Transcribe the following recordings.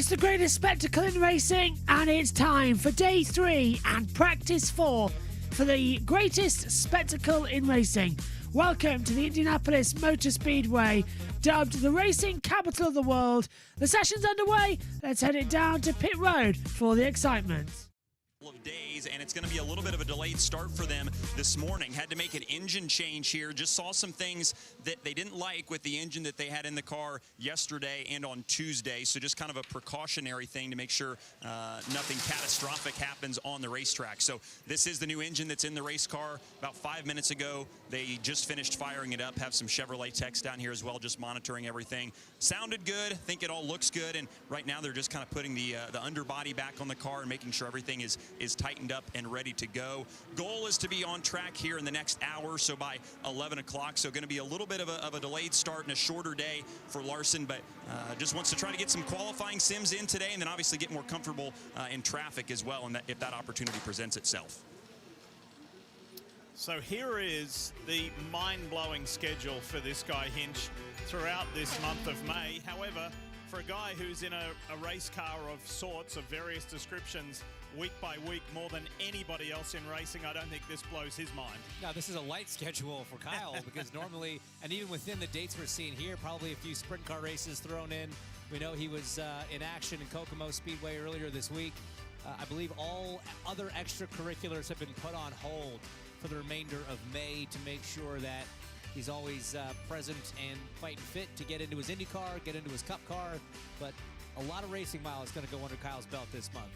It's the greatest spectacle in racing, and it's time for day 3 and practice 4 for the greatest spectacle in racing. Welcome to the Indianapolis Motor Speedway, dubbed the racing capital of the world. The session's underway. Let's head it down to pit road for the excitement. Of days, and it's going to be a little bit of a delayed start for them this morning. Had to make an engine change here. Just saw some things that they didn't like with the engine that they had in the car yesterday and on Tuesday. So just kind of a precautionary thing to make sure nothing catastrophic happens on the racetrack. So this is the new engine that's in the race car. About 5 minutes ago, they just finished firing it up. Have some Chevrolet techs down here as well, just monitoring everything. Sounded good. Think it all looks good. And right now they're just kind of putting the underbody back on the car and making sure everything is tightened up and ready to go. Goal is to be on track here in the next hour, so by 11 o'clock. So going to be a little bit of a delayed start and a shorter day for Larson, but just wants to try to get some qualifying sims in today and then obviously get more comfortable in traffic as well, and that, if that opportunity presents itself. So here is the mind-blowing schedule for this guy Hinch throughout this month of May. However, for a guy who's in a race car of sorts, of various descriptions, week by week, more than anybody else in racing, I don't think this blows his mind. No, this is a light schedule for Kyle because normally, and even within the dates we're seeing here, probably a few sprint car races thrown in. We know he was in action in Kokomo Speedway earlier this week. I believe all other extracurriculars have been put on hold for the remainder of May to make sure that he's always present and fighting fit to get into his IndyCar, get into his Cup car, but a lot of racing miles going to go under Kyle's belt this month.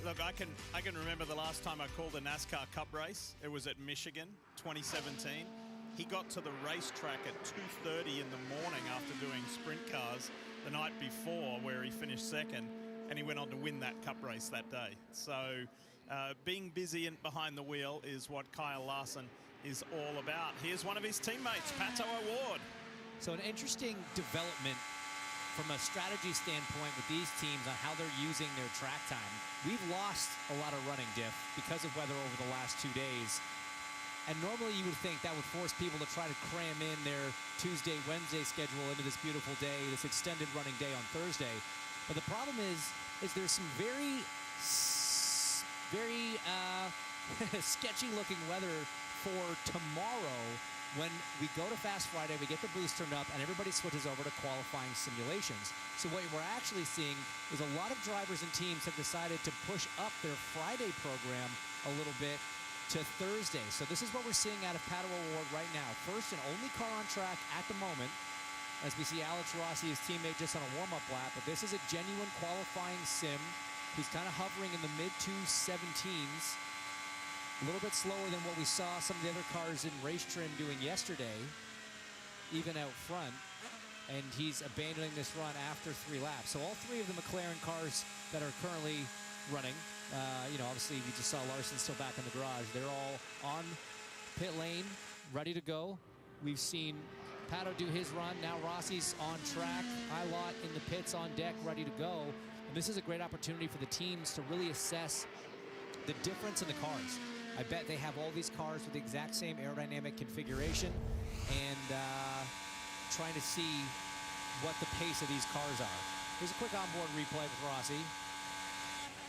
Look, I can remember the last time I called a NASCAR Cup race. It was at Michigan, 2017. He got to the racetrack at 2:30 in the morning after doing sprint cars the night before, where he finished second, and he went on to win that Cup race that day. So being busy and behind the wheel is what Kyle Larson is all about. Here's one of his teammates, Pato O'Ward. So an interesting development from a strategy standpoint with these teams on how they're using their track time. We've lost a lot of running diff because of weather over the last 2 days. And normally you would think that would force people to try to cram in their Tuesday, Wednesday schedule into this beautiful day, this extended running day on Thursday. But the problem is there's some very sketchy looking weather for tomorrow when we go to Fast Friday, we get the boost turned up, and everybody switches over to qualifying simulations. So what we're actually seeing is a lot of drivers and teams have decided to push up their Friday program a little bit to Thursday. So this is what we're seeing out of Pato O'Ward right now. First and only car on track at the moment, as we see Alex Rossi, his teammate, just on a warm-up lap. But this is a genuine qualifying sim. He's kind of hovering in the mid-217s. A little bit slower than what we saw some of the other cars in race trim doing yesterday, even out front. And he's abandoning this run after 3 laps. So all 3 of the McLaren cars that are currently running, obviously we just saw Larson still back in the garage. They're all on pit lane, ready to go. We've seen Pato do his run. Now Rossi's on track. Ilott in the pits on deck, ready to go. And this is a great opportunity for the teams to really assess the difference in the cars. I bet they have all these cars with the exact same aerodynamic configuration and trying to see what the pace of these cars are. Here's a quick onboard replay with Rossi.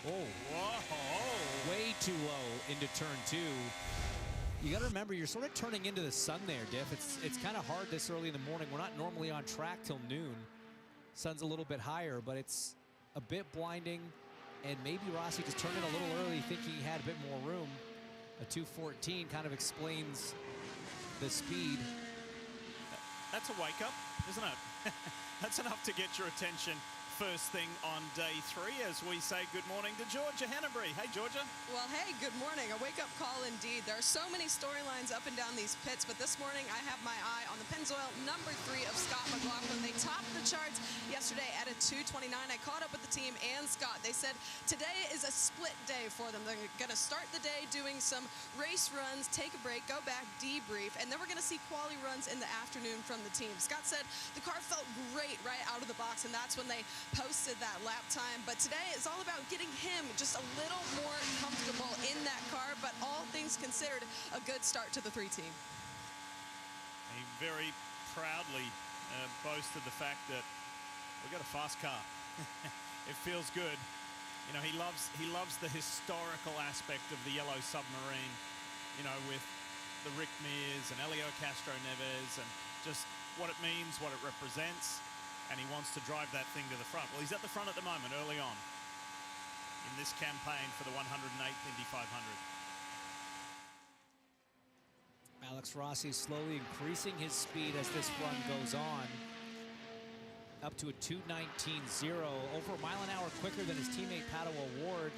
Oh, whoa, way too low into turn 2. You got to remember, you're sort of turning into the sun there, Diff. It's kind of hard this early in the morning. We're not normally on track till noon. Sun's a little bit higher, but it's a bit blinding. And maybe Rossi just turned in a little early, thinking he had a bit more room. A 2:14 kind of explains the speed. That's a wake-up, isn't it? That's enough to get your attention first thing on day 3 as we say good morning to Georgia Hennebury. Hey, Georgia. Well, hey, good morning. A wake-up call indeed. There are so many storylines up and down these pits, but this morning I have my eye on the Pennzoil number 3 of Scott McLaughlin. They topped the charts yesterday at a 2:29. I caught up with the team and Scott. They said today is a split day for them. They're going to start the day doing some race runs, take a break, go back, debrief, and then we're going to see quali runs in the afternoon from the team. Scott said the car felt great right out of the box, and that's when they posted that lap time. But today is all about getting him just a little more comfortable in that car, but all things considered, a good start to the 3 team. He very proudly boasted the fact that we got a fast car. It feels good. You know, he loves the historical aspect of the yellow submarine, you know, with the Rick Mears and Elio Castroneves and just what it means, what it represents, and he wants to drive that thing to the front. Well, he's at the front at the moment, early on in this campaign for the 108th Indy 500. Alex Rossi slowly increasing his speed as this run goes on, up to a 2:19.0, over a mile an hour quicker than his teammate Palou Award.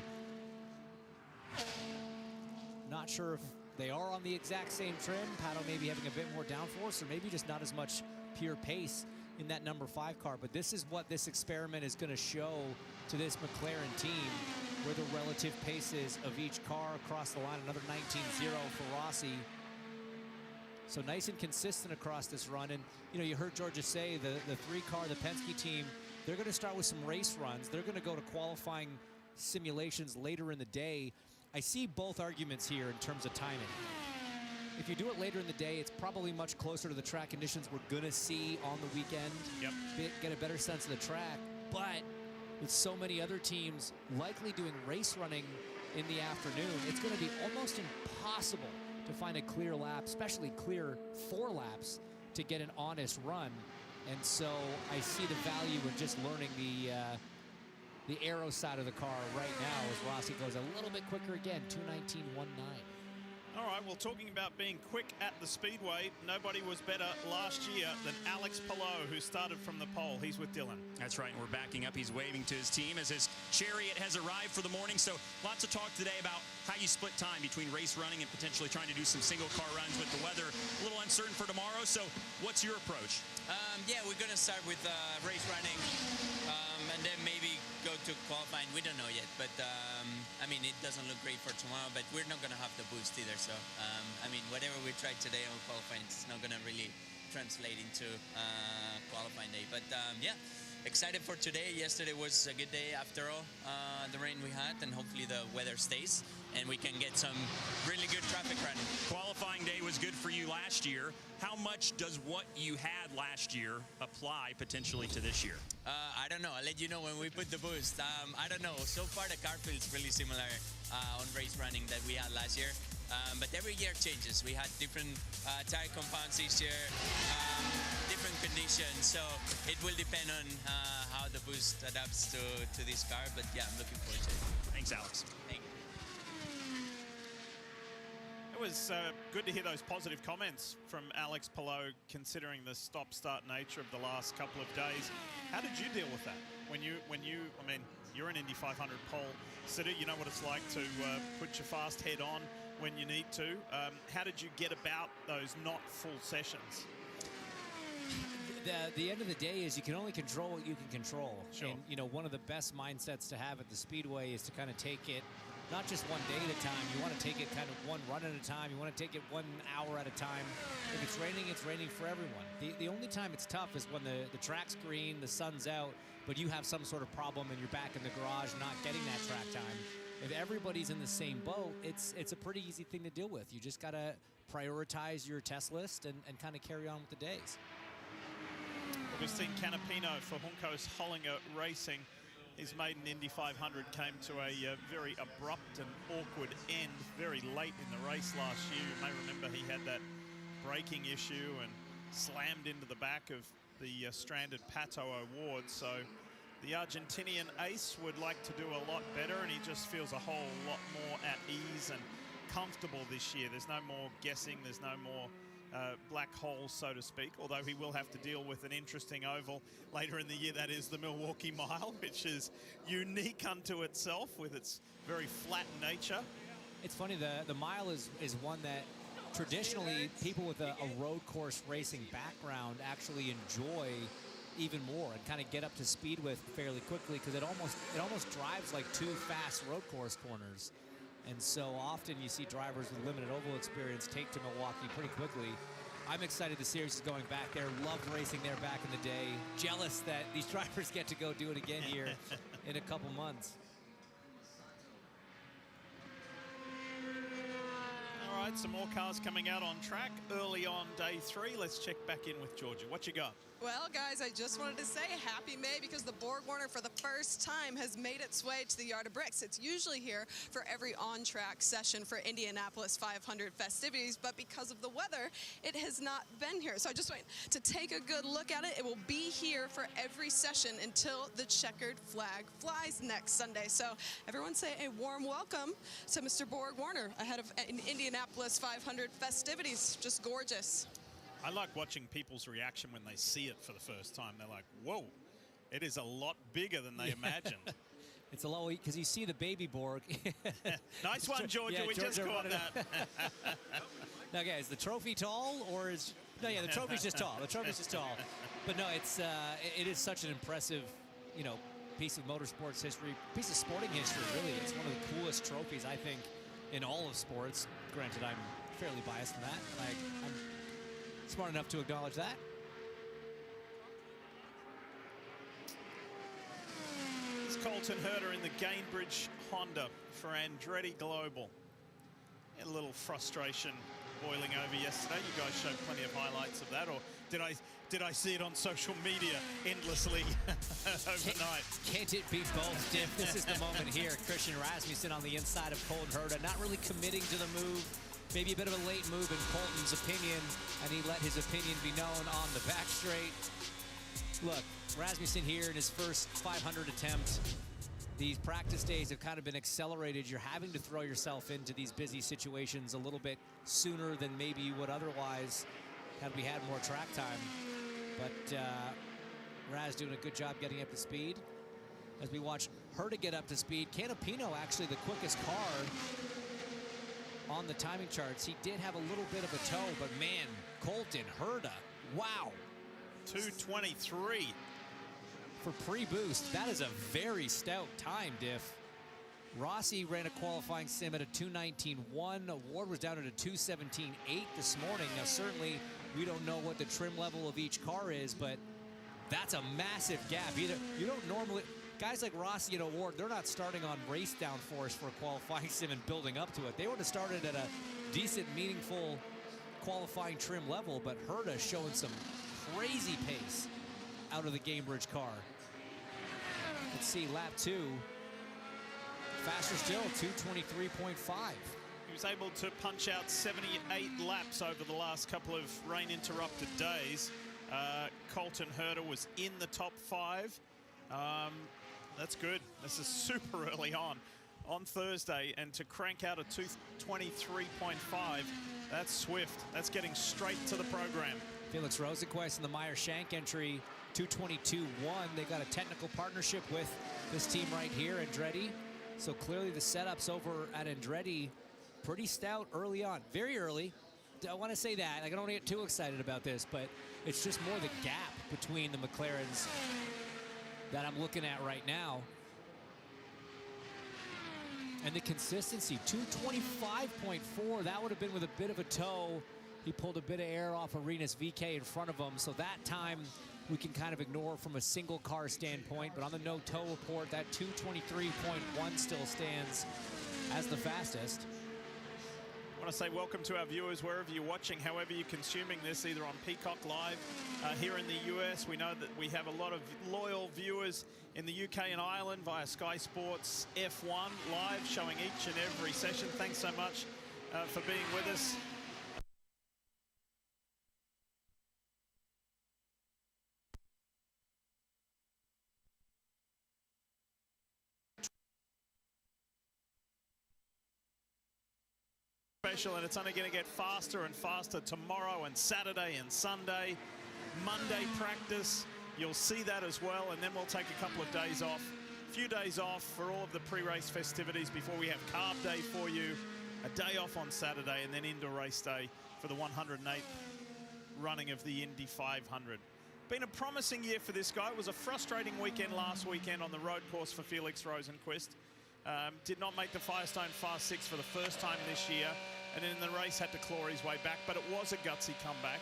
Not sure if they are on the exact same trim. Palou maybe having a bit more downforce, or maybe just not as much pure pace in that number 5 car. But this is what this experiment is going to show to this McLaren team, where the relative paces of each car across the line. Another 19.0 for Rossi. So nice and consistent across this run. And, you know, you heard Georgia say the 3 car, the Penske team, they're going to start with some race runs. They're going to go to qualifying simulations later in the day. I see both arguments here in terms of timing. If you do it later in the day, it's probably much closer to the track conditions we're going to see on the weekend. Yep. Get a better sense of the track. But with so many other teams likely doing race running in the afternoon, it's going to be almost impossible to find a clear lap, especially clear 4 laps, to get an honest run. And so I see the value in just learning the aero side of the car right now as Rossi goes a little bit quicker again, 2:19.19. All right, well, talking about being quick at the Speedway, nobody was better last year than Alex Palou, who started from the pole. He's with Dylan. That's right, and we're backing up. He's waving to his team as his chariot has arrived for the morning. So lots of talk today about how you split time between race running and potentially trying to do some single car runs with the weather a little uncertain for tomorrow. So what's your approach? Yeah, we're going to start with race running and then maybe go to qualifying. We don't know yet, but I mean, it doesn't look great for tomorrow, but we're not going to have the boost either. So, I mean, whatever we try today on qualifying, it's not going to really translate into qualifying day. But yeah, excited for today. Yesterday was a good day after all, the rain we had, and hopefully the weather stays and we can get some really good traffic running. Qualifying day was good for you last year. How much does what you had last year apply potentially to this year? I don't know. I'll let you know when we put the boost. I don't know. So far, the car feels really similar on race running that we had last year. But every year changes. We had different tire compounds this year, different conditions. So it will depend on how the boost adapts to this car. But yeah, I'm looking forward to it. Thanks, Alex. Thank you. It was good to hear those positive comments from Alex Palou, considering the stop-start nature of the last couple of days. How did you deal with that? When you, I mean, you're an Indy 500 pole sitter. You know what it's like to put your fast head on when you need to. How did you get about those not full sessions? The end of the day is you can only control what you can control. Sure. And, you know, one of the best mindsets to have at the Speedway is to kind of take it not just one day at a time. You want to take it kind of one run at a time. You want to take it 1 hour at a time. If it's raining for everyone. The only time it's tough is when the track's green, the sun's out, but you have some sort of problem and you're back in the garage not getting that track time. If everybody's in the same boat, it's a pretty easy thing to deal with. You just got to prioritize your test list and kind of carry on with the days. We've seen Canapino for Juncos Hollinger Racing. His maiden Indy 500 came to a very abrupt and awkward end very late in the race last year. You may remember he had that braking issue and slammed into the back of the stranded Pato Award. So the Argentinian ace would like to do a lot better, and he just feels a whole lot more at ease and comfortable this year. There's no more guessing. There's no more black holes, so to speak, although he will have to deal with an interesting oval later in the year. That is the Milwaukee Mile, which is unique unto itself with its very flat nature. It's funny, the mile is one that traditionally people with a road course racing background actually enjoy even more and kind of get up to speed with fairly quickly, because it almost drives like 2 fast road course corners. And so often you see drivers with limited oval experience take to Milwaukee pretty quickly. I'm excited the series is going back there. Loved racing there back in the day. Jealous that these drivers get to go do it again here in a couple months. All right, some more cars coming out on track early on day 3. Let's check back in with Georgia. What you got? Well, guys, I just wanted to say happy May because the Borg-Warner for the first time has made its way to the Yard of Bricks. It's usually here for every on-track session for Indianapolis 500 festivities, but because of the weather, it has not been here. So I just want to take a good look at it. It will be here for every session until the checkered flag flies next Sunday. So everyone say a warm welcome to Mr. Borg-Warner ahead of Indianapolis 500 festivities. Just gorgeous. I like watching people's reaction when they see it for the first time. They're like, whoa, it is a lot bigger than they imagined. It's a low, because you see the baby Borg. Nice one, Georgia. Yeah, we just caught that. Now, guys, the trophy tall or is... No, yeah, the trophy's just tall. The trophy's just tall. But no, it is such an impressive, you know, piece of motorsports history, piece of sporting history, really. It's one of the coolest trophies, I think, in all of sports. Granted, I'm fairly biased in that. I'm smart enough to acknowledge that. It's Colton Herta in the Gainbridge Honda for Andretti Global. A little frustration boiling over yesterday. You guys showed plenty of highlights of that, or did I see it on social media endlessly overnight? Can't it be both, Diff? This is the moment here. Christian Rasmussen on the inside of Colton Herta, not really committing to the move. Maybe a bit of a late move in Colton's opinion, and he let his opinion be known on the back straight. Look, Rasmussen here in his first 500 attempt. These practice days have kind of been accelerated. You're having to throw yourself into these busy situations a little bit sooner than maybe you would otherwise had we had more track time. But Raz doing a good job getting up to speed. As we watch Herta get up to speed, Canapino actually the quickest car on the timing charts. He did have a little bit of a toe, but man, Colton Herta, wow. 2:23. For pre-boost, that is a very stout time, Diff. Rossi ran a qualifying sim at a 2:19.1. Ward was down at a 2:17.8 this morning. Now, certainly, we don't know what the trim level of each car is, but that's a massive gap. You don't normally... Guys like Rossi and Ward, they're not starting on race downforce for a qualifying sim and building up to it. They would have started at a decent, meaningful qualifying trim level, but Herta showing some crazy pace out of the Gainbridge car. Let's see, lap 2. Faster still, 2:23.5. He was able to punch out 78 laps over the last couple of rain-interrupted days. Colton Herta was in the top 5. That's good. This is super early on Thursday, and to crank out a 2:23.5, that's swift. That's getting straight to the program. Felix Rosenqvist in the Meyer Shank entry, 2:22.1. They got a technical partnership with this team right here, Andretti. So clearly the setups over at Andretti pretty stout early on, very early. I want to say that. Like, I don't want to get too excited about this, but it's just more the gap between the McLarens that I'm looking at right now. And the consistency, 2:25.4. That would have been with a bit of a toe. He pulled a bit of air off of Linus VK in front of him, so that time we can kind of ignore from a single car standpoint. But on the no toe report, that 2:23.1 still stands as the fastest. I want to say welcome to our viewers wherever you're watching, however you're consuming this, either on Peacock Live here in the US. We know that we have a lot of loyal viewers in the UK and Ireland via Sky Sports F1 Live, showing each and every session. Thanks so much for being with us. Special, and it's only going to get faster and faster tomorrow and Saturday and Sunday. Monday practice, you'll see that as well, and then we'll take a couple of days off. A few days off for all of the pre-race festivities before we have carb day for you. A day off on Saturday, and then into race day for the 108th running of the Indy 500. Been a promising year for this guy. It was a frustrating weekend last weekend on the road course for Felix Rosenqvist. Did not make the Firestone Fast 6 for the first time this year, and in the race had to claw his way back, but it was a gutsy comeback.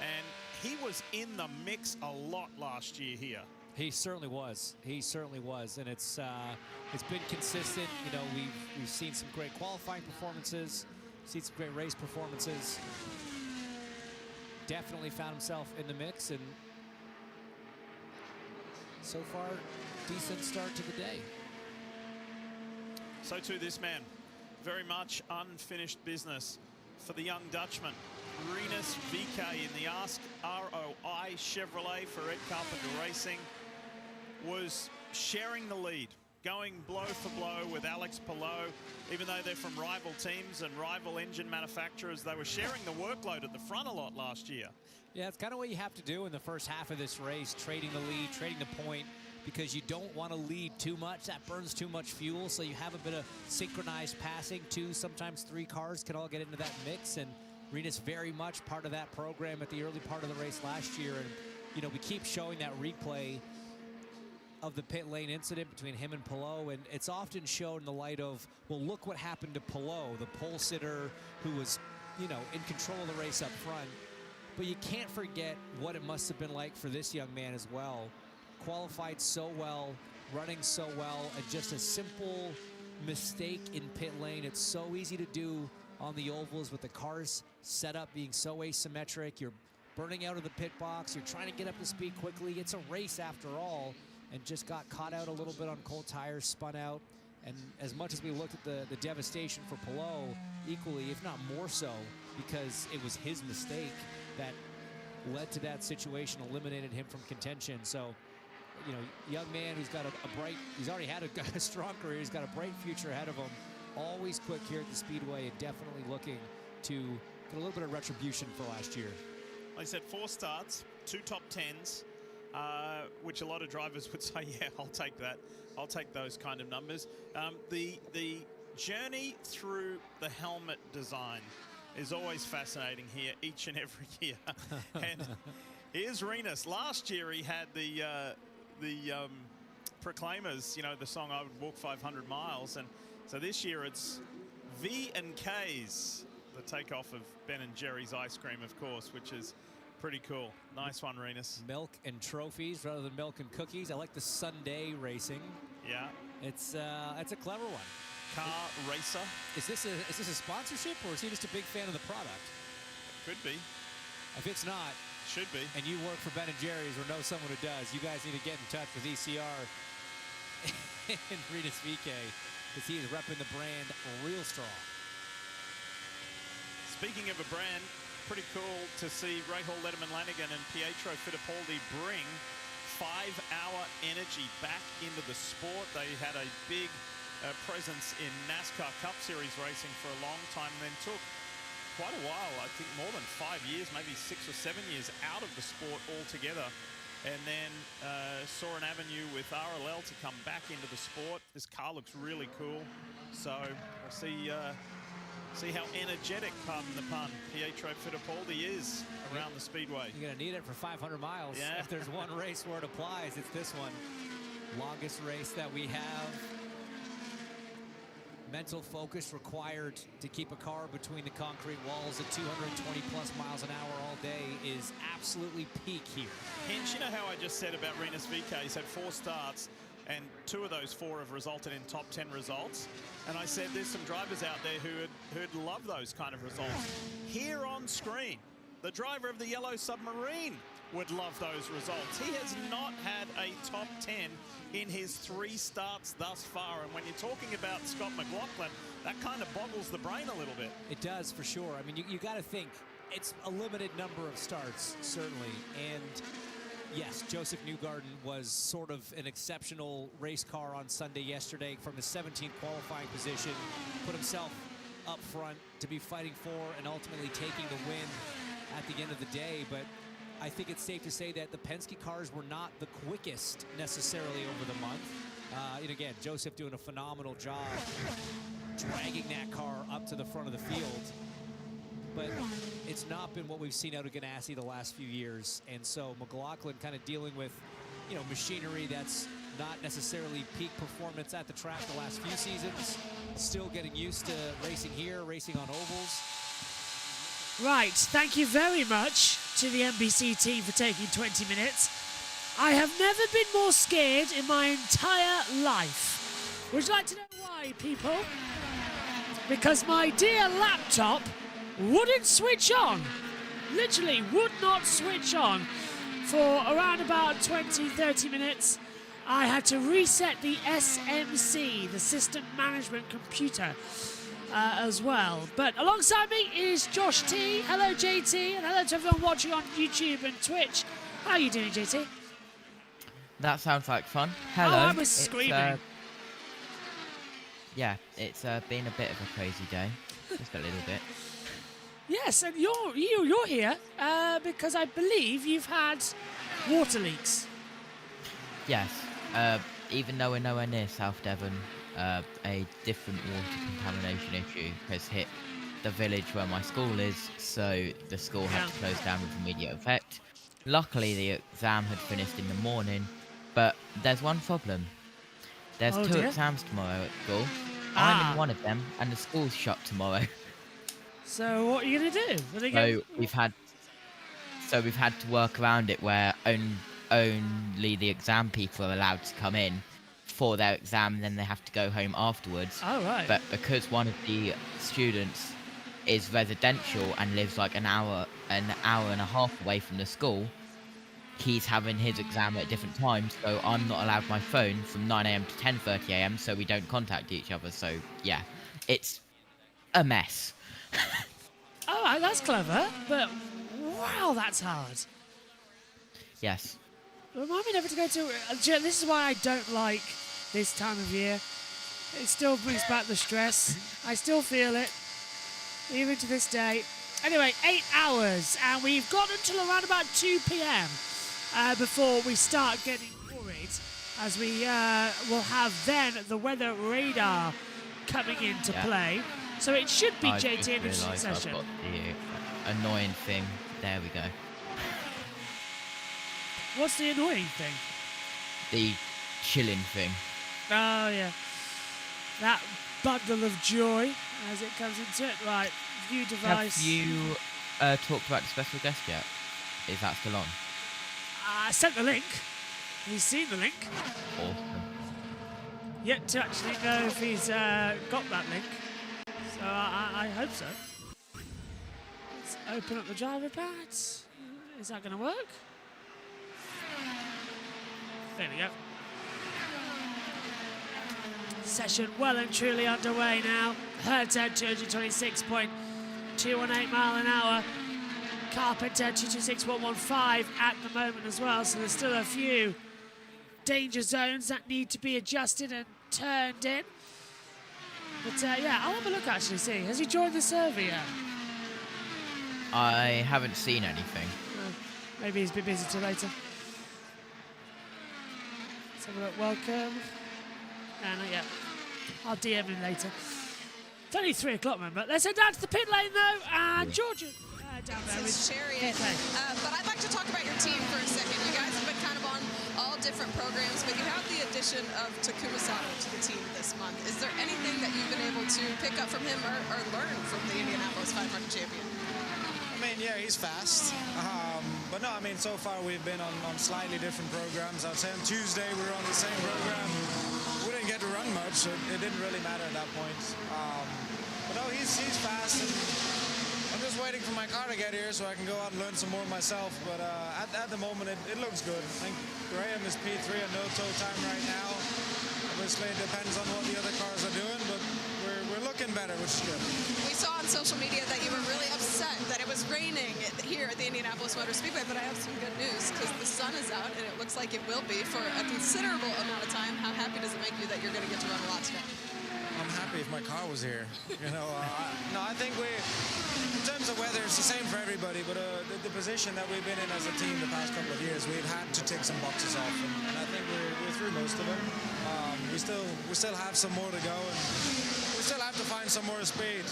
And he was in the mix a lot last year here. He certainly was. He certainly was, and it's been consistent. You know, we've seen some great qualifying performances, seen some great race performances. Definitely found himself in the mix, and so far, decent start to the day. So too this man. Very much unfinished business for the young Dutchman. Linus VK in the Ask ROI Chevrolet for Ed Carpenter Racing was sharing the lead, going blow for blow with Alex Palou. Even though they're from rival teams and rival engine manufacturers, they were sharing the workload at the front a lot last year. Yeah, it's kind of what you have to do in the first half of this race, trading the lead, trading the point, because you don't want to lead too much. That burns too much fuel, so you have a bit of synchronized passing. 2, sometimes 3 cars can all get into that mix, and Linus very much part of that program at the early part of the race last year. And, you know, we keep showing that replay of the pit lane incident between him and Palou, and it's often shown in the light of, well, look what happened to Palou, the pole sitter who was, you know, in control of the race up front. But you can't forget what it must have been like for this young man as well. Qualified so well, running so well, and just a simple mistake in pit lane. It's so easy to do on the ovals with the cars set up being so asymmetric. You're burning out of the pit box. You're trying to get up to speed quickly. It's a race after all, and just got caught out a little bit on cold tires, spun out. And as much as we looked at the devastation for Palou, equally, if not more so, because it was his mistake that led to that situation, eliminated him from contention. So, you know, young man who's got a bright, he's already had a strong career, he's got a bright future ahead of him. Always quick here at the Speedway, and definitely looking to get a little bit of retribution for last year. Like I said, 4 starts, 2 top 10s, which a lot of drivers would say, yeah, I'll take that. I'll take those kind of numbers. The journey through the helmet design is always fascinating here each and every year. And here's Linus. Last year he had the Proclaimers, you know, the song I Would Walk 500 Miles. And so this year it's V and K's, the takeoff of Ben and Jerry's ice cream, of course, which is pretty cool. Nice one, Linus. Milk and trophies rather than milk and cookies. I like the Sunday racing. Yeah. It's a clever one. Car racer. Is this a sponsorship, or is he just a big fan of the product? Could be. If it's not, should be. And you work for Ben and Jerry's or know someone who does, you guys need to get in touch with ECR and Linus VK, because he is repping the brand real strong. Speaking of a brand, pretty cool to see Rahal Lederman-Lanigan and Pietro Fittipaldi bring 5-hour energy back into the sport. They had a big presence in NASCAR Cup Series racing for a long time, and then took quite a while, I think more than 5 years, maybe 6 or 7 years out of the sport altogether, and then saw an avenue with RLL to come back into the sport. This car looks really cool, so we'll see how energetic, pardon the pun, Pietro Fittipaldi is around the Speedway. You're going to need it for 500 miles. Yeah. If there's one race where it applies, it's this one. Longest race that we have. Mental focus required to keep a car between the concrete walls at 220 plus miles an hour all day is absolutely peak here. Hinch, you know how I just said about Linus VK? He's had 4 starts, and 2 of those 4 have resulted in top 10 results. And I said there's some drivers out there who'd love those kind of results. Here on screen, the driver of the yellow submarine would love those results. He has not had a top 10 in his 3 starts thus far. And when you're talking about Scott McLaughlin, that kind of boggles the brain a little bit. It does, for sure. I mean, you got to think, it's a limited number of starts, certainly. And yes, Joseph Newgarden was sort of an exceptional race car on Sunday yesterday from the 17th qualifying position, put himself up front to be fighting for and ultimately taking the win at the end of the day. But I think it's safe to say that the Penske cars were not the quickest necessarily over the month. And again, Joseph doing a phenomenal job dragging that car up to the front of the field. But it's not been what we've seen out of Ganassi the last few years. And so McLaughlin kind of dealing with, you know, machinery that's not necessarily peak performance at the track the last few seasons. Still getting used to racing here, racing on ovals. Right, thank you very much to the NBC team for taking 20 minutes. I have never been more scared in my entire life. Would you like to know why, people? Because my dear laptop wouldn't switch on. Literally would not switch on for around about 20-30 minutes. I had to reset the SMC, the system management computer, as well. But alongside me is Josh T. Hello, JT, and hello to everyone watching on YouTube and Twitch. How are you doing, JT? That sounds like fun. Hello. Oh, I was screaming. Yeah, it's been a bit of a crazy day, just a little bit. Yes, and you're here because I believe you've had water leaks. Yes, even though we're nowhere near South Devon, a different water contamination issue has hit the village where my school is, so the school had to close down with immediate effect. Luckily, the exam had finished in the morning, but there's one problem. There's two exams tomorrow at school. I'm in one of them, and the school's shut tomorrow. So what are you gonna do? We've had to work around it where only the exam people are allowed to come in for their exam, and then they have to go home afterwards. Oh, right. But because one of the students is residential and lives like an hour and a half away from the school, he's having his exam at different times, so I'm not allowed my phone from 9 a.m. to 10:30 a.m. so we don't contact each other. So yeah, it's a mess. All right, that's clever, but wow, that's hard. Yes. Remind me never to go to... This is why I don't like this time of year. It still brings back the stress. I still feel it, even to this day. Anyway, 8 hours, and we've got until around about 2 p.m. Before we start getting worried, as we will have then the weather radar coming into play. So it should be JT in the session. I've got the annoying thing. There we go. What's the annoying thing? The chilling thing. Oh, yeah. That bundle of joy as it comes into it. Right, view device. Have you talked about the special guest yet? Is that still on? I sent the link. He's seen the link. Awesome. Yet to actually know if he's got that link. So I hope so. Let's open up the driver pads. Is that going to work? There we go. Session well and truly underway now. Herta 226.218 mile an hour. Carpenter 226.115 at the moment as well. So there's still a few danger zones that need to be adjusted and turned in. But yeah, I'll have a look actually, see. Has he joined the server yet? I haven't seen anything. Maybe he's a bit busy till later. Let's have a look. Welcome. Not yet. I'll DM him later. It's only 3 o'clock, man. But let's head down to the pit lane, though. And Georgia down there with Chariot. But I'd like to talk about your team for a second. You guys have been kind of on all different programs, but you have the addition of Takuma Sato to the team this month. Is there anything that you've been able to pick up from him or learn from the Indianapolis 500 champion? I mean, yeah, he's fast. But no, I mean, so far we've been on slightly different programs. I would say on Tuesday we were on the same program. We didn't get to run much, so it didn't really matter at that point. But no, he's fast. And I'm just waiting for my car to get here so I can go out and learn some more myself. But at the moment, it looks good. I think Graham is P3 and no toe time right now. Obviously, it depends on what the other cars are doing, but we're looking better, which is good. We saw on social media that you were really upset that it was raining here at the Indianapolis Motor Speedway, but I have some good news because the sun is out and it looks like it will be for a considerable amount of time. How happy does it make you that you're going to get to run a lot today? I'm happy if my car was here. You know, no, I think in terms of weather, it's the same for everybody, but the position that we've been in as a team the past couple of years, we've had to take some boxes off, and I think we're through most of them. We still have some more to go, and we still have to find some more speed.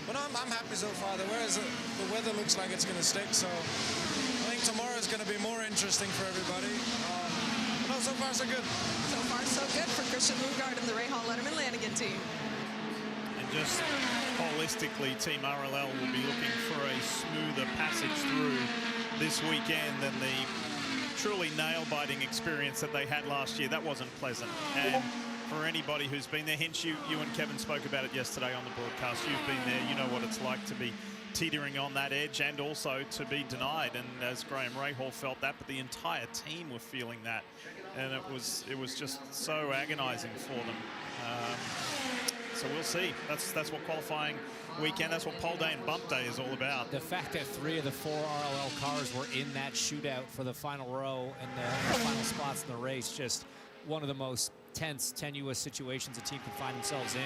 But no, I'm happy so far. The weather looks like it's going to stick, so I think tomorrow is going to be more interesting for everybody. But no, so far so good. So far so good for Christian Lundgaard and the Rahal Letterman Lanigan team. And just holistically, Team RLL will be looking for a smoother passage through this weekend than the truly nail-biting experience that they had last year. That wasn't pleasant. And for anybody who's been there, hence you and Kevin spoke about it yesterday on the broadcast. You've been there, you know what it's like to be teetering on that edge and also to be denied. And as Graham Rahal felt that, but the entire team were feeling that and it was just so agonizing for them. So we'll see. That's what qualifying weekend, that's what pole day and bump day is all about. The fact that 3 of the 4 RLL cars were in that shootout for the final row and the final spots in the race, just one of the most tense, tenuous situations a team can find themselves in.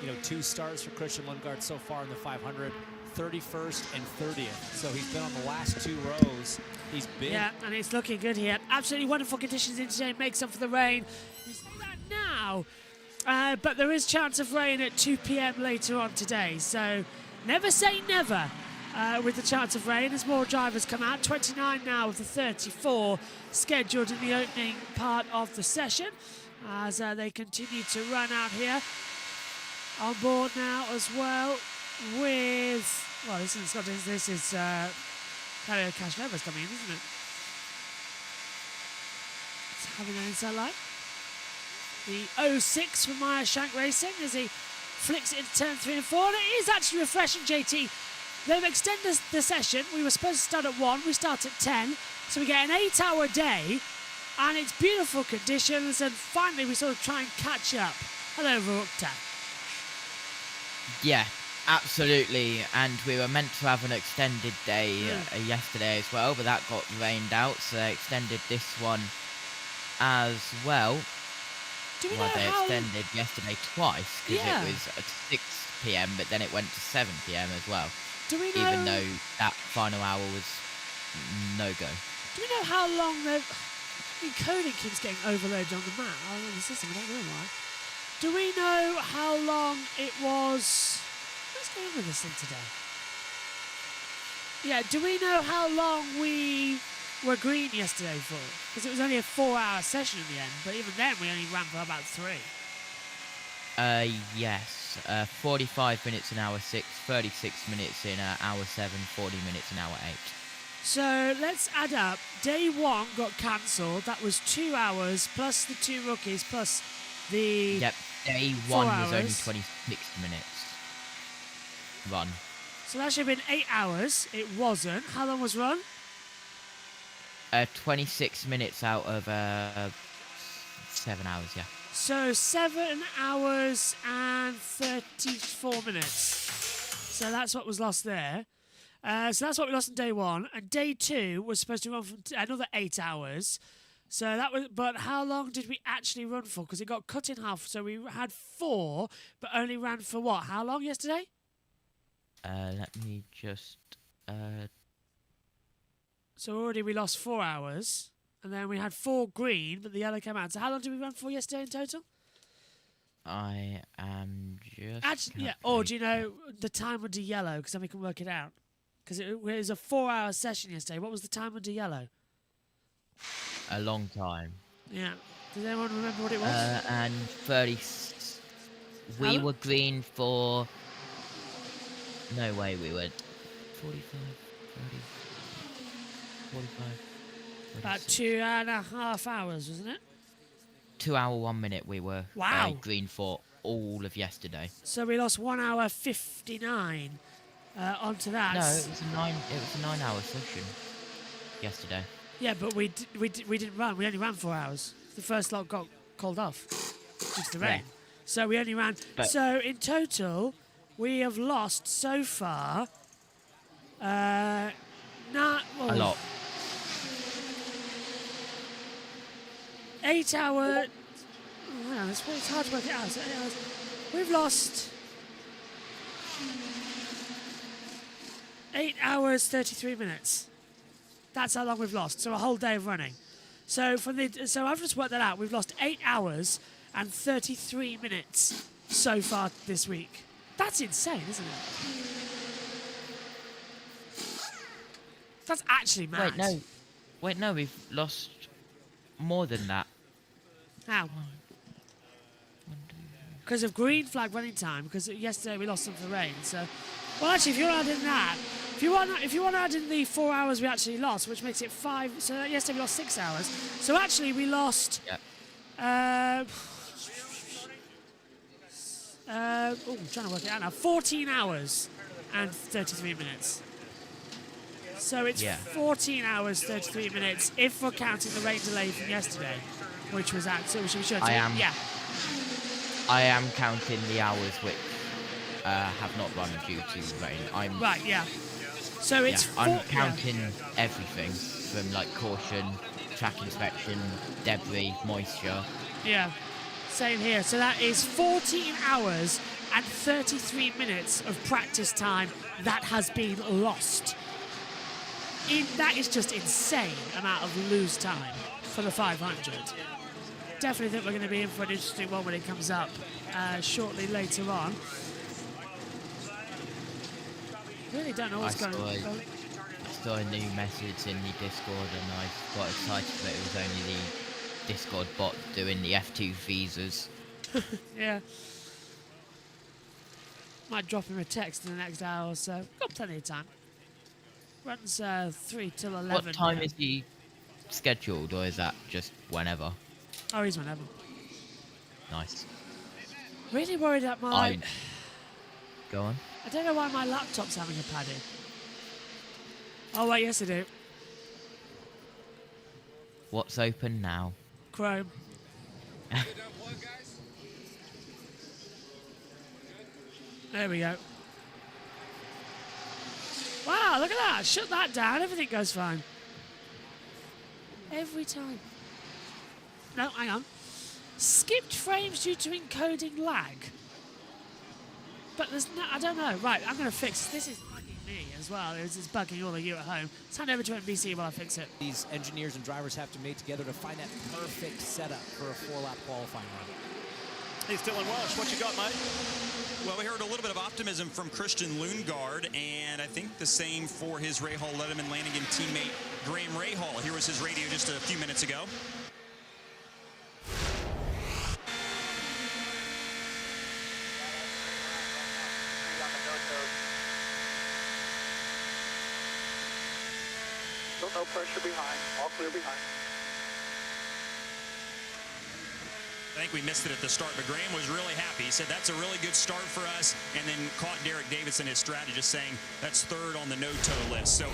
You know, 2 starts for Christian Lundgaard so far in the 500, 31st and 30th. So he's been on the last 2 rows. He's been. Yeah, and it's looking good here. Absolutely wonderful conditions in today. Makes up for the rain. You see that now. But there is chance of rain at 2 p.m. later on today. So never say never with the chance of rain as more drivers come out. 29 now of the 34 scheduled in the opening part of the session as they continue to run out here. On board now as well with, well, this is Elio Castroneves coming in, isn't it? It's having an inside line. The 06 from Meyer Shank Racing as he flicks it into turn 3 and 4. And it is actually refreshing, JT. They've extended the session. We were supposed to start at 1. We start at 10. So we get an 8-hour day. And it's beautiful conditions. And finally, we sort of try and catch up. Hello, Verukta. Yeah, absolutely. And we were meant to have an extended day yesterday as well, but that got rained out. So they extended this one as well. Well, they extended yesterday twice because it was at 6 p.m. but then it went to 7 p.m. as well. Do we know? Even though that final hour was no-go. Do we know how long they've... I mean, coding keeps getting overloaded on the map. On the system, I don't know why. Do we know how long it was... What's going on with this thing today? Yeah, do we know how long we were green yesterday for? Because it was only a 4-hour session in the end, but even then we only ran for about 3. Yes. 45 minutes in hour 6, 36 minutes in hour 7, 40 minutes in hour 8. So let's add up. Day 1 got cancelled. That was 2 hours plus the 2 rookies plus the... Yep, day 1 was only 26 minutes run. So that should have been 8 hours. It wasn't. How long was run? 26 minutes out of 7 hours, yeah. So 7 hours and 34 minutes. So that's what was lost there. So that's what we lost in day 1. And day 2 was supposed to run for another 8 hours. So that was, but how long did we actually run for? Because it got cut in half. So we had 4, but only ran for what? How long yesterday? Let me just... So already we lost 4 hours. And then we had 4 green, but the yellow came out. So how long did we run for yesterday in total? I am just... Actually, yeah. Or do you know the time under yellow? Because then we can work it out. Because it was a 4-hour session yesterday. What was the time under yellow? A long time. Yeah. Does anyone remember what it was? And 30... We were green for... No way we were... 45, 30... 45... 36. About 2.5 hours, wasn't it? 2 hour 1 minute we were green for all of yesterday. So we lost 1 hour 59 onto that. No, it was a 9-hour session yesterday. Yeah, but we didn't run. We only ran 4 hours. The first lot got called off due to the rain. Yeah. So we only ran. So in total, we have lost so far. A lot. 8 hour. Oh, hang on, it's hard to work it out. So 8 hours. We've lost 8 hours 33 minutes. That's how long we've lost. So a whole day of running. So so I've just worked that out. We've lost 8 hours and 33 minutes so far this week. That's insane, isn't it? That's actually mad. Wait, no, we've lost more than that. How? Because of green flag running time. Because yesterday we lost some for rain. So, well, actually, if you're adding that, if you want to add in the 4 hours we actually lost, which makes it 5. So yesterday we lost 6 hours. So actually we lost. Yep. I'm trying to work it out now. 14 hours and 33 minutes. So it's 14 hours, 33 minutes if we're counting the rain delay from yesterday. which was at, so we should I am. Yeah. I am counting the hours which have not run due to rain. Right, yeah. So it's I'm counting everything from like caution, track inspection, debris, moisture. Yeah, same here. So that is 14 hours and 33 minutes of practice time that has been lost. That is just insane amount of lose time for the 500. Definitely think we're going to be in for an interesting one when it comes up shortly later on. Really don't know what's going on. I saw a new message in the Discord and I got excited that it was only the Discord bot doing the F2 visas. Yeah. Might drop him a text in the next hour or so. Got plenty of time. Runs 3 till 11. What time is he scheduled, or is that just whenever? Oh, he's whenever. Nice. Really worried that my... Go on. I don't know why my laptop's having a padding. Oh, wait, yes I do. What's open now? Chrome. There we go. Wow, look at that. Shut that down. Everything goes fine. Every time. No, hang on. Skipped frames due to encoding lag. But there's no, I don't know. Right, I'm going to fix this. Is bugging me as well. It's bugging all of you at home. Let's hand over to NBC while I fix it. These engineers and drivers have to make together to find that perfect setup for a 4-lap qualifying run. Hey, Dylan Welsh, what you got, mate? Well, we heard a little bit of optimism from Christian Lundgaard, and I think the same for his Rahal Letterman Lanigan teammate, Graham Rahal. Here was his radio just a few minutes ago. No pressure behind, all clear behind. I think we missed it at the start, but Graham was really happy. He said that's a really good start for us, and then caught Derek Davidson, his strategist, saying that's third on the no-toe list. So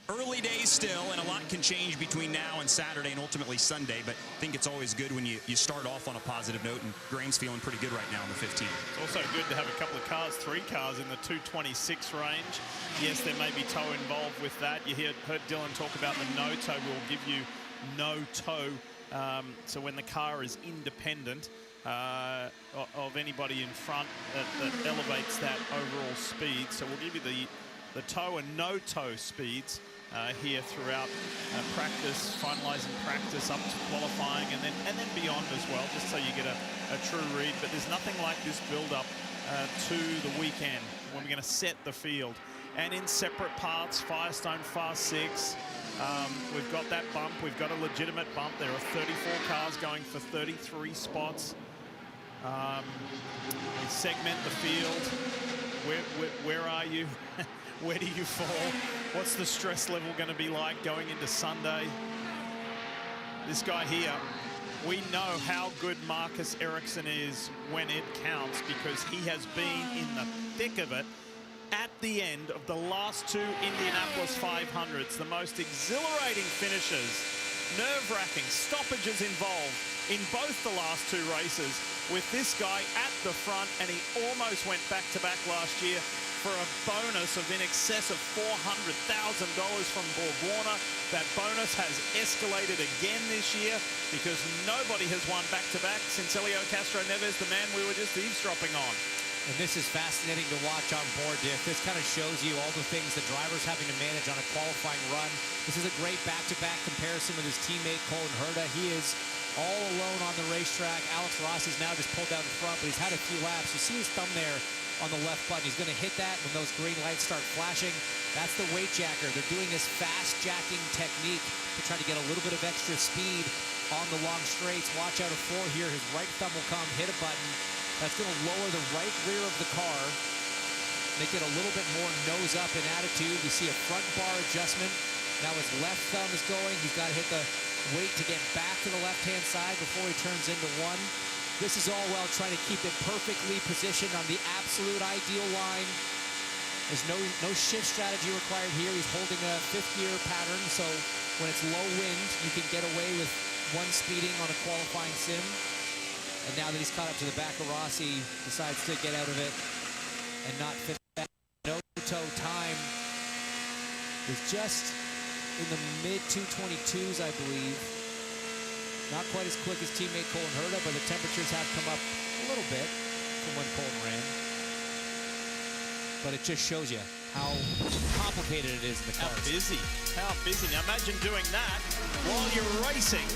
early days still, and a lot can change between now and Saturday and ultimately Sunday, but I think it's always good when you start off on a positive note, and Graham's feeling pretty good right now in the 15. It's also good to have a couple of cars, 3 cars in the 226 range. Yes, there may be toe involved with that. You heard Dylan talk about the no-toe. We'll give you no-toe. So when the car is independent of anybody in front, that elevates that overall speed. So we'll give you the toe and no-toe speeds here throughout practice, finalising practice up to qualifying, and then beyond as well, just so you get a true read. But there's nothing like this build-up to the weekend when we're going to set the field. And in separate parts, Firestone Fast 6. We've got that bump. We've got a legitimate bump. There are 34 cars going for 33 spots. We segment the field. Where are you? Where do you fall? What's the stress level going to be like going into Sunday? This guy here, we know how good Marcus Ericsson is when it counts, because he has been in the thick of it at the end of the last 2 Indianapolis 500s, the most exhilarating finishes, nerve-wracking stoppages involved in both the last 2 races, with this guy at the front, and he almost went back-to-back last year for a bonus of in excess of $400,000 from Borg Warner. That bonus has escalated again this year because nobody has won back-to-back since Elio Castroneves, the man we were just eavesdropping on. And this is fascinating to watch on board, Dick. This kind of shows you all the things the driver's having to manage on a qualifying run. This is a great back-to-back comparison with his teammate, Colton Herta. He is all alone on the racetrack. Alex Rossi's now just pulled down the front, but he's had a few laps. You see his thumb there on the left button. He's going to hit that when those green lights start flashing. That's the weight jacker. They're doing this fast jacking technique to try to get a little bit of extra speed on the long straights. Watch out of 4 here. His right thumb will come, hit a button. That's going to lower the right rear of the car, make it a little bit more nose up in attitude. We see a front bar adjustment. Now his left thumb is going. He's got to hit the weight to get back to the left-hand side before he turns into 1. This is all while trying to keep it perfectly positioned on the absolute ideal line. There's no shift strategy required here. He's holding a 5th gear pattern, so when it's low wind, you can get away with one speeding on a qualifying sim. And now that he's caught up to the back of Rossi, decides to get out of it and not fit that. No-toe time is just in the mid-222s, I believe. Not quite as quick as teammate Colton Herta, but the temperatures have come up a little bit from when Colton ran. But it just shows you how complicated it is in the cars. How busy. How busy. Now imagine doing that while you're racing.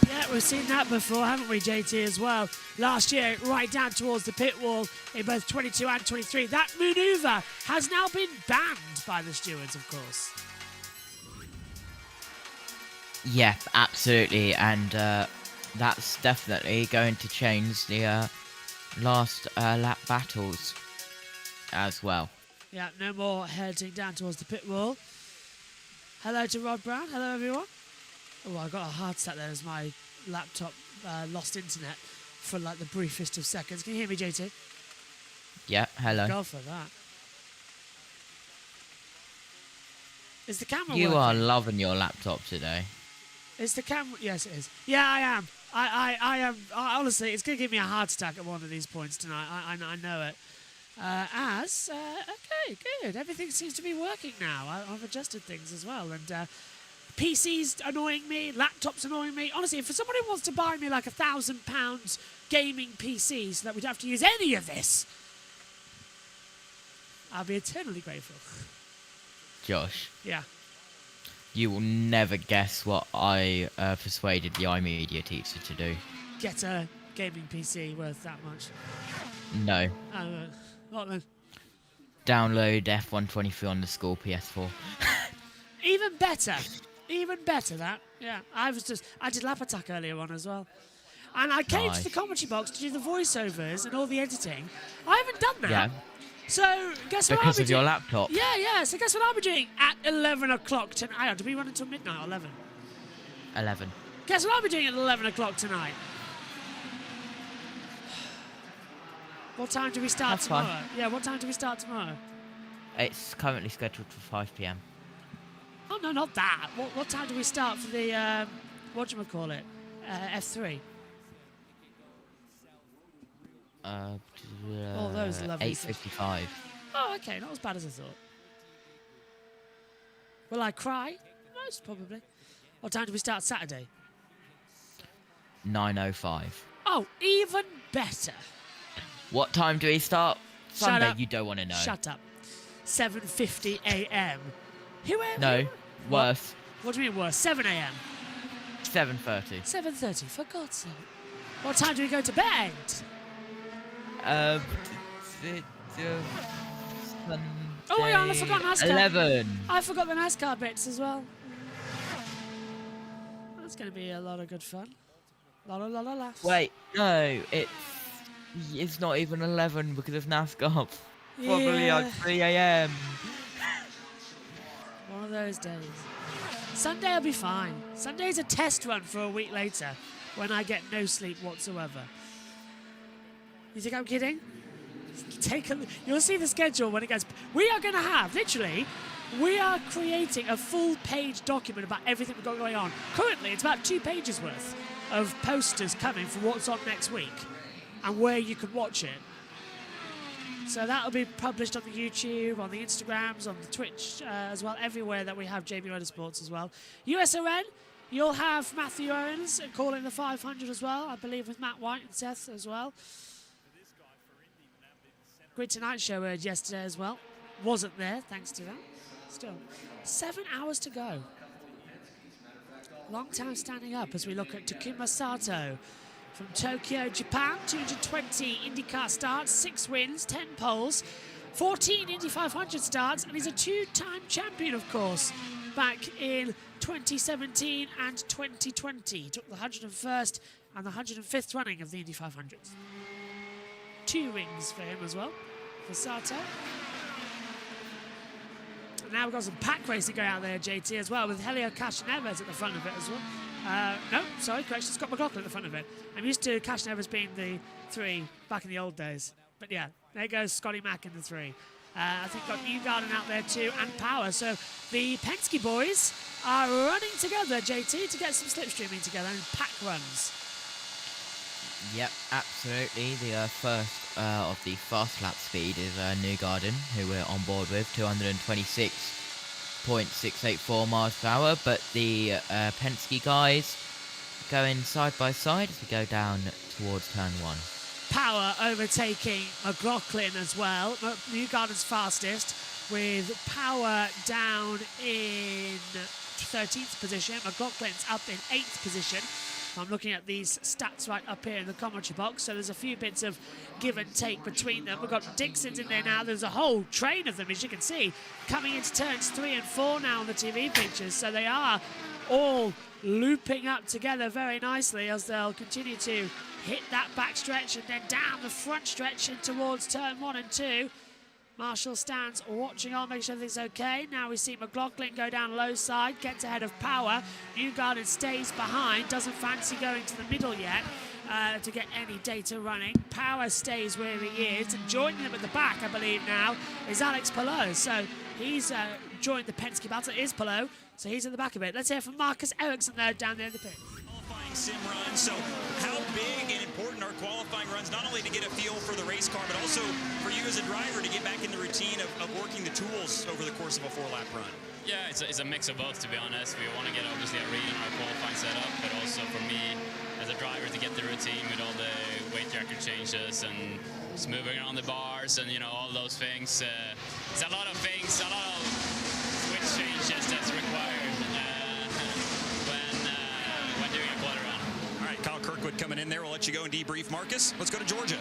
Yeah, we've seen that before, haven't we, JT, as well? Last year, right down towards the pit wall in both 22 and 23. That manoeuvre has now been banned by the stewards, of course. Yeah, absolutely, and that's definitely going to change the last lap battles as well. Yeah, no more heading down towards the pit wall. Hello to Rod Brown. Hello, everyone. Oh, I got a hard start there as my laptop lost internet for like the briefest of seconds. Can you hear me, JT? Yeah, hello. Go for that. Is the camera You working? are loving your laptop today. Is the camera? Yes, it is. Yeah, I am. I am. Honestly, it's going to give me a heart attack at one of these points tonight. I know it. Okay, good. Everything seems to be working now. I've adjusted things as well, and PC's annoying me, laptop's annoying me. Honestly, if somebody wants to buy me like £1,000 gaming PC so that we don't have to use any of this, I'll be eternally grateful. Josh. Yeah. You will never guess what I persuaded the iMedia teacher to do. Get a gaming PC worth that much. No. What then? Download F123 on the school PS4. Even better. Even better, that. Yeah. I did Lap Attack earlier on as well. And I came to the commentary box to do the voiceovers and all the editing. I haven't done that. Yeah. So, guess what I'll be doing? Because of your laptop. Yeah. So, guess what I'll be doing at 11 o'clock tonight? Do we run until midnight or 11? 11. Guess what I'll be doing at 11 o'clock tonight? What time do we start That's tomorrow? fine. Yeah, what time do we start tomorrow? It's currently scheduled for 5 p.m. Oh, no, not that. What time do we start for the, whatchamacallit, F3? All those lovely 8:55. Oh, okay, not as bad as I thought. Will I cry? Most probably. What time do we start Saturday? 9:05. Oh, even better. What time do we start Sunday? up. You don't want to know. Shut up. 7:50 a.m. No, worse. What do you mean worse? 7 a.m. 7:30. 7:30, for God's sake. What time do we go to bed? Sunday, Oh, yeah, I forgot NASCAR. 11. I forgot the NASCAR bits as well. That's going to be a lot of good fun. La la la la laughs. Wait, no, it's not even 11 because of NASCAR. Probably Yeah. like 3 a.m. One of those days. Sunday will be fine. Sunday's a test run for a week later when I get no sleep whatsoever. You think I'm kidding? You'll see the schedule when it goes. We are going to have, literally, we are creating a full-page document about everything we've got going on. Currently, it's about 2 pages worth of posters coming for what's on next week and where you can watch it. So that'll be published on the YouTube, on the Instagrams, on the Twitch as well, everywhere that we have JBMotorsports as well. USON, you'll have Matthew Owens calling the 500 as well, I believe with Matt White and Seth as well. Grid Tonight show aired yesterday as well. Wasn't there, thanks to that. Still, 7 hours to go. Long time standing up as we look at Takuma Sato from Tokyo, Japan. 220 INDYCAR starts, 6 wins, 10 poles, 14 Indy 500 starts, and he's a 2-time champion, of course, back in 2017 and 2020. He took the 101st and the 105th running of the Indy 500s. 2 rings for him as well, for Sato. And now we've got some pack racing going out there, JT, as well, with Elio Castroneves at the front of it as well. No, sorry, correction, Scott McLaughlin at the front of it. I'm used to Castroneves being the 3 back in the old days. But yeah, there goes Scotty Mack in the 3. I think got Newgarden out there too, and Power. So the Penske boys are running together, JT, to get some slipstreaming together and pack runs. Yep, absolutely. The first of the fast lap speed is Newgarden, who we're on board with, 226.684 miles per hour. But the Penske guys going side by side as we go down towards turn 1. Power overtaking McLaughlin as well. Newgarden's fastest, with Power down in 13th position. McLaughlin's up in 8th position. I'm looking at these stats right up here in the commentary box, so there's a few bits of give and take between them. We've got Dixon's in there now. There's a whole train of them, as you can see, coming into turns 3 and 4 now on the TV pictures. So they are all looping up together very nicely as they'll continue to hit that back stretch and then down the front stretch and towards turn 1 and 2. Marshall stands watching on, making sure everything's okay. Now we see McLaughlin go down low side, gets ahead of Power. Newgarden stays behind, doesn't fancy going to the middle yet to get any data running. Power stays where he is, and joining them at the back, I believe now, is Alex Palou. So he's joined the Penske battle. It is Palou, so he's at the back of it. Let's hear from Marcus Ericsson there down there in the pit. Sim run. So how big and important are qualifying runs, not only to get a feel for the race car, but also for you as a driver to get back in the routine of working the tools over the course of a 4-lap run? Yeah, it's a mix of both, to be honest. We want to get obviously a read on our qualifying setup, but also for me as a driver to get the routine with all the weight jacket changes and moving around the bars and, you know, all those things. It's a lot of things, a lot of switch changes that's required when doing a quarter run. All right, Kyle Kirkwood coming in there. We'll let you go and debrief. Marcus, let's go to Georgia.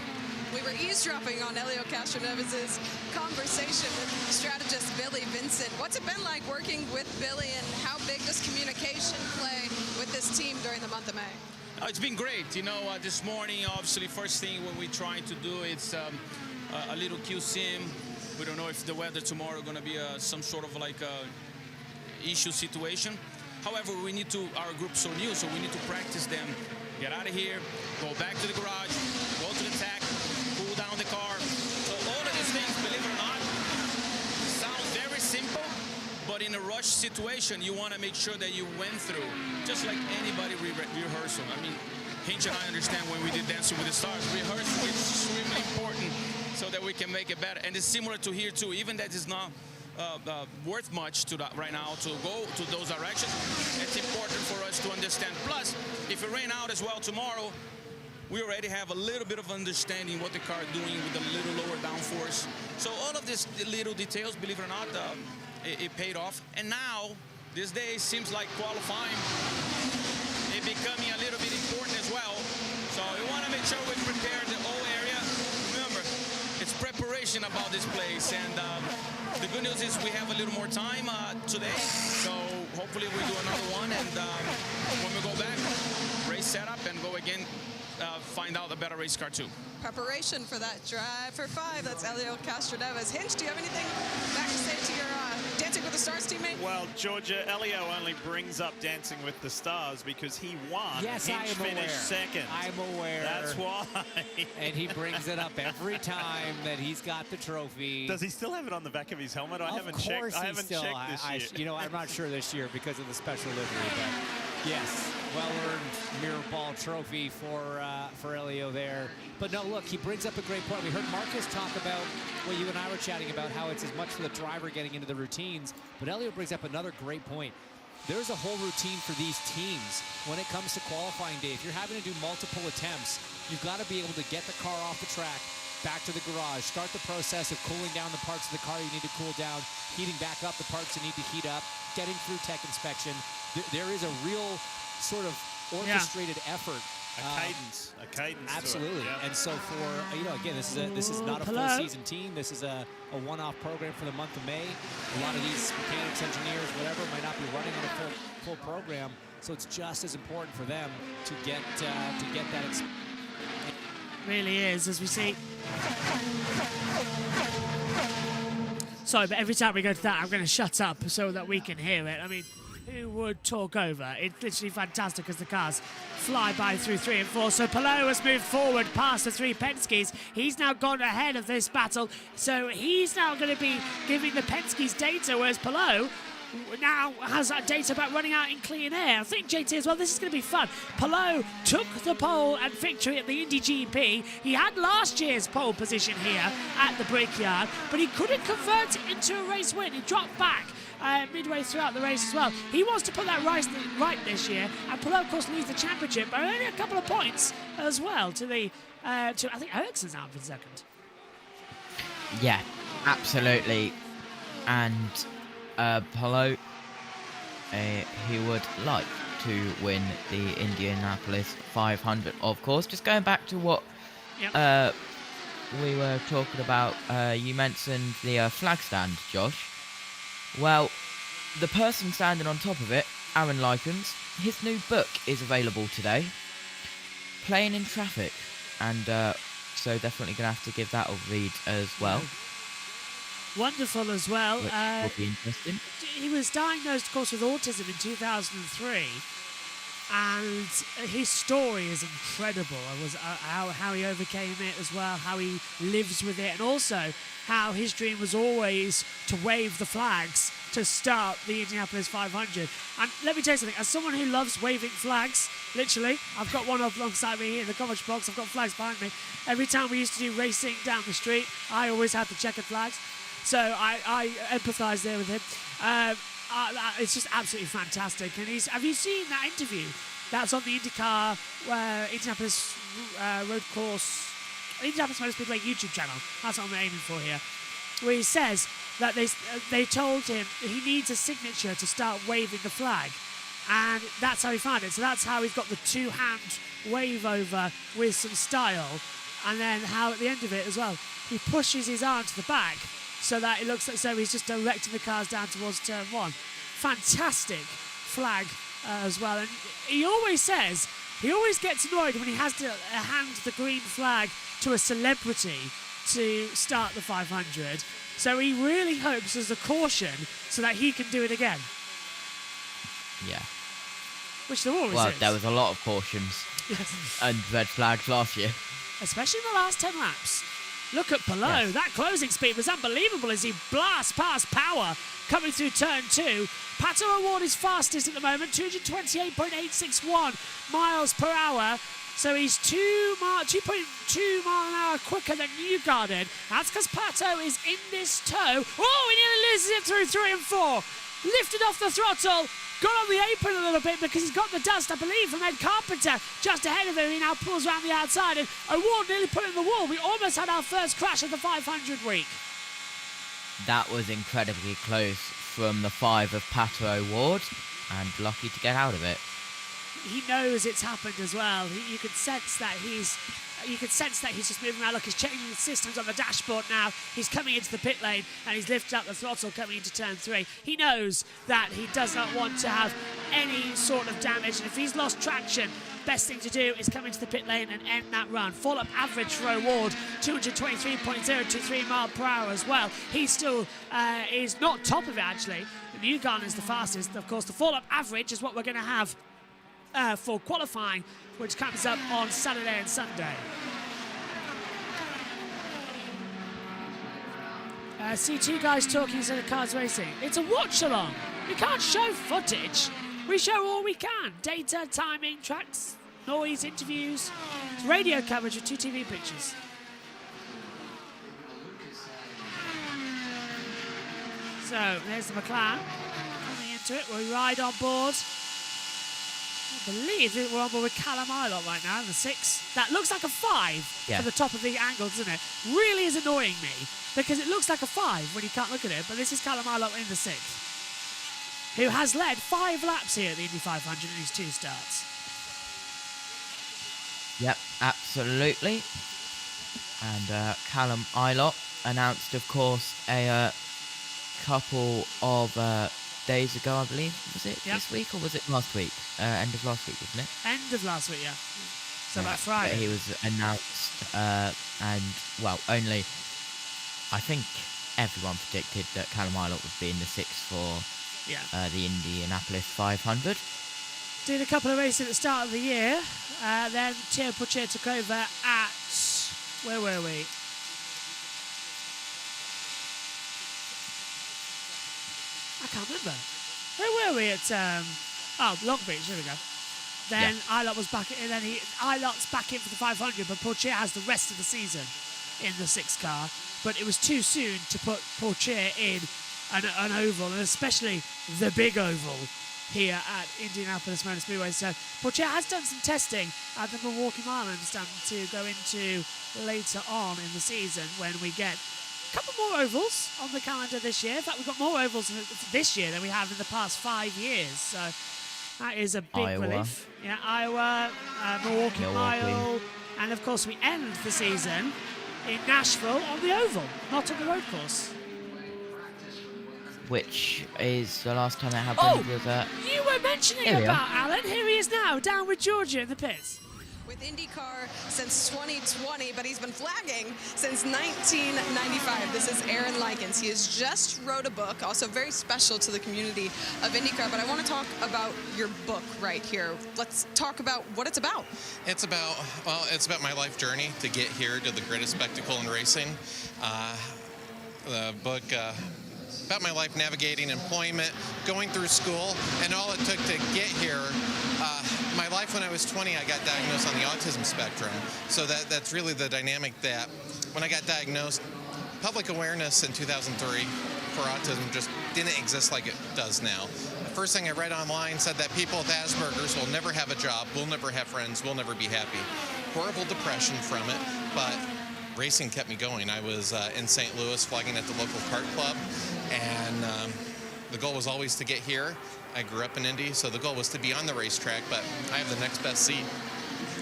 We were eavesdropping on Elio Castroneves' conversation with strategist Billy Vincent. What's it been like working with Billy, and how big does communication play with this team during the month of May? It's been great. You know, this morning, obviously, first thing when we're trying to do it's a little Q-sim. We don't know if the weather tomorrow going to be some sort of like issue situation. However, we need to, our group's so new, so we need to practice them. Get out of here, go back to the garage, go to the track, cool down the car. So all of these things, believe it or not, sound very simple, but in a rush situation, you want to make sure that you went through, just like anybody rehearsal. I mean, Hinch and I understand when we did Dancing with the Stars, rehearsal is extremely important so that we can make it better. And it's similar to here too, even that is not worth much to that right now to go to those directions. It's important for us to understand. Plus, if it rain out as well tomorrow, we already have a little bit of understanding what the car is doing with a little lower downforce. So all of these little details, believe it or not, it paid off. And now, this day seems like qualifying is becoming a little bit important as well. So we want to make sure we prepare the whole area. Remember, it's preparation about this place, and the good news is we have a little more time today, so hopefully we do another one, and when we go back, race setup and go again, find out a better race car too. Preparation for that drive for 5. That's Elio Castroneves. Hinch, do you have anything back to say to your Dancing with the Stars teammate? Well, Georgia, Elio only brings up Dancing with the Stars because he won. Yes, Hinch I am finished aware. second. I'm aware. That's why. And he brings it up every time that he's got the trophy. Does he still have it on the back of his helmet? I haven't checked. I haven't checked this year. You know, I'm not sure this year because of the special livery, but yes, well-earned mirror ball trophy for Elio there. But no, look, he brings up a great point. We heard Marcus talk about what you and I were chatting about, how it's as much for the driver getting into the routines. But Elio brings up another great point. There's a whole routine for these teams when it comes to qualifying day. If you're having to do multiple attempts, you've got to be able to get the car off the track, back to the garage, start the process of cooling down the parts of the car you need to cool down, heating back up the parts you need to heat up, getting through tech inspection. There is a real sort of orchestrated effort. A cadence. Absolutely. Yeah. And so for, you know, again, this is not a full season team. This is a one-off program for the month of May. A lot of these mechanics, engineers, whatever, might not be running on a full program. So it's just as important for them to get that experience. Really is, as we see. Sorry, but every time we go to that, I'm going to shut up so that we can hear it. I mean, who would talk over. It's literally fantastic as the cars fly by through 3 and 4. So Palou has moved forward past the 3 Penske's. He's now gone ahead of this battle. So he's now going to be giving the Penske's data, whereas Palou now has that data about running out in clean air. I think JT as well, this is going to be fun. Palou took the pole and victory at the Indy GP. He had last year's pole position here at the Brickyard, but he couldn't convert it into a race win. He dropped back midway throughout the race as well. He wants to put that right this year, and Palou, of course, leads the championship by only a couple of points as well to the I think Ericsson's out for second. Yeah, absolutely. And Palou, he would like to win the Indianapolis 500, of course. Just going back to what we were talking about, you mentioned the flag stand, Josh. Well, the person standing on top of it, Aaron Likens, his new book is available today, Playing in Traffic, and so definitely going to have to give that a read as well. Wonderful as well. Which will be interesting. He was diagnosed, of course, with autism in 2003, and his story is incredible. It was how he overcame it as well, how he lives with it, and also how his dream was always to wave the flags to start the Indianapolis 500. And let me tell you something, as someone who loves waving flags, literally, I've got one alongside me here in the commentary box, I've got flags behind me. Every time we used to do racing down the street, I always had the checkered flags. So I empathise there with him. It's just absolutely fantastic. And have you seen that interview? That's on the INDYCAR Indianapolis Road Course, Indianapolis Motor Speedway YouTube channel. That's what I'm aiming for here. Where he says that they told him that he needs a signature to start waving the flag. And that's how he found it. So that's how he's got the 2-hand wave over with some style. And then how at the end of it as well, he pushes his arm to the back so that it looks like so he's just directing the cars down towards turn 1. Fantastic flag as well. And he always says, he always gets annoyed when he has to hand the green flag to a celebrity to start the 500. So he really hopes there's a caution so that he can do it again. Yeah. Which there always is. Well, there was a lot of cautions and red flags last year. Especially in the last 10 laps. Look at Palou. Yes. That closing speed was unbelievable as he blasts past Power coming through turn 2. Pato O'Ward is fastest at the moment, 228.861 miles per hour. So he's 2.2 mile an hour quicker than Newgarden. That's because Pato is in this tow. Oh, he nearly loses it through 3 and 4. Lifted off the throttle. Got on the apron a little bit because he's got the dust, I believe, from Ed Carpenter just ahead of him. He now pulls around the outside, and O'Ward nearly put in the wall. We almost had our first crash of the 500 week. That was incredibly close from the 5 of Pato O'Ward, and lucky to get out of it. He knows it's happened as well. You can sense that he's just moving around. Look, he's changing the systems on the dashboard now. He's coming into the pit lane and he's lifted up the throttle coming into turn 3. He knows that he does not want to have any sort of damage, and if he's lost traction, best thing to do is come into the pit lane and end that run. Fall-up average for O'Ward, 223.023 mile per hour as well. He still is not top of it, actually. Newgarden is the fastest. Of course, the fall-up average is what we're going to have for qualifying, which comes up on Saturday and Sunday. See two guys talking instead of cars racing. It's a watch-along. We can't show footage. We show all we can. Data, timing, tracks, noise, interviews. It's radio coverage with 2 TV pictures. So, there's the McLaren coming into it. We ride on board. I believe we're on board with Callum Ilott right now in the 6. That looks like a 5 for the top of the angle, doesn't it? Really is annoying me because it looks like a 5 when you can't look at it, but this is Callum Ilott in the 6th, who has led 5 laps here at the Indy 500 in his 2 starts. Yep, absolutely. And Callum Ilott announced, of course, a couple of days ago, I believe. Was it this week or was it last week? End of last week, wasn't it? End of last week, yeah. So about Friday. He was announced, and, well, only, I think everyone predicted that Callum Ilott would be in the 6 for the Indianapolis 500. Did a couple of races at the start of the year. Then Thierry Potier took over at... Where were we? I can't remember. Where were we at... Long Beach, there we go. Then Ilott was back, and then Ilott's back in for the 500, but Potier has the rest of the season in the 6 car. But it was too soon to put Potier in an oval, and especially the big oval here at Indianapolis Motor Speedway. So Potier has done some testing at the Milwaukee Mile, I understand, to go into later on in the season when we get a couple more ovals on the calendar this year. In fact, we've got more ovals this year than we have in the past 5 years. So that is a big relief. Yeah, Iowa, Milwaukee Mile, and of course we end the season in Nashville on the oval, not on the road course. Which is the last time that happened was you were mentioning about Alan. Here he is now, down with Georgia in the pits. With IndyCar since 2020, but he's been flagging since 1995. This is Aaron Likens. He has just wrote a book, also very special to the community of IndyCar, but I want to talk about your book right here. Let's talk about what it's about. It's about my life journey to get here to the greatest spectacle in racing. The book about my life navigating employment, going through school, and all it took to get here. My life when I was 20, I got diagnosed on the autism spectrum. So that's really the dynamic that when I got diagnosed, public awareness in 2003 for autism just didn't exist like it does now. The first thing I read online said that people with Asperger's will never have a job, will never have friends, will never be happy. Horrible depression from it, but racing kept me going. I was in St. Louis flagging at the local kart club, and the goal was always to get here. I grew up in Indy, so the goal was to be on the racetrack, but I have the next best seat.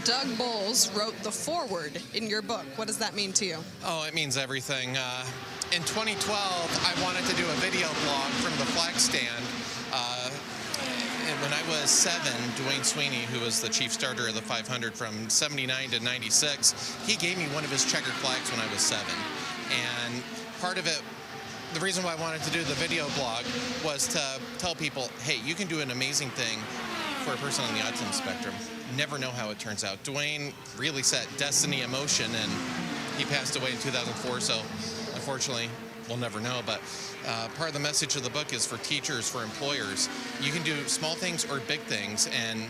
Doug Bowles wrote the foreword in your book. What does that mean to you? Oh, it means everything. In 2012, I wanted to do a video blog from the flag stand. And when I was 7, Dwayne Sweeney, who was the chief starter of the 500 from 79 to 96, he gave me one of his checkered flags when I was 7. And part of it, the reason why I wanted to do the video blog was to tell people, hey, you can do an amazing thing for a person on the autism spectrum. Never know how it turns out. Dwayne really set destiny in motion, and he passed away in 2004, so unfortunately we'll never know. But part of the message of the book is for teachers, for employers. You can do small things or big things, and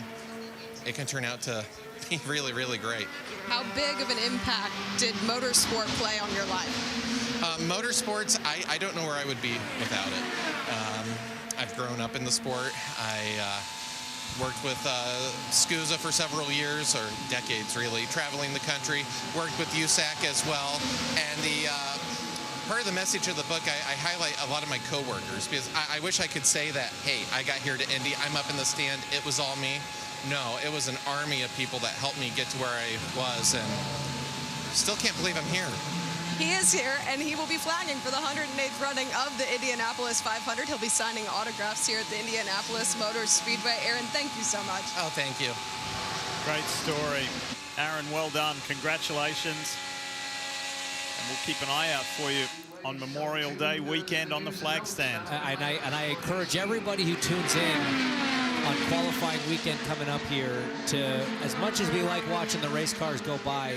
it can turn out to be really, really great. How big of an impact did motorsport play on your life? Motorsports, I don't know where I would be without it. I've grown up in the sport. I worked with SCUSA for several years, or decades really, traveling the country. Worked with USAC as well. And the part of the message of the book, I highlight a lot of my coworkers, because I wish I could say that, hey, I got here to Indy, I'm up in the stand, it was all me. No, it was an army of people that helped me get to where I was, and still can't believe I'm here. He is here, and he will be flagging for the 108th running of the Indianapolis 500. He'll be signing autographs here at the Indianapolis Motor Speedway. Aaron, thank you so much. Oh, thank you. Great story. Aaron, well done. Congratulations. And we'll keep an eye out for you on Memorial Day weekend on the flag stand. And I encourage everybody who tunes in on qualifying weekend coming up here to, as much as we like watching the race cars go by,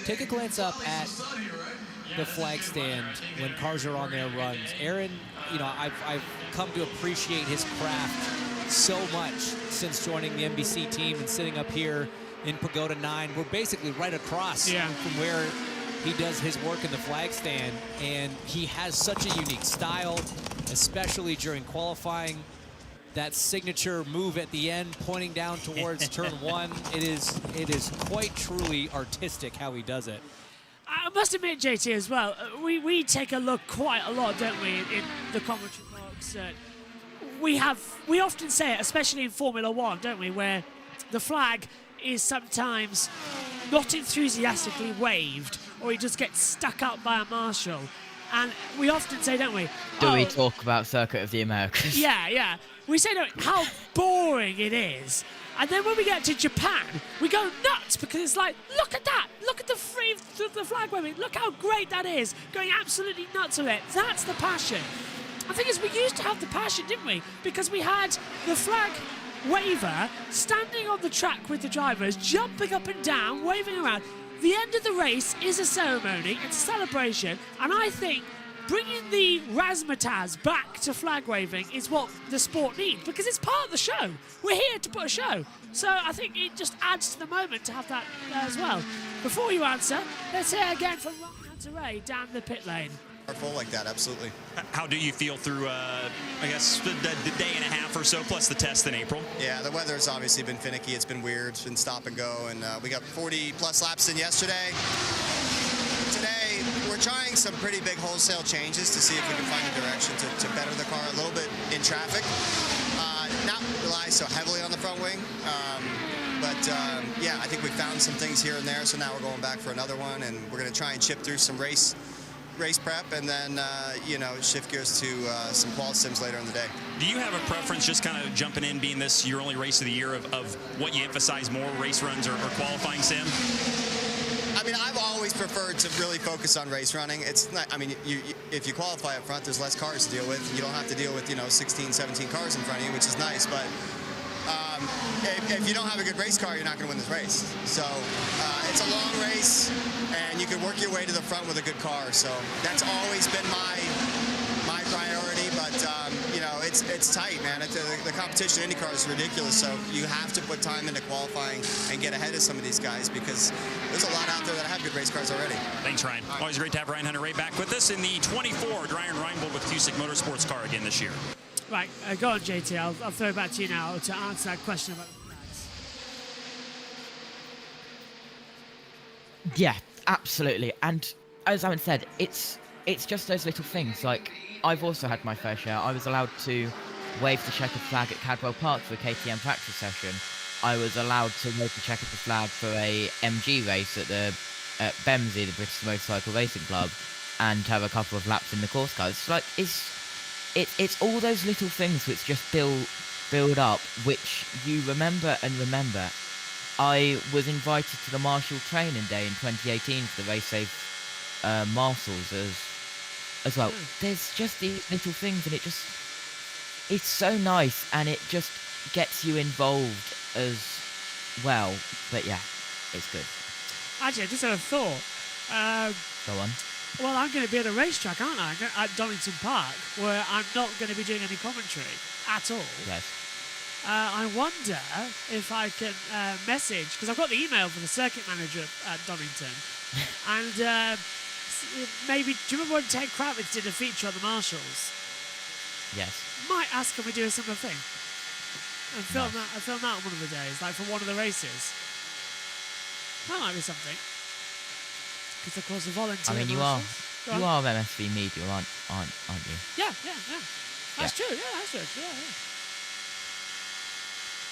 take a glance up at the flag stand when cars are on their runs. Aaron, you know, I've come to appreciate his craft so much since joining the NBC team and sitting up here in Pagoda 9. We're basically right across from where he does his work in the flag stand, and he has such a unique style, especially during qualifying. That signature move at the end, pointing down towards turn 1, it is quite truly artistic how he does it. I must admit, JT, as well, we take a look quite a lot, don't we, in the commentary box. We often say it, especially in Formula One, don't we, where the flag is sometimes not enthusiastically waved, or he just gets stuck up by a marshal. And we often say, don't we? Do we talk about Circuit of the Americas? Yeah. We say, don't we, how boring it is. And then when we get to Japan, we go nuts because it's like, look at that. Look at the flag waving. Look how great that is. Going absolutely nuts with it. That's the passion. I think we used to have the passion, didn't we? Because we had the flag waver standing on the track with the drivers, jumping up and down, waving around. The end of the race is a ceremony, it's a celebration, and I think bringing the razzmatazz back to flag waving is what the sport needs, because it's part of the show. We're here to put a show. So I think it just adds to the moment to have that as well. Before you answer, let's hear again from Ray down the pit lane. Full like that, absolutely. How do you feel through, I guess, the day and a half or so, plus the test in April? Yeah, the weather's obviously been finicky. It's been weird. It's been stop and go, and we got 40-plus laps in yesterday. Today, we're trying some pretty big wholesale changes to see if we can find a direction to better the car a little bit in traffic. Not rely so heavily on the front wing. Yeah, I think we found some things here and there, so now we're going back for another one, and we're going to try and chip through some race prep, and then shift gears to some qual sims later in the day. Do you have a preference, just kind of jumping in, being this your only race of the year, of what you emphasize more, race runs or qualifying sim? I mean, I've always preferred to really focus on race running. It's not, I mean, if you qualify up front, there's less cars to deal with. You don't have to deal with 16, 17 cars in front of you, which is nice, but if you don't have a good race car, you're not going to win this race. So it's a long race, and you can work your way to the front with a good car. So that's always been my priority. But it's tight, man. The competition in INDYCAR is ridiculous. So you have to put time into qualifying and get ahead of some of these guys, because there's a lot out there that have good race cars already. Thanks, Ryan. Always great to have Ryan Hunter-Reay back with us in the 24 Dreyer and Reinbold with Cusick Motorsports car again this year. Right, go on, JT. I'll throw it back to you now to answer that question about the flags. Yeah, absolutely. And as Owen said, it's just those little things. Like, I've also had my fair share. I was allowed to wave the checkered flag at Cadwell Park for a KTM practice session. I was allowed to wave the checkered flag for a MG race at Bemsey, the British Motorcycle Racing Club, and have a couple of laps in the course car. It's like, it's all those little things which just build up, which you remember and remember. I was invited to the Marshall Training Day in 2018 for the Race Safe Marshals as well. There's just these little things, and it's so nice, and it just gets you involved as well. But yeah, it's good. Actually, I just had a thought. Go on. Well, I'm going to be at a racetrack, aren't I? At Donington Park, where I'm not going to be doing any commentary at all. Yes. I wonder if I can message, because I've got the email from the circuit manager at Donington, and maybe, do you remember when Ted Kravitz did a feature on the Marshals? Yes. Might ask him to do a similar thing. And film that on one of the days, like for one of the races. That might be something. Because of course the volunteer. I mean, you are MSV Media, aren't you? Yeah. That's true. Yeah, that's true. Yeah.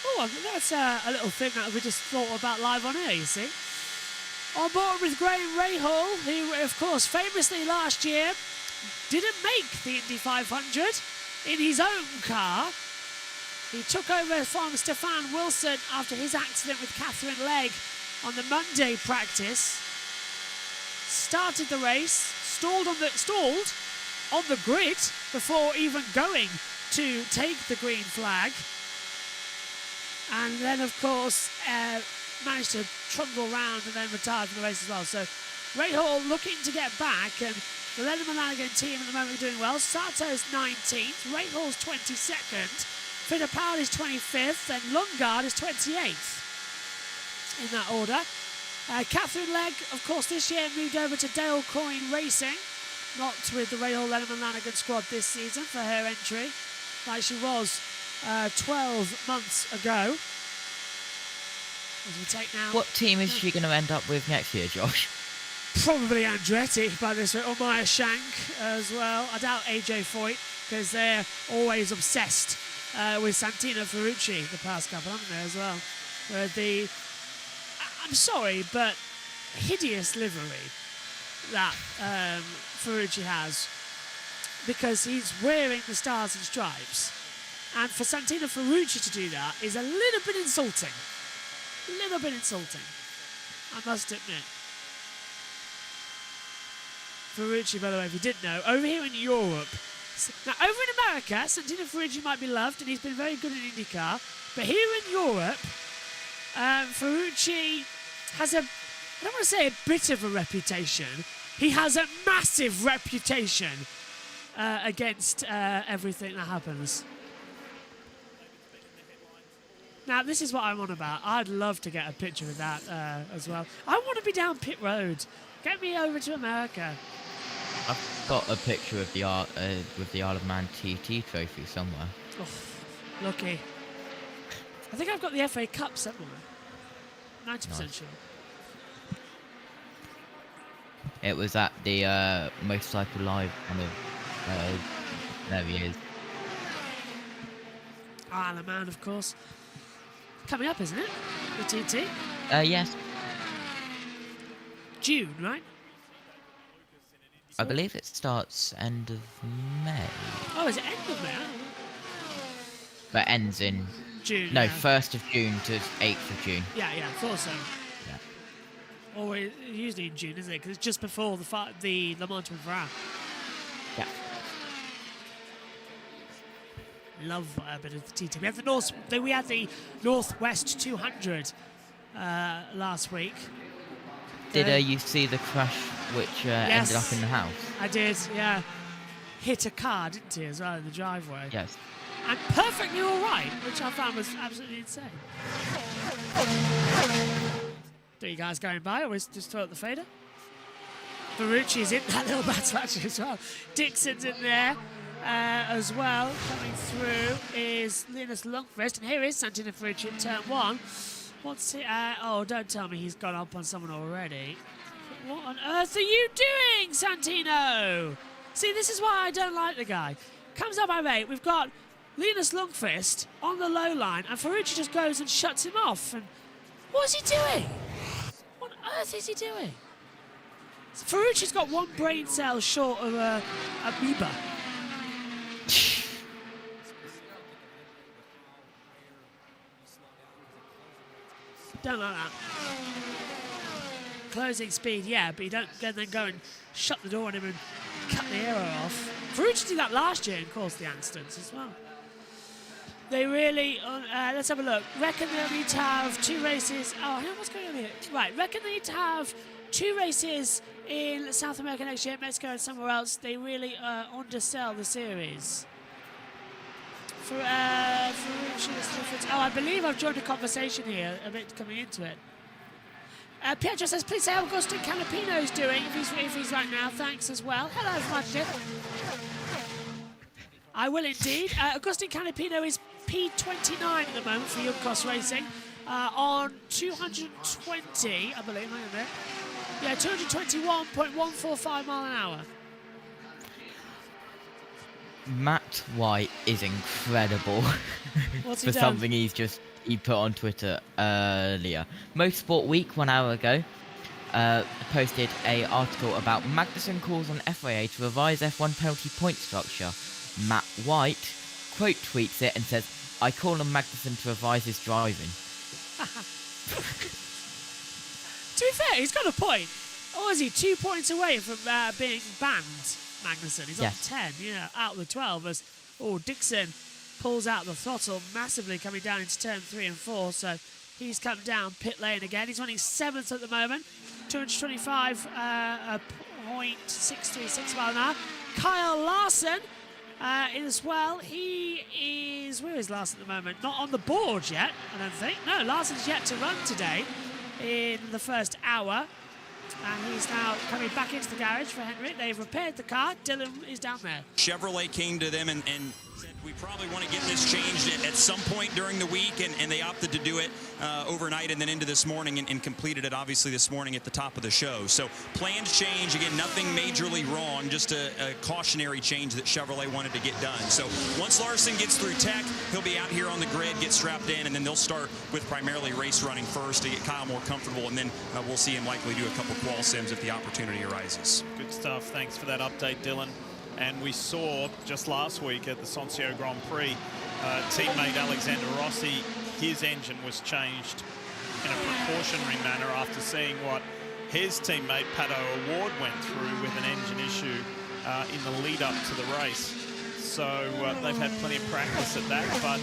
Oh, that's a little thing that we just thought about live on air, you see. On board with Graham Rahal, who, of course, famously last year didn't make the Indy 500 in his own car. He took over from Stefan Wilson after his accident with Catherine Legg on the Monday practice. Started the race, stalled on the grid before even going to take the green flag. And then, of course, managed to trundle around and then retired from the race as well. So Rahal looking to get back, and the Lederman Lanigan team at the moment are doing well. Sato's 19th, Rahal's 22nd, Fittipaldi's 25th, and Lundgaard is 28th in that order. Catherine Legg, of course, this year moved over to Dale Coyne Racing, not with the Rahal Lederman Lanigan squad this season for her entry, like she was 12 months ago. As we take now. What team is she going to end up with next year, Josh? Probably Andretti by this rate, or Maya Shank as well. I doubt AJ Foyt, because they're always obsessed with Santino Ferrucci the past couple, haven't they, as well? I'm sorry, but hideous livery that Ferrucci has, because he's wearing the stars and stripes. And for Santino Ferrucci to do that is a little bit insulting. I must admit. Ferrucci, by the way, if you didn't know, over here in Europe, Now, over in America, Santino Ferrucci might be loved, and he's been very good in INDYCAR. But here in Europe, Ferrucci has I don't want to say a bit of a reputation. He has a massive reputation against everything that happens. Now, this is what I'm on about. I'd love to get a picture of that as well. I want to be down pit road. Get me over to America. I've got a picture of the Isle of Man TT trophy somewhere. Oh, lucky. I think I've got the FA Cup somewhere. 90% sure. It was at the Motorcycle Live kind of. There he is. Isle of Man, of course. Coming up, isn't it? The TT? Yes. June, right? I believe it starts end of May. Oh, is it end of May? But ends in June. No, yeah. 1st of June to 8th of June. Yeah, thought so. Yeah. Always, usually in June, isn't it? Because it's just before the Le Mans with Rahal. Yeah. Love a bit of the TT. We had the Northwest 200 last week. Did you see the crash which yes, ended up in the house? I did, yeah. Hit a car, didn't he, as well, in the driveway? Yes. And perfectly all right, which I found was absolutely insane. Do you guys going by, or just throw out the fader? Ferrucci's in that little battle actually as well. Dixon's in there as well. Coming through is Linus Lundqvist, and here is Santino Ferrucci at turn 1. What's he? Oh, don't tell me he's gone up on someone already. What on earth are you doing, Santino? See, this is why I don't like the guy. Comes up by 8. We've got Linus Lundqvist on the low line, and Ferrucci just goes and shuts him off. And what is he doing? What on earth is he doing? Ferrucci's got one brain cell short of a amoeba. Don't like that. Closing speed, yeah, but you don't then go and shut the door on him and cut the aero off. Ferrucci did that last year in course the Anstons as well. They really, let's have a look. Reckon they'll need to have 2 races. Oh, what's going on here? Right, reckon they need to have 2 races in South America next year, Mexico and somewhere else. They really undersell the series. Oh, I believe I've joined a conversation here, a bit coming into it. Pietro says, please say how Agustin Canapino is doing, if he's right now. Thanks as well. Hello, Fudge. I will indeed. Agustin Canapino is P29 at the moment for Young Cross Racing on 220, I believe. Hang on a minute. Yeah, 221.145 mile an hour. Matt White is incredible What's he for done? something he put on Twitter earlier. Motorsport Week 1 hour ago posted a article about Magnussen calls on FIA to revise F1 penalty point structure. Matt White quote tweets it and says, "I call on Magnussen to revise his driving." To be fair, he's got a point. Or is he 2 points away from being banned? Magnussen, he's Yes. on 10, out of the 12 as Dixon pulls out the throttle massively coming down into turn 3 and 4, so he's come down pit lane again. He's running 7th at the moment, 225.636 mile an hour. Kyle Larson in as well. He is, where is Larson at the moment? Not on the board yet, I don't think. No, Larson's yet to run today in the first hour. And he's now coming back into the garage for Henrik. They've repaired the car. Dylan is down there. Chevrolet came to them and said, we probably want to get this changed at some point during the week, and they opted to do it overnight and then into this morning and completed it, obviously, this morning at the top of the show. So planned change, again, nothing majorly wrong, just a cautionary change that Chevrolet wanted to get done. So once Larson gets through tech, he'll be out here on the grid, get strapped in, and then they'll start with primarily race running first to get Kyle more comfortable, and then we'll see him likely do a couple qual sims if the opportunity arises. Good stuff. Thanks for that update, Dylan. And we saw just last week at the Sancio Grand Prix, teammate Alexander Rossi, his engine was changed in a precautionary manner after seeing what his teammate Pato Award went through with an engine issue in the lead up to the race. so they've had plenty of practice at that. But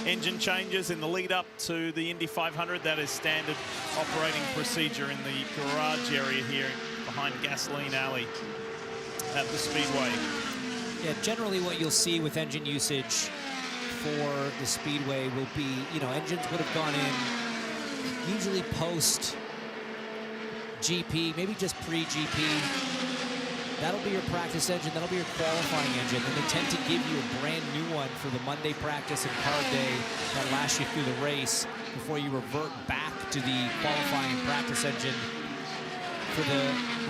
engine changes in the lead up to the Indy 500, that is standard operating procedure in the garage area here behind Gasoline Alley at the Speedway. Yeah, generally what you'll see with engine usage for the Speedway will be, you know, engines would have gone in usually post GP, maybe just pre-GP. That'll be your practice engine, that'll be your qualifying engine, and they tend to give you a brand new one for the Monday practice and car day that lasts you through the race before you revert back to the qualifying practice engine for the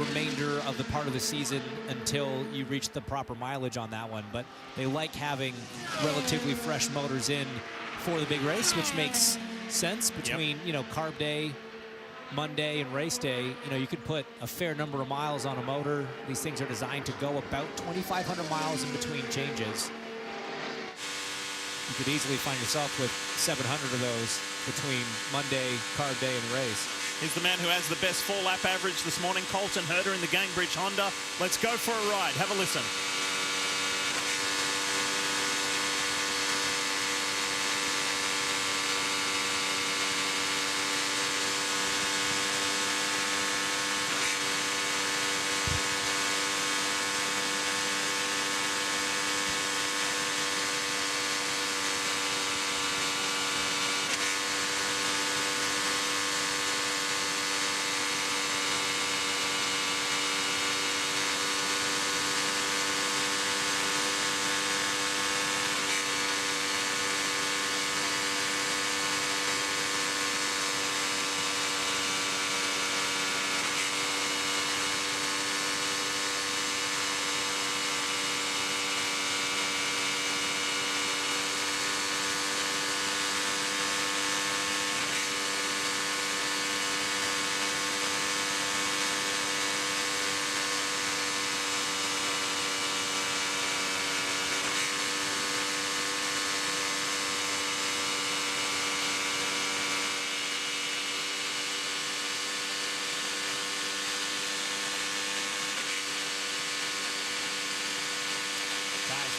remainder of the part of the season until you reach the proper mileage on that one. But they like having relatively fresh motors in for the big race, which makes sense between, you know, carb day, Monday, and race day. You know, you could put a fair number of miles on a motor. These things are designed to go about 2,500 miles in between changes. You could easily find yourself with 700 of those between Monday, carb day, and the race. Here's the man who has the best 4-lap average this morning, Colton Herta in the Gangbridge Honda. Let's go for a ride. Have a listen.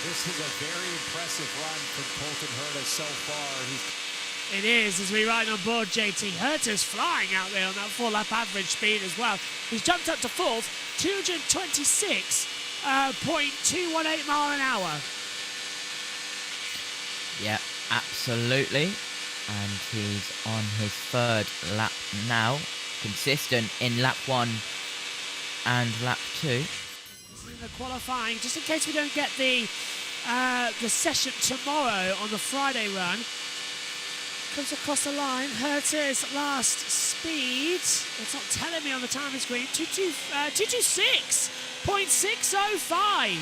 This is a very impressive run from Colton Herta so far. It is, as we ride on board, JT. Herta's flying out there on that 4-lap average speed as well. He's jumped up to fourth, 226.218 mile an hour. Yeah, absolutely. And he's on his third lap now. Consistent in lap 1 and lap 2. In the qualifying, just in case we don't get the session tomorrow on the Friday run. Comes across the line. Herta's last speed, it's not telling me on the timing screen, 226.605.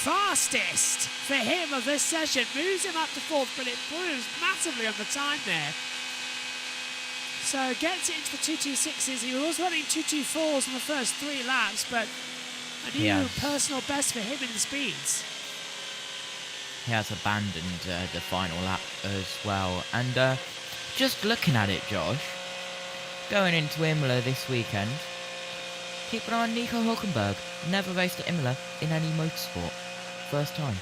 Fastest for him of this session. Moves him up to fourth, but it improves massively on the time there. So gets it into the 226s. He was running 224s in the first 3 laps, but a new personal best for him in the speeds. He has abandoned the final lap as well. And just looking at it, Josh, going into Imola this weekend, keep an eye on Nico Hülkenberg. Never raced at Imola in any motorsport. First time.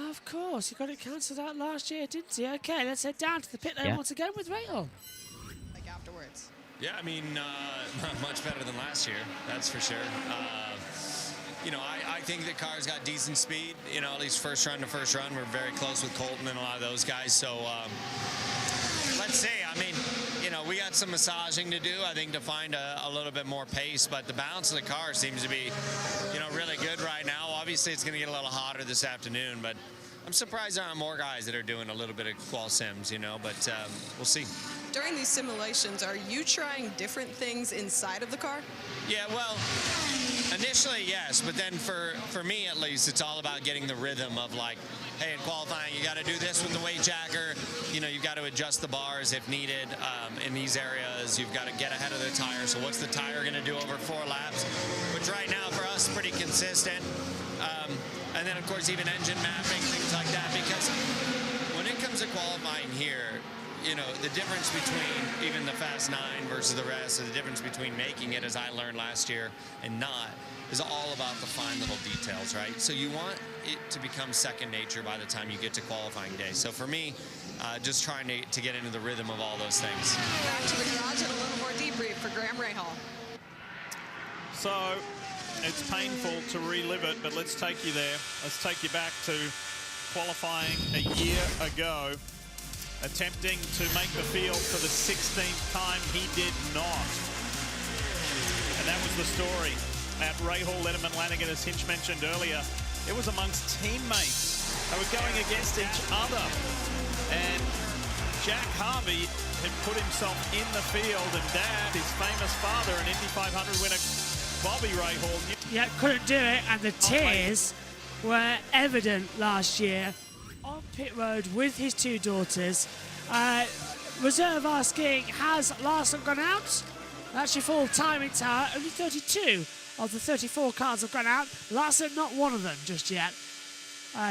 Of course, he got it cancelled out last year, didn't he? Okay, let's head down to the pit lane once again with Rahal. Like afterwards. Yeah, I mean, not much better than last year, that's for sure. You know, I think the car's got decent speed. You know, at least first run to first run, we're very close with Colton and a lot of those guys. So let's see. I mean, you know, we got some massaging to do, I think, to find a little bit more pace. But the balance of the car seems to be, you know, really good right now. Obviously, it's going to get a little hotter this afternoon, but I'm surprised there aren't more guys that are doing a little bit of qual sims, you know, but we'll see. During these simulations, are you trying different things inside of the car? Yeah, well, initially, yes, but then for me, at least, it's all about getting the rhythm of, like, hey, in qualifying, you got to do this with the weight jacker. You know, you've got to adjust the bars if needed. In these areas, you've got to get ahead of the tire. So what's the tire going to do over 4 laps? Which right now, for us, is pretty consistent. And then, of course, even engine mapping, things like that. Because when it comes to qualifying here, you know, the difference between even the Fast 9 versus the rest, and the difference between making it, as I learned last year, and not, is all about the fine little details, right? So you want it to become second nature by the time you get to qualifying day. So for me, just trying to get into the rhythm of all those things. Back to the garage and a little more debrief for Graham Rahal. So it's painful to relive it, but let's take you there. Let's take you back to qualifying a year ago, attempting to make the field for the 16th time. He did not. And that was the story at Rahal, Letterman, Lanigan, as Hinch mentioned earlier. It was amongst teammates. They were going against each other. And Jack Harvey had put himself in the field, and Dad, his famous father, an Indy 500 winner, Bobby Rahal. Yeah, couldn't do it, and the tears were evident last year on pit road with his two daughters. Reserve asking, has Larson gone out? Actually, full timing tower, only 32 of the 34 cars have gone out. Larson, not one of them just yet.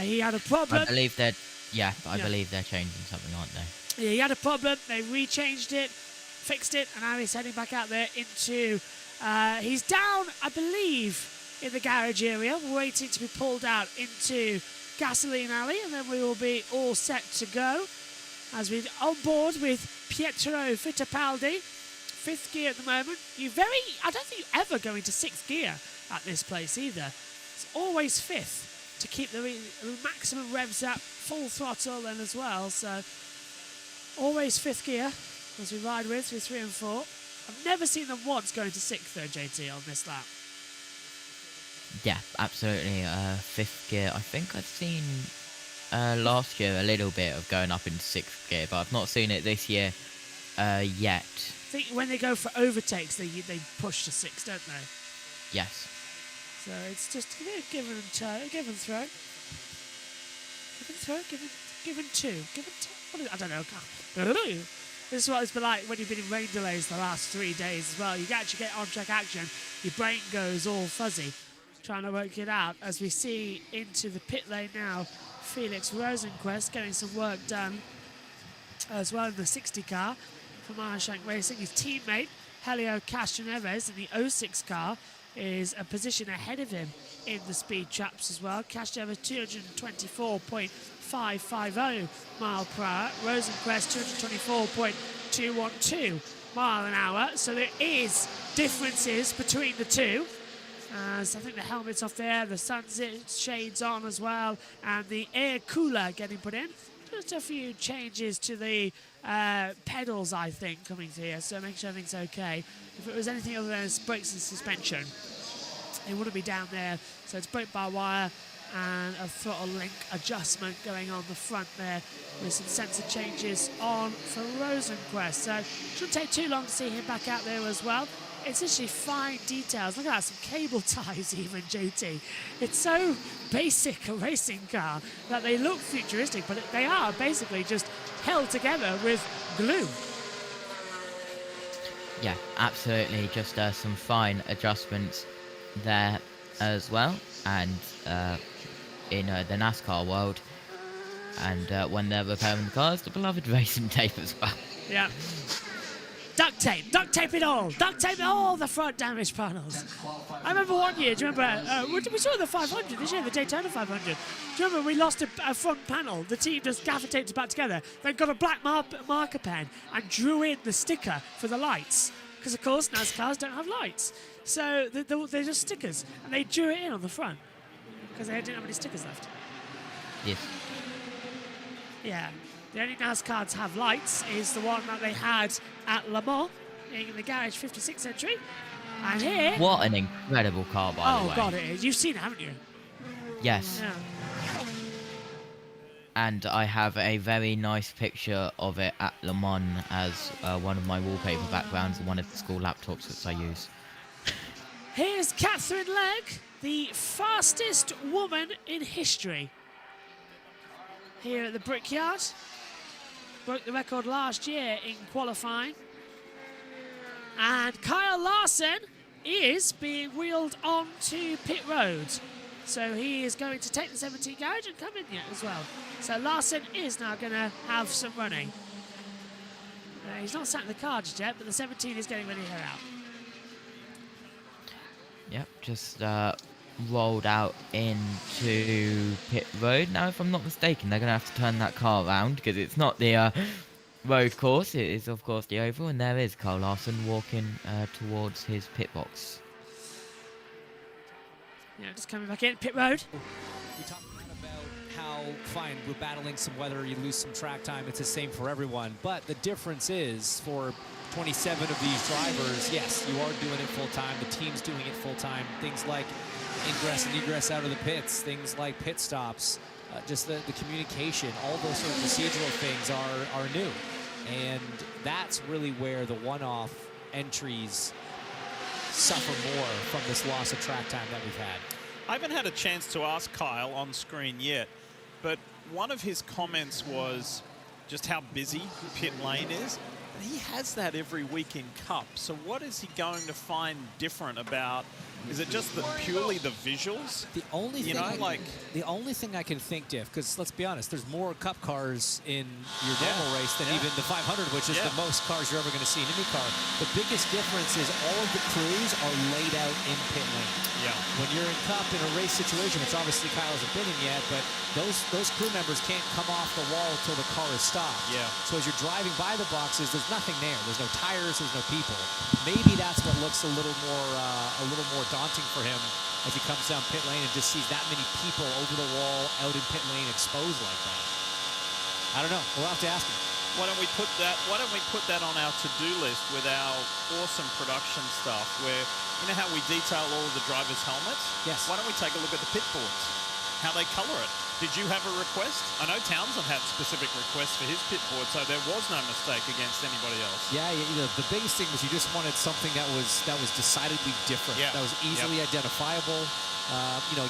He had a problem. I believe that. Yeah, I believe they're changing something, aren't they? Yeah, he had a problem. They rechanged it, fixed it, and now he's heading back out there into. He's down, I believe, in the garage area, waiting to be pulled out into Gasoline Alley, and then we will be all set to go as we're on board with Pietro Fittipaldi. 5th gear at the moment. I don't think you ever go into 6th gear at this place either. It's always 5th to keep the maximum revs up, full throttle then as well. So always 5th gear as we ride with through 3 and 4. I've never seen them once go into 6th though, JT, on this lap. Yeah, absolutely. 5th gear. I think I've seen last year a little bit of going up into 6th gear, but I've not seen it this year yet. I think when they go for overtakes, they push to 6, don't they? Yes. So it's just give and throw. Give and throw. Give and two. I don't know. This is what it's been like when you've been in rain delays the last 3 days as well. You actually get on-track action, your brain goes all fuzzy, trying to work it out. As we see into the pit lane now, Felix Rosenqvist getting some work done as well in the 60 car for Marshank Racing. His teammate, Elio Castroneves, in the 06 car, is a position ahead of him in the speed traps as well. Castroneves 224.550 mile per hour. Rosenqvist 224.212 mile an hour. So there is differences between the two. As I think the helmet's off there, the sun shades on as well, and the air cooler getting put in. Just a few changes to the pedals, I think, coming here, so make sure everything's okay. If it was anything other than brakes and suspension, it wouldn't be down there. So it's brake by wire and a throttle link adjustment going on the front there with some sensor changes on for Rosenqvist. So it shouldn't take too long to see him back out there as well. It's actually fine details. Look at that, some cable ties even, JT. It's so basic a racing car that they look futuristic, but they are basically just held together with glue. Yeah, absolutely. Just some fine adjustments there as well. And in the NASCAR world, and when they're repairing the cars, the beloved racing tape as well. Yeah. Duct tape it all, duct tape all the front damaged panels. I remember one year, do you remember, we saw the 500 this year, the Daytona 500. Do you remember we lost a front panel, the team just gaffer taped it back together, then got a black marker pen and drew in the sticker for the lights. Because of course NASCARs don't have lights. So they're just stickers, and they drew it in on the front, because they didn't have any stickers left. Yes. Yeah. The only NASCAR to have lights is the one that they had at Le Mans in the garage 56 entry. And here... What an incredible car, by the way. Oh, God, it is. You've seen it, haven't you? Yes. Yeah. And I have a very nice picture of it at Le Mans as one of my wallpaper backgrounds and one of the school laptops that I use. Here's Catherine Legg, the fastest woman in history. Here at the Brickyard. Broke the record last year in qualifying. And Kyle Larson is being wheeled onto pit road. So he is going to take the 17 garage and come in yet as well. So Larson is now going to have some running. He's not sat in the car just yet, but the 17 is getting ready to head out. Yep, just rolled out into pit road. Now, if I'm not mistaken, they're going to have to turn that car around because it's not the road course. It is, of course, the oval, and there is Kyle Larson walking towards his pit box. Yeah, just coming back in, pit road. We talked about how, fine, we're battling some weather, you lose some track time, it's the same for everyone. But the difference is, for 27 of these drivers, yes, you are doing it full time, the team's doing it full time. Things like ingress and egress out of the pits, things like pit stops, just the communication, all those sort of procedural things are new. And that's really where the one-off entries suffer more from this loss of track time that we've had. I haven't had a chance to ask Kyle on screen yet, but one of his comments was just how busy pit lane is. And he has that every week in Cup. So what is he going to find different about? Is it just purely the visuals? The only thing, the only thing I can think, Diff, because let's be honest, there's more Cup cars in your normal race than even the 500, which is the most cars you're ever going to see in IndyCar. The biggest difference is all of the crews are laid out in pit lane. Yeah. When you're in Cup in a race situation, which obviously Kyle hasn't been in yet, but those crew members can't come off the wall until the car is stopped. Yeah. So as you're driving by the boxes, there's nothing there. There's no tires. There's no people. Maybe that's what looks a little more daunting for him as he comes down pit lane and just sees that many people over the wall out in pit lane exposed like that. I don't know. We'll have to ask him. Why don't we put that on our to-do list with our awesome production stuff where, you know how we detail all of the drivers' helmets? Yes. Why don't we take a look at the pit boards, how they color it? Did you have a request? I know Townsend had specific requests for his pit board, so there was no mistake against anybody else. Yeah, the biggest thing was you just wanted something that was decidedly different, that was easily identifiable.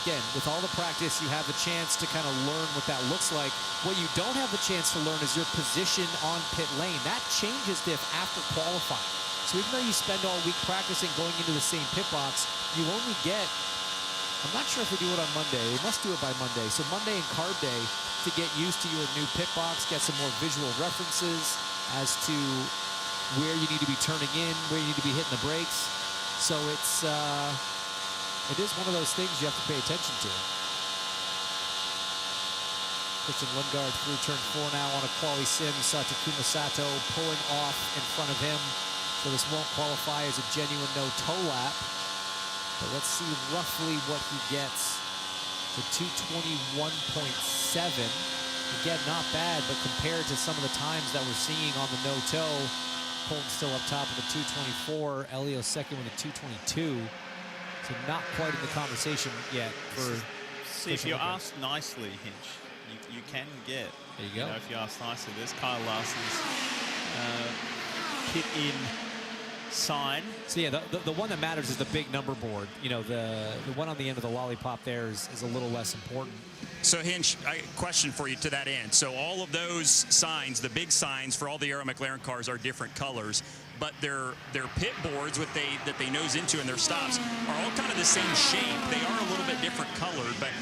Again, with all the practice, you have the chance to kind of learn what that looks like. What you don't have the chance to learn is your position on pit lane. That changes, Diff, after qualifying. So even though you spend all week practicing going into the same pit box, you only get, I'm not sure if they do it on Monday. They must do it by Monday. So Monday and carb day to get used to your new pit box, get some more visual references as to where you need to be turning in, where you need to be hitting the brakes. So it is one of those things you have to pay attention to. Christian Lundgaard through turn 4 now on a quali sim. You saw Takuma Sato pulling off in front of him. So this won't qualify as a genuine no toe lap. But let's see roughly what he gets. The 221.7. Again, not bad, but compared to some of the times that we're seeing on the no toe, Colton's still up top with a 224. Elio second with a 222. So not quite in the conversation yet for. See, if you ask nicely, Hinch, you can get. There you go. If you ask nicely, there's Kyle Larson's kit in sign. So yeah, the one that matters is the big number board. The one on the end of the lollipop there is a little less important. So Hinch, question for you to that end. So all of those signs, the big signs for all the Aero McLaren cars are different colors, but their pit boards that they nose into in their stops are all kind of the same shape. They are a little bit different colored, but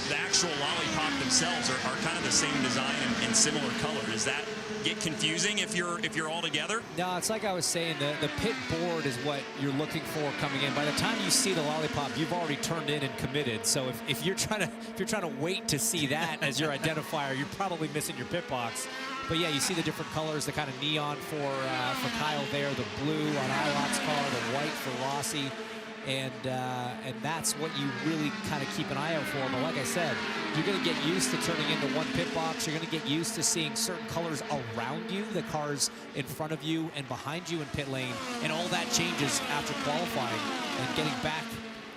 the actual lollipop themselves are kind of the same design and similar color. Does that get confusing if you're all together? No, it's like I was saying, the pit board is what you're looking for coming in. By the time you see the lollipop, you've already turned in and committed. So if you're trying to wait to see that as your identifier, you're probably missing your pit box. But yeah, you see the different colors, the kind of neon for Kyle there, the blue on Ilott's car, the white for Rossi. And that's what you really kind of keep an eye out for. But like I said, you're going to get used to turning into one pit box. You're going to get used to seeing certain colors around you, the cars in front of you and behind you in pit lane. And all that changes after qualifying. And getting back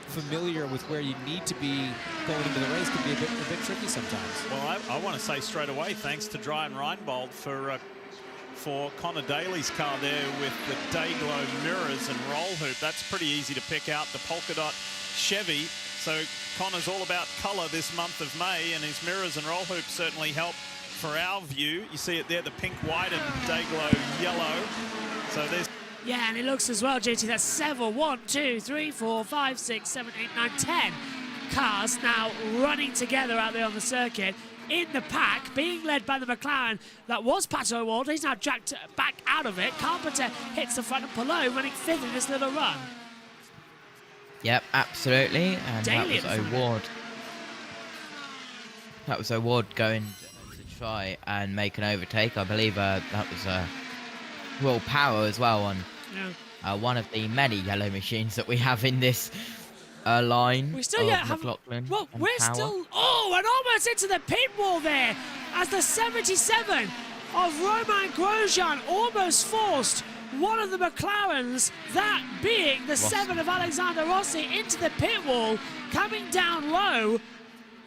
familiar with where you need to be going into the race can be a bit tricky sometimes. Well, I want to say straight away, thanks to Brian Reinbold for Connor Daly's car there with the Dayglow mirrors and roll hoop. That's pretty easy to pick out, the polka dot Chevy. So Connor's all about color this month of May, and his mirrors and roll hoop certainly help for our view. You see it there, the pink, white, and Dayglow yellow. So there's... Yeah, and it looks as well, JT, that's several. 1, 2, 3, 4, 5, 6, 7, 8, 9, 10 cars now running together out there on the circuit. in the pack, being led by the McLaren that was Pato O'Ward. He's now jacked back out of it. Carpenter hits the front, and Palou running 5th in this little run. Yep, absolutely. And Daily that was O'Ward. That was O'Ward going to try and make an overtake. I believe that was Will Power as well on one of the many yellow machines that we have in this line. We still have McLaughlin. Well, and we're Power. still. Oh, and almost into the pit wall there as the 77 of Romain Grosjean almost forced one of the McLarens, that being the 7 of Alexander Rossi, into the pit wall, coming down low.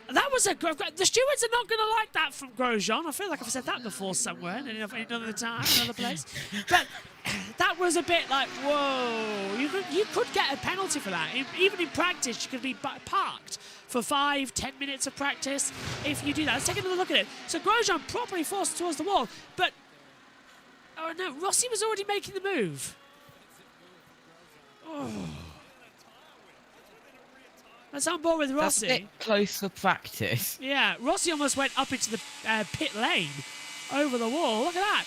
That was the stewards are not going to like that from Grosjean. I feel like I've said that before somewhere, in another time, another place. But that was a bit like, whoa, you could get a penalty for that. Even in practice, you could be parked for 5-10 minutes of practice if you do that. Let's take another look at it. So Grosjean properly forced towards the wall, but oh no, Rossi was already making the move. Oh. That's on board with Rossi. That's a bit close for practice. Yeah, Rossi almost went up into the pit lane over the wall. Look at that.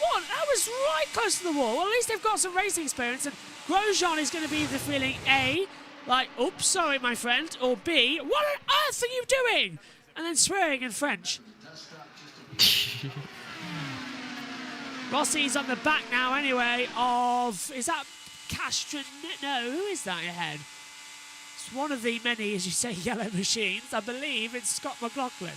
What? That was right close to the wall. Well, at least they've got some racing experience, and Grosjean is going to be either feeling A, like, oops, sorry, my friend, or B, what on earth are you doing? And then swearing in French. Rossi's on the back now anyway of, is that Castroneves? No, who is that ahead? It's one of the many, as you say, yellow machines. I believe it's Scott McLaughlin.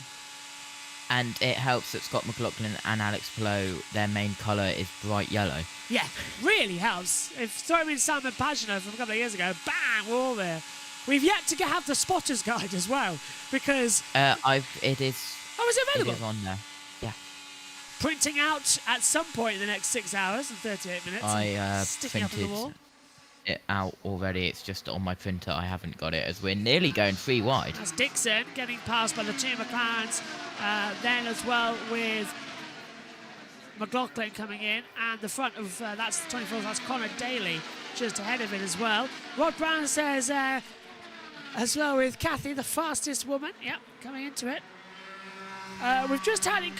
And it helps that Scott McLaughlin and Alex Palou, their main colour is bright yellow. Yeah, really helps. If throw in Simon Pagenaud from a couple of years ago, bang, we're all there. We've yet to have the spotter's guide as well, because it is. Oh, is it available? It is on there. Yeah. Printing out at some point in the next 6 hours and 38 minutes. I sticking up on the printed wall. it out already. It's just on my printer. I haven't got it as we're nearly going 3 wide. That's Dixon getting passed by the 2 McLarens. Then as well with McLaughlin coming in, and the front of that's the 24th. That's Connor Daly just ahead of it as well. Rod Brown says as well with Kathy, the fastest woman. Yep, coming into it. We've just had it.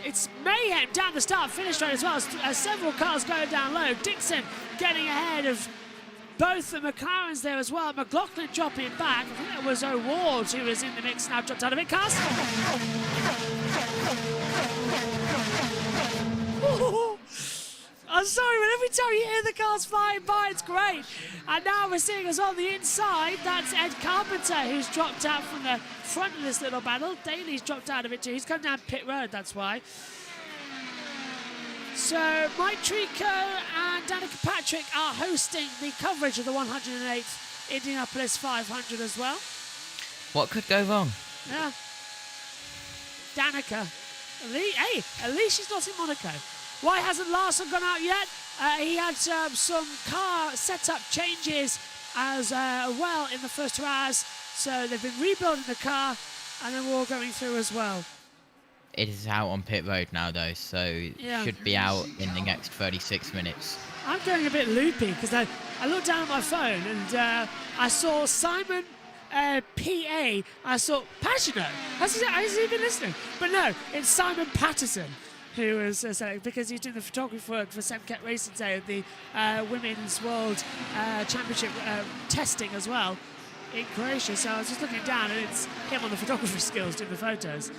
It's mayhem down the start finish straight as well. Several cars going down low. Dixon getting ahead of both the McLarens there as well. McLaughlin dropping back. I think that was O'Ward who was in the mix, now dropped out of it. Cast. I'm sorry, but every time you hear the cars flying by, it's great. And now we're seeing us on the inside. That's Ed Carpenter, who's dropped out from the front of this little battle. Daly's dropped out of it too. He's come down pit road, that's why. So Mike Trico and Danica Patrick are hosting the coverage of the 108th Indianapolis 500 as well. What could go wrong? Yeah. Danica. At least she's not in Monaco. Why hasn't Larson gone out yet? He had some car setup changes as well in the first 2 hours. So they've been rebuilding the car, and then we're all going through as well. It is out on pit road now, though, so should be out in the next 36 minutes. I'm going a bit loopy because I looked down at my phone and I saw Simon P.A. I saw Pagenaud. Has he been listening? But no, it's Simon Patterson who is because he's doing the photography work for Semcat Racing Day at the Women's World Championship testing as well in Croatia. So I was just looking down and it's him on the photography skills doing the photos.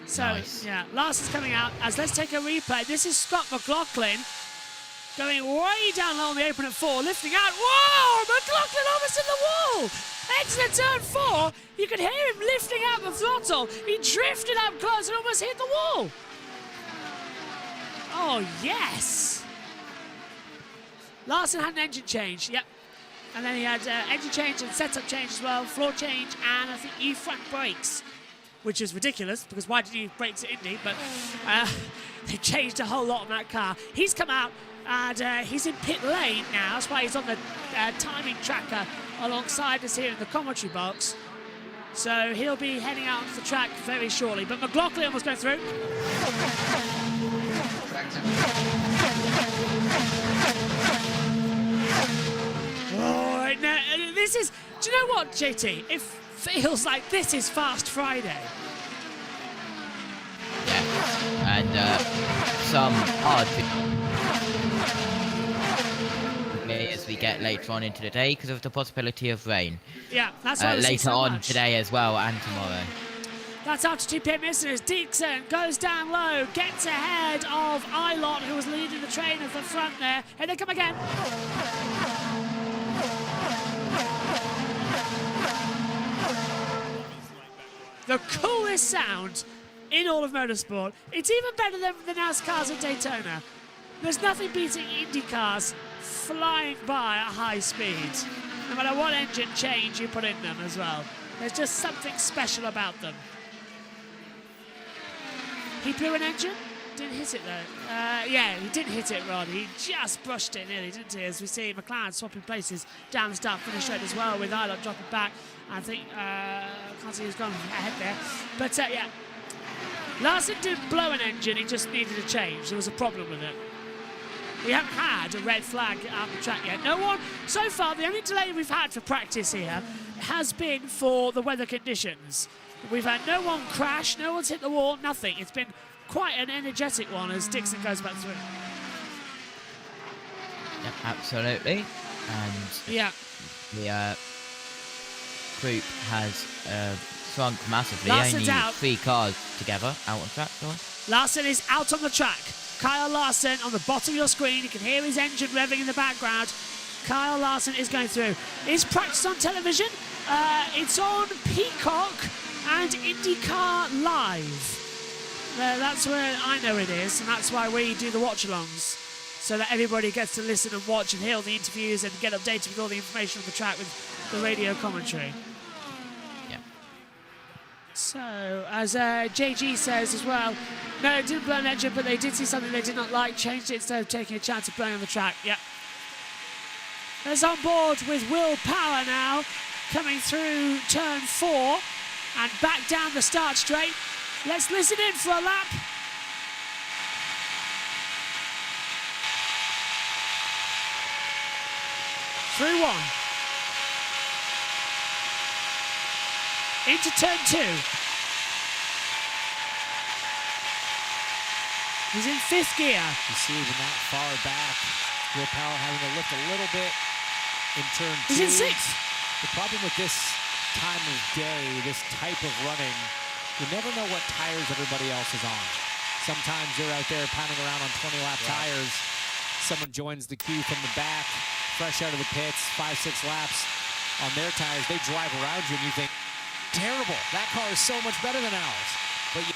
So, nice. Yeah, Larson's coming out as let's take a replay. This is Scott McLaughlin going way down low on the apron at 4, lifting out. Whoa! McLaughlin almost in the wall! Exit turn 4, you could hear him lifting out the throttle. He drifted up close and almost hit the wall. Oh, yes! Larson had an engine change, yep. And then he had engine change and setup change as well, floor change, and I think E-front brakes, which is ridiculous because why did you use brakes at Indy? But they've changed a whole lot on that car. He's come out and he's in pit lane now. That's why he's on the timing tracker alongside us here in the commentary box. So he'll be heading out onto the track very shortly. But McLaughlin almost going through. Oh, no, this is... Do you know what, JT? It feels like this is Fast Friday. and some hard as we get later on into the day because of the possibility of rain. Yeah, that's why later so on much. today as well and tomorrow. That's after 2 pit misses. Dixon goes down low, gets ahead of Ilott, who was leading the train at the front there. Here they come again. The coolest sound in all of motorsport. It's even better than the NASCARs at Daytona. There's nothing beating INDYCARs flying by at high speed, no matter what engine change you put in them as well. There's just something special about them. He blew an engine? Didn't hit it though. Yeah, he did hit it, Rod. He just brushed it nearly, didn't he? As we see McLaren swapping places down the start finish straight as well, with Ilott dropping back. I think, can't see who's gone ahead there. But yeah, Larson didn't blow an engine, he just needed a change. There was a problem with it. We haven't had a red flag out the track yet. No one, so far, the only delay we've had for practice here has been for the weather conditions. We've had no one crash, no one's hit the wall, nothing. It's been quite an energetic one as Dixon goes back through. Yep, absolutely. And yeah, the group has shrunk massively. Larson's only out. 3 cars together out on track. Larson is out on the track. Kyle Larson on the bottom of your screen. You can hear his engine revving in the background. Kyle Larson is going through. Is practice on television? It's on Peacock and INDYCAR Live. That's where I know it is, and that's why we do the watch-alongs, so that everybody gets to listen and watch and hear all the interviews and get updated with all the information on the track with the radio commentary. Yeah. So, as JG says as well, no, it didn't blow an engine, but they did see something they did not like, changed it instead of taking a chance of blowing on the track. Yeah. There's on board with Will Power now, coming through turn 4 and back down the start straight. Let's listen in for a lap. Through 1. Into turn 2. He's in 5th gear. You see even that far back, Will Power having to lift a little bit in turn 2. He's in 6th. The problem with this time of day, this type of running, you never know what tires everybody else is on. Sometimes you're out there pounding around on 20-lap tires. Someone joins the queue from the back, fresh out of the pits, 5-6 laps on their tires. They drive around you and you think, terrible, that car is so much better than ours. But you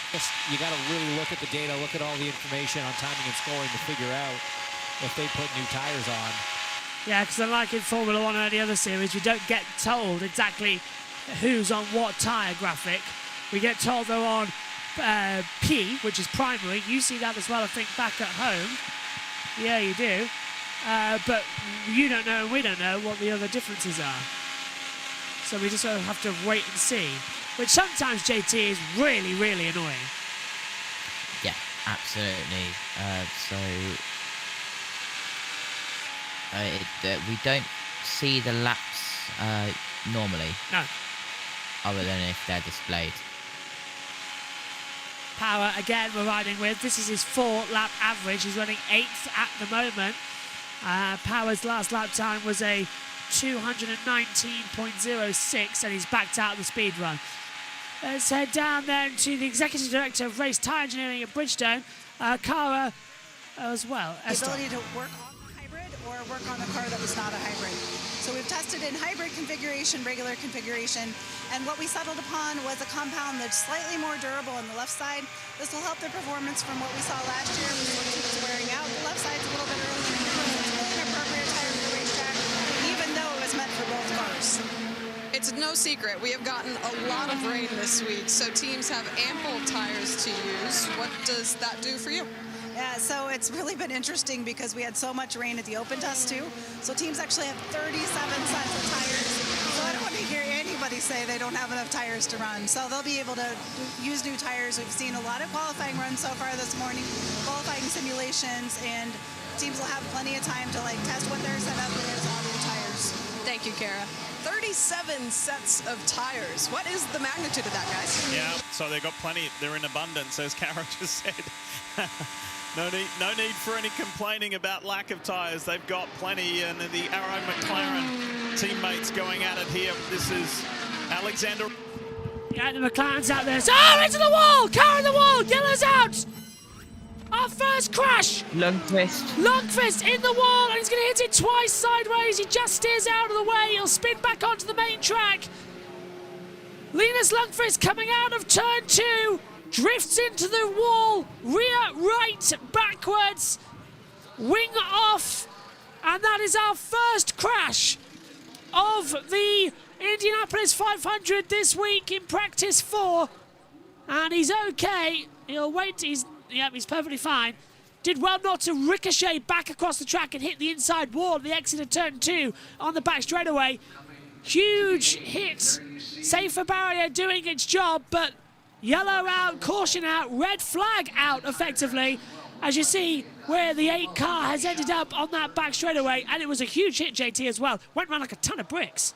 got to really look at the data, look at all the information on timing and scoring to figure out if they put new tires on. Yeah, because unlike in Formula 1 or any other series, we don't get told exactly who's on what tyre graphic. We get told they're on P, which is primary. You see that as well, I think, back at home. Yeah, you do. But you don't know and we don't know what the other differences are. So we just sort of have to wait and see. Which sometimes, JT, is really, really annoying. Yeah, absolutely. We don't see the laps normally. No. Other than if they're displayed. Power, again, we're riding with. This is his 4-lap average. He's running 8th at the moment. Power's last lap time was a 219.06, and he's backed out of the speed run. Let's head down then to the Executive Director of Race Tyre Engineering at Bridgestone, Cara as well. The ability to work on the hybrid or work on the car that was not a hybrid. So we've tested in hybrid configuration, regular configuration, and what we settled upon was a compound that's slightly more durable on the left side. This will help the performance from what we saw last year when it was wearing out. The left side's a little bit early. It's really an appropriate tire for the racetrack, even though it was meant for both cars. It's no secret, we have gotten a lot of rain this week, so teams have ample tires to use. What does that do for you? Yeah, so it's really been interesting because we had so much rain at the open test too. So teams actually have 37 sets of tires. So I don't want to hear anybody say they don't have enough tires to run. So they'll be able to use new tires. We've seen a lot of qualifying runs so far this morning, qualifying simulations, and teams will have plenty of time to test what their setup is on new tires. Thank you, Kara. 37 sets of tires. What is the magnitude of that, guys? Yeah, so they've got plenty. They're in abundance, as Kara just said. No need for any complaining about lack of tires. They've got plenty, and the Arrow McLaren teammates going at it here. This is Alexander. Yeah, the McLaren's out there. Oh, into the wall! Car in the wall! Yellow's out! Our first crash! Lundqvist in the wall, and he's going to hit it twice sideways. He just steers out of the way. He'll spin back onto the main track. Linus Lundqvist coming out of turn 2. Drifts into the wall, rear right, backwards, wing off, and that is our first crash of the Indianapolis 500 this week in practice 4. And he's okay. He'll wait. He's perfectly fine. Did well not to ricochet back across the track and hit the inside wall at the exit of turn 2 on the back straightaway. Huge hit. Safer barrier doing its job, but yellow out, caution out, red flag out effectively. As you see where the 8 car has ended up on that back straightaway, and it was a huge hit, JT, as well. Went round like a ton of bricks.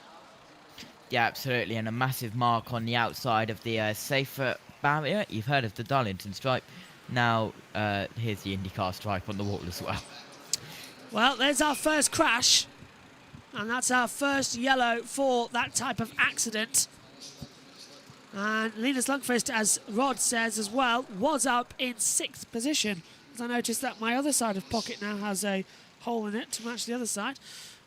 Yeah, absolutely, and a massive mark on the outside of the safer barrier. You've heard of the Darlington stripe. Now, here's the INDYCAR stripe on the wall as well. Well, there's our first crash, and that's our first yellow for that type of accident. And Linus Lundqvist, as Rod says as well, was up in 6th position. As I noticed that my other side of pocket now has a hole in it to match the other side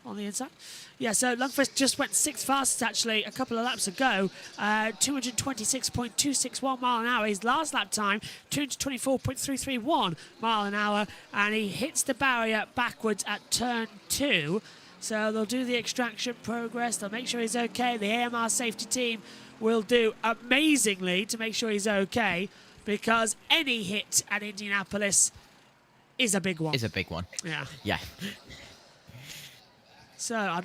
on the inside. Yeah, so Lundqvist just went 6th fastest actually a couple of laps ago. 226.261 mile an hour. His last lap time, 224.331 mile an hour. And he hits the barrier backwards at turn 2. So they'll do the extraction progress. They'll make sure he's okay. The AMR safety team will do amazingly to make sure he's okay, because any hit at Indianapolis is a big one. Is a big one. Yeah. Yeah. So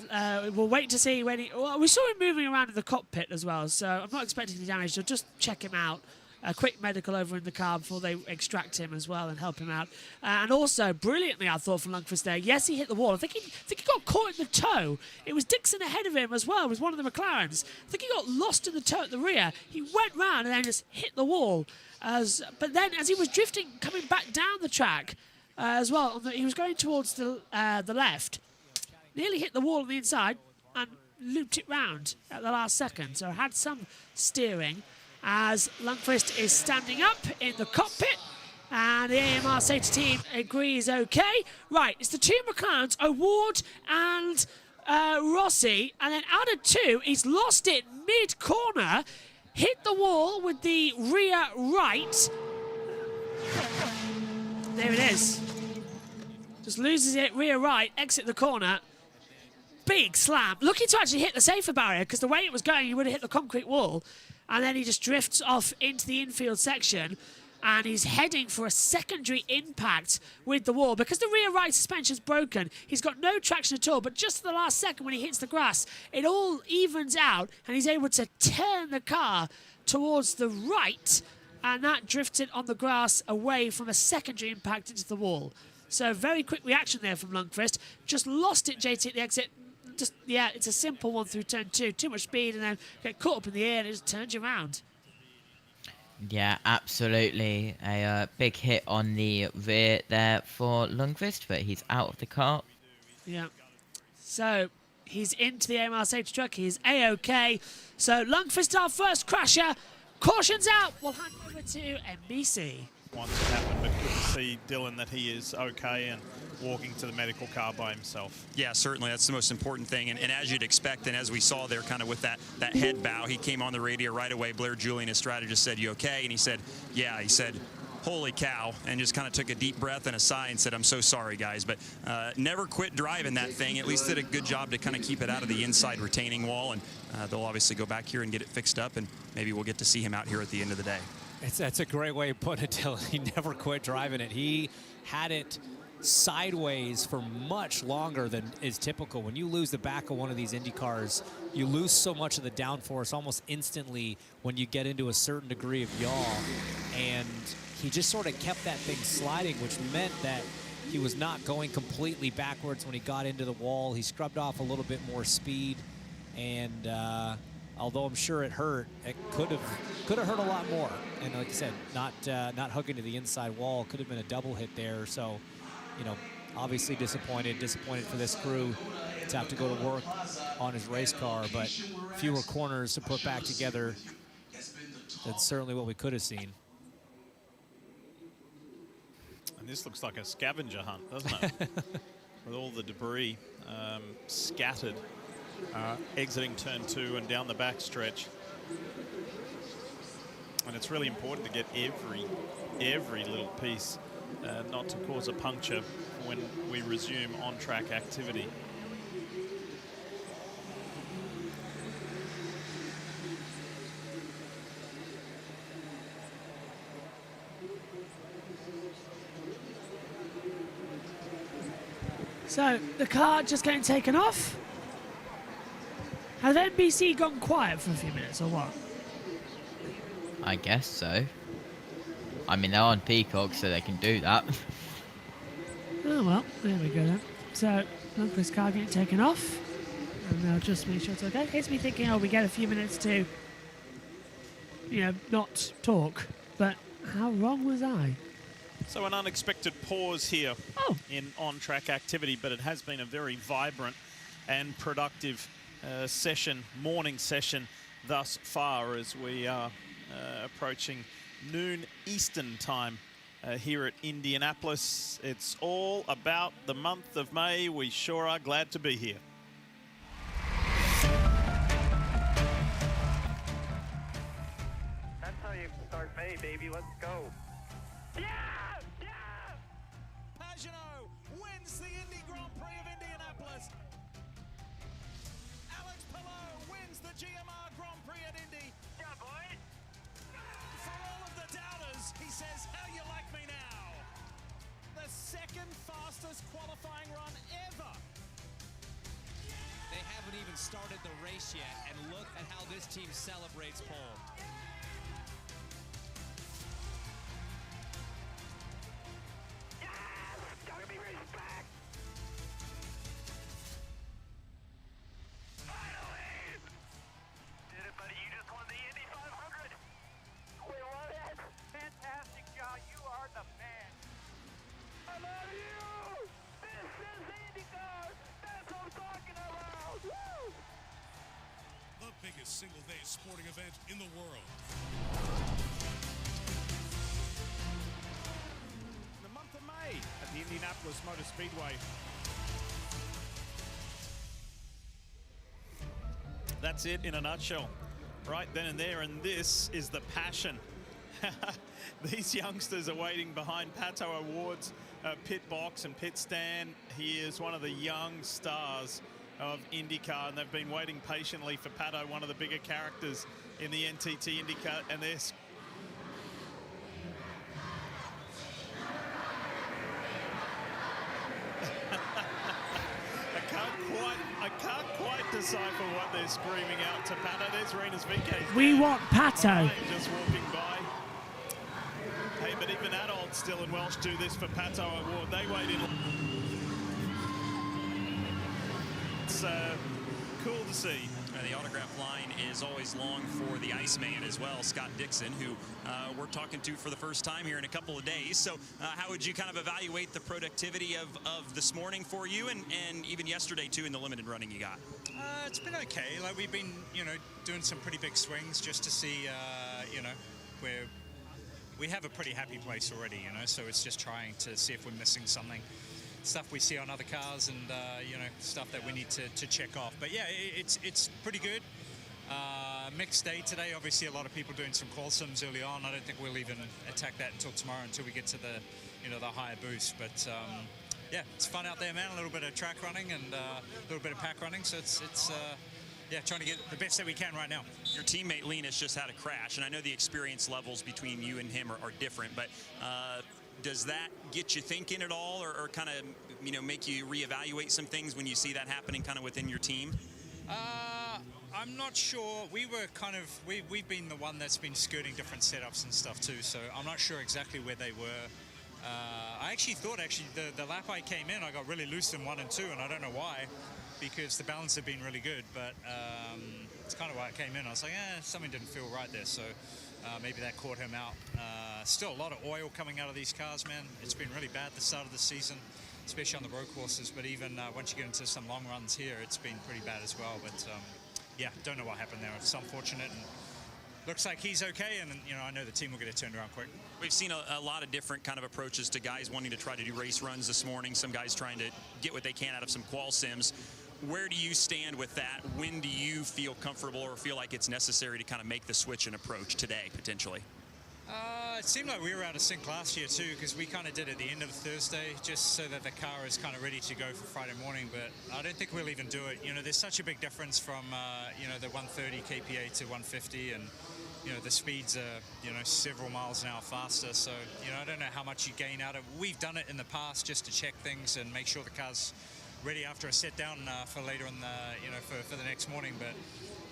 we'll wait to see when he... Well, we saw him moving around in the cockpit as well, so I'm not expecting any damage. So just check him out. A quick medical over in the car before they extract him as well and help him out. And also, brilliantly, I thought, from Lundqvist there, yes, he hit the wall. I think he got caught in the toe. It was Dixon ahead of him as well. It was one of the McLarens. I think he got lost in the toe at the rear. He went round and then just hit the wall. But then, as he was drifting, coming back down the track as well, he was going towards the left, nearly hit the wall on the inside and looped it round at the last second. So had some steering, as Lundqvist is standing up in the cockpit, and the AMR safety team agrees okay. Right, it's the 2 McLarens, Award and Rossi, and then out of 2, he's lost it mid-corner, hit the wall with the rear right. There it is. Just loses it, rear right, exit the corner. Big slam. Looking to actually hit the safer barrier, because the way it was going, he would have hit the concrete wall. And then he just drifts off into the infield section, and he's heading for a secondary impact with the wall. Because the rear right suspension's broken, he's got no traction at all, but just at the last second when he hits the grass, it all evens out, and he's able to turn the car towards the right, and that drifts it on the grass away from a secondary impact into the wall. So very quick reaction there from Lundqvist. Just lost it, JT, at the exit. Just, yeah, it's a simple one through turn 2. Too much speed and then get caught up in the air and it just turns you around. Yeah, absolutely. A big hit on the rear there for Lundqvist, but he's out of the car. Yeah. So he's into the AMR safety truck. He's A-OK. So Lundqvist, our first crasher. Caution's out. We'll hand over to NBC. Once it happened, but good to see Dylan that he is okay and walking to the medical car by himself. Yeah, certainly. That's the most important thing. And as you'd expect, and as we saw there kind of with that head bow, he came on the radio right away. Blair Julian, his strategist, said, "You okay?" And he said, "Yeah." He said, "Holy cow," and just kind of took a deep breath and a sigh and said, "I'm so sorry, guys." But never quit driving that thing. At least did a good job to kind of keep it out of the inside retaining wall. And they'll obviously go back here and get it fixed up, and maybe we'll get to see him out here at the end of the day. That's a great way of putting it, Dylan. He never quit driving it. He had it sideways for much longer than is typical. When you lose the back of one of these Indy cars, you lose so much of the downforce almost instantly when you get into a certain degree of yaw. And he just sort of kept that thing sliding, which meant that he was not going completely backwards when he got into the wall. He scrubbed off a little bit more speed, and although I'm sure it hurt, it could have hurt a lot more. And like I said, not hooking to the inside wall could have been a double hit there. So, you know, obviously disappointed for this crew to have to go to work on his race car, but fewer corners to put back together. That's certainly what we could have seen. And this looks like a scavenger hunt, doesn't it? With all the debris scattered, exiting turn 2 and down the back stretch. And it's really important to get every little piece, not to cause a puncture when we resume on-track activity. So the car just getting taken off. Has NBC gone quiet for a few minutes or what? I guess so. I mean, they're on Peacock, so they can do that. Oh well, there we go then. So Lundqvist's car getting taken off, and they'll just make sure it's okay. It gets me thinking, oh, we get a few minutes to, you know, not talk. But how wrong was I? So an unexpected pause here in on-track activity, but it has been a very vibrant and productive morning session thus far, as we are approaching noon Eastern time here at Indianapolis. It's all about the month of May. We sure are glad to be here. That's how you start May, baby. Let's go. Pagano wins the Indy Grand Prix of Indianapolis. Alex Palou wins the GMR Grand Prix at Indy. Yeah, boy. For all of the doubters, he says, how you like me now? The second fastest qualifying run ever. They haven't even started the race yet, and look at how this team celebrates pole. Biggest single-day sporting event in the world. The month of May at the Indianapolis Motor Speedway. That's it in a nutshell, right then and there, and this is the passion. These youngsters are waiting behind Pato Award's pit box and pit stand. He is one of the young stars of INDYCAR, and they've been waiting patiently for Pato, one of the bigger characters in the NTT INDYCAR, and this. I can't quite decipher what they're screaming out to Pato. There's Rinus VK. We want Pato. Just walking by. Hey, but even adults still in Welsh do this for Pato Award. They wait in. It's cool to see. The autograph line is always long for the Iceman as well, Scott Dixon, who we're talking to for the first time here in a couple of days. So how would you kind of evaluate the productivity of this morning for you and even yesterday too in the limited running you got? It's been okay. Like we've been, doing some pretty big swings just to see, we have a pretty happy place already, so it's just trying to see if we're missing something. Stuff we see on other cars and, stuff that we need to check off. But yeah, it's pretty good. Mixed day today. Obviously, a lot of people doing some qual sims early on. I don't think we'll even attack that until tomorrow, until we get to the, the higher boost. But yeah, it's fun out there, man. A little bit of track running and a little bit of pack running. So it's yeah, trying to get the best that we can right now. Your teammate Lienes just had a crash, and I know the experience levels between you and him are different, but does that get you thinking at all, or kind of, make you reevaluate some things when you see that happening kind of within your team? I'm not sure. We were kind of, we've been the one that's been skirting different setups and stuff too, so I'm not sure exactly where they were I actually thought the lap I came in, I got really loose in 1 and 2, and I don't know why, because the balance had been really good, but it's kind of why I came in. I was like, something didn't feel right there, so maybe that caught him out. Still a lot of oil coming out of these cars, man. It's been really bad the start of the season, especially on the road courses, but even once you get into some long runs here, it's been pretty bad as well. But yeah, don't know what happened there. It's unfortunate, and looks like he's okay, and I know the team will get it turned around quick. We've seen a lot of different kind of approaches to guys wanting to try to do race runs this morning. Some guys trying to get what they can out of some qual sims. Where do you stand with that? When do you feel comfortable or feel like it's necessary to kind of make the switch and approach today, potentially? It seemed like we were out of sync last year too, because we kind of did it at the end of Thursday just so that the car is kind of ready to go for Friday morning, but I don't think we'll even do it. There's such a big difference from the 130 kPa to 150, and the speeds are several miles an hour faster, so I don't know how much you gain out of it. We've done it in the past just to check things and make sure the car's ready after a set down for later in the for the next morning, but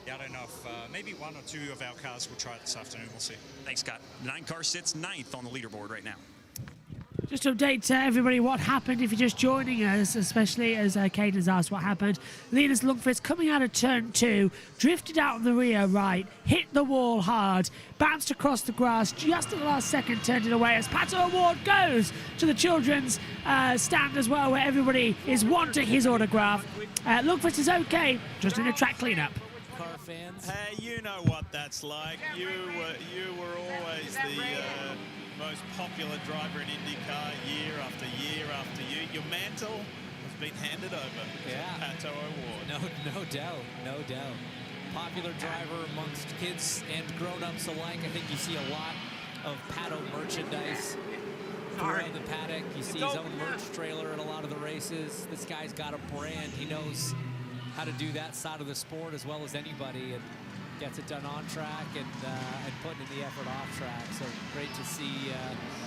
yeah, I don't know if maybe 1 or 2 of our cars will try it this afternoon. We'll see. Thanks, Scott. 9 car sits 9th on the leaderboard right now. Just to update everybody what happened if you're just joining us, especially as Kate has asked what happened. Linus Lundqvist coming out of turn 2, drifted out of the rear right, hit the wall hard, bounced across the grass just at the last second, turned it away as Pato Award goes to the children's stand as well, where everybody is wanting his autograph. Lundqvist is okay, just in a track cleanup. Car fans. Hey, you know what that's like. You were always the most popular driver in INDYCAR year after year after year. Your mantle has been handed over to Pato Award. No doubt. Popular driver amongst kids and grown-ups alike. I think you see a lot of Pato merchandise throughout the paddock. You see his own merch trailer at a lot of the races. This guy's got a brand. He knows how to do that side of the sport as well as anybody, and gets it done on track and putting in the effort off track. So great to see,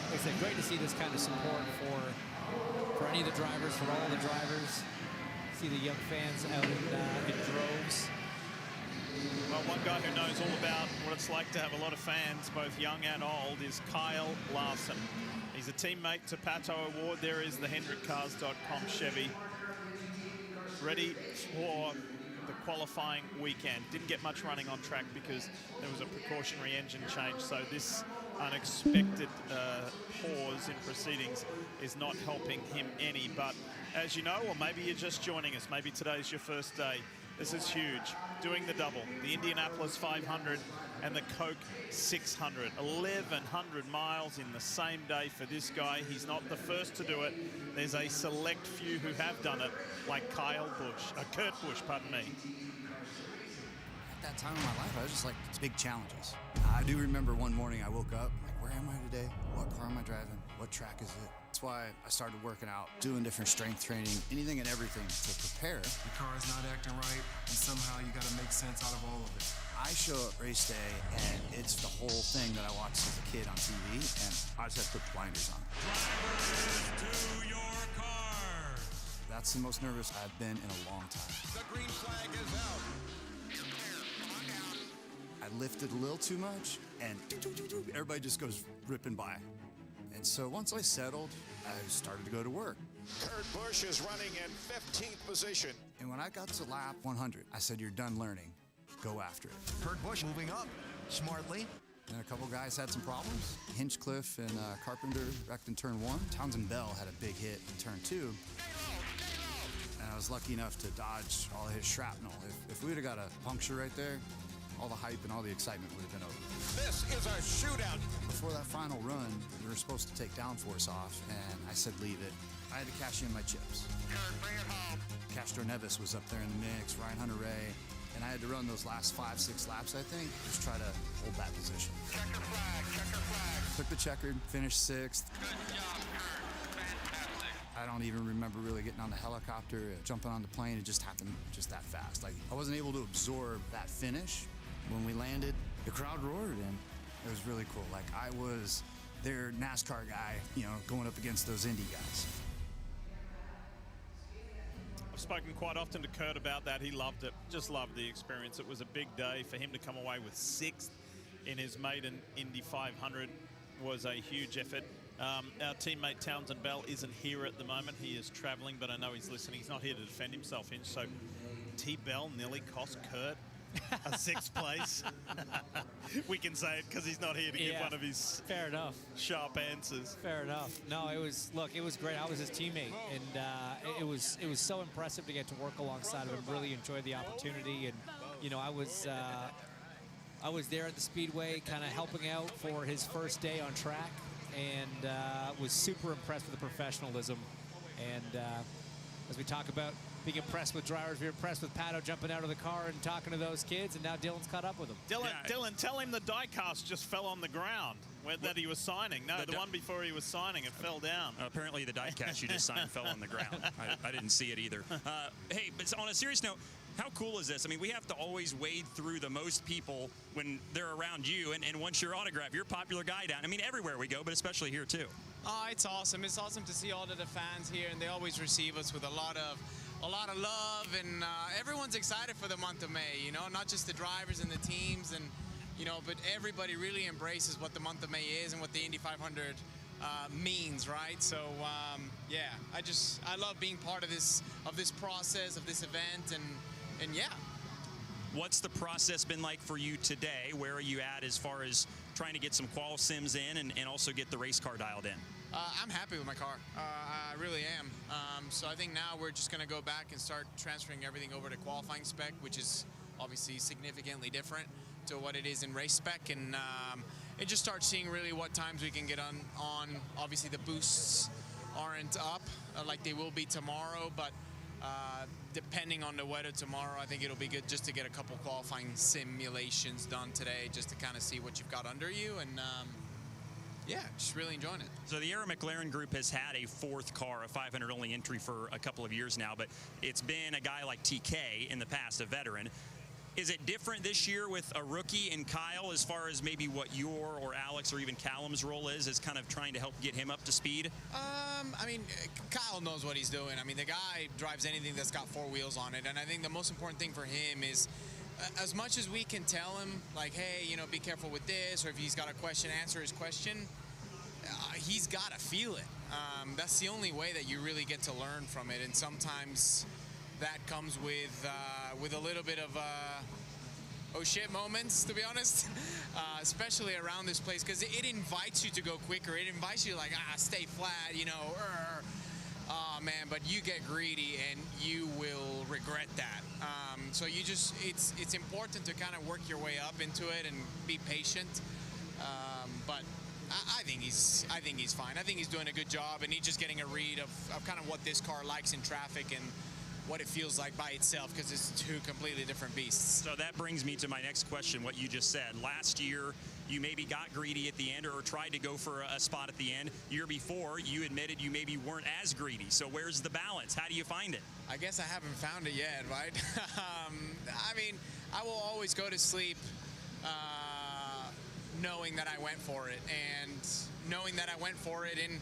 like I said, great to see this kind of support for any of the drivers, for all the drivers. See the young fans out in droves. Well, one guy who knows all about what it's like to have a lot of fans, both young and old, is Kyle Larson. He's a teammate to Pato Award. There is the HendrickCars.com Chevy, ready for the qualifying weekend. Didn't get much running on track because there was a precautionary engine change, so this unexpected pause in proceedings is not helping him any. But as you know, or maybe you're just joining us, maybe today's your first day, this is huge. Doing the double, the Indianapolis 500 and the Coke 600. 1,100 miles in the same day for this guy. He's not the first to do it. There's a select few who have done it, like Kurt Busch, pardon me. At that time in my life, I was just like, it's big challenges. I do remember one morning I woke up, like, where am I today? What car am I driving? What track is it? That's why I started working out, doing different strength training, anything and everything to prepare. The car is not acting right, and somehow you got to make sense out of all of it. I show up race day, and it's the whole thing that I watched as a kid on TV, and I just have to put blinders on. Drivers to your car. That's the most nervous I've been in a long time. The green flag is out. I lifted a little too much, and everybody just goes ripping by. And so once I settled, I started to go to work. Kurt Busch is running in 15th position. And when I got to lap 100, I said, you're done learning. Go after it. Kurt Busch moving up smartly. Then a couple guys had some problems. Hinchcliffe and Carpenter wrecked in turn 1. Townsend Bell had a big hit in turn 2. And I was lucky enough to dodge all his shrapnel. If we would have got a puncture right there, all the hype and all the excitement would have been over. This is a shootout. Before that final run, we were supposed to take downforce off, and I said leave it. I had to cash in my chips. Bring it home. Castroneves was up there in the mix, Ryan Hunter-Ray, and I had to run those last 5-6 laps, I think, just try to hold that position. Checker flag. Took the checkered, finished 6th. Good job, Kurt. Fantastic. I don't even remember really getting on the helicopter, jumping on the plane. It just happened just that fast. Like, I wasn't able to absorb that finish. When we landed, the crowd roared, and it was really cool. Like, I was their NASCAR guy, going up against those Indy guys. I've spoken quite often to Kurt about that. He loved it, just loved the experience. It was a big day for him to come away with 6th in his maiden Indy 500 was a huge effort. Our teammate Townsend Bell isn't here at the moment. He is traveling, but I know he's listening. He's not here to defend himself, Hinch. So T. Bell nearly cost Kurt a 6th place. We can say it because he's not here to give one of his fair enough sharp answers. Fair enough. No, it was great. I was his teammate, and it was so impressive to get to work alongside of him. Really enjoyed the opportunity, and you know, I was there at the Speedway, kind of helping out for his first day on track, and was super impressed with the professionalism. And as we talk about being impressed with drivers, we're impressed with Pato jumping out of the car and talking to those kids, and now Dylan's caught up with him. Dylan, tell him the diecast just fell on the ground that he was signing. No, the one before he was signing, it fell down. Apparently the diecast you just signed fell on the ground. I didn't see it either. Hey, but on a serious note, how cool is this? I mean, we have to always wade through the most people when they're around you, and once you're autographed, you're a popular guy down. I mean, everywhere we go, but especially here too. Oh, it's awesome. It's awesome to see all of the fans here, and they always receive us with a lot of love, and everyone's excited for the month of May, you know, not just the drivers and the teams, and you know, but everybody really embraces what the month of May is and what the Indy 500 means, right? So yeah, I love being part of this process, of this event, and yeah. What's the process been like for you today? Where are you at as far as trying to get some qual sims in and also get the race car dialed in? I'm happy with my car. I really am. So I think now we're just going to go back and start transferring everything over to qualifying spec, which is obviously significantly different to what it is in race spec, and just start seeing really what times we can get on. Obviously the boosts aren't up like they will be tomorrow, but depending on the weather tomorrow, I think it'll be good just to get a couple qualifying simulations done today, just to kind of see what you've got under you, and yeah, just really enjoying it. So the Arrow McLaren Group has had a 4th car, a 500 only entry for a couple of years now, but it's been a guy like TK in the past, a veteran. Is it different this year with a rookie in Kyle as far as maybe what your or Alex or even Callum's role is kind of trying to help get him up to speed? I mean, Kyle knows what he's doing. I mean, the guy drives anything that's got 4 wheels on it, and I think the most important thing for him is as much as we can tell him, like, hey, you know, be careful with this, or if he's got a question, answer his question, he's got to feel it. That's the only way that you really get to learn from it, and sometimes that comes with a little bit of oh shit moments, to be honest, especially around this place, because it invites you to go quicker. It invites you like, stay flat, you know, oh man, but you get greedy and you will regret that. So you just, it's important to kind of work your way up into it and be patient. But I think he's fine. I think he's doing a good job, and he's just getting a read of kind of what this car likes in traffic and what it feels like by itself, because it's 2 completely different beasts. So that brings me to my next question, what you just said. Last year, you maybe got greedy at the end or tried to go for a spot at the end. Year before, you admitted you maybe weren't as greedy. So where's the balance? How do you find it? I guess I haven't found it yet, right? I mean, I will always go to sleep knowing that I went for it, and knowing that I went for it in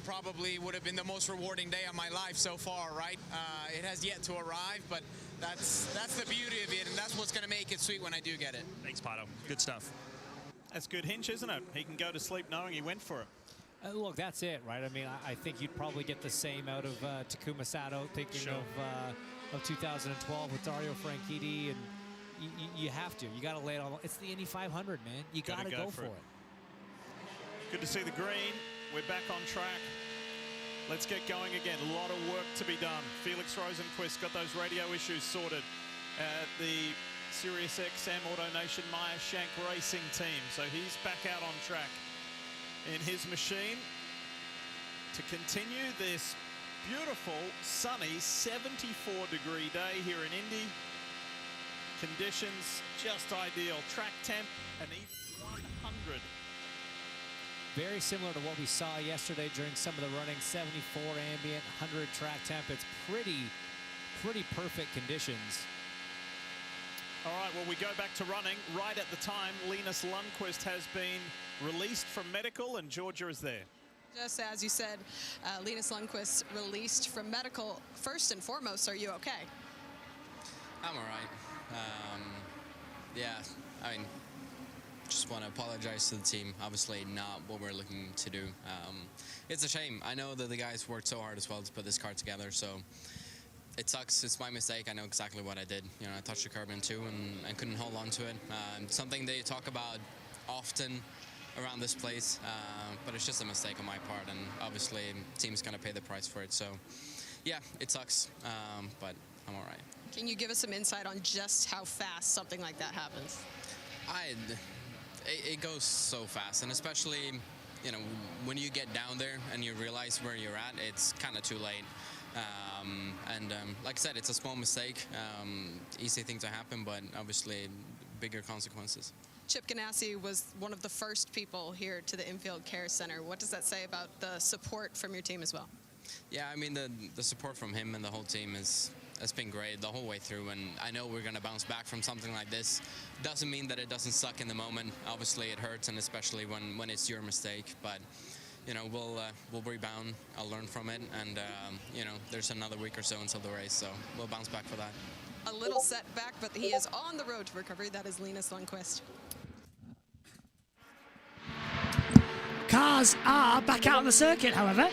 probably would have been the most rewarding day of my life so far, right? It has yet to arrive, but that's the beauty of it, and that's what's going to make it sweet when I do get it. Thanks, Pato. Good stuff. That's good, Hinch, isn't it? He can go to sleep knowing he went for it. Look, that's it, right? I mean, I think you'd probably get the same out of Takuma Sato, thinking of 2012 with Dario Franchitti, and you have to. You got to lay it on. It's the Indy 500, man. You got to go for it. Good to see the green. We're back on track. Let's get going again. A lot of work to be done. Felix Rosenqvist got those radio issues sorted at the Sirius XM AutoNation Meyer Shank Racing team. So he's back out on track in his machine to continue this beautiful, sunny, 74-degree day here in Indy. Conditions just ideal. Track temp and even 100. Very similar to what we saw yesterday during some of the running. 74 ambient, 100 track temp. It's pretty perfect conditions. All right, well, we go back to running. Right at the time, Linus Lundqvist has been released from medical, and Georgia is there. Just as you said, Linus Lundqvist released from medical. First and foremost, are you okay? I'm all right. Yeah, I mean, just want to apologize to the team. Obviously not what we're looking to do. It's a shame. I know that the guys worked so hard as well to put this car together, so it sucks. It's my mistake. I know exactly what I did. You know, I touched the curb in two and couldn't hold on to it. Something they talk about often around this place, but it's just a mistake on my part, and obviously the team's going to pay the price for it. So, yeah, it sucks, but I'm all right. Can you give us some insight on just how fast something like that happens? It goes so fast, and especially, you know, when you get down there and you realize where you're at, it's kind of too late. Like I said, it's a small mistake, easy thing to happen, but obviously bigger consequences. Chip Ganassi was one of the first people here to the Infield Care Center. What does that say about the support from your team as well? Yeah, I mean, the support from him and the whole team has been great the whole way through, and I know we're going to bounce back from something like this. Doesn't mean that it doesn't suck in the moment. Obviously, it hurts, and especially when it's your mistake, but you know, we'll rebound. I'll learn from it, and you know, there's another week or so until the race, so we'll bounce back for that. A little setback, but he is on the road to recovery. That is Linus Lundqvist. Cars are back out on the circuit, however,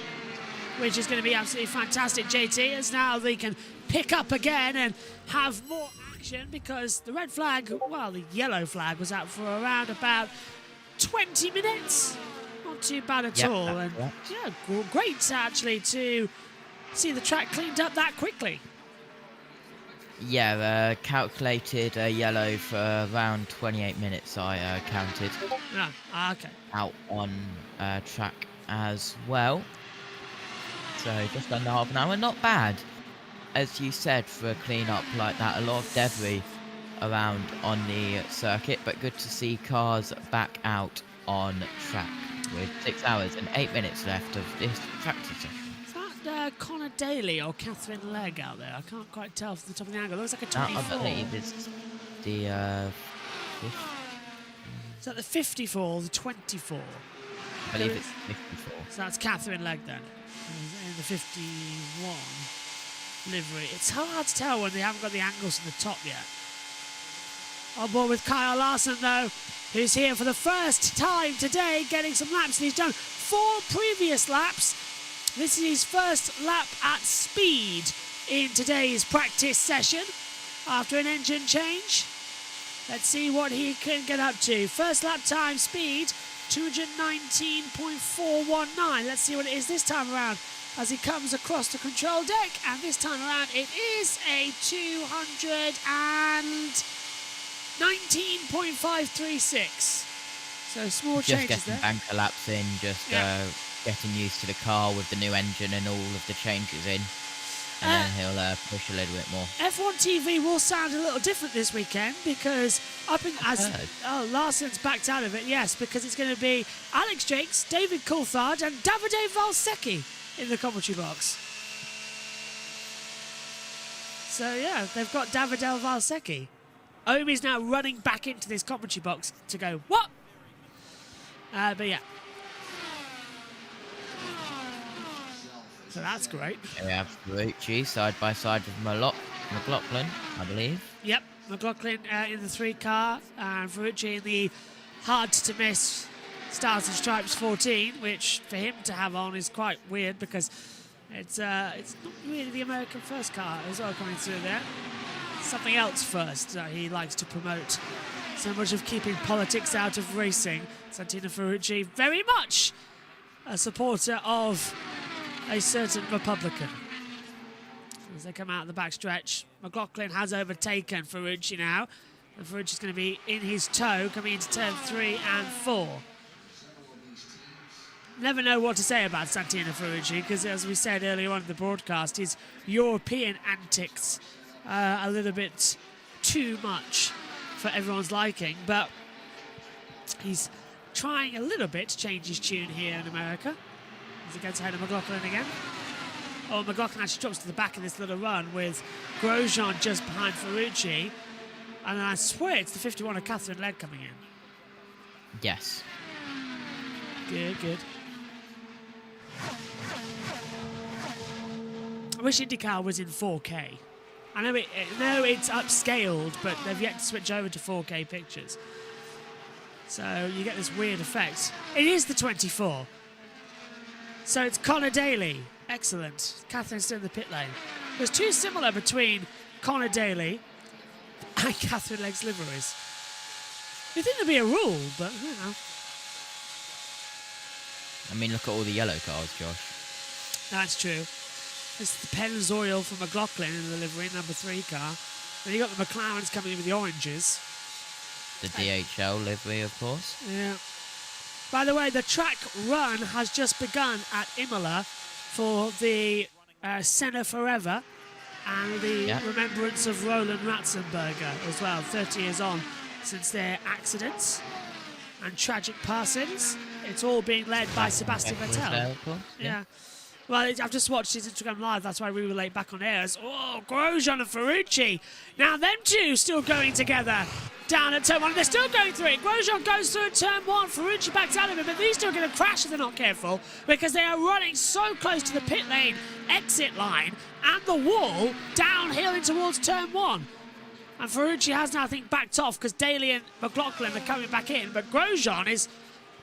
which is going to be absolutely fantastic, JT, as now they can pick up again and have more action, because the red flag, well, the yellow flag was out for around about 20 minutes. Not too bad at all. And yeah, great actually to see the track cleaned up that quickly. Yeah, calculated yellow for around 28 minutes, I counted. Ah, okay. Out on track as well. So just under half an hour, not bad. As you said, for a clean-up like that, a lot of debris around on the circuit, but good to see cars back out on track with 6 hours and 8 minutes left of this practice session. Is that Connor Daly or Catherine Legg out there? I can't quite tell from the top of the angle. It looks like a 24. I believe it's the... Is that the 54 or the 24? I believe it's 54. So that's Catherine Legg then, in the 51 livery. It's hard to tell when they haven't got the angles from the top yet. On board with Kyle Larson, though, who's here for the first time today, getting some laps. And he's done 4 previous laps. This is his first lap at speed in today's practice session after an engine change. Let's see what he can get up to. First lap time speed, 219.419. Let's see what it is this time around as he comes across the control deck. And this time around it is a 219.536. So small changes just there. getting banker laps in, just getting used to the car with the new engine and all of the changes in. And then he'll push a little bit more. F1 TV will sound a little different this weekend because Larson's backed out of it, yes, because it's going to be Alex Jakes, David Coulthard and Davide Valsecchi in the commentary box. So yeah, they've got Davide Valsecchi. Omi's now running back into this commentary box to go, what? But yeah. So that's great. We have Ferrucci side by side with McLaughlin, I believe. Yep, McLaughlin in the 3 car and Ferrucci in the hard-to-miss Stars and Stripes 14, which for him to have on is quite weird because it's not really the American first car as well coming through there. Something else first he likes to promote. So much of keeping politics out of racing. Santino Ferrucci very much a supporter of a certain Republican. As they come out of the backstretch, McLaughlin has overtaken Ferrucci now, and Ferrucci's going to be in his tow coming into turn 3 and 4. Never know what to say about Santino Ferrucci because, as we said earlier on in the broadcast, his European antics a little bit too much for everyone's liking, but he's trying a little bit to change his tune here in America. As he gets ahead of McLaughlin again. Oh, McLaughlin actually drops to the back of this little run with Grosjean just behind Ferrucci. And then I swear it's the 51 of Catherine Legg coming in. Yes. Good. I wish INDYCAR was in 4K. I know it's upscaled, but they've yet to switch over to 4K pictures. So you get this weird effect. It is the 24. So it's Connor Daly. Excellent. Catherine's still in the pit lane. There's too similar between Connor Daly and Catherine Legg's liveries. You think there'd be a rule, but you know. I mean, look at all the yellow cars, Josh. That's true. It's the Pennzoil from McLaughlin in the livery, number 3 car. Then you got the McLarens coming in with the oranges. The DHL livery, of course. Yeah. By the way, the track run has just begun at Imola for the Senna Forever and the remembrance of Roland Ratzenberger as well, 30 years on since their accidents and tragic passings. It's all being led by Sebastian Vettel. Yeah. Well, I've just watched his Instagram live. That's why we were late back on air. Oh, Grosjean and Ferrucci. Now them two still going together down at turn 1. They're still going through it. Grosjean goes through at turn 1. Ferrucci backs out of it. But these two are going to crash if they're not careful because they are running so close to the pit lane exit line and the wall downhill in towards turn 1. And Ferrucci has now, I think, backed off because Daly and McLaughlin are coming back in. But Grosjean is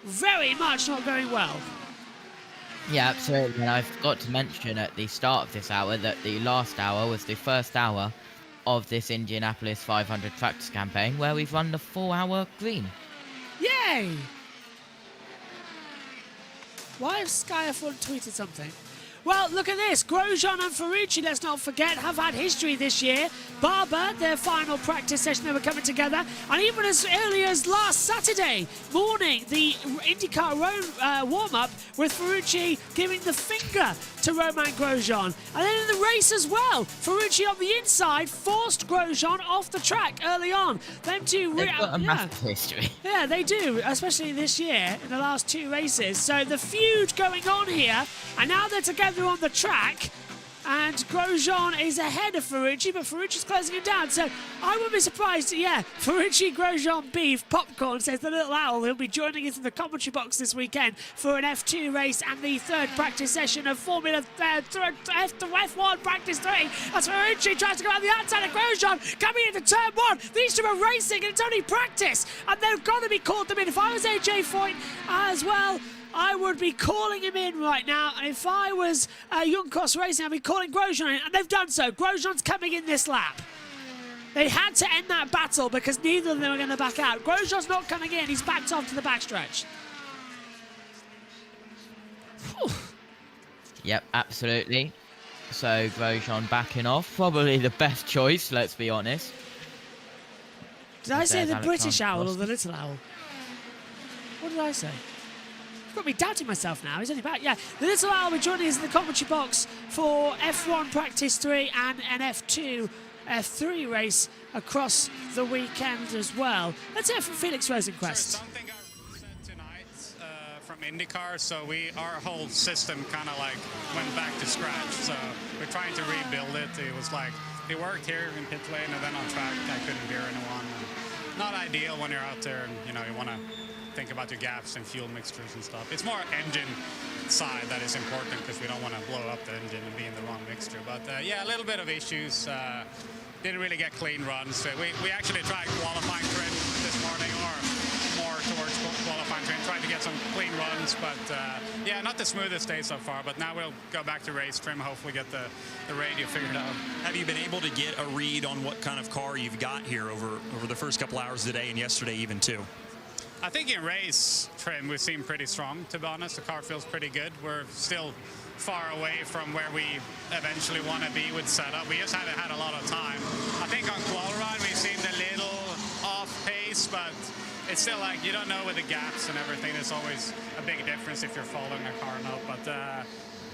very much not going well. Yeah, absolutely. And I forgot to mention at the start of this hour that the last hour was the first hour of this Indianapolis 500 practice campaign where we've run the 4-hour green. Yay! Why has Sky F1 tweeted something? Well, look at this. Grosjean and Ferrucci, let's not forget, have had history this year. Barber, their final practice session, they were coming together. And even as early as last Saturday morning, the INDYCAR warm-up with Ferrucci giving the finger to Romain Grosjean. And then in the race as well, Ferrucci on the inside forced Grosjean off the track early on. Them two... They've got a massive history. Yeah, they do, especially this year in the last 2 races. So the feud going on here, and now they're together on the track, and Grosjean is ahead of Ferrucci, but Ferrucci's closing him down. So I wouldn't be surprised, Ferrucci, Grosjean, beef, popcorn, says the little owl. He'll be joining us in the commentary box this weekend for an F2 race and the 3rd practice session of Formula F1 practice 3. As Ferrucci tries to go out the outside of Grosjean, coming into turn 1. These two are racing, and it's only practice, and they've got to be called them in. If I was AJ Foyt as well, I would be calling him in right now. And if I was Young Cross Racing, I'd be calling Grosjean in. And they've done so. Grosjean's coming in this lap. They had to end that battle because neither of them were going to back out. Grosjean's not coming in. He's backed off to the backstretch. Yep, absolutely. So Grosjean backing off. Probably the best choice, let's be honest. Did I say the British owl or the little owl? What did I say? Got me doubting myself now. He's only back. Yeah, the little owl will be joining us in the commentary box for F1 Practice 3 and an F2 F3 race across the weekend as well. Let's hear from Felix Rosenqvist. Something got reset tonight from INDYCAR, so our whole system kind of like went back to scratch. So we're trying to rebuild it. It was like it worked here in pit lane, and then on track I couldn't hear anyone. And not ideal when you're out there and you want to think about your gaps and fuel mixtures and stuff. It's more engine side that is important because we don't want to blow up the engine and be in the wrong mixture. But yeah, a little bit of issues. Didn't really get clean runs. We actually tried qualifying trim this morning, or more towards qualifying trim, trying to get some clean runs. But yeah, not the smoothest day so far. But now we'll go back to race trim, hopefully get the radio figured out. Have you been able to get a read on what kind of car you've got here over the first couple hours today and yesterday even too? I think in race trim we seem pretty strong, to be honest. The car feels pretty good. We're still far away from where we eventually want to be with setup. We just haven't had a lot of time. I think on qual run we seemed a little off pace, but it's still like you don't know with the gaps and everything. There's always a big difference if you're following a car now. But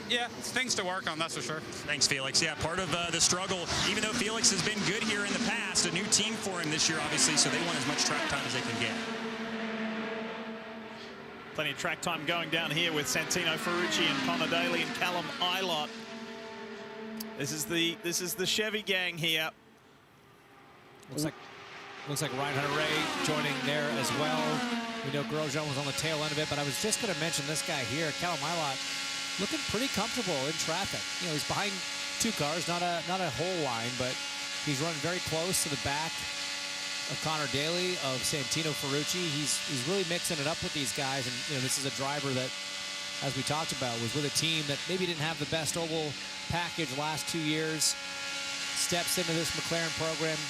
yeah, things to work on, that's for sure. Thanks, Felix. Yeah, part of the struggle, even though Felix has been good here in the past, a new team for him this year, obviously, so they want as much track time as they can get. Plenty of track time going down here with Santino Ferrucci and Connor Daly and Callum Ilott. This is the Chevy gang here. Looks like Ryan Hunter-Ray joining there as well. We know Grosjean was on the tail end of it, but I was just going to mention this guy here, Callum Ilott, looking pretty comfortable in traffic. He's behind 2 cars, not a whole line, but he's running very close to the back of Connor Daly, of Santino Ferrucci. He's really mixing it up with these guys. And, you know, this is a driver that, as we talked about, was with a team that maybe didn't have the best oval package last 2 years. Steps into this McLaren program.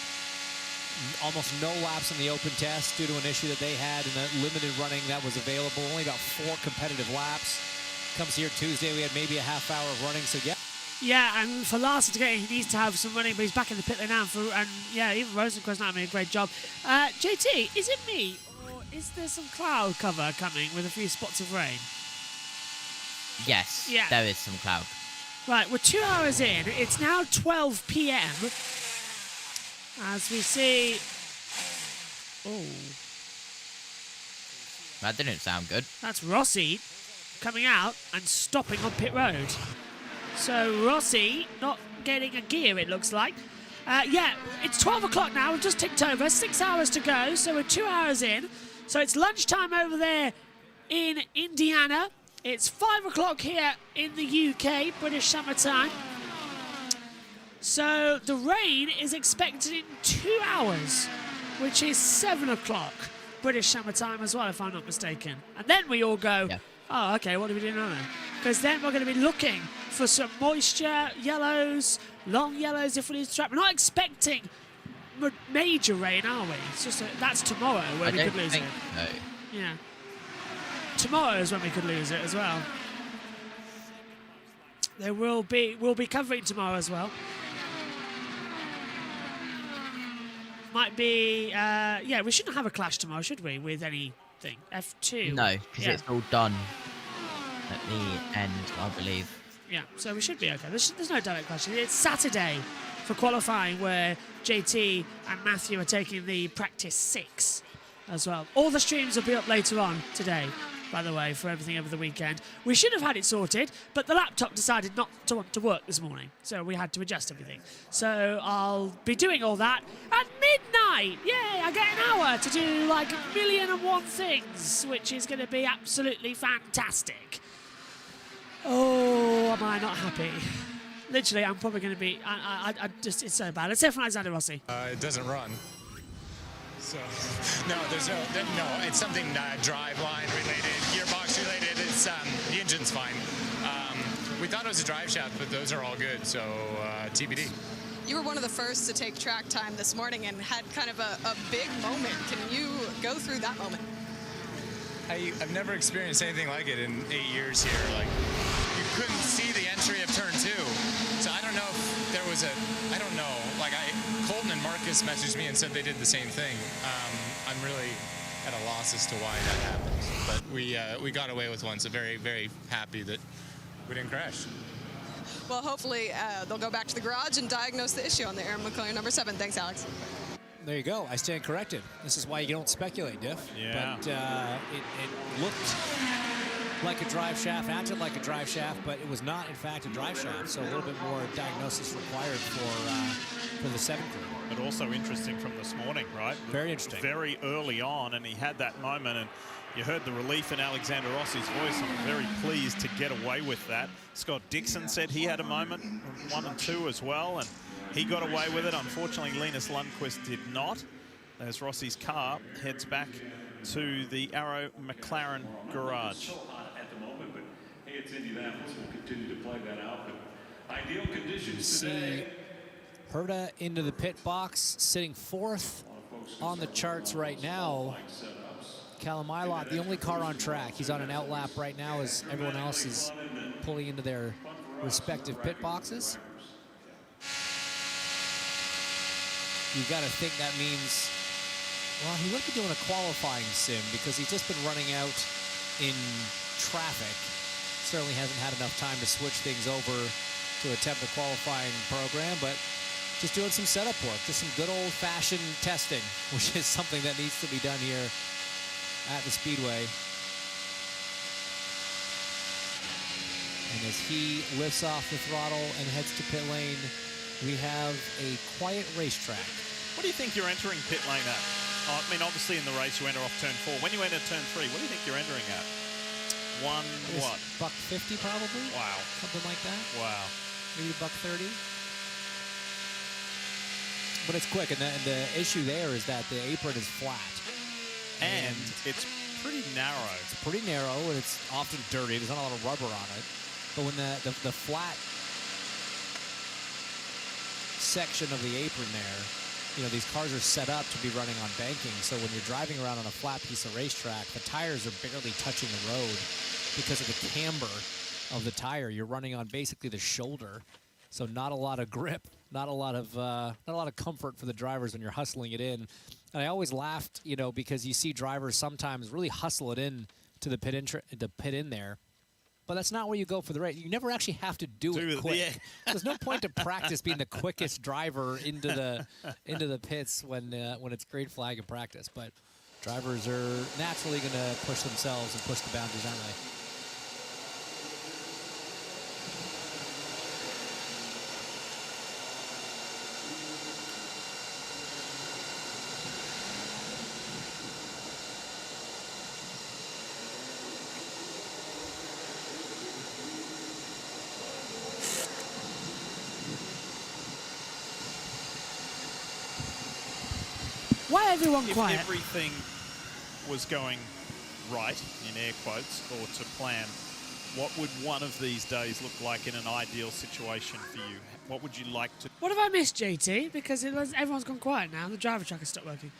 Almost no laps in the open test due to an issue that they had in the limited running that was available. Only about 4 competitive laps. Comes here Tuesday, we had maybe a half hour of running, so yeah. Yeah, and for Larson to get in, he needs to have some running, but he's back in the pit lane now. And yeah, even Rosenqvist not doing a great job. JT, is it me, or is there some cloud cover coming with a few spots of rain? Yes, Yeah. there is some cloud. Right, we're 2 hours in. It's now 12 p.m. As we see... Oh. That didn't sound good. That's Rossi coming out and stopping on pit road. So Rossi not getting a gear, it looks like. Yeah, it's 12 o'clock now. We've just ticked over. 6 hours to go, so we're 2 hours in. So it's lunchtime over there in Indiana. It's 5 o'clock here in the UK, British summertime. So the rain is expected in 2 hours, which is 7 o'clock British summertime as well, if I'm not mistaken. And then we all go, oh, okay, what do we do now then? Because then we're going to be looking for some moisture, yellows, long yellows if we lose track. We're not expecting major rain, are we? It's just that's tomorrow where we could lose it. No. Yeah. Tomorrow is when we could lose it as well. We'll be covering tomorrow as well. Might be, yeah, we shouldn't have a clash tomorrow, should we, with anything? F2. No, because it's all done at the end, I believe. Yeah, so we should be okay. There's no direct clash. It's Saturday for qualifying where JT and Matthew are taking the practice 6 as well. All the streams will be up later on today, by the way, for everything over the weekend. We should have had it sorted, but the laptop decided not to want to work this morning, so we had to adjust everything. So I'll be doing all that at midnight. Yay, I get an hour to do like 1,000,001 things, which is going to be absolutely fantastic. Oh, am I not happy? Literally, I'm probably going to be... I just, it's so bad. Let's hear from Alexander Rossi. It doesn't run. So, no, it's something driveline related, gearbox related. It's the engine's fine. We thought it was a drive shaft, but those are all good. So TBD. You were one of the first to take track time this morning and had kind of a big moment. Can you go through that moment? I've never experienced anything like it in 8 years here. Like, you couldn't see the entry of turn 2. So I don't know if there was I don't know. Like, Colton and Marcus messaged me and said they did the same thing. I'm really at a loss as to why that happened. But we got away with one, so very, very happy that we didn't crash. Well, hopefully they'll go back to the garage and diagnose the issue on the Aaron McLaren number 7. Thanks, Alex. There you go. I stand corrected. This is why you don't speculate, Diff. Yeah. But it looked like a drive shaft, acted like a drive shaft, but it was not, in fact, a drive shaft. So a little bit more diagnosis required for the 7 crew. But also interesting from this morning, right? Very interesting. Very early on, and he had that moment, and you heard the relief in Alexander Rossi's voice. I'm very pleased to get away with that. Scott Dixon said he had a moment, 1 and 2 as well, and he got away with it. Unfortunately, Linus Lundqvist did not. As Rossi's car heads back to the Arrow McLaren garage. At the moment, but hey, it's Indianapolis. We'll continue to play that out. But ideal conditions today. Herta into the pit box, sitting 4th on the charts right now. Callum Ilott, the only car on track. He's on an outlap right now as everyone else is pulling into their respective pit boxes. You've got to think that means, well, he would be doing a qualifying sim because he's just been running out in traffic. Certainly hasn't had enough time to switch things over to attempt the qualifying program, but just doing some setup work, just some good old-fashioned testing, which is something that needs to be done here at the Speedway. And as he lifts off the throttle and heads to pit lane, we have a quiet racetrack. What do you think you're entering pit lane at? I mean, obviously in the race you enter off turn 4. When you enter turn 3, what do you think you're entering at? What? $1.50 probably? Wow. Something like that? Wow. Maybe $1.30. it's quick, and the issue there is that the apron is flat. And it's pretty narrow. It's pretty narrow, and it's often dirty. There's not a lot of rubber on it. But when the flat section of the apron there, you know, these cars are set up to be running on banking. So when you're driving around on a flat piece of racetrack, the tires are barely touching the road because of the camber of the tire. You're running on basically the shoulder. So not a lot of grip, not a lot of comfort for the drivers when you're hustling it in. And I always laughed, you know, because you see drivers sometimes really hustle it in to the pit in there. But that's not where you go for the race. You never actually have to do it quick. Yeah. There's no point to practice being the quickest driver into the pits when it's green flag in practice. But drivers are naturally going to push themselves and push the boundaries, aren't they? Why everyone quiet? If everything was going right, in air quotes, or to plan, what would one of these days look like in an ideal situation for you? What would you like to... What have I missed, JT? Because everyone's gone quiet now. The driver track has stopped working.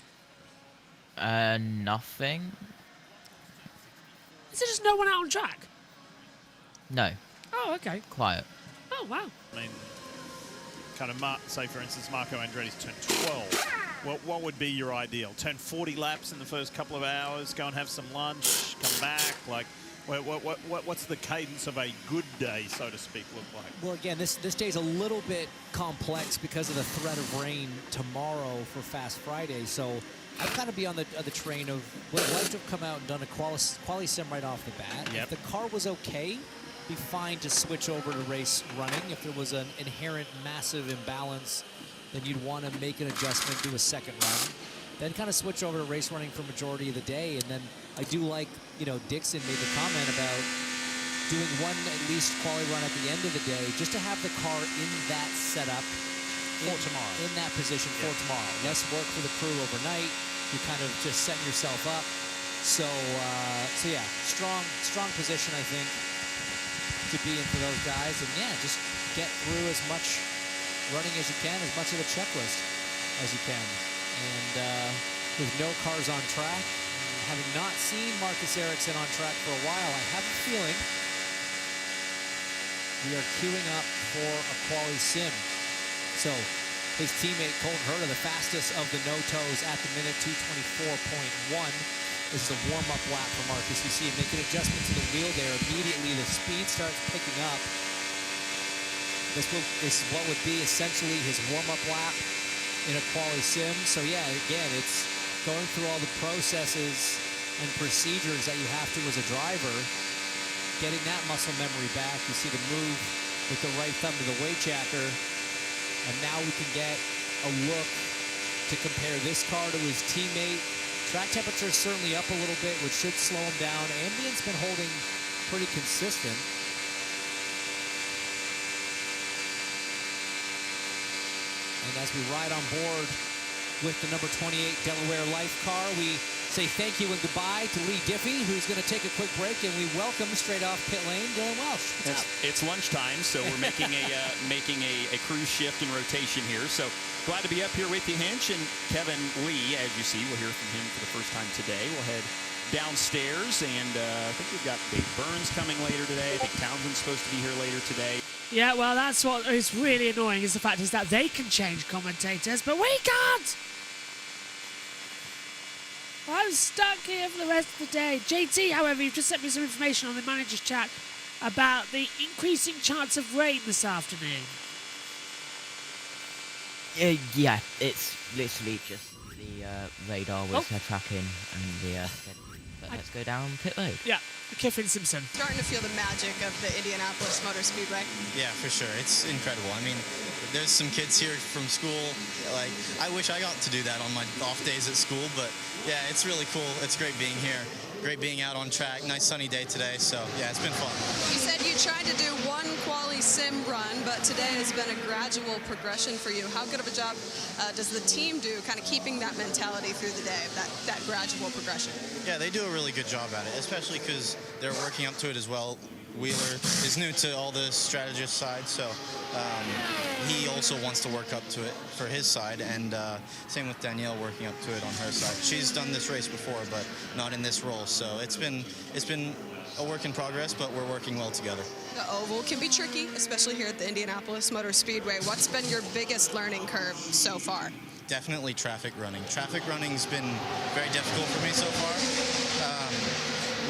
Nothing. Is there just no one out on track? No. Oh, okay. Quiet. Oh, wow. I mean, kind of, say, for instance, Marco Andretti's turned 12. What would be your ideal? Turn 40 laps in the first couple of hours, go and have some lunch, come back? Like, what's the cadence of a good day, so to speak, look like? Well, again, this day's a little bit complex because of the threat of rain tomorrow for Fast Friday. So I'd kind of be on the train of would like to have come out and done a quali sim right off the bat. Yep. If the car was okay, be fine to switch over to race running. If there was an inherent massive imbalance, then you'd want to make an adjustment, do a second run, then kind of switch over to race running for majority of the day. And then I do like, you know, Dixon made the comment about doing one at least quali run at the end of the day, just to have the car in that setup for tomorrow, in that position for tomorrow. Less work for the crew overnight. You kind of just setting yourself up. So yeah, strong position, I think, to be in for those guys. And yeah, just get through as much running as you can, as much of the checklist as you can. And with no cars on track, having not seen Marcus Ericsson on track for a while, I have a feeling we are queuing up for a quali sim. So his teammate Colton Herta, the fastest of the no-toes at the minute, 2:24.1. This is a warm-up lap for Marcus. You see him make an adjustment to the wheel there. Immediately the speed starts picking up. This is what would be essentially his warm-up lap in a quali sim. So yeah, again, it's going through all the processes and procedures that you have to as a driver, getting that muscle memory back. You see the move with the right thumb to the weight jacker, and now we can get a look to compare this car to his teammate. Track temperature is certainly up a little bit, which should slow him down. Ambient's been holding pretty consistent. And as we ride on board with the number 28 Delaware Life car, we say thank you and goodbye to Lee Diffie, who's going to take a quick break, and we welcome straight off pit lane Dylan Welsh. It's lunchtime, so we're making a crew shift and rotation here. So glad to be up here with you, Hinch, and Kevin Lee. As you see, we'll hear from him for the first time today. We'll head downstairs, and I think we've got Dave Burns coming later today. I think Townsend's supposed to be here later today. Yeah, well, that's what is really annoying, is the fact is that they can change commentators, but we can't! I'm stuck here for the rest of the day. JT, however, you've just sent me some information on the manager's chat about the increasing chance of rain this afternoon. Yeah, it's literally just the radar was tracking and the let's go down pit road. Yeah, Kiffin Simpson. Starting to feel the magic of the Indianapolis Motor Speedway. Yeah, for sure. It's incredible. I mean, there's some kids here from school. Like, I wish I got to do that on my off days at school, but yeah, it's really cool. It's great being here. Great being out on track. Nice sunny day today, so yeah, it's been fun. You said you tried to do one quali sim run, but today has been a gradual progression for you. How good of a job does the team do kind of keeping that mentality through the day, that gradual progression? Yeah, they do a really good job at it, especially because they're working up to it as well. Wheeler is new to all the strategist side, so he also wants to work up to it for his side, and same with Danielle working up to it on her side. She's done this race before, but not in this role, so it's been a work in progress, but we're working well together. The oval can be tricky, especially here at the Indianapolis Motor Speedway. What's been your biggest learning curve so far? Definitely traffic running. Traffic running's been very difficult for me so far.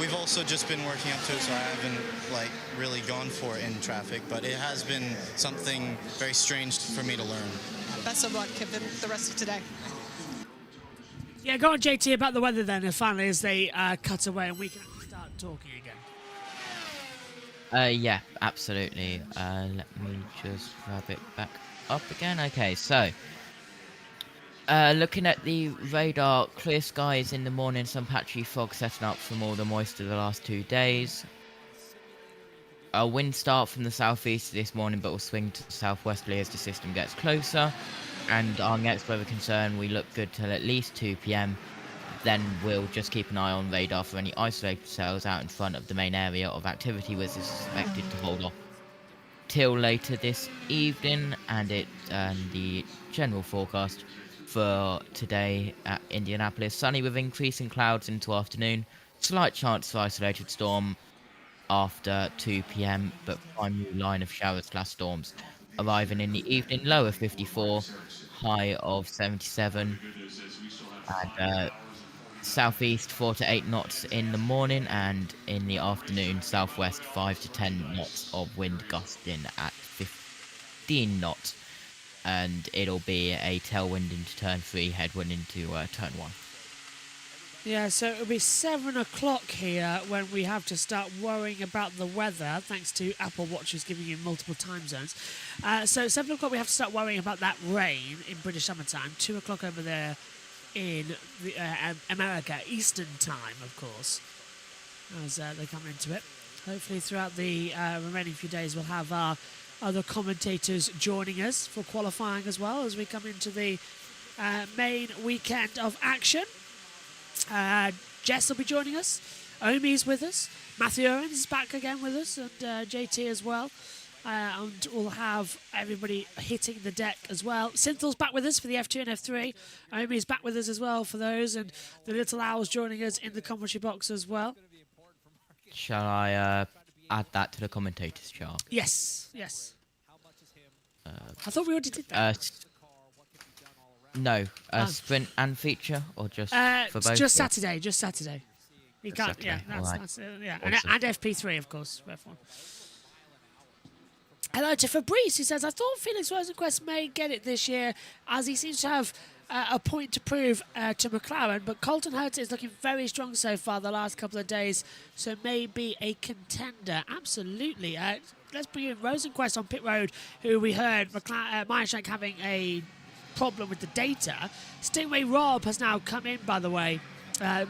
We've also just been working up to it, so I haven't really gone for it in traffic, but it has been something very strange for me to learn. Best of luck, Kevin, the rest of today. Yeah, go on, JT, about the weather then, and finally as they cut away and we can start talking again. Yeah, absolutely. Let me just grab it back up again. Okay, so looking at the radar, clear skies in the morning, some patchy fog setting up from all the moisture the last 2 days. A wind start from the southeast this morning, but will swing to the southwesterly as the system gets closer. And our next weather concern, we look good till at least 2 p.m. Then we'll just keep an eye on radar for any isolated cells out in front of the main area of activity, which is expected to hold off till later this evening. And the general forecast for today at Indianapolis: sunny with increasing clouds into afternoon, slight chance for isolated storm after 2 p.m, but primary line of showers/storms arriving in the evening, low of 54, high of 77, and southeast 4 to 8 knots in the morning, and in the afternoon southwest 5 to 10 knots of wind gusting at 15 knots. And it'll be a tailwind into turn 3, headwind into turn 1. Yeah, so it'll be 7 o'clock here when we have to start worrying about the weather, thanks to Apple Watches giving you multiple time zones. So 7 o'clock we have to start worrying about that rain in British summertime. 2 o'clock over there in the, America, Eastern time, of course, as they come into it. Hopefully throughout the remaining few days we'll have our other commentators joining us for qualifying as well as we come into the main weekend of action. Jess will be joining us. Omi's with us. Matthew Owens is back again with us, and JT as well. And we'll have everybody hitting the deck as well. Synthel's back with us for the F2 and F3. Omi's back with us as well for those, and the Little Owl's joining us in the commentary box as well. Shall I add that to the commentators chart? Yes, yes. I thought we already did that. No, sprint and feature, or just for both? Just Saturday, just Saturday. You Just can't, Saturday, yeah, alright. that's yeah, Awesome. and FP3 of course. F1. Hello to Fabrice, who says, I thought Felix Rosenqvist may get it this year, as he seems to have a point to prove to McLaren, but Colton Herta is looking very strong so far the last couple of days, so maybe a contender. Absolutely. Let's bring in Rosenqvist on pit road, who we heard Majek having a problem with the data. Stingray Rob has now come in, by the way,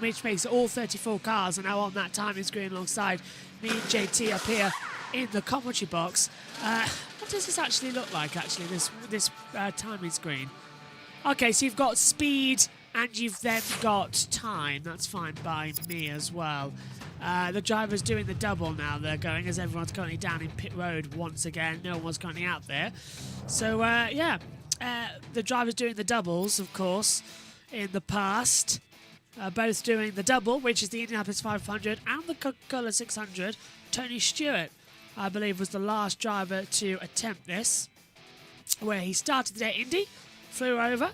which makes all 34 cars are now on that timing screen alongside me and JT up here in the commentary box. What does this actually look like, actually, this timing screen? Okay, so you've got speed and you've then got time. That's fine by me as well. The driver's doing the double now, they're going, as everyone's currently down in pit road once again. No one's currently out there. So, yeah, the driver's doing the doubles, of course, in the past. Both doing the double, which is the Indianapolis 500 and the Coca-Cola 600. Tony Stewart, I believe, was the last driver to attempt this, where he started the day at Indy, flew over.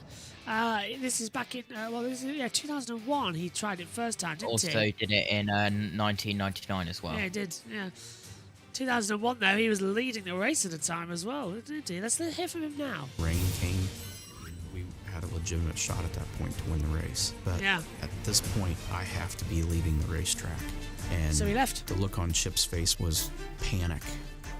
This is back in, 2001 he tried it first time, didn't he? Also did it in 1999 as well. Yeah, he did, yeah. 2001, though, he was leading the race at the time as well, didn't he? Let's hear from him now. Rain came. We had a legitimate shot at that point to win the race. But yeah, at this point, I have to be leaving the racetrack. And so he left. The look on Chip's face was panic.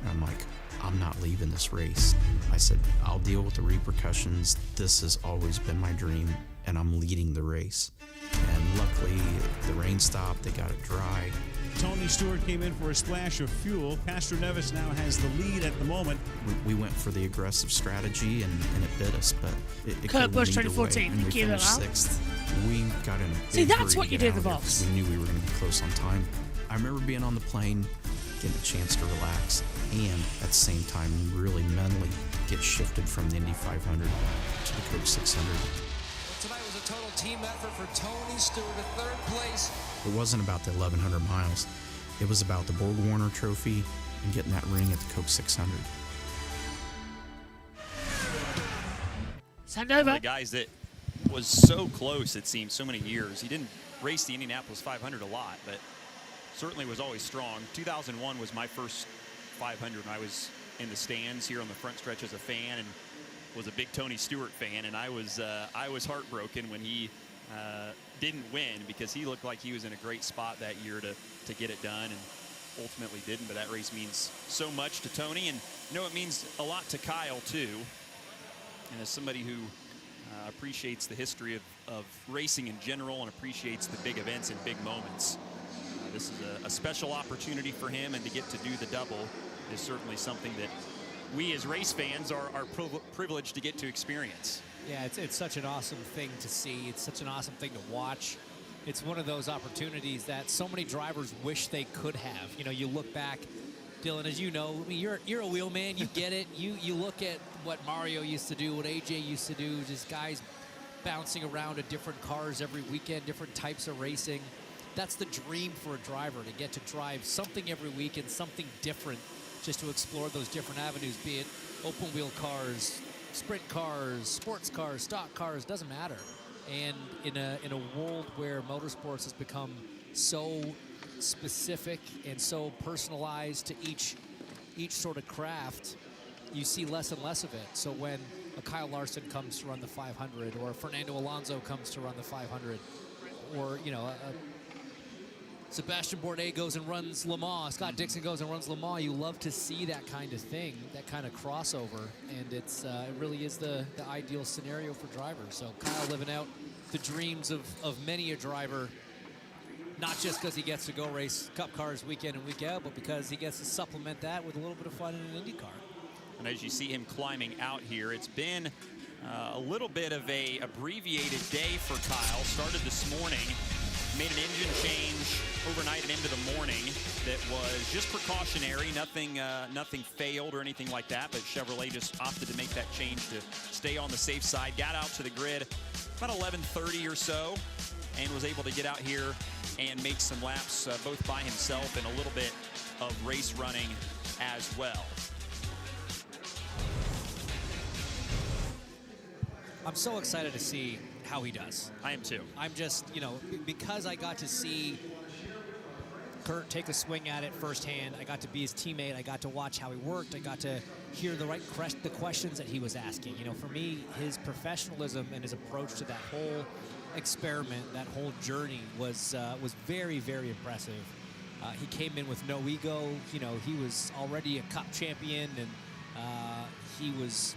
And I'm like, I'm not leaving this race. I said, I'll deal with the repercussions. This has always been my dream, and I'm leading the race. And luckily, the rain stopped. They got it dry. Tony Stewart came in for a splash of fuel. Castroneves now has the lead at the moment. We went for the aggressive strategy, and it bit us, but it Kurt could Busch have went either 2014. way, and we Thank you, finished Rahal. 6th. We got in a big See, that's hurry what to you get do in the out of box. here 'cause we knew we were going to be close on time. I remember being on the plane, getting a chance to relax, and at the same time, really mentally get shifted from the Indy 500 to the Coke 600. Tonight was a total team effort for Tony Stewart at third place. It wasn't about the 1,100 miles. It was about the Borg-Warner Trophy and getting that ring at the Coke 600. Send One over. of the guys that was so close, it seemed, so many years. He didn't race the Indianapolis 500 a lot, but certainly was always strong. 2001 was my first 500 when I was in the stands here on the front stretch as a fan, and was a big Tony Stewart fan, and I was heartbroken when he didn't win, because he looked like he was in a great spot that year to get it done, and ultimately didn't. But that race means so much to Tony, and you know, it means a lot to Kyle too. And as somebody who appreciates the history of racing in general and appreciates the big events and big moments, this is a special opportunity for him, and to get to do the double is certainly something that we as race fans are privileged to get to experience. Yeah, it's such an awesome thing to see. It's such an awesome thing to watch. It's one of those opportunities that so many drivers wish they could have. You know, you look back, Dylan, as you know, I mean, you're a wheel man, you get it. You look at what Mario used to do, what AJ used to do, just guys bouncing around to different cars every weekend, different types of racing. That's the dream for a driver, to get to drive something every weekend, something different, just to explore those different avenues, be it open wheel cars, sprint cars, sports cars, stock cars, doesn't matter. And in a world where motorsports has become so specific and so personalized to each sort of craft, you see less and less of it. So when a Kyle Larson comes to run the 500, or Fernando Alonso comes to run the 500, or you know, Sebastian Bourdais goes and runs Le Mans, Scott Dixon goes and runs Le Mans, you love to see that kind of thing, that kind of crossover, and it really is the ideal scenario for drivers. So Kyle living out the dreams of many a driver, not just because he gets to go race Cup cars week in and week out, but because he gets to supplement that with a little bit of fun in an IndyCar. And as you see him climbing out here, it's been a little bit of a abbreviated day for Kyle. Started this morning, made an engine change overnight and into the morning that was just precautionary. Nothing failed or anything like that, but Chevrolet just opted to make that change to stay on the safe side. Got out to the grid about 11:30 or so, and was able to get out here and make some laps, both by himself and a little bit of race running as well. I'm so excited to see how he does. I am too. I'm just, you know, because I got to see Kurt take a swing at it firsthand. I got to be his teammate. I got to watch how he worked. I got to hear the questions that he was asking. You know, for me, his professionalism and his approach to that whole experiment, that whole journey was very, very impressive. He came in with no ego. You know, he was already a Cup champion, and he was,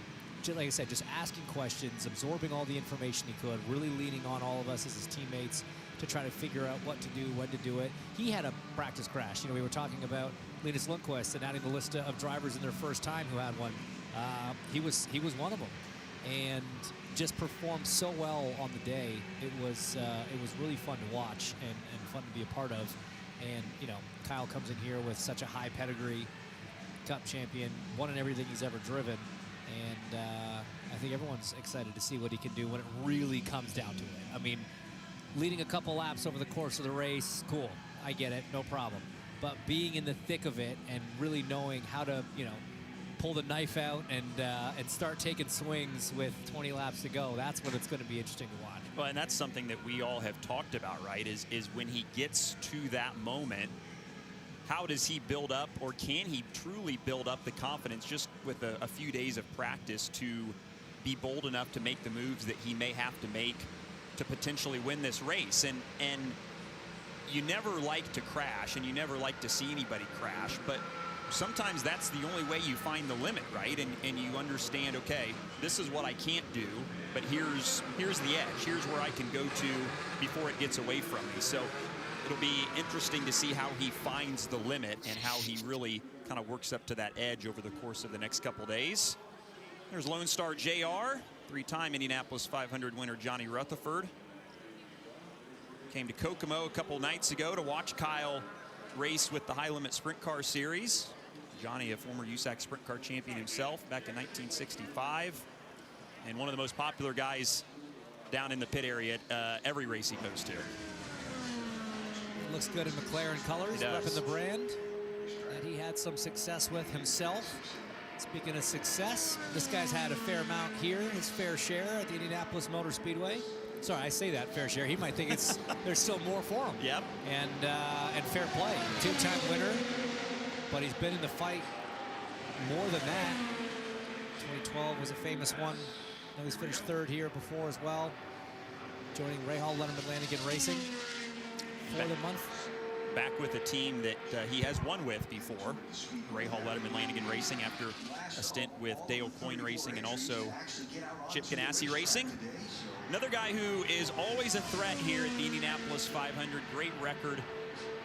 like I said, just asking questions, absorbing all the information he could, really leaning on all of us as his teammates to try to figure out what to do, when to do it. He had a practice crash. You know, we were talking about Linus Lundqvist and adding the list of drivers in their first time who had one. He was one of them, and just performed so well on the day. It was really fun to watch and fun to be a part of. And you know, Kyle comes in here with such a high pedigree, Cup champion, won in everything he's ever driven. And I think everyone's excited to see what he can do when it really comes down to it. I mean, leading a couple laps over the course of the race, cool. I get it, no problem. But being in the thick of it and really knowing how to, you know, pull the knife out and start taking swings with 20 laps to go, that's when it's going to be interesting to watch. Well, and that's something that we all have talked about, right, is when he gets to that moment, how does he build up, or can he truly build up the confidence just with a few days of practice to be bold enough to make the moves that he may have to make to potentially win this race? And you never like to crash, and you never like to see anybody crash, but sometimes that's the only way you find the limit, right? And you understand, okay, this is what I can't do, but here's the edge. Here's where I can go to before it gets away from me. So it'll be interesting to see how he finds the limit and how he really kind of works up to that edge over the course of the next couple days. There's Lone Star JR, 3-time Indianapolis 500 winner Johnny Rutherford. Came to Kokomo a couple nights ago to watch Kyle race with the High Limit Sprint Car Series. Johnny, a former USAC Sprint Car champion himself back in 1965. And one of the most popular guys down in the pit area at every race he goes to. Looks good in McLaren colors, repping the brand that he had some success with himself. Speaking of success, this guy's had a fair amount here, his fair share at the Indianapolis Motor Speedway. Sorry, I say that, fair share. He might think it's there's still more for him. Yep. And fair play. 2-time winner, but he's been in the fight more than that. 2012 was a famous one. He's finished 3rd here before as well, joining Rahal, Letterman, Lanigan Racing for the month. Back with a team that he has won with before, Rahal, Letterman, Lanigan Racing, after a stint with Dale Coyne Racing and also Chip Ganassi Racing. Another guy who is always a threat here at the Indianapolis 500, great record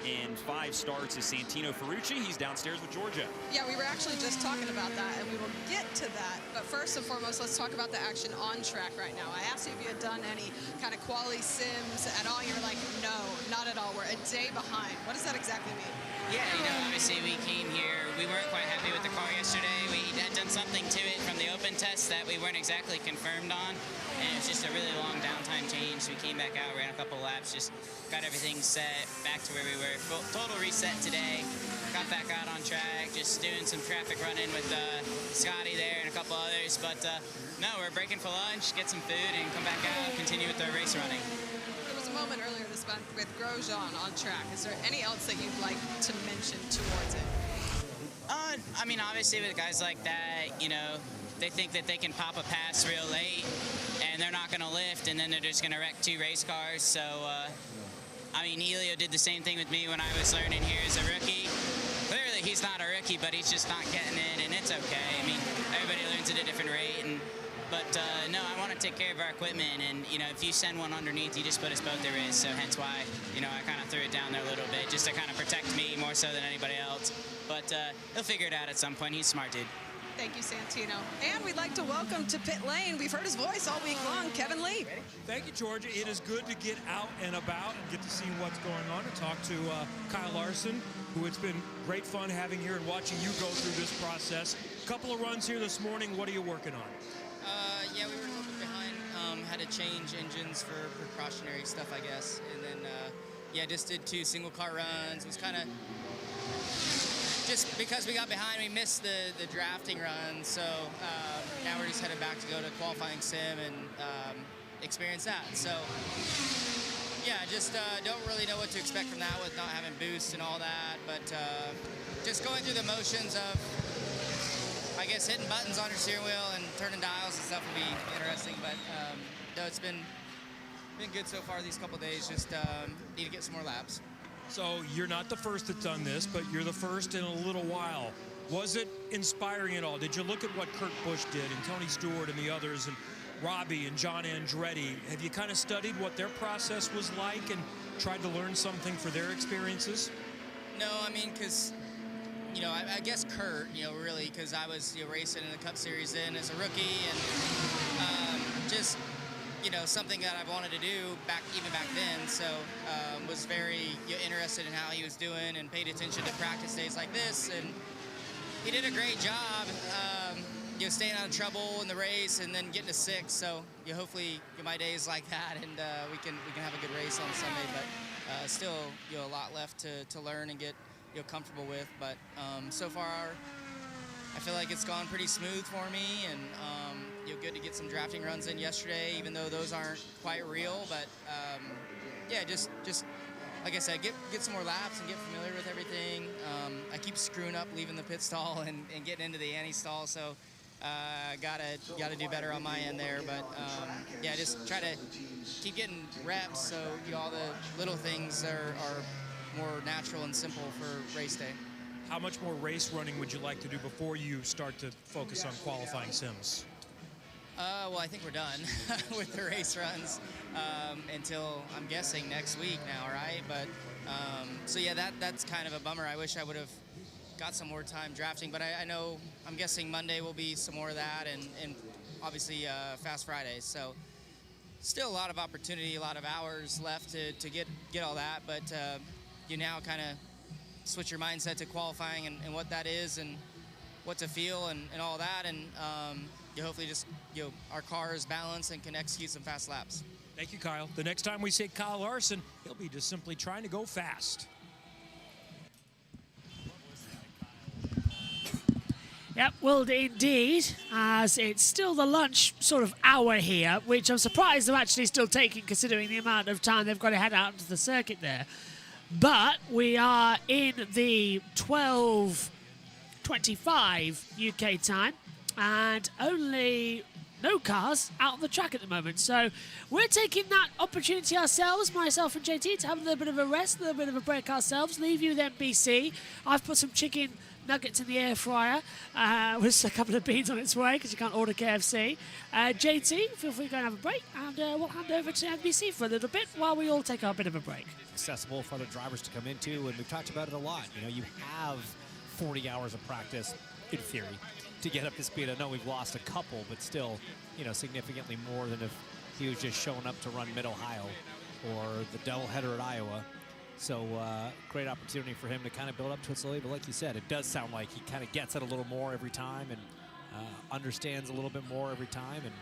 in 5 starts, is Santino Ferrucci. He's downstairs with Georgia. Yeah, we were actually just talking about that, and we will get to that. But first and foremost, let's talk about the action on track right now. I asked you if you had done any kind of quali sims at all. You're like, no, not at all. We're a day behind. What does that exactly mean? Yeah, you know, obviously we came here, we weren't quite happy with the car yesterday. We had done something to it from the open test that we weren't exactly confirmed on, and it was just a really long downtime change. We came back out, ran a couple laps, just got everything set, back to where we were. Total reset today. Got back out on track, just doing some traffic running with Scotty there and a couple others, but no, we're breaking for lunch, get some food, and come back out, continue with the race running. Moment earlier this month with Grosjean on track. Is there any else that you'd like to mention towards it? I mean, obviously with guys like that, you know, they think that they can pop a pass real late and they're not going to lift, and then they're just going to wreck 2 race cars. So, I mean, Elio did the same thing with me when I was learning here as a rookie. Clearly, he's not a rookie, but he's just not getting it, and it's okay. I mean, everybody learns at a different rate, but no, I want to take care of our equipment, and you know, if you send one underneath, you just put us both at risk. So hence why, you know, I kind of threw it down there a little bit just to kind of protect me more so than anybody else. But he'll figure it out at some point. He's a smart dude. Thank you, Santino. And we'd like to welcome to pit lane, we've heard his voice all week long, Kevin Lee. Thank you, Georgia. It is good to get out and about and get to see what's going on and talk to Kyle Larson, who it's been great fun having here and watching you go through this process. Couple of runs here this morning. What are you working on? Yeah, we were a little bit behind. Had to change engines for precautionary stuff, I guess. And then, yeah, just did 2 single car runs. It was kind of just because we got behind, we missed the drafting run. So now we're just headed back to go to qualifying sim and experience that. So, yeah, just don't really know what to expect from that with not having boost and all that. But just going through the motions of, I guess, hitting buttons on your steering wheel and turning dials and stuff will be interesting, but no, it's been good so far these couple days. Just need to get some more laps. So you're not the first that's done this, but you're the first in a little while. Was it inspiring at all? Did you look at what Kurt Busch did and Tony Stewart and the others and Robbie and John Andretti? Have you kind of studied what their process was like and tried to learn something for their experiences? No, I mean, because, you know, I guess Kurt, you know, really, because I was, you know, racing in the Cup Series then as a rookie, and just, you know, something that I wanted to do even back then. So was very interested in how he was doing and paid attention to practice days like this, and he did a great job, you know, staying out of trouble in the race and then getting to 6th. So you know, hopefully my days like that, and we can have a good race on Sunday. But still, you know, a lot left to learn and get, you know, comfortable with. But so far, I feel like it's gone pretty smooth for me, and you know, good to get some drafting runs in yesterday, even though those aren't quite real. But yeah, just like I said, get some more laps and get familiar with everything. I keep screwing up leaving the pit stall and getting into the anti-stall, so gotta do better on my end there. But yeah, just try to keep getting reps, so you know, all the little things are more natural and simple for race day. How much more race running would you like to do before you start to focus on qualifying sims? Well, I think we're done with the race runs until, I'm guessing, next week now, right? But, so yeah, that's kind of a bummer. I wish I would have got some more time drafting, but I know, I'm guessing Monday will be some more of that, and obviously Fast Fridays. So still a lot of opportunity, a lot of hours left to get all that, but you now kind of switch your mindset to qualifying and what that is and what to feel and all that, and you hopefully just, our car is balanced and can execute some fast laps. Thank you, Kyle. The next time we see Kyle Larson, he'll be just simply trying to go fast. Yep, well, indeed, as it's still the lunch sort of hour here, which I'm surprised they're actually still taking, considering the amount of time they've got to head out into the circuit there. But we are in the 12:25 UK time, and only no cars out on the track at the moment. So we're taking that opportunity ourselves, myself and JT, to have a little bit of a rest, a little bit of a break ourselves, leave you then BC. I've put some chicken nuggets in the air fryer with a couple of beans on its way because you can't order KFC. JT, feel free to go and have a break, and we'll hand over to NBC for a little bit while we all take our bit of a break. Accessible for other drivers to come into, and we've talked about it a lot. You have 40 hours of practice, in theory, to get up to speed. I know we've lost a couple, but still, significantly more than if he was just showing up to run Mid-Ohio or the doubleheader at Iowa. So great opportunity for him to kind of build up to it slowly. But like you said, it does sound like he kind of gets it a little more every time and understands a little bit more every time. And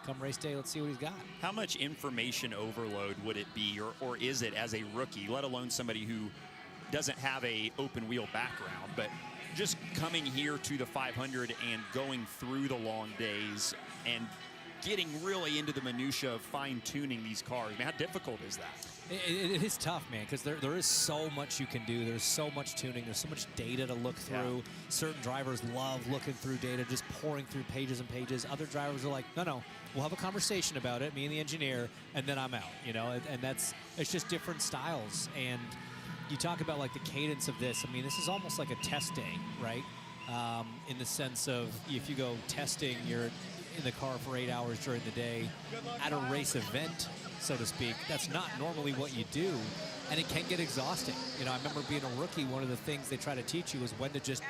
come race day, let's see what he's got. How much information overload would it be, or is it as a rookie, let alone somebody who doesn't have a open wheel background, but just coming here to the 500 and going through the long days and getting really into the minutia of fine-tuning these cars? I mean, how difficult is that? It is tough, man, because there is so much you can do. There's so much tuning. There's so much data to look through. Yeah. Certain drivers love looking through data, just pouring through pages and pages. Other drivers are like, no, we'll have a conversation about it, me and the engineer, and then I'm out, and it's just different styles. And you talk about like the cadence of this. I mean, this is almost like a test day, right? In the sense of if you go testing, you're in the car for 8 hours during the day at a race event, so to speak. That's not normally what you do, and it can get exhausting. I remember being a rookie, one of the things they try to teach you is when to just,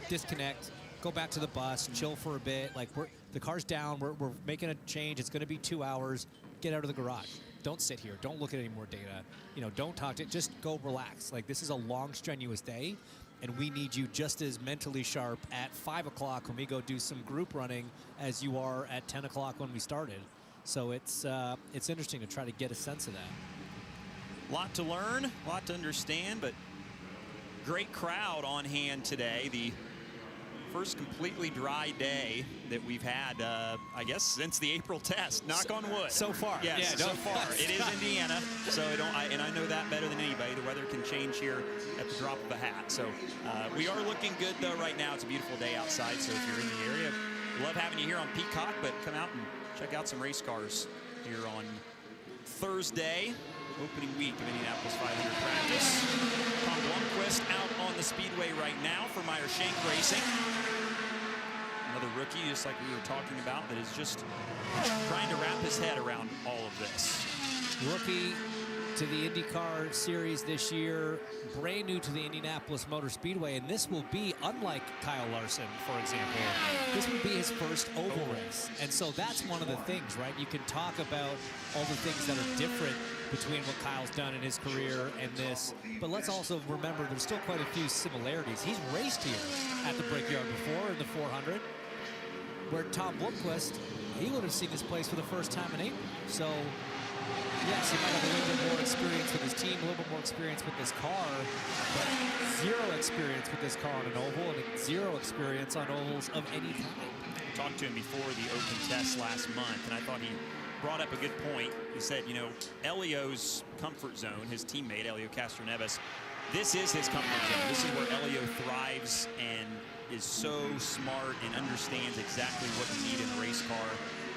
disconnect, go back to the bus, chill for a bit. Like, the car's down, we're making a change, it's gonna be 2 hours, get out of the garage. Don't sit here, don't look at any more data, don't talk to it, just go relax. Like, this is a long, strenuous day, and we need you just as mentally sharp at 5 o'clock when we go do some group running as you are at 10 o'clock when we started. So it's interesting to try to get a sense of that. A lot to learn, a lot to understand, but great crowd on hand today. The first completely dry day that we've had, I guess, since the April test. Knock on wood. So far. Yes, yeah, so far. It is Indiana, so I know that better than anybody. The weather can change here at the drop of a hat. So we are looking good, though, right now. It's a beautiful day outside, so if you're in the area, we love having you here on Peacock, but come out and check out some race cars here on Thursday, opening week of Indianapolis 500 practice. Tom Lundqvist out on the speedway right now for Meyer Shank Racing. Another rookie, just like we were talking about, that is just trying to wrap his head around all of this. Rookie to the INDYCAR series this year, brand new to the Indianapolis Motor Speedway, and this will be, unlike Kyle Larson, for example, this will be his first oval race. And so that's one of the things, right? You can talk about all the things that are different between what Kyle's done in his career and this, but let's also remember there's still quite a few similarities. He's raced here at the Brickyard before in the 400, where Tom Lundqvist, he would have seen this place for the first time in April. So yes, he might have a little bit more experience with his team, a little bit more experience with this car, but zero experience with this car on an oval and zero experience on ovals of any kind. I talked to him before the open test last month, and I thought he brought up a good point. He said, Elio's comfort zone, his teammate, Elio Castroneves, this is his comfort zone. This is where Elio thrives and is so smart and understands exactly what you need in a race car.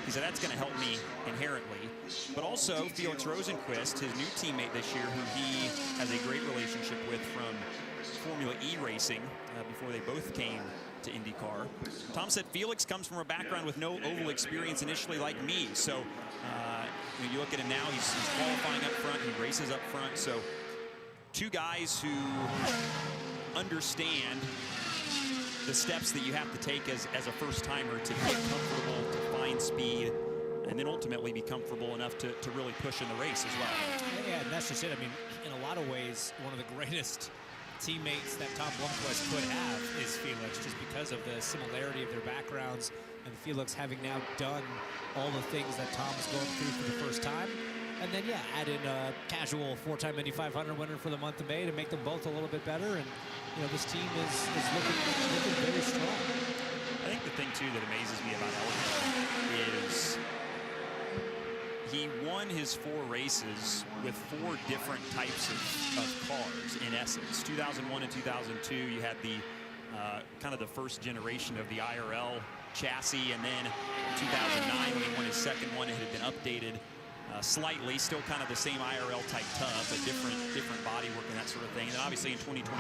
He said that's going to help me inherently. But also Felix Rosenqvist, his new teammate this year, who he has a great relationship with from Formula E racing before they both came to IndyCar. Tom said Felix comes from a background with no oval experience initially like me. So you look at him now, he's qualifying up front, he races up front. So two guys who understand the steps that you have to take as a first-timer to get comfortable, to find speed, and then ultimately be comfortable enough to really push in the race as well. Yeah, and that's just it. I mean, in a lot of ways, one of the greatest teammates that Tom Blomqvist could have is Felix, just because of the similarity of their backgrounds, and Felix having now done all the things that Tom's going through for the first time. And then, yeah, add in a casual four-time Indy 500 winner for the month of May to make them both a little bit better. And, you know, this team is looking very strong. I think the thing, too, that amazes me about Elio is he won his 4 races with 4 different types of cars, in essence. 2001 and 2002, you had the kind of the first generation of the IRL chassis, and then in 2009, when he won his second one, it had been updated slightly, still kind of the same IRL type tub, but different bodywork and that sort of thing. And then obviously in 2021,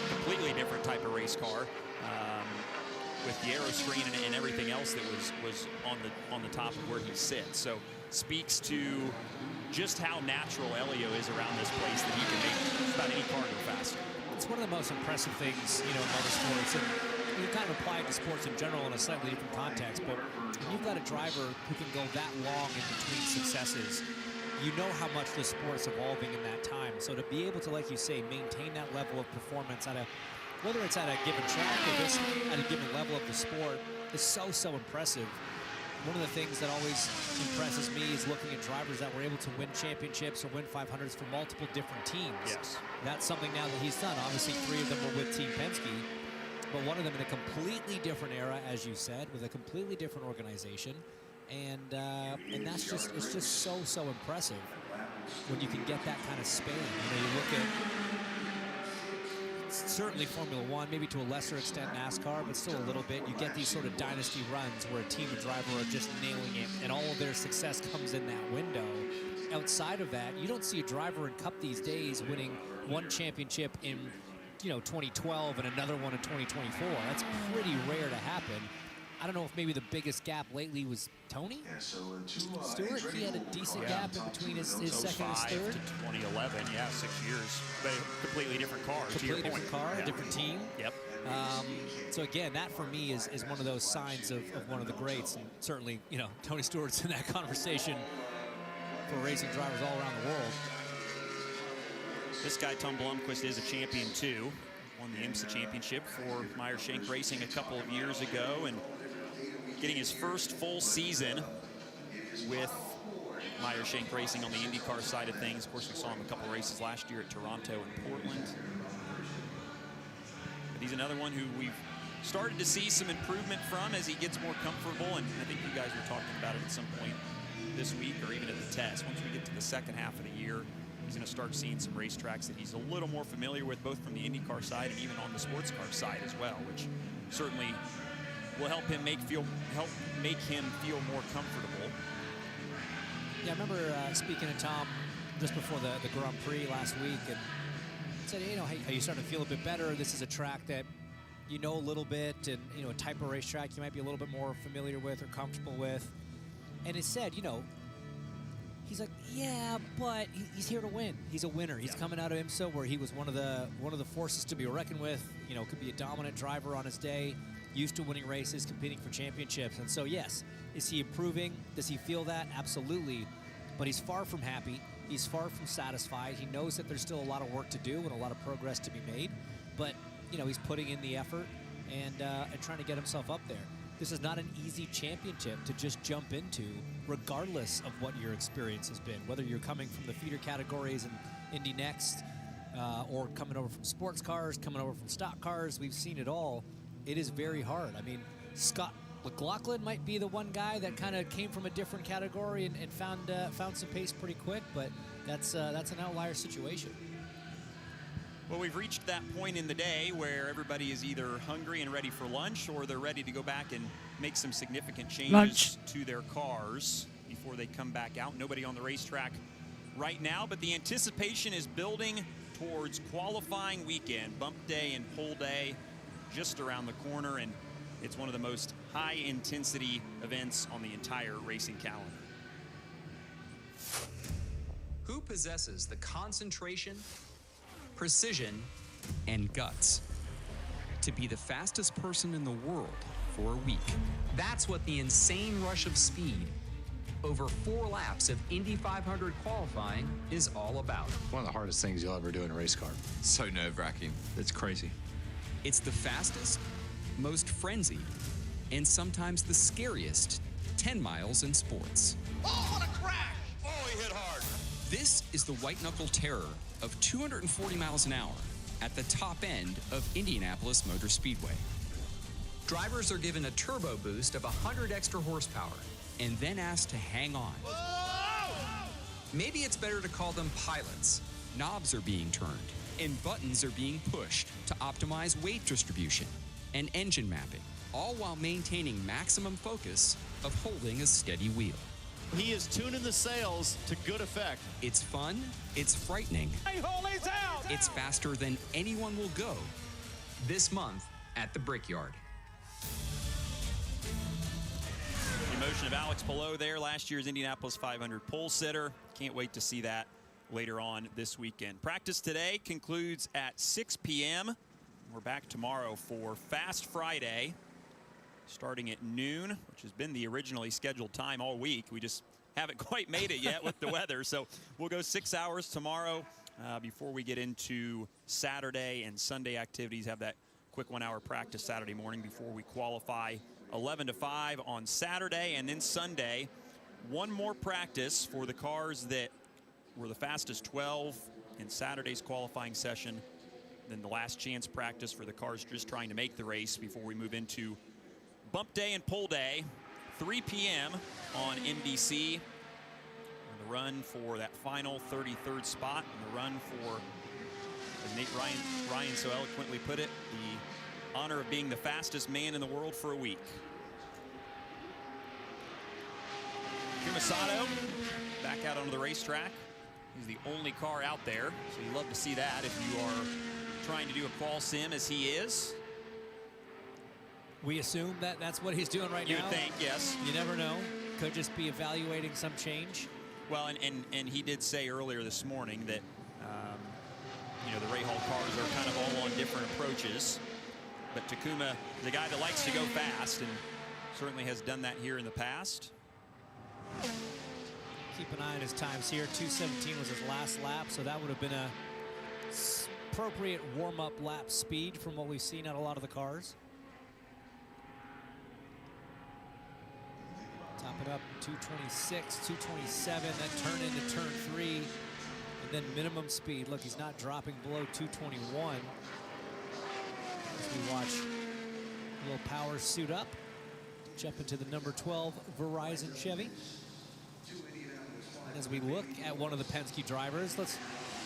completely different type of race car with the aero screen and everything else that was on the top of where he sits. So speaks to just how natural Elio is around this place, that he can make just about any car go faster. It's one of the most impressive things, you know, in motorsports, and you kind of apply it to sports in general in a slightly different context, but when you've got a driver who can go that long in between successes, you know how much the sport's evolving in that time. So to be able to, like you say, maintain that level of performance at whether it's at a given track or just at a given level of the sport, is so impressive. One of the things that always impresses me is looking at drivers that were able to win championships or win 500s for multiple different teams. Yes. That's something now that he's done. Obviously, 3 of them were with Team Penske, but one of them in a completely different era, as you said, with a completely different organization. And that's just, it's just so impressive when you can get that kind of span. You know, you look at certainly Formula One, maybe to a lesser extent NASCAR, but still a little bit. You get these sort of dynasty runs where a team and driver are just nailing it, and all of their success comes in that window. Outside of that, you don't see a driver in Cup these days winning one championship in, you know, 2012 and another one in 2024. That's pretty rare to happen. I don't know if maybe the biggest gap lately was Tony Stewart. He had a decent gap in between his second and his third. To 2011, yeah, 6 years. But completely different car, completely different car, yeah. Different team. Yep. So again, that for me is one of those signs of one of the greats. And certainly, you know, Tony Stewart's in that conversation for racing drivers all around the world. This guy, Tom Blomqvist, is a champion too. Won the IMSA championship for Meyer Shank Racing a couple of years ago, and getting his first full season with Meyer Shank Racing on the IndyCar side of things. Of course, we saw him a couple races last year at Toronto and Portland. But he's another one who we've started to see some improvement from as he gets more comfortable, and I think you guys were talking about it at some point this week or even at the test. Once we get to the second half of the year, he's going to start seeing some racetracks that he's a little more familiar with, both from the IndyCar side and even on the sports car side as well, which certainly will help make him feel more comfortable. Yeah, I remember speaking to Tom just before the Grand Prix last week, and said, you know, hey, are you starting to feel a bit better? This is a track that you know a little bit, and you know, a type of racetrack you might be a little bit more familiar with or comfortable with. And he said, you know, he's like, yeah, but he's here to win. He's a winner. He's coming out of IMSA, where he was one of the forces to be reckoned with. You know, could be a dominant driver on his day, used to winning races, competing for championships. And so, yes, is he improving? Does he feel that? Absolutely. But he's far from happy. He's far from satisfied. He knows that there's still a lot of work to do and a lot of progress to be made. But, you know, he's putting in the effort and trying to get himself up there. This is not an easy championship to just jump into, regardless of what your experience has been. Whether you're coming from the feeder categories in Indy Next, or coming over from sports cars, coming over from stock cars, we've seen it all. It is very hard. I mean, Scott McLaughlin might be the one guy that kind of came from a different category and found some pace pretty quick, but that's an outlier situation. Well, we've reached that point in the day where everybody is either hungry and ready for lunch, or they're ready to go back and make some significant changes to their cars before they come back out. Nobody on the racetrack right now, but the anticipation is building towards qualifying weekend. Bump day and pole day just around the corner, and it's one of the most high-intensity events on the entire racing calendar. Who possesses the concentration, precision, and guts to be the fastest person in the world for a week? That's what the insane rush of speed over 4 laps of Indy 500 qualifying is all about. One of the hardest things you'll ever do in a race car. So nerve-wracking. It's crazy. It's the fastest, most frenzied, and sometimes the scariest 10 miles in sports. Oh, what a crash! Oh, he hit hard. This is the white-knuckle terror of 240 miles an hour at the top end of Indianapolis Motor Speedway. Drivers are given a turbo boost of 100 extra horsepower and then asked to hang on. Whoa! Maybe it's better to call them pilots. Knobs are being turned and buttons are being pushed to optimize weight distribution and engine mapping, all while maintaining maximum focus of holding a steady wheel. He is tuning the sails to good effect. It's fun, it's frightening, it's faster than anyone will go this month at the Brickyard. The emotion of Alex Palou there, last year's Indianapolis 500 pole sitter. Can't wait to see that later on this weekend. Practice today concludes at 6 p.m. We're back tomorrow for Fast Friday, starting at noon, which has been the originally scheduled time all week. We just haven't quite made it yet with the weather. So we'll go 6 hours tomorrow before we get into Saturday and Sunday activities. Have that quick 1 hour practice Saturday morning before we qualify 11 to 5 on Saturday. And then Sunday, one more practice for the cars that were the fastest 12 in Saturday's qualifying session. Then the last chance practice for the cars just trying to make the race before we move into Bump Day and Pole Day, 3 p.m. on NBC. And the run for that final 33rd spot, and the run for, as Ryan so eloquently put it, the honor of being the fastest man in the world for a week. Kumasato back out onto the racetrack. He's the only car out there, so you love to see that if you are trying to do a qual sim as he is. We assume that that's what he's doing right now. You would think, yes. You never know. Could just be evaluating some change. Well, and he did say earlier this morning that, you know, the Rahal cars are kind of all on different approaches. But Takuma is a guy that likes to go fast and certainly has done that here in the past. Keep an eye on his times here. 2:17 was his last lap, so that would have been a appropriate warm-up lap speed from what we've seen out of a lot of the cars. Top it up, 226, 227, then turn into turn 3, and then minimum speed. Look, he's not dropping below 221. As we watch Will Powers suit up, jump into the number 12 Verizon Chevy. And as we look at one of the Penske drivers, let's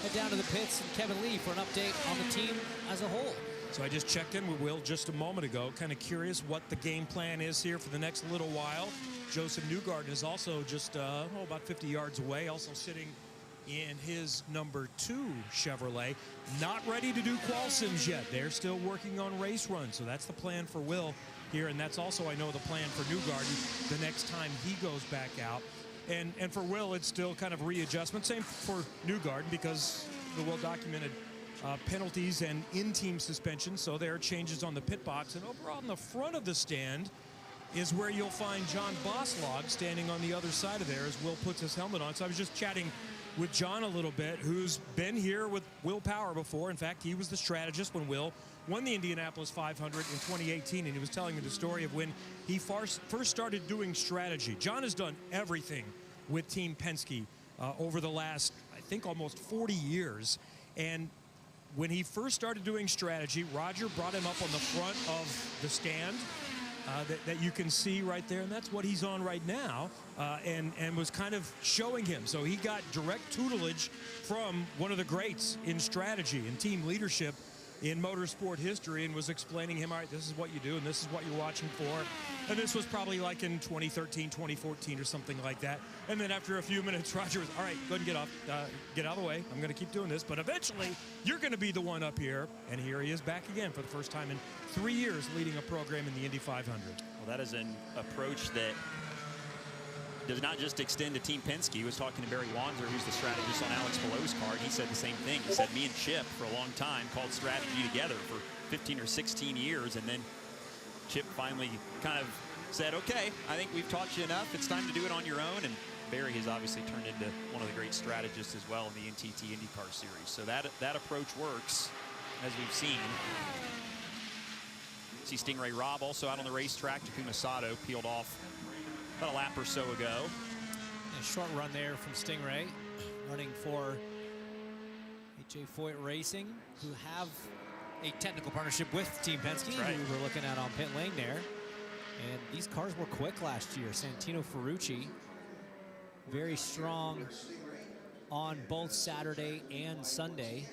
head down to the pits and Kevin Lee for an update on the team as a whole. So I just checked in with Will just a moment ago, kind of curious what the game plan is here for the next little while. Joseph Newgarden is also just about 50 yards away, also sitting in his number 2 Chevrolet. Not ready to do qual sims yet. They're still working on race runs, so that's the plan for Will here, and that's also, I know, the plan for Newgarden the next time he goes back out. And for Will, it's still kind of readjustment. Same for Newgarden, because the well-documented penalties and in-team suspension, so there are changes on the pit box. And over on the front of the stand is where you'll find John Boslog standing on the other side of there as Will puts his helmet on. So I was just chatting with John a little bit, who's been here with Will Power before. In fact, he was the strategist when Will won the Indianapolis 500 in 2018, and he was telling me the story of when he first started doing strategy. John has done everything with Team Penske over the last, I think, almost 40 years. And when he first started doing strategy, Roger brought him up on the front of the stand that you can see right there, and that's what he's on right now, and was kind of showing him. So he got direct tutelage from one of the greats in strategy and team leadership in motorsport history, and was explaining him, all right, this is what you do, and this is what you're watching for. And this was probably like in 2013, 2014 or something like that. And then after a few minutes, Roger was, all right, go ahead and get off. Get out of the way. I'm going to keep doing this. But eventually, you're going to be the one up here. And here he is back again for the first time in 3 years leading a program in the Indy 500. Well, that is an approach that does not just extend to Team Penske. He was talking to Barry Wanzer, who's the strategist on Alex Palou's car. He said the same thing. He said, me and Chip, for a long time, called strategy together for 15 or 16 years. And then Chip finally kind of said, okay, I think we've taught you enough. It's time to do it on your own. And Barry has obviously turned into one of the great strategists as well in the NTT IndyCar series. So that approach works, as we've seen. See Stingray Robb also out on the racetrack. Takuma Sato peeled off about a lap or so ago. A short run there from Stingray, running for H.A. Foyt Racing, who have a technical partnership with Team Penske, right, who we were looking at on pit lane there. And these cars were quick last year. Santino Ferrucci, very strong on both Saturday and Sunday.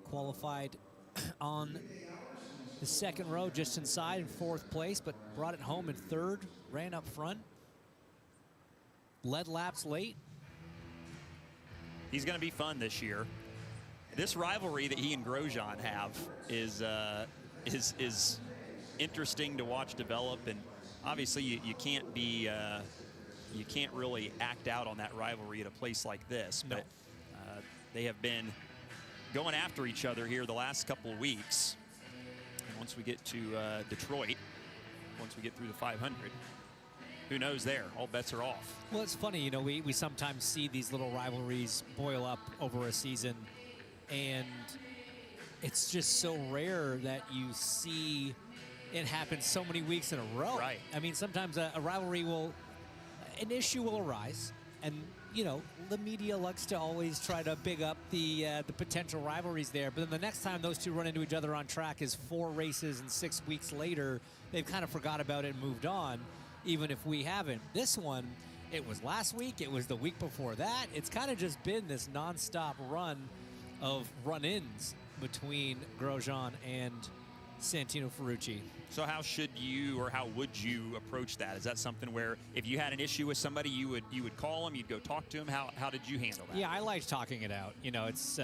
Qualified on the second row, just inside in 4th place, but brought it home in 3rd, ran up front, led laps late. He's going to be fun this year. This rivalry that he and Grosjean have is interesting to watch develop, and obviously you can't be you can't really act out on that rivalry at a place like this. No. But they have been going after each other here the last couple of weeks. And once we get to Detroit, once we get through the 500, who knows there? All bets are off. Well, it's funny, you know, we sometimes see these little rivalries boil up over a season, and it's just so rare that you see it happen so many weeks in a row. Right. I mean, sometimes a rivalry an issue will arise, and you know, the media likes to always try to big up the potential rivalries there. But then the next time those two run into each other on track is 4 races and 6 weeks later. They've kind of forgot about it and moved on, even if we haven't. This one, it was last week. It was the week before that. It's kind of just been this nonstop run of run-ins between Grosjean and Santino Ferrucci. So how should you, or how would you approach that? Is that something where if you had an issue with somebody, you would call them, you'd go talk to them? How did you handle that? Yeah, I liked talking it out. You know, it's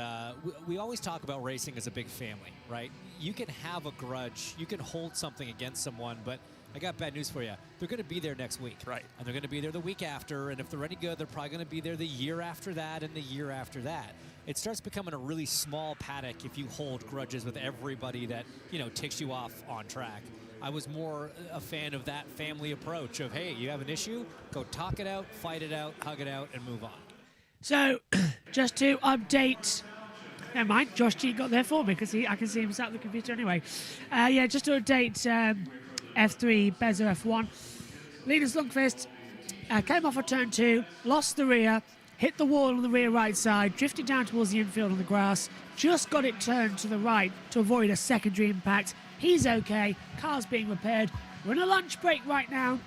we always talk about racing as a big family, right? You can have a grudge, you can hold something against someone, but I got bad news for you. They're going to be there next week. Right. And they're going to be there the week after, and if they're any good, they're probably going to be there the year after that and the year after that. It starts becoming a really small paddock if you hold grudges with everybody that, you know, ticks you off on track. I was more a fan of that family approach of, hey, you have an issue, go talk it out, fight it out, hug it out, and move on. So, just to update, never mind, Josh G got there for me because I can see him sat at the computer anyway. Yeah, just to update F3, Bezer F1. Linus Lundqvist came off of turn 2, lost the rear, hit the wall on the rear right side, drifted down towards the infield on the grass, just got it turned to the right to avoid a secondary impact. He's okay. Car's being repaired. We're in a lunch break right now.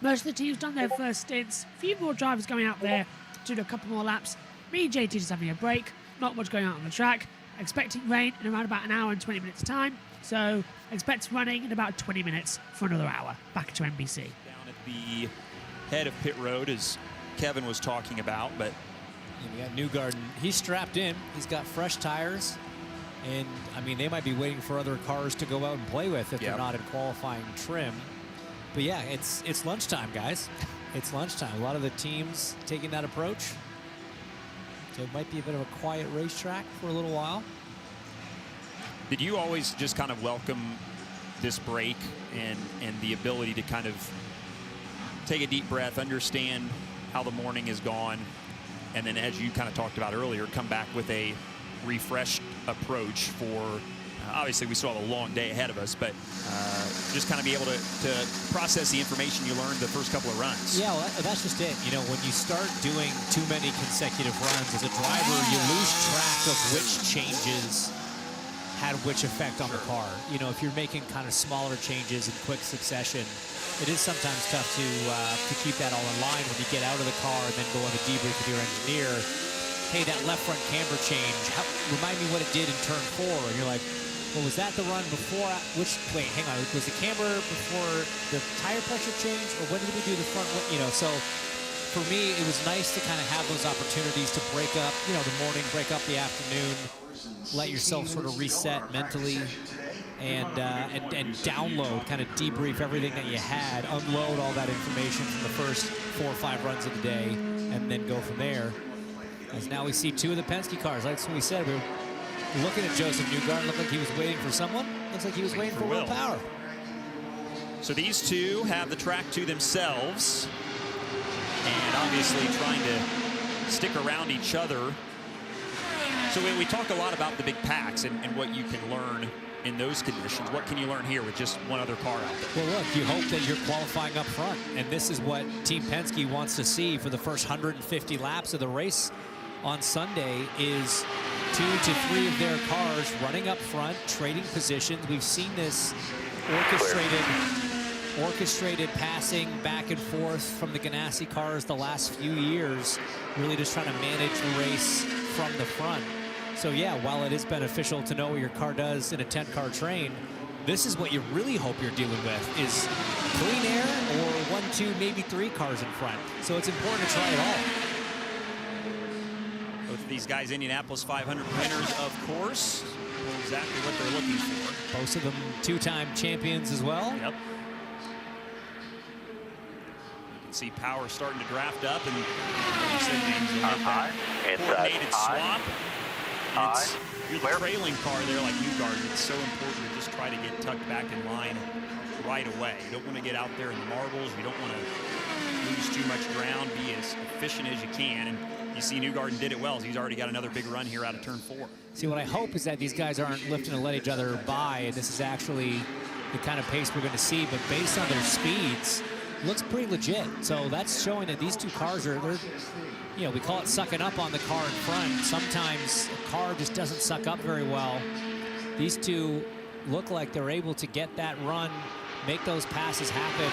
Most of the team's done their first stints. A few more drivers going out there to do a couple more laps. Me and JT just having a break. Not much going on the track. Expecting rain in around about an hour and 20 minutes time. So expect running in about 20 minutes for another hour. Back to NBC. Down at the head of pit road, as Kevin was talking about, but we got Newgarden. He's strapped in. He's got fresh tires. And, I mean, they might be waiting for other cars to go out and play with if they're not in qualifying trim. But, yeah, it's lunchtime, guys. It's lunchtime. A lot of the teams taking that approach. So it might be a bit of a quiet racetrack for a little while. Did you always just kind of welcome this break and the ability to kind of take a deep breath, understand how the morning is gone, and then, as you kind of talked about earlier, come back with a refreshed approach for obviously we still have a long day ahead of us, but just kind of be able to process the information you learned the first couple of runs? Yeah, well, that's just it. You know, when you start doing too many consecutive runs as a driver, you lose track of which changes had which effect on the car. You know, if you're making kind of smaller changes in quick succession, it is sometimes tough to keep that all in line when you get out of the car and then go on the debrief with your engineer. Hey, that left front camber change, remind me what it did in turn 4. And you're like, well, was that the run before? Wait, hang on. Was the camber before the tire pressure change, or when did we do the front? You know, so for me, it was nice to kind of have those opportunities to break up, you know, the morning, break up the afternoon, let yourself sort of reset mentally, and download, kind of debrief everything that you had, unload all that information from the first 4 or 5 runs of the day, and then go from there. As now we see 2 of the Penske cars. Like we said, we were looking at Joseph Newgarden. Looked like he was waiting for someone. Looks like he was waiting for Will Power. So these two have the track to themselves, and obviously trying to stick around each other. So we talk a lot about the big packs and what you can learn in those conditions. What can you learn here with just one other car out there? Well, look, you hope that you're qualifying up front, and this is what Team Penske wants to see for the first 150 laps of the race on Sunday, is 2 to 3 of their cars running up front, trading positions. We've seen this orchestrated passing back and forth from the Ganassi cars the last few years, really just trying to manage the race from the front. So yeah, while it is beneficial to know what your car does in a 10-car train, this is what you really hope you're dealing with, is clean air or 1, 2, maybe 3 cars in front. So it's important to try it all. Both of these guys, Indianapolis 500 winners, of course. Exactly what they're looking for. Both of them 2-time champions as well. Yep. You can see Power starting to draft up, and like you said, James, they make that coordinated swap. You're the trailing car there like Newgarden. It's so important to just try to get tucked back in line right away. You don't want to get out there in the marbles. You don't want to lose too much ground. Be as efficient as you can. And you see Newgarden did it well. He's already got another big run here out of turn 4. See, what I hope is that these guys aren't lifting to let each other by, and this is actually the kind of pace we're going to see. But based on their speeds, looks pretty legit. So that's showing that these 2 cars are, you know, we call it sucking up on the car in front. Sometimes a car just doesn't suck up very well. These 2 look like they're able to get that run, make those passes happen,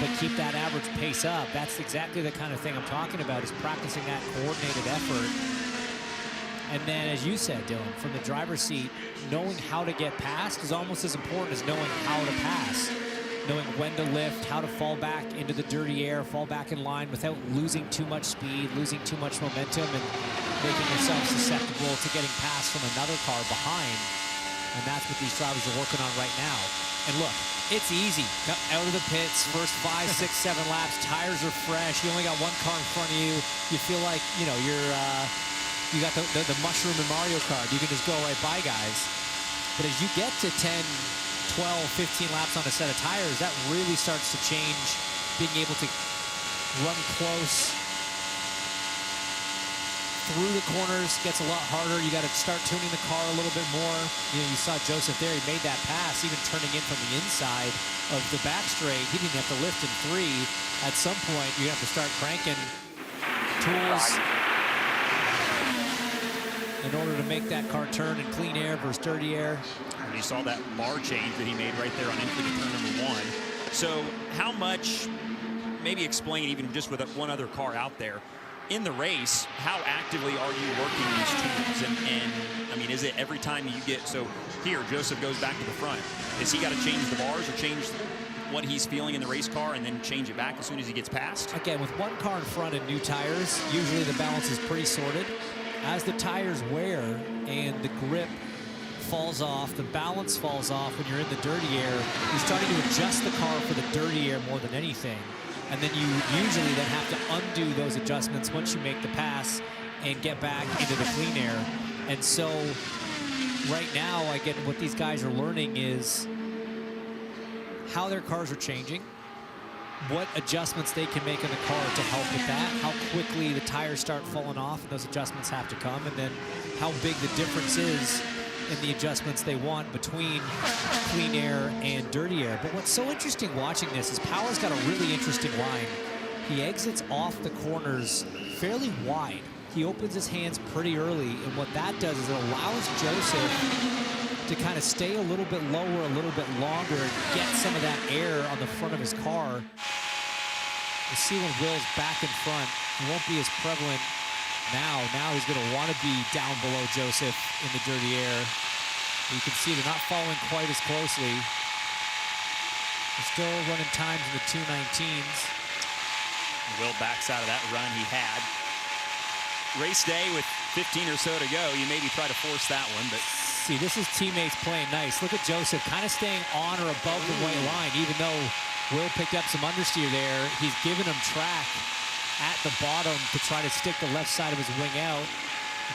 but keep that average pace up. That's exactly the kind of thing I'm talking about, is practicing that coordinated effort. And then, as you said, Dylan, from the driver's seat, knowing how to get past is almost as important as knowing how to pass. Knowing when to lift, how to fall back into the dirty air, fall back in line without losing too much speed, losing too much momentum, and making yourself susceptible to getting past from another car behind. And that's what these drivers are working on right now. And look, it's easy. Out of the pits, first 5, 6, 7 laps, tires are fresh. You only got 1 car in front of you. You feel like, you know, you got the mushroom in Mario Kart. You can just go right by guys. But as you get to 10, 12, 15 laps on a set of tires, that really starts to change. Being able to run close through the corners gets a lot harder. You got to start tuning the car a little bit more. You know, you saw Joseph there. He made that pass, even turning in from the inside of the back straight. He didn't have to lift in 3. At some point, you have to start cranking tools in order to make that car turn in clean air versus dirty air. And you saw that bar change that he made right there on entry to turn number 1. So how much, maybe explain even just with one other car out there, in the race, how actively are you working these tools? And I mean, is it every time you get, so here, Joseph goes back to the front. Is he got to change the bars or change what he's feeling in the race car and then change it back as soon as he gets past? Again, with 1 car in front and new tires, usually the balance is pretty sorted. As the tires wear and the grip falls off, the balance falls off when you're in the dirty air, you're starting to adjust the car for the dirty air more than anything. And then you usually then have to undo those adjustments once you make the pass and get back into the clean air. And so right now, again, what these guys are learning is how their cars are changing, what adjustments they can make in the car to help with that, how quickly the tires start falling off and those adjustments have to come, and then how big the difference is in the adjustments they want between clean air and dirty air. But what's so interesting watching this is Power's got a really interesting line. He exits off the corners fairly wide. He opens his hands pretty early, and what that does is it allows Joseph to kind of stay a little bit lower, a little bit longer, and get some of that air on the front of his car. We'll see when Will's back in front. It won't be as prevalent now. Now he's going to want to be down below Joseph in the dirty air. You can see they're not following quite as closely. They're still running times in the 2:19s. Will backs out of that run he had. Race day with 15 or so to go. You maybe try to force that one, but... See, this is teammates playing nice. Look at Joseph kind of staying on or above the white line, even though Will picked up some understeer there. He's giving him track at the bottom to try to stick the left side of his wing out.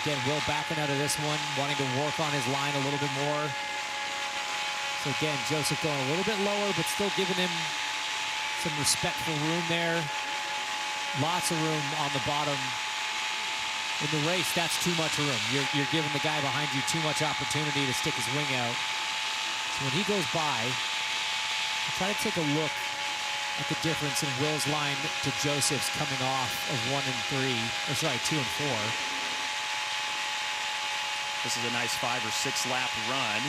Again, Will backing out of this one, wanting to work on his line a little bit more. So again, Joseph going a little bit lower, but still giving him some respectful room there. Lots of room on the bottom. In the race, that's too much room. You're giving the guy behind you too much opportunity to stick his wing out. So when he goes by, try to take a look at the difference in Will's line to Joseph's coming off of 1 and 3, or sorry, 2 and 4. This is a nice 5 or 6 lap run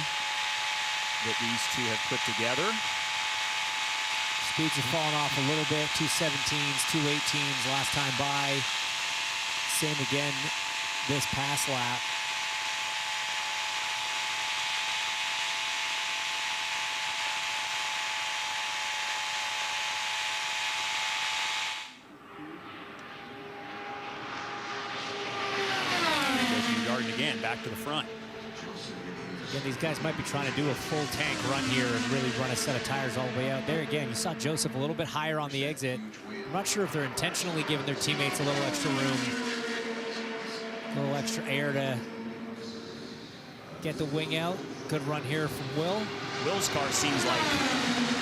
that these two have put together. Speeds have fallen off a little bit. 2:17s, 2:18s last time by. Same again this past lap. Garden again, back to the front. Again, these guys might be trying to do a full tank run here and really run a set of tires all the way out. There again, you saw Joseph a little bit higher on the exit. I'm not sure if they're intentionally giving their teammates a little extra room, a little extra air to get the wing out. Good run here from Will. Will's car seems like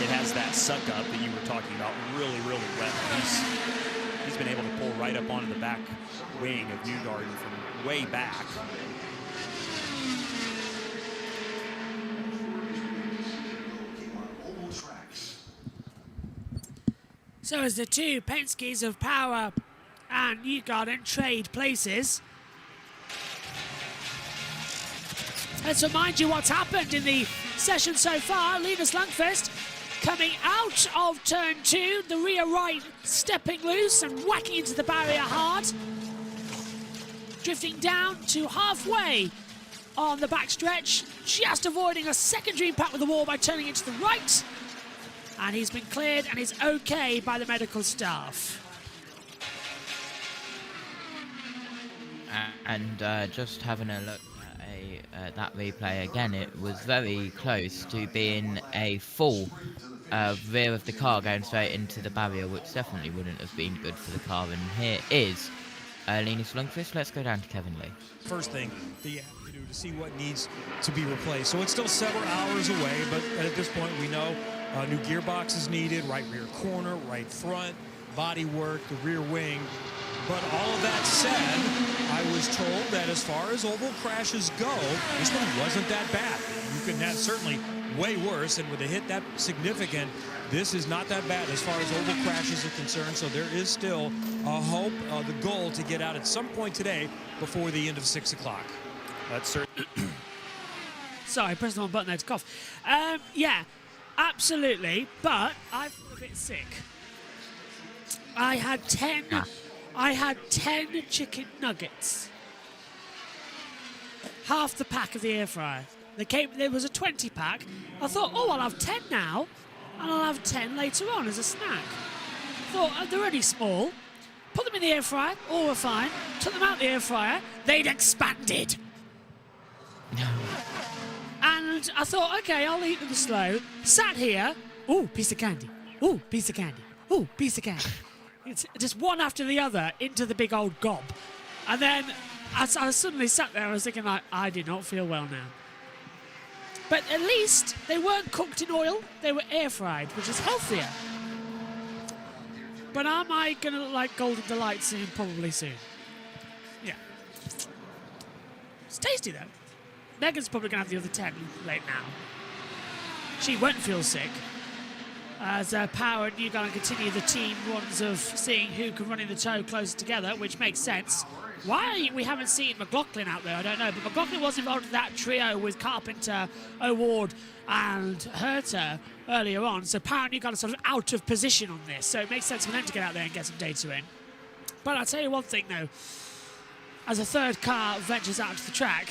it has that suck up that you were talking about really, really well. He's been able to pull right up onto the back wing of Newgarden from way back. So as the two Penske's of Power and Newgarden trade places, let's remind you what's happened in the session so far. Linus Lundqvist coming out of turn 2, the rear right stepping loose and whacking into the barrier hard. Drifting down to halfway on the backstretch, just avoiding a secondary impact with the wall by turning into the right. And he's been cleared and is okay by the medical staff. And just having a look at that replay again, it was very close to being a full rear of the car going straight into the barrier, which definitely wouldn't have been good for the car. And here is Linus Lundqvist. Let's go down to Kevin Lee. First thing that you have to do to see what needs to be replaced. So it's still several hours away, but at this point we know new gearbox is needed, right rear corner, right front, body work, the rear wing. But all of that said, I was told that as far as oval crashes go, this one wasn't that bad. You can have certainly way worse, and with a hit that significant, this is not that bad as far as oval crashes are concerned. So there is still a hope, the goal to get out at some point today before the end of 6 o'clock. That's certainly. Sorry, I pressed the wrong button there to cough. Yeah, absolutely, but I feel a bit sick. I had 10 chicken nuggets. Half the pack of the air fryer. There was a 20 pack. I thought, oh, I'll have 10 now, and I'll have 10 later on as a snack. Thought, they're only small. Put them in the air fryer, all were fine. Took them out the air fryer, they'd expanded. And I thought, okay, I'll eat them slow. Sat here, ooh, piece of candy. Ooh, piece of candy. Ooh, piece of candy. It's just one after the other into the big old gob. And then as I suddenly sat there, I was thinking, like, I do not feel well now. But at least they weren't cooked in oil. They were air fried, which is healthier. But am I going to look like Golden Delight soon? Probably soon. Yeah. It's tasty, though. Megan's probably going to have the other 10 late now. She won't feel sick. As Power and Newgarden continue the team runs of seeing who can run in the tow closer together, which makes sense Why we haven't seen McLaughlin out there, I don't know. But McLaughlin was involved in that trio with Carpenter, O'Ward, and Herta earlier on. So apparently got sort of out of position on this. So it makes sense for them to get out there and get some data in. But I'll tell you one thing, though. As a third car ventures out to the track,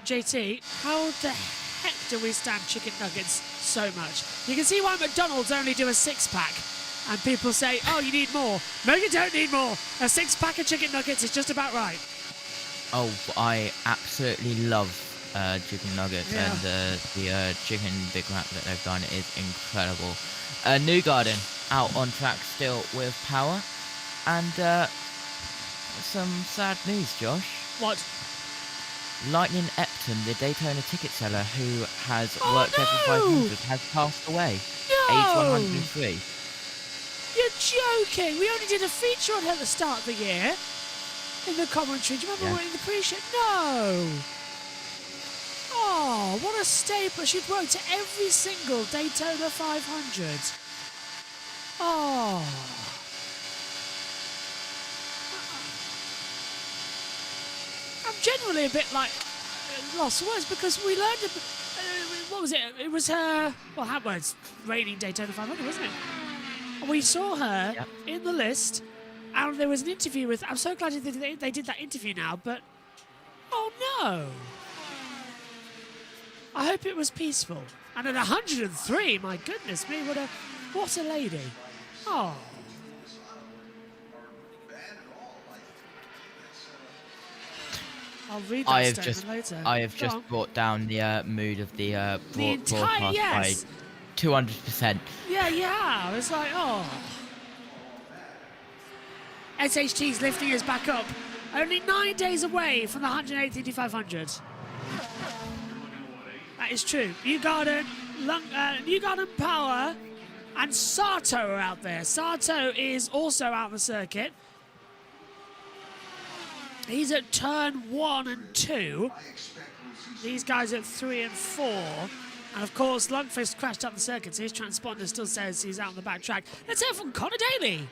JT, how the heck do we stand chicken nuggets so much? You can see why McDonald's only do a 6-pack. And people say, oh, you need more. No, you don't need more. A 6-pack of chicken nuggets is just about right. Oh, I absolutely love chicken nuggets, Yeah. and the chicken Big Mac that they've done is incredible. Newgarden out on track still with power, and some sad news, Josh. What? Lightning Epton, the Daytona ticket seller who has worked every 500, has passed away. No! Age 103. You're joking. We only did a feature on her at the start of the year in the commentary. Do you remember in the pre-show? No. Oh, what a staple. She'd worked at every single Daytona 500. Oh. I'm genuinely a bit like lost for words because we learned what was it? It was her, well, how was reigning Daytona 500, wasn't it? We saw her in the list, and there was an interview with... I'm so glad they did that interview now, but... Oh, no. I hope it was peaceful. And at 103, my goodness me, what a lady. Oh. I'll read that statement later. I have just brought down the mood of the broadcast by 200%. Yeah. It's like, oh. SHT's lifting us back up. Only 9 days away from the 108th Indy 500. That is true. Newgarden, Power, and Sato are out there. Sato is also out on the circuit. He's at turn 1 and 2. These guys at 3 and 4. And of course, Lundqvist crashed up the circuit, so his transponder still says he's out on the back track. Let's hear from Connor Daly.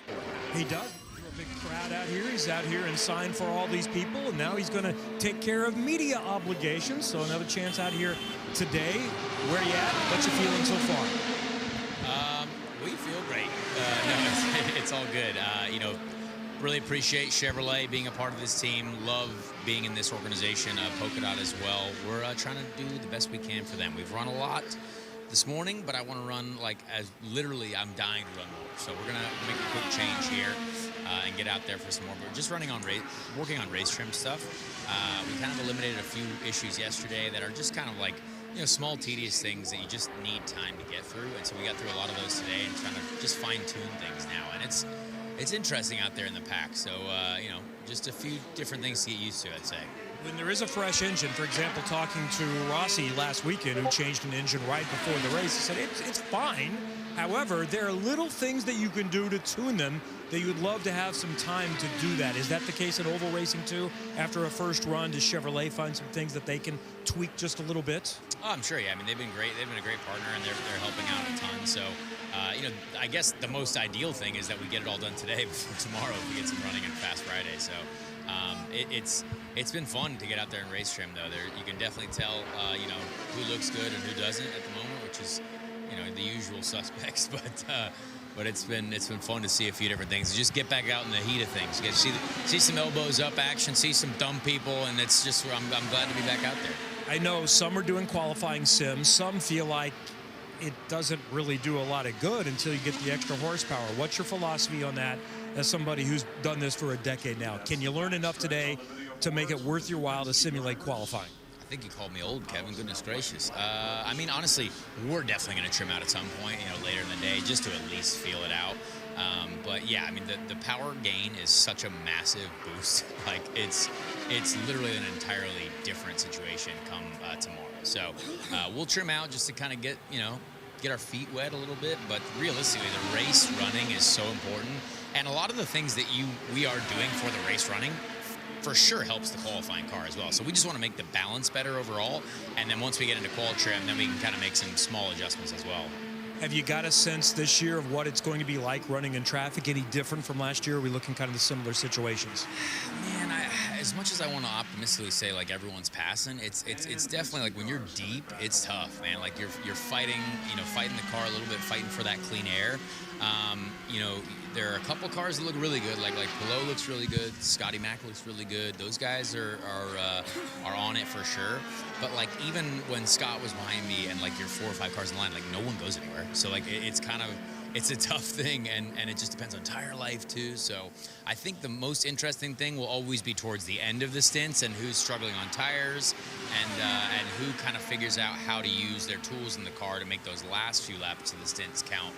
He does. A big crowd out here. He's out here and signed for all these people, and now he's going to take care of media obligations. So another chance out here today. Where you at? What's your feeling so far? We feel great. No, it's all good. Really appreciate Chevrolet being a part of this team. Love being in this organization, Polka Dot as well. We're trying to do the best we can for them. We've run a lot this morning, but I want to run literally I'm dying to run more. So we're going to make a quick change here and get out there for some more. But we're just working on race trim stuff. We kind of eliminated a few issues yesterday that are just kind of like, small tedious things that you just need time to get through. And so we got through a lot of those today and trying to just fine tune things now. And it's interesting out there in the pack. So, just a few different things to get used to, I'd say. When there is a fresh engine, for example, talking to Rossi last weekend, who changed an engine right before the race, he said it's fine. However, there are little things that you can do to tune them that you would love to have some time to do that. Is that the case in oval racing too? After a first run, does Chevrolet find some things that they can tweak just a little bit? Oh, I'm sure, yeah. I mean, they've been great. They've been a great partner, and they're helping out a ton. So, I guess the most ideal thing is that we get it all done today before tomorrow if we get some running in Fast Friday. So, it's been fun to get out there and race trim, though. You can definitely tell, who looks good and who doesn't at the moment, which is, the usual suspects. But it's been fun to see a few different things. Just get back out in the heat of things. Get to see some elbows up action, see some dumb people, and it's just I'm glad to be back out there. I know some are doing qualifying sims. Some feel like it doesn't really do a lot of good until you get the extra horsepower. What's your philosophy on that as somebody who's done this for a decade now? Can you learn enough today to make it worth your while to simulate qualifying? I think you called me old, Kevin. Goodness gracious. I mean, honestly, we're definitely going to trim out at some point, later in the day, just to at least feel it out. But yeah, I mean, the power gain is such a massive boost. Like it's literally an entirely different situation come tomorrow. So we'll trim out just to kind of get our feet wet a little bit. But realistically, the race running is so important, and a lot of the things that we are doing for the race running for sure helps the qualifying car as well. So we just want to make the balance better overall, and then once we get into qual trim, then we can kind of make some small adjustments as well. Have you got a sense this year of what it's going to be like running in traffic? Any different from last year? Or are we looking kind of the similar situations? Man, as much as I want to optimistically say like everyone's passing, it's definitely like when you're deep, it's tough, man. Like you're fighting, fighting the car a little bit, fighting for that clean air. There are a couple cars that look really good. Like Palou looks really good. Scotty Mack looks really good. Those guys are on it for sure. But like even when Scott was behind me and like you're 4 or 5 cars in line, like no one goes anywhere. So like it's a tough thing, and it just depends on tire life too. So I think the most interesting thing will always be towards the end of the stints and who's struggling on tires and who kind of figures out how to use their tools in the car to make those last few laps of the stints count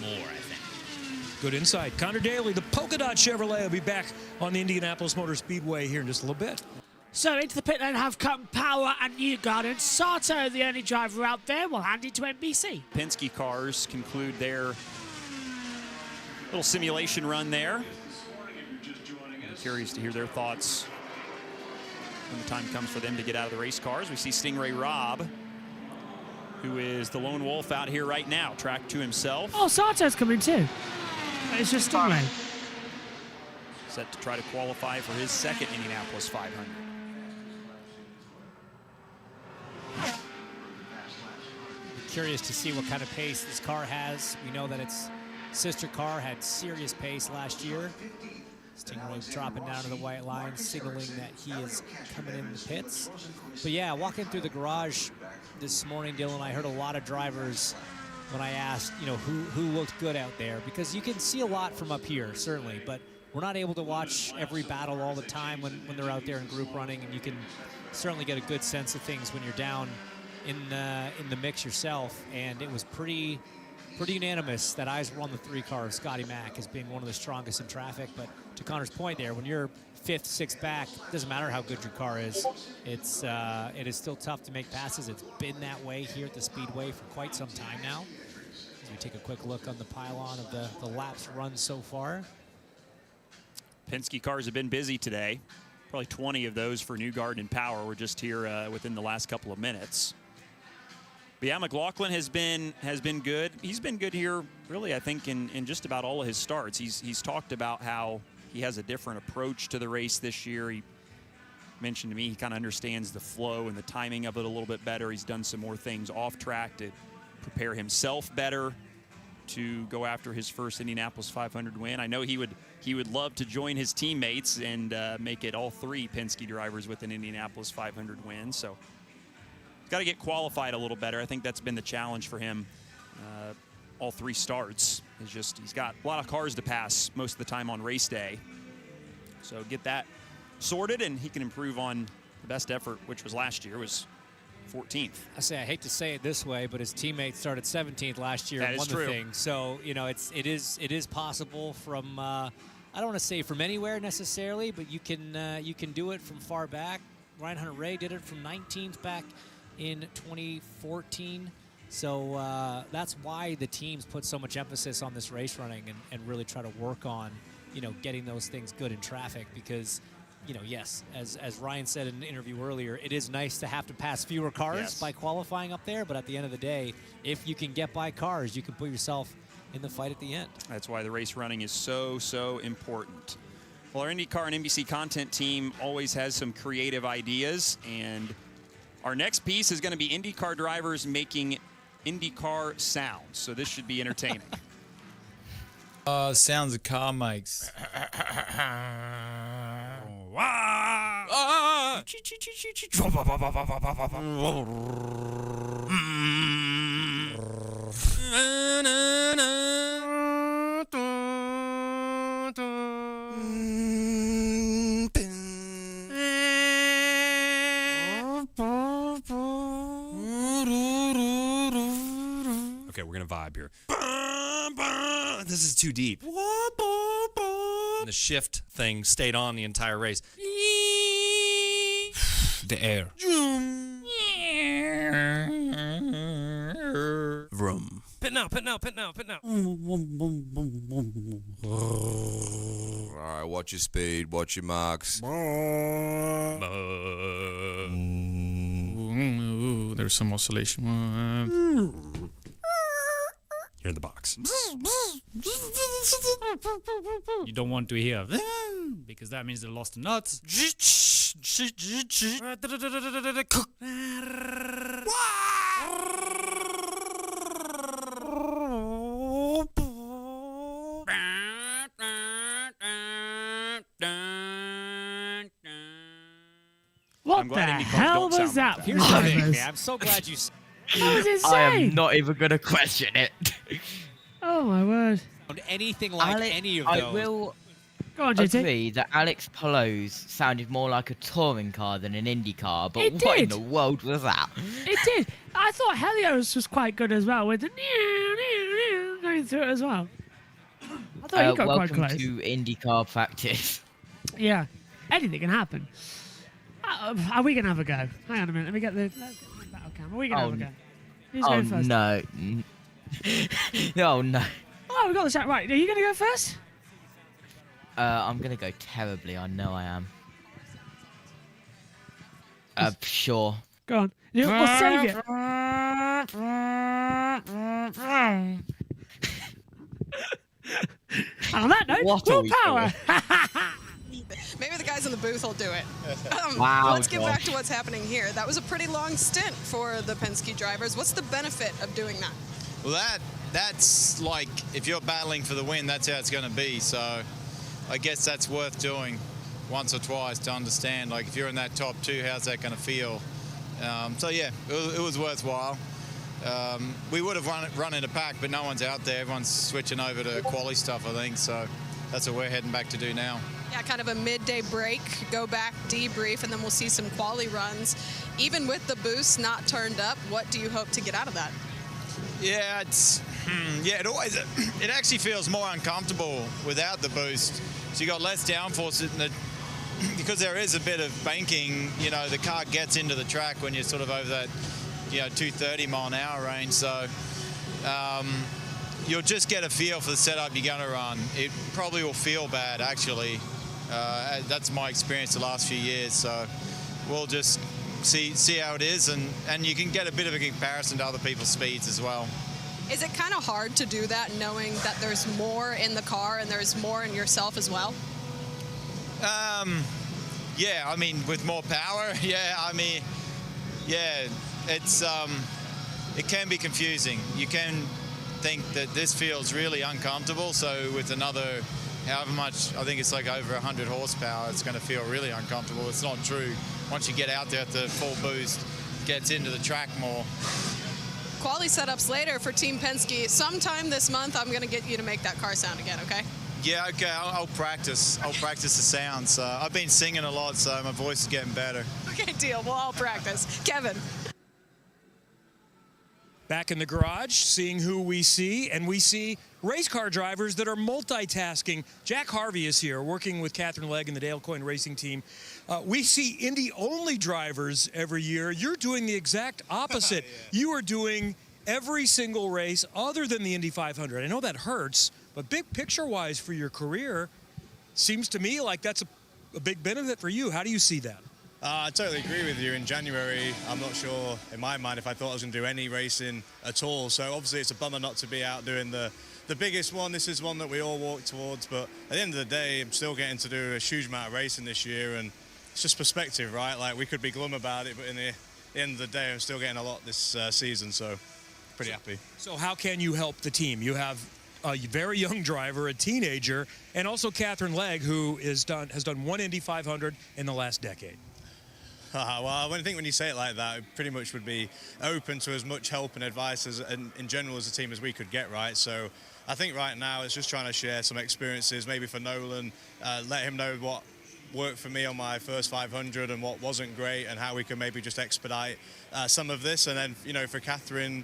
more, I think. Good insight. Connor Daly, the Polka Dot Chevrolet, will be back on the Indianapolis Motor Speedway here in just a little bit. So into the pit lane have come Power and Lundgaard, and Sato, the only driver out there, will hand it to NBC. Penske cars conclude their little simulation run there. I'm curious to hear their thoughts when the time comes for them to get out of the race cars. We see Stingray Robb, who is the lone wolf out here right now, track to himself. Oh, Sato's coming too. It's just Stingray. Set to try to qualify for his second Indianapolis 500. Curious to see what kind of pace this car has. We know that its sister car had serious pace last year. Stingray dropping down to the white line, signaling that he is coming in the pits. But yeah, walking through the garage this morning, Dylan, I heard a lot of drivers when I asked, who looked good out there, because you can see a lot from up here, certainly, but we're not able to watch every battle all the time when they're out there in group running, and you can certainly get a good sense of things when you're down in the mix yourself. And it was pretty unanimous that eyes were on the 3 car of Scotty Mack as being one of the strongest in traffic. But to Connor's point there, when you're 5th, 6th back, it doesn't matter how good your car is. It is still tough to make passes. It's been that way here at the Speedway for quite some time now. As we take a quick look on the pylon of the laps run so far. Penske cars have been busy today. Probably 20 of those for Lundgaard and Power were just here within the last couple of minutes. But yeah, McLaughlin has been good. He's been good here, really, I think, in just about all of his starts. He's talked about how he has a different approach to the race this year. He mentioned to me he kind of understands the flow and the timing of it a little bit better. He's done some more things off track to prepare himself better to go after his first Indianapolis 500 win. I know he would love to join his teammates and make it all 3 Penske drivers with an Indianapolis 500 win. So got to get qualified a little better. I think that's been the challenge for him. All 3 starts. He's got a lot of cars to pass most of the time on race day. So get that sorted, and he can improve on the best effort, which was last year, was 14th. I hate to say it this way, but his teammate started 17th last year and won the thing. So it is possible from I don't want to say from anywhere necessarily, but you can do it from far back. Ryan Hunter-Reay did it from 19th back in 2014. So that's why the teams put so much emphasis on this race running and really try to work on, getting those things good in traffic, because, yes, as Ryan said in an interview earlier, it is nice to have to pass fewer cars by qualifying up there, but at the end of the day, if you can get by cars, you can put yourself in the fight at the end. That's why the race running is so important. Well, our IndyCar and NBC content team always has some creative ideas, and our next piece is going to be IndyCar drivers making IndyCar sounds. So this should be entertaining. Sounds of car makes. Okay, we're gonna vibe here. This is too deep. The shift thing stayed on the entire race. The air. Vroom. Pit now, pit now, pit now, pit now. All right, watch your speed, watch your marks. There's some oscillation. Here in the box. You don't want to hear because that means they lost the nuts. What the hell was that? Here's the thing, man. I'm so glad you. That was insane. I am not even going to question it. Oh my word. Anything like any of those. I will Go on, JT. agree that Alex Palou's sounded more like a touring car than an IndyCar, but It what in did. the world was that? It did. I thought Helios was quite good as well with the going through it as well. I thought he got quite welcome close. to IndyCar practice. Yeah. Anything can happen. Are we going to have a go? Hang on a minute. Let me get the battle cam. Are we going to have a go? Who's Oh, going first? no. Oh, no. Oh, we got the chat right. Are you going to go first? I'm going to go terribly. I know I am. Sure. Go on. We'll save it. And on that note, What are we willpower. Maybe the guys in the booth will do it. Wow, Let's get back Josh. to what's happening here. That was a pretty long stint for the Penske drivers. What's the benefit of doing that? Well, that's like, if you're battling for the win, that's how it's going to be. So I guess that's worth doing once or twice to understand, like, if you're in that top two, how's that going to feel? So yeah, it was worthwhile. We would have run in a pack, but no one's out there. Everyone's switching over to quali stuff, I think. So that's what we're heading back to do now. Yeah, kind of a midday break, go back, debrief, and then we'll see some quali runs. Even with the boost not turned up, what do you hope to get out of that? Yeah, it actually feels more uncomfortable without the boost. So you got less downforce because there is a bit of banking. You know, the car gets into the track when you're sort of over that, 230 mile an hour range. So you'll just get a feel for the setup you're going to run. It probably will feel bad, actually. That's my experience the last few years. So we'll just see how it is, and you can get a bit of a comparison to other people's speeds as well. Is it kind of hard to do that knowing that there's more in the car and there's more in yourself as well? Yeah, I mean, with more power, it's it can be confusing. You can think that this feels really uncomfortable, so with another however much, I think it's like over 100 horsepower, it's going to feel really uncomfortable. It's not true. Once you get out there at the full boost, it gets into the track more. Quali setups later for Team Penske. Sometime this month, I'm going to get you to make that car sound again, okay? Yeah, okay, I'll practice. I'll practice the sounds. I've been singing a lot, so my voice is getting better. Okay, deal. We'll all practice. Kevin. Back in the garage, seeing who we see, and we see race car drivers that are multitasking. Jack Harvey is here, working with Catherine Legg and the Dale Coyne Racing Team. We see Indy-only drivers every year. You're doing the exact opposite. Yeah. You are doing every single race other than the Indy 500. I know that hurts, but big picture-wise for your career, seems to me like that's a big benefit for you. How do you see that? I totally agree with you. In January, I'm not sure in my mind if I thought I was going to do any racing at all. So obviously it's a bummer not to be out doing the biggest one. This is one that we all walk towards. But at the end of the day, I'm still getting to do a huge amount of racing this year. And it's just perspective, right? Like, we could be glum about it, but in the end of the day, I'm still getting a lot this season. So pretty happy. So how can you help the team? You have a very young driver, a teenager, and also Catherine Legg, who has done one Indy 500 in the last decade. Well, I think when you say it like that, it pretty much would be open to as much help and advice as, in general, as a team as we could get, right? So I think right now it's just trying to share some experiences, maybe for Nolan, let him know what worked for me on my first 500 and what wasn't great, and how we can maybe just expedite some of this. And then, for Catherine,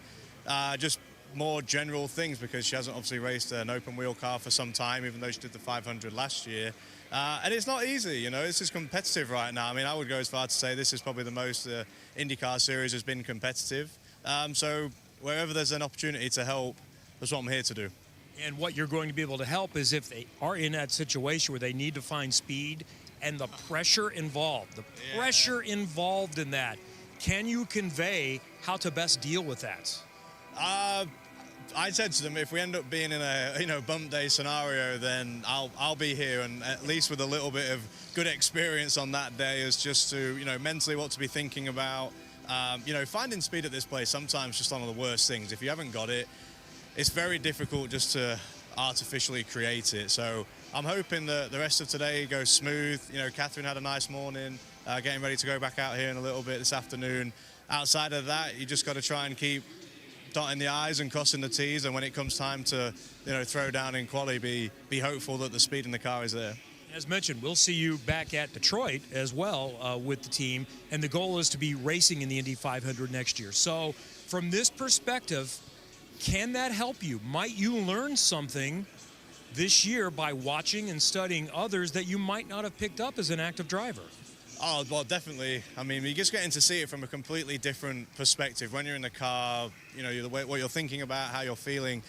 just more general things, because she hasn't obviously raced an open wheel car for some time, even though she did the 500 last year. And it's not easy, this is competitive right now. I mean, I would go as far to say this is probably the most IndyCar series has been competitive. So wherever there's an opportunity to help, that's what I'm here to do. And what you're going to be able to help is if they are in that situation where they need to find speed and the pressure involved, involved in that. Can you convey how to best deal with that? I said to them, if we end up being in a bump day scenario, then I'll be here, and at least with a little bit of good experience on that day, as just to mentally what to be thinking about. Finding speed at this place sometimes just one of the worst things. If you haven't got it, it's very difficult just to artificially create it. So I'm hoping that the rest of today goes smooth. Catherine had a nice morning, getting ready to go back out here in a little bit this afternoon. Outside of that, you just got to try and keep dotting the I's and crossing the T's, and when it comes time to throw down in quali, be hopeful that the speed in the car is there. As mentioned, we'll see you back at Detroit as well with the team, and the goal is to be racing in the Indy 500 next year. So from this perspective, can that help you? Might you learn something this year by watching and studying others that you might not have picked up as an active driver? Oh, well, definitely. I mean, you're just getting to see it from a completely different perspective. When you're in the car, what you're thinking about, how you're feeling,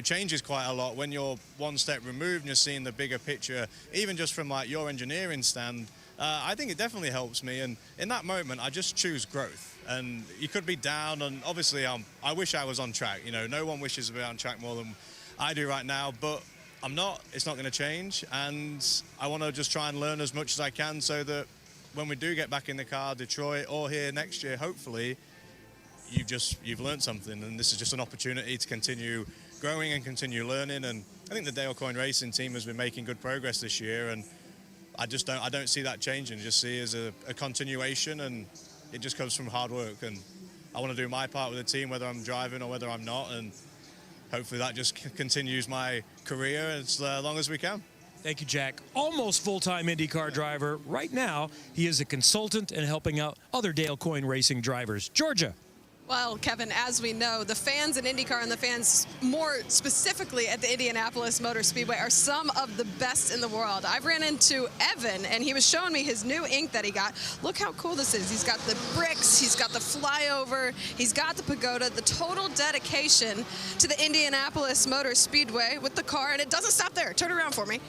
changes quite a lot. When you're one step removed and you're seeing the bigger picture, even just from like your engineering stand, I think it definitely helps me. And in that moment, I just choose growth. And you could be down, and obviously I wish I was on track. No one wishes to be on track more than I do right now, but I'm not. It's not going to change. And I want to just try and learn as much as I can so that when we do get back in the car, Detroit or here next year, hopefully, you've learned something, and this is just an opportunity to continue growing and continue learning. And I think the Dale Coyne Racing team has been making good progress this year, and I don't see that changing. I just see it as a continuation, and it just comes from hard work. And I want to do my part with the team, whether I'm driving or whether I'm not, and hopefully that just continues my career as long as we can. Thank you, Jack. Almost full-time IndyCar driver. Right now, he is a consultant and helping out other Dale Coyne Racing drivers. Georgia. Well, Kevin, as we know, the fans in IndyCar and the fans more specifically at the Indianapolis Motor Speedway are some of the best in the world. I've ran into Evan, and he was showing me his new ink that he got. Look how cool this is. He's got the bricks, he's got the flyover, he's got the pagoda, the total dedication to the Indianapolis Motor Speedway with the car, and it doesn't stop there. Turn around for me.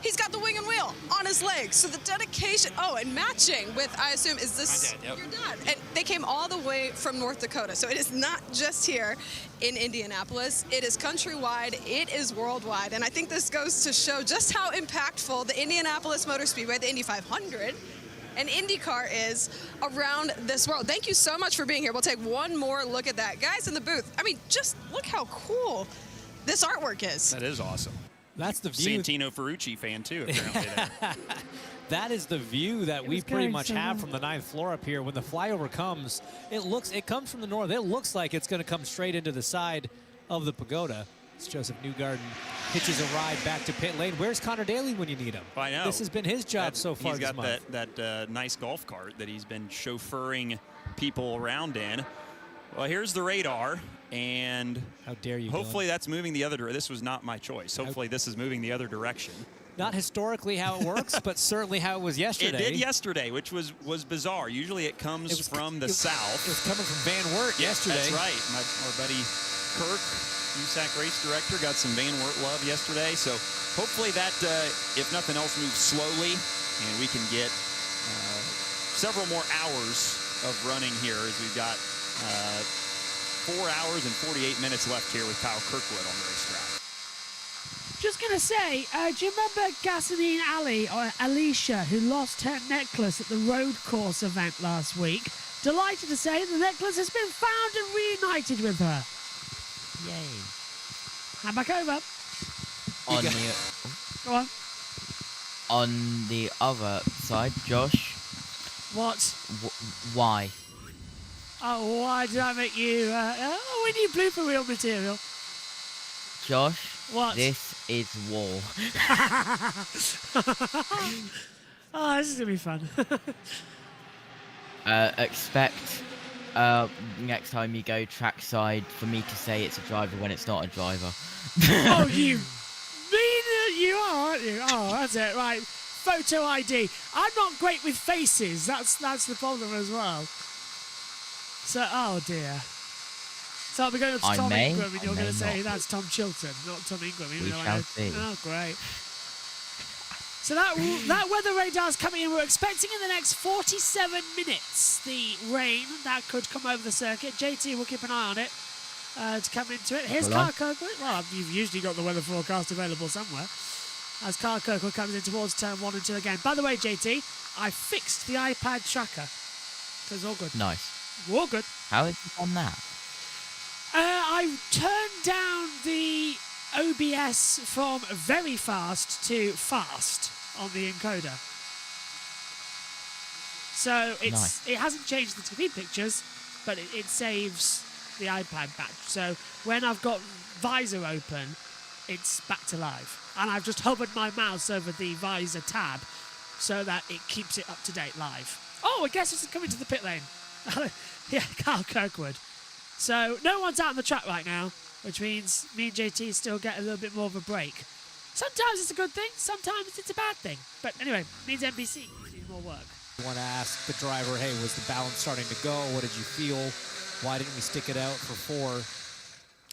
He's got the wing and wheel on his legs. So the dedication, and matching with, I assume, is this My dad, yep. your dad? And they came all the way from North Dakota. So it is not just here in Indianapolis. It is countrywide. It is worldwide. And I think this goes to show just how impactful the Indianapolis Motor Speedway, the Indy 500, and IndyCar is around this world. Thank you so much for being here. We'll take one more look at that. Guys in the booth, I mean, just look how cool this artwork is. That is awesome. That's the view. Santino Ferrucci fan, too, apparently. That is the view that we pretty much have from the 9th floor up here. When the flyover comes, it comes from the north. It looks like it's going to come straight into the side of the pagoda. It's Joseph Newgarden hitches a ride back to pit lane. Where's Connor Daly when you need him? I know. This has been his job so far this month. He's got that nice golf cart that he's been chauffeuring people around in. Well, here's the radar, and how dare you? Hopefully that's moving the other direction. This was not my choice. Hopefully this is moving the other direction. Not historically how it works, but certainly how it was yesterday. It did yesterday, which was bizarre. Usually it comes from the south. It was coming from Van Wert yesterday. That's right. Our buddy Kirk, USAC race director, got some Van Wert love yesterday. So hopefully that, if nothing else, moves slowly, and we can get several more hours of running here, as we've got 4 hours and 48 minutes left here with Kyle Kirkwood on the racetrack. Just going to say, do you remember Gasoline Ali, or Alicia, who lost her necklace at the road course event last week? Delighted to say the necklace has been found and reunited with her. Yay. Hand back over. Go on. On the other side, Josh. What? Why? Oh, why did I make you... we need blooper reel material. Josh, what? This is war. Oh, this is going to be fun. Expect next time you go trackside for me to say it's a driver when it's not a driver. Oh, you mean you are, aren't you? Oh, that's it. Right. Photo ID. I'm not great with faces. That's the problem as well. So, oh dear. So I'll be going to Tom Ingram, and you're going to say that's Tom Chilton, not Tom Ingram. We shall see. Oh, great. So that weather radar is coming in. We're expecting in the next 47 minutes the rain that could come over the circuit. JT will keep an eye on it. to come into it. Here's Kyle Kirkwood. Well, you've usually got the weather forecast available somewhere. As Kyle Kirkwood comes in towards turn 1 and 2 again. By the way, JT, I fixed the iPad tracker. So it's all good. Nice. All good. How have you done that? I turned down the OBS from very fast to fast on the encoder. So it hasn't changed the TV pictures, but it saves the iPad batch. So when I've got visor open, it's back to live. And I've just hovered my mouse over the visor tab so that it keeps it up to date live. Oh, I guess it's coming to the pit lane. Yeah, Kyle Kirkwood. So no one's out on the track right now, which means me and JT still get a little bit more of a break. Sometimes it's a good thing, sometimes it's a bad thing. But anyway, means NBC needs more work. I want to ask the driver, hey, was the balance starting to go? What did you feel? Why didn't we stick it out for 4?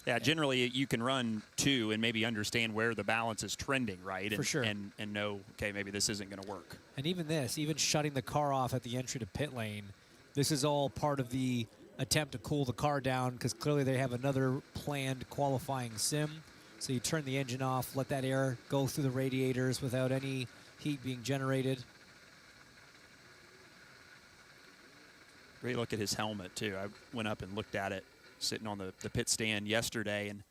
Yeah, generally you can run 2 and maybe understand where the balance is trending, right? For sure. And know, okay, maybe this isn't going to work. And even shutting the car off at the entry to pit lane, this is all part of the attempt to cool the car down because clearly they have another planned qualifying sim. So you turn the engine off, let that air go through the radiators without any heat being generated. Great look at his helmet, too. I went up and looked at it sitting on the pit stand yesterday. And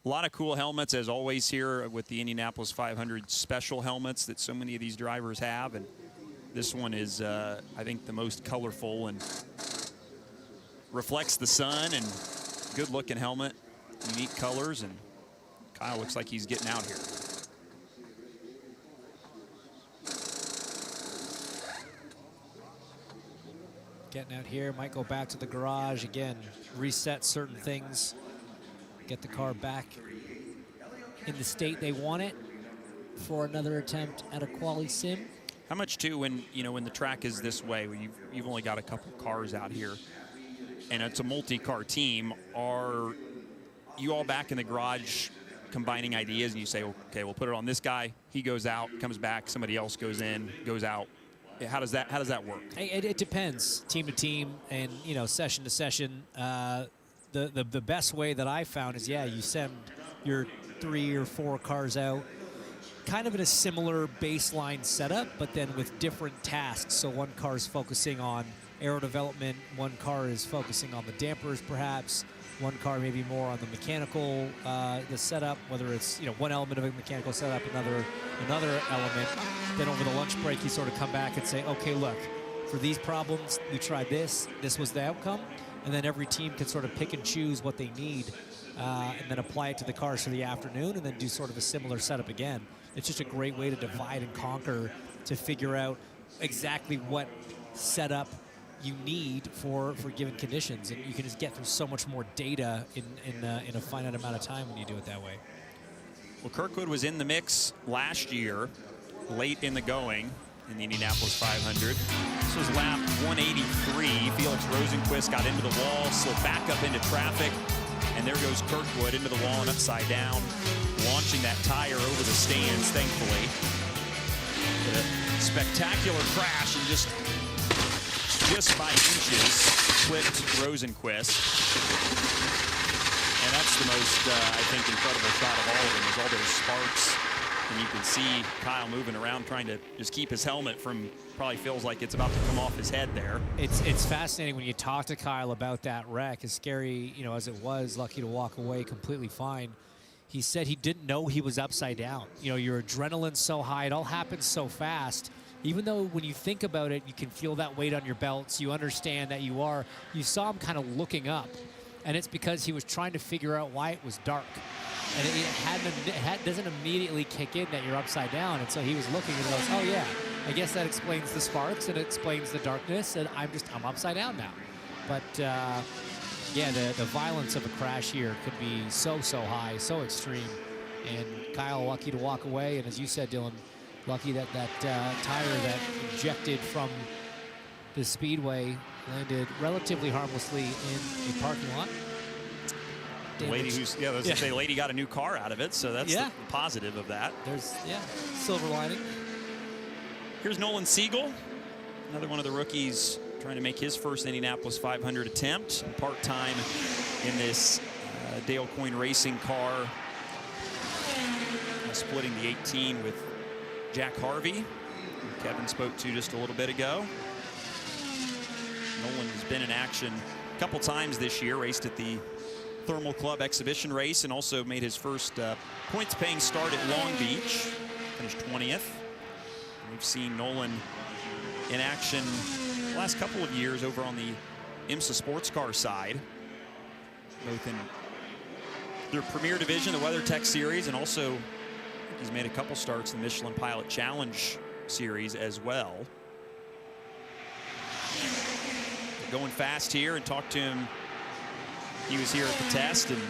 a lot of cool helmets, as always, here with the Indianapolis 500 special helmets that so many of these drivers have. And this one is, I think, the most colorful and reflects the sun, and good-looking helmet, unique colors. And Kyle looks like he's getting out here. Getting out here, might go back to the garage again, reset certain things, get the car back in the state they want it for another attempt at a quali sim. How much too when the track is this way, where you've only got a couple cars out here, and it's a multi-car team, are you all back in the garage combining ideas and you say, okay, we'll put it on this guy, he goes out, comes back, somebody else goes in, goes out? How does that work? It depends, team to team, and session to session. The best way that I found is, you send your 3 or 4 cars out, kind of in a similar baseline setup, but then with different tasks. So one car is focusing on aero development, one car is focusing on the dampers, perhaps. One car maybe more on the mechanical, the setup, whether it's one element of a mechanical setup, another element. Then over the lunch break, you sort of come back and say, okay, look, for these problems, we tried this was the outcome, and then every team can sort of pick and choose what they need, and then apply it to the cars for the afternoon, and then do sort of a similar setup again. It's just a great way to divide and conquer, to figure out exactly what setup you need for given conditions, and you can just get through so much more data in a finite amount of time when you do it that way. Well, Kirkwood was in the mix last year, late in the going in the Indianapolis 500. This was lap 183. Felix Rosenqvist got into the wall, slid back up into traffic, and there goes Kirkwood into the wall and upside down, launching that tire over the stands, thankfully. But a spectacular crash and just by inches clipped Rosenqvist. And that's the most, I think, incredible shot of all of them, is all those sparks. And you can see Kyle moving around trying to just keep his helmet from, probably feels like it's about to come off his head there. It's fascinating when you talk to Kyle about that wreck, as scary, as it was, lucky to walk away completely fine. He said he didn't know he was upside down. Your adrenaline's so high, it all happens so fast. Even though when you think about it, you can feel that weight on your belts, you understand that you saw him kind of looking up. And it's because he was trying to figure out why it was dark. And it doesn't immediately kick in that you're upside down. And so he was looking and goes, oh yeah, I guess that explains the sparks and it explains the darkness. And I'm upside down now. But yeah, the violence of a crash here could be so high, so extreme. And Kyle lucky to walk away. And as you said, Dylan, lucky that tire that ejected from the speedway landed relatively harmlessly in a parking lot. The lady the lady got a new car out of it, so that's the positive of that. There's silver lining. Here's Nolan Siegel, another one of the rookies trying to make his first Indianapolis 500 attempt, part-time in this Dale Coyne Racing car, splitting the 18 with Jack Harvey, who Kevin spoke to just a little bit ago. Nolan has been in action a couple times this year, raced at the Thermal Club exhibition race, and also made his first points-paying start at Long Beach, finished 20th. We've seen Nolan in action the last couple of years over on the IMSA sports car side, both in their premier division, the WeatherTech Series, and also he's made a couple starts in the Michelin Pilot Challenge Series as well. Going fast here, and talked to him. He was here at the test and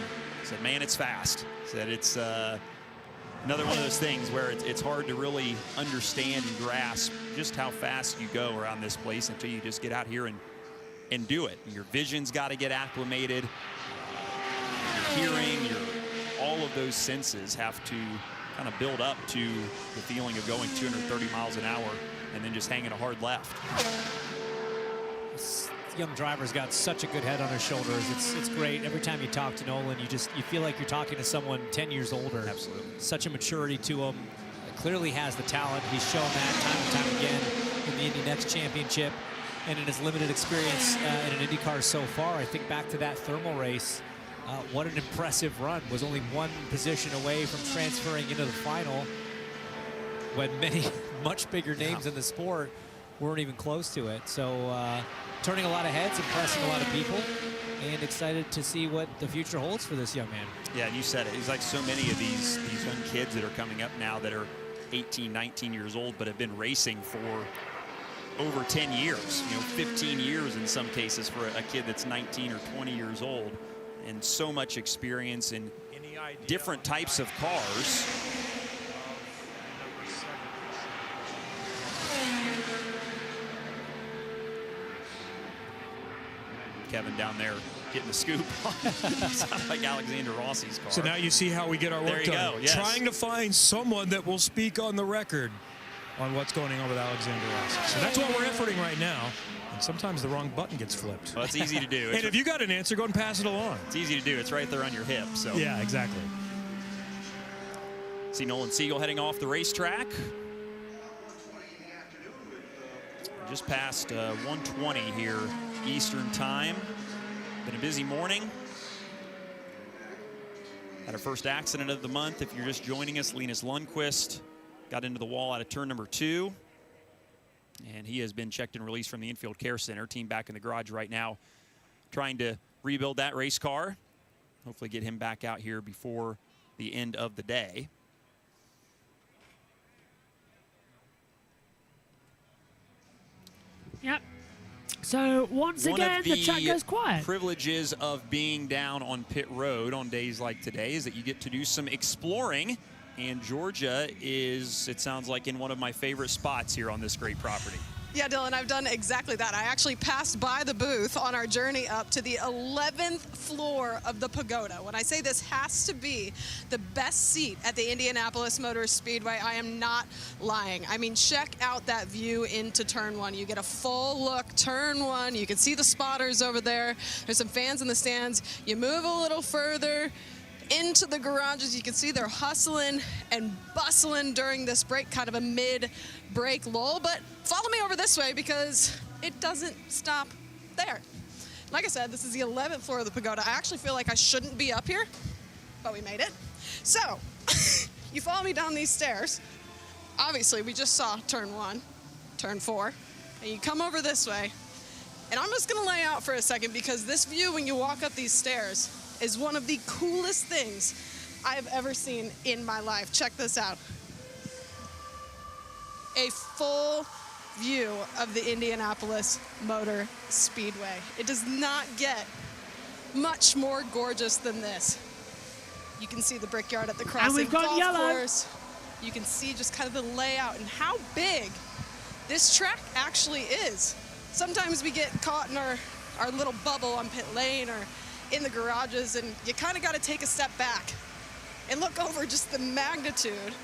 said, man, it's fast. Said it's another one of those things where it's hard to really understand and grasp just how fast you go around this place until you just get out here and do it. Your vision's got to get acclimated. Your hearing, all of those senses have to kind of build up to the feeling of going 230 miles an hour and then just hanging a hard left. This young driver's got such a good head on his shoulders. It's great. Every time you talk to Nolan, you feel like you're talking to someone 10 years older. Absolutely. Such a maturity to him. Clearly has the talent. He's shown that time and time again in the Indy Next Championship and in his limited experience in an IndyCar so far. I think back to that thermal race. What an impressive run. Was only one position away from transferring into the final when many much bigger names in the sport weren't even close to it. So turning a lot of heads, impressing a lot of people, and excited to see what the future holds for this young man. Yeah, and you said it. He's like so many of these young kids that are coming up now that are 18, 19 years old, but have been racing for over 10 years, 15 years in some cases for a kid that's 19 or 20 years old, and so much experience in different types of cars. Kevin down there getting the scoop. Sounds like Alexander Rossi's car. So now you see how we get our work done. There you go, yes. Trying to find someone that will speak on the record on what's going on with Alexander Rossi. So that's what we're efforting right now. And sometimes the wrong button gets flipped. Well, it's easy to do. And if you got an answer, go and pass it along. It's easy to do. It's right there on your hip. So yeah, exactly. See Nolan Siegel heading off the racetrack. Just past 1:20 here Eastern time. Been a busy morning. Had our first accident of the month. If you're just joining us, Linus Lundqvist got into the wall out of turn number 2. And he has been checked and released from the infield care center. Team back in the garage right now trying to rebuild that race car. Hopefully get him back out here before the end of the day. Yep. So once again, the track goes quiet. Privileges of being down on pit road on days like today is that you get to do some exploring. And Georgia is, it sounds like, in one of my favorite spots here on this great property. Yeah, Dylan, I've done exactly that. I actually passed by the booth on our journey up to the 11th floor of the Pagoda. When I say this has to be the best seat at the Indianapolis Motor Speedway, I am not lying. I mean, check out that view into turn 1. You get a full look, turn 1. You can see the spotters over there. There's some fans in the stands. You move a little further into the garages. You can see they're hustling and bustling during this break, kind of a mid-break lull. But follow me over this way because it doesn't stop there. Like I said, this is the 11th floor of the Pagoda. I actually feel like I shouldn't be up here, but we made it. So you follow me down these stairs. Obviously, we just saw turn 1, turn 4, and you come over this way. And I'm just going to lay out for a second because this view when you walk up these stairs is one of the coolest things I've ever seen in my life. Check this out. A full view of the Indianapolis Motor Speedway. It does not get much more gorgeous than this. You can see the Brickyard at the Crossing And we've got golf yellow. course. You can see just kind of the layout and how big this track actually is. Sometimes we get caught in our little bubble on pit lane or in the garages, and you kind of got to take a step back and look over just the magnitude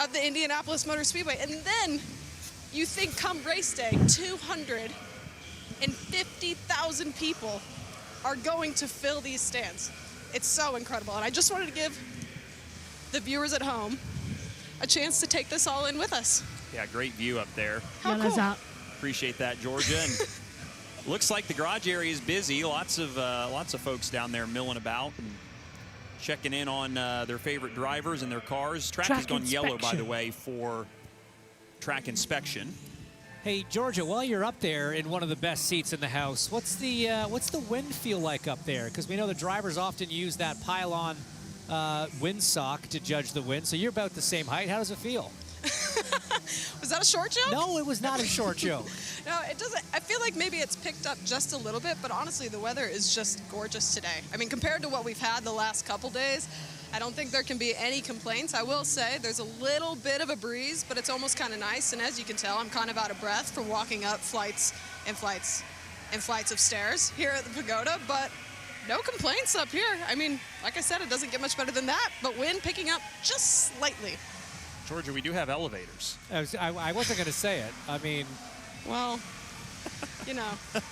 of the Indianapolis Motor Speedway. And then you think come race day, 200 150,000 people are going to fill these stands. It's so incredible. And I just wanted to give the viewers at home a chance to take this all in with us. Yeah, great view up there. How cool. Appreciate that, Georgia. And looks like the garage area is busy. Lots of folks down there milling about and checking in on their favorite drivers and their cars. Track has gone yellow, by the way, for track inspection. Hey, Georgia, while you're up there in one of the best seats in the house, what's the wind feel like up there? Because we know the drivers often use that pylon windsock to judge the wind. So you're about the same height. How does it feel? Was that a short joke? No, it was not a short joke. No, it doesn't. I feel like maybe it's picked up just a little bit, but honestly, the weather is just gorgeous today. I mean, compared to what we've had the last couple days, I don't think there can be any complaints. I will say there's a little bit of a breeze, but it's almost kind of nice. And as you can tell, I'm kind of out of breath from walking up flights of stairs here at the pagoda, but no complaints up here. I mean, like I said, it doesn't get much better than that, but wind picking up just slightly. Georgia, we do have elevators. I wasn't going to say it. I mean, well, you know,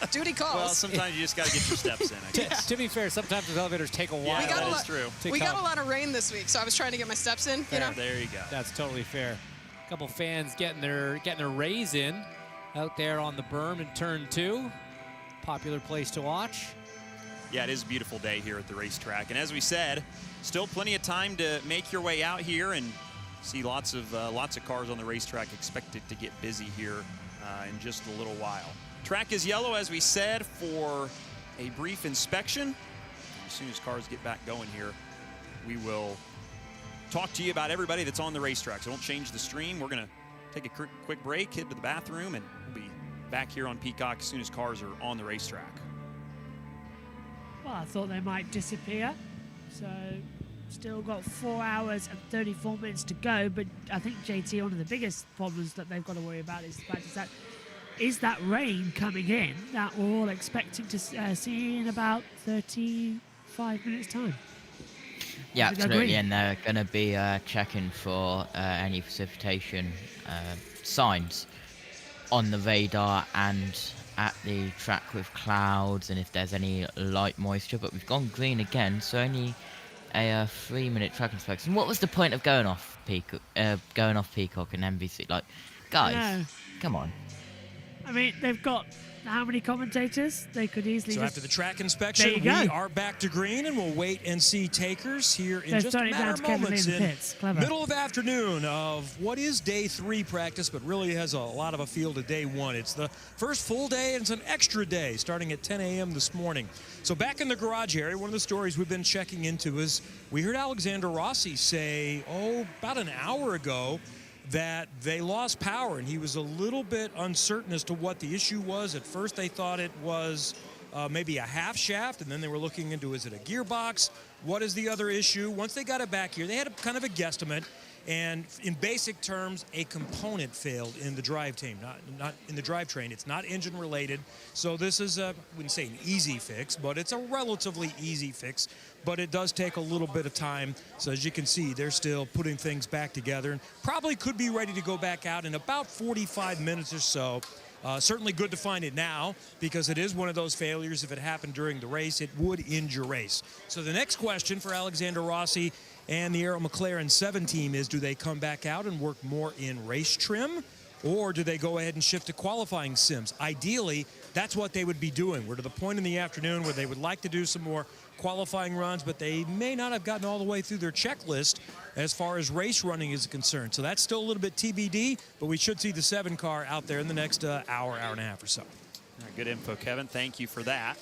duty calls. Well, sometimes you just got to get your steps in, I guess. To be fair, sometimes those elevators take a while. Yeah, that is true. We got a lot of rain this week, so I was trying to get my steps in. Fair. You know? There you go. That's totally fair. A couple fans getting their raise in out there on the berm in turn 2. Popular place to watch. Yeah, it is a beautiful day here at the racetrack. And as we said, still plenty of time to make your way out here and see lots of cars on the racetrack. Expected to get busy here in just a little while. Track is yellow, as we said, for a brief inspection. As soon as cars get back going here, we will talk to you about everybody that's on the racetrack. So don't change the stream. We're going to take a quick break, head to the bathroom, and we'll be back here on Peacock as soon as cars are on the racetrack. Well, I thought they might disappear. So still got 4 hours and 34 minutes to go. But I think, JT, one of the biggest problems that they've got to worry about is the fact is that rain coming in that we're all expecting to see in about 35 minutes' time. Yeah, absolutely, and they're going to be checking for any precipitation signs on the radar and at the track with clouds, and if there's any light moisture. But we've gone green again, so only a 3-minute track inspection. What was the point of going off Peacock and NBC? Like, guys, come on. I mean, they've got how many commentators? They could easily. So after the track inspection, we are back to green, and we'll wait and see takers here in just a matter of moments in middle of afternoon of what is day 3 practice, but really has a lot of a feel to day 1. It's the first full day, and it's an extra day starting at 10 a.m. this morning. So back in the garage area, one of the stories we've been checking into is we heard Alexander Rossi say, about an hour ago, that they lost power, and he was a little bit uncertain as to what the issue was. At first they thought it was maybe a half shaft, and then they were looking into, is it a gearbox? What is the other issue? Once they got it back here, they had kind of a guesstimate, and in basic terms, a component failed in the drive team, not in the drivetrain. It's not engine related, so this is I wouldn't say an easy fix, but it's a relatively easy fix. But it does take a little bit of time. So as you can see, they're still putting things back together and probably could be ready to go back out in about 45 minutes or so. Certainly good to find it now, because it is one of those failures. If it happened during the race, it would end your race. So the next question for Alexander Rossi and the Aero McLaren 7 team is, do they come back out and work more in race trim, or do they go ahead and shift to qualifying sims? Ideally, that's what they would be doing. We're to the point in the afternoon where they would like to do some more qualifying runs, but they may not have gotten all the way through their checklist as far as race running is concerned. So that's still a little bit TBD, but we should see the 7 car out there in the next hour and a half or so. All right, good info, Kevin. Thank you for that.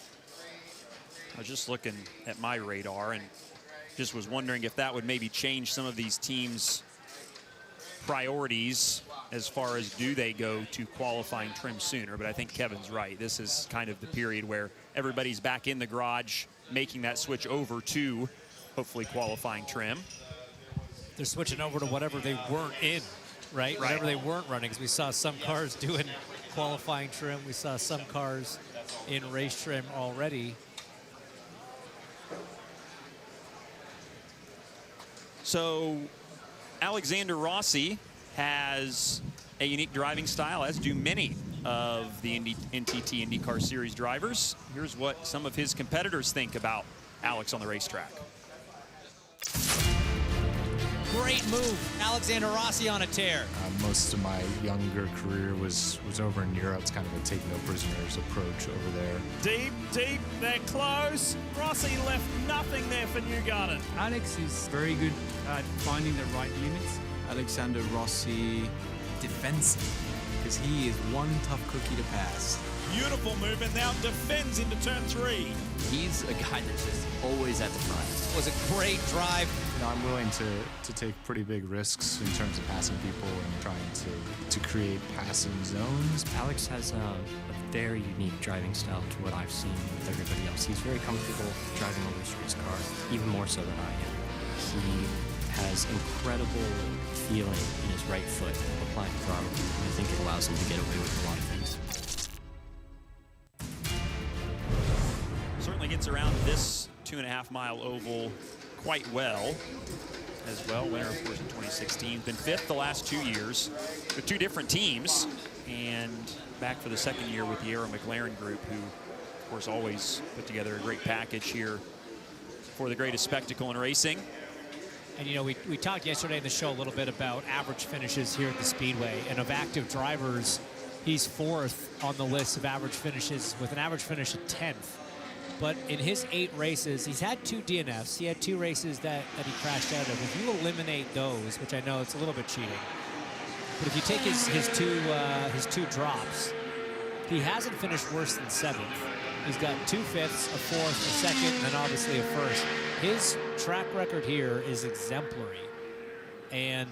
I was just looking at my radar and just was wondering if that would maybe change some of these teams' priorities as far as do they go to qualifying trim sooner. But I think Kevin's right. This is kind of the period where everybody's back in the garage making that switch over to hopefully qualifying trim. They're switching over to whatever they weren't in, right? Whatever they weren't running, because we saw some cars doing qualifying trim. We saw some cars in race trim already. So Alexander Rossi has a unique driving style, as do many of the NTT IndyCar Series drivers. Here's what some of his competitors think about Alex on the racetrack. Great move. Alexander Rossi on a tear. Most of my younger career was over in Europe. It's kind of a take no prisoners approach over there. Deep, they're close. Rossi left nothing there for Newgarden. Alex is very good at finding the right limits. Alexander Rossi, defensive, because he is one tough cookie to pass. Beautiful move, and now defends into turn 3. He's a guy that's just always at the front. It was a great drive. You know, I'm willing to take pretty big risks in terms of passing people and trying to create passing zones. Alex has a very unique driving style to what I've seen with everybody else. He's very comfortable driving a loose race car, even more so than I am. He has incredible feeling in his right foot applying throttle. And I think it allows him to get away with a lot of things. Certainly gets around this 2.5-mile oval quite well as well. Winner, of course, in 2016. Been 5th the last 2 years with 2 different teams, and back for the 2nd year with the Arrow McLaren group, who, of course, always put together a great package here for the greatest spectacle in racing. And, you know, we talked yesterday in the show a little bit about average finishes here at the Speedway, and of active drivers, he's 4th on the list of average finishes with an average finish at 10th. But in his 8 races, he's had 2 DNFs. He had 2 races that he crashed out of. If you eliminate those, which I know it's a little bit cheating, but if you take his two drops, he hasn't finished worse than 7th. He's got 2 5ths, a 4th, a 2nd, and then obviously a 1st. His track record here is exemplary. And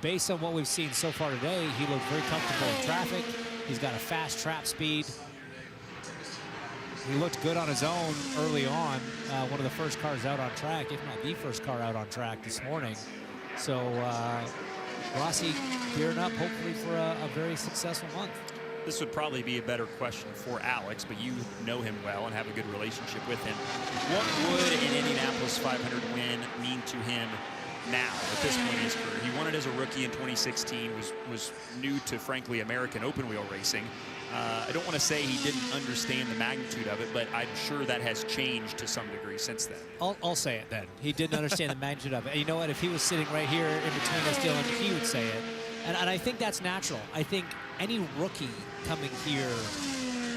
based on what we've seen so far today, he looked very comfortable in traffic. He's got a fast trap speed. He looked good on his own early on. One of the first cars out on track, if not the first car out on track this morning. So Rossi gearing up hopefully for a very successful month. This would probably be a better question for Alex, but you know him well and have a good relationship with him. What would an Indianapolis 500 win mean to him now at this point in his career? He won it as a rookie in 2016, was new to, frankly, American open wheel racing. I don't want to say he didn't understand the magnitude of it, but I'm sure that has changed to some degree since then. I'll say it then. He didn't understand the magnitude of it. And you know what? If he was sitting right here in between us, Dylan, he would say it. And I think that's natural. I think any rookie coming here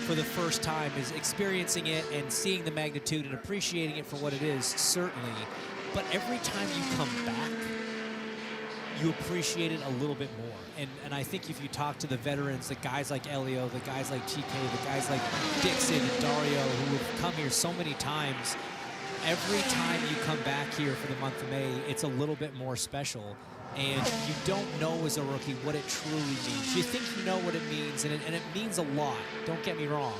for the first time is experiencing it and seeing the magnitude and appreciating it for what it is, certainly. But every time you come back, you appreciate it a little bit more. And I think if you talk to the veterans, the guys like Elio, the guys like TK, the guys like Dixon and Dario, who have come here so many times, every time you come back here for the month of May, it's a little bit more special. And you don't know as a rookie what it truly means. You think you know what it means, and it means a lot. Don't get me wrong.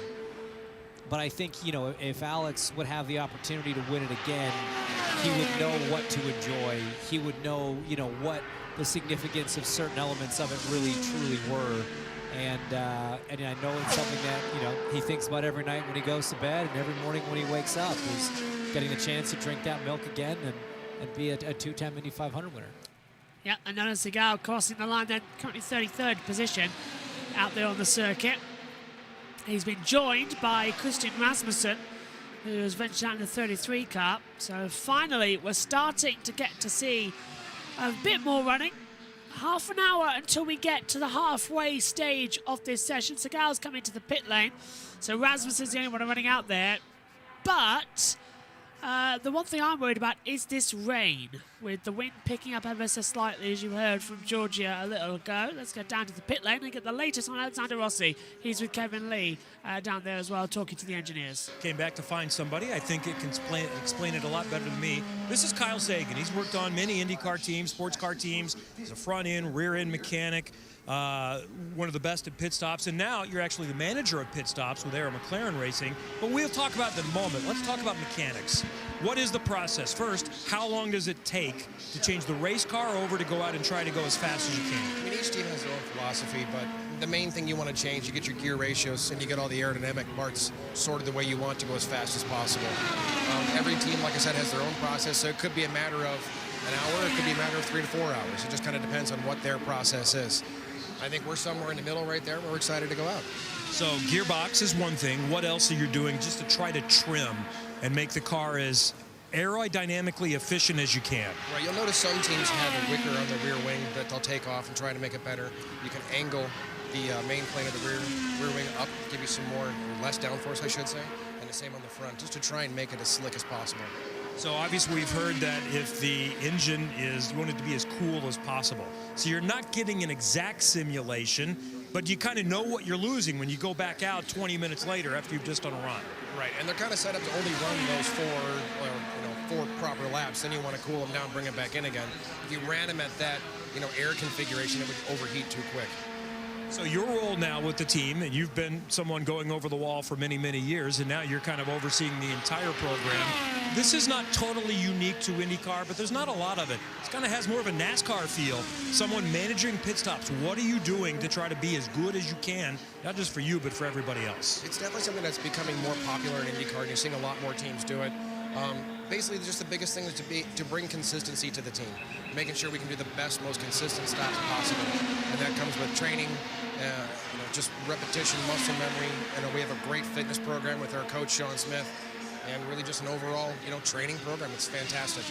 But I think, you know, if Alex would have the opportunity to win it again, he would know what to enjoy. He would know, you know, what the significance of certain elements of it really, truly were. And I know it's something that, you know, he thinks about every night when he goes to bed and every morning when he wakes up is getting the chance to drink that milk again and be a 2-time Indy 500 winner. Yeah, and Nolan Siegel crossing the line then, currently 33rd position out there on the circuit. He's been joined by Christian Rasmussen, who has ventured out in the 33 car. So finally, we're starting to get to see a bit more running. Half an hour until we get to the halfway stage of this session. Siegel's coming to the pit lane, so Rasmussen's the only one running out there. But the one thing I'm worried about is this rain, with the wind picking up ever so slightly, as you heard from Georgia a little ago. Let's go down to the pit lane and get the latest on Alexander Rossi. He's with Kevin Lee down there as well, talking to the engineers. Came back to find somebody. I think it can explain it a lot better than me. This is Kyle Sagan. He's worked on many IndyCar teams, sports car teams. He's a front-end, rear-end mechanic. One of the best at pit stops, and now you're actually the manager of pit stops with Arrow McLaren Racing. But we'll talk about the moment. Let's talk about mechanics. What is the process? First, how long does it take to change the race car over to go out and try to go as fast as you can? I mean, each team has their own philosophy, but the main thing you want to change, you get your gear ratios and you get all the aerodynamic parts sorted the way you want to go as fast as possible. Every team, like I said, has their own process, so it could be a matter of an hour, it could be a matter of 3 to 4 hours. It just kind of depends on what their process is. I think we're somewhere in the middle right there. We're excited to go out. So gearbox is one thing. What else are you doing just to try to trim and make the car as aerodynamically efficient as you can? Right, you'll notice some teams have a wicker on the rear wing that they'll take off and try to make it better. You can angle the main plane of the rear wing up, give you some more, or less downforce, I should say, and the same on the front, just to try and make it as slick as possible. So obviously we've heard that if the engine is wanted to be as cool as possible. So you're not getting an exact simulation, but you kind of know what you're losing when you go back out 20 minutes later after you've just done a run. Right, and they're kind of set up to only run those four proper laps. Then you want to cool them down, bring them back in again. If you ran them at that, air configuration, it would overheat too quick. So your role now with the team, and you've been someone going over the wall for many, many years, and now you're kind of overseeing the entire program. This is not totally unique to IndyCar, but there's not a lot of it. It kind of has more of a NASCAR feel. Someone managing pit stops. What are you doing to try to be as good as you can, not just for you, but for everybody else? It's definitely something that's becoming more popular in IndyCar, and you're seeing a lot more teams do it. Basically, just the biggest thing is to bring consistency to the team, making sure we can do the best, most consistent stops possible, and that comes with training, just repetition, muscle memory. We have a great fitness program with our coach Sean Smith, and really just an overall, training program. It's fantastic.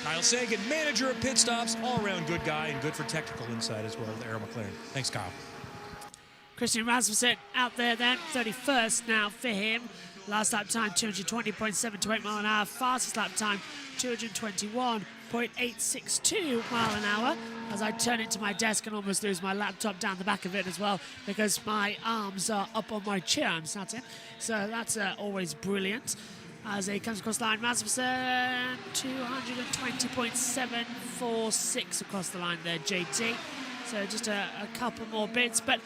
Kyle Sagan, manager of pit stops, all-around good guy and good for technical insight as well with Arrow McLaren. Thanks, Kyle. Christian Rasmussen out there then, 31st now for him. Last lap time, 220.728 mile an hour. Fastest lap time, 221.862 mile an hour. As I turn into my desk and almost lose my laptop down the back of it as well, because my arms are up on my chair. I'm sat in. So that's always brilliant. As he comes across the line, Rasmussen, 220.746 across the line there, JT. So just a couple more bits. But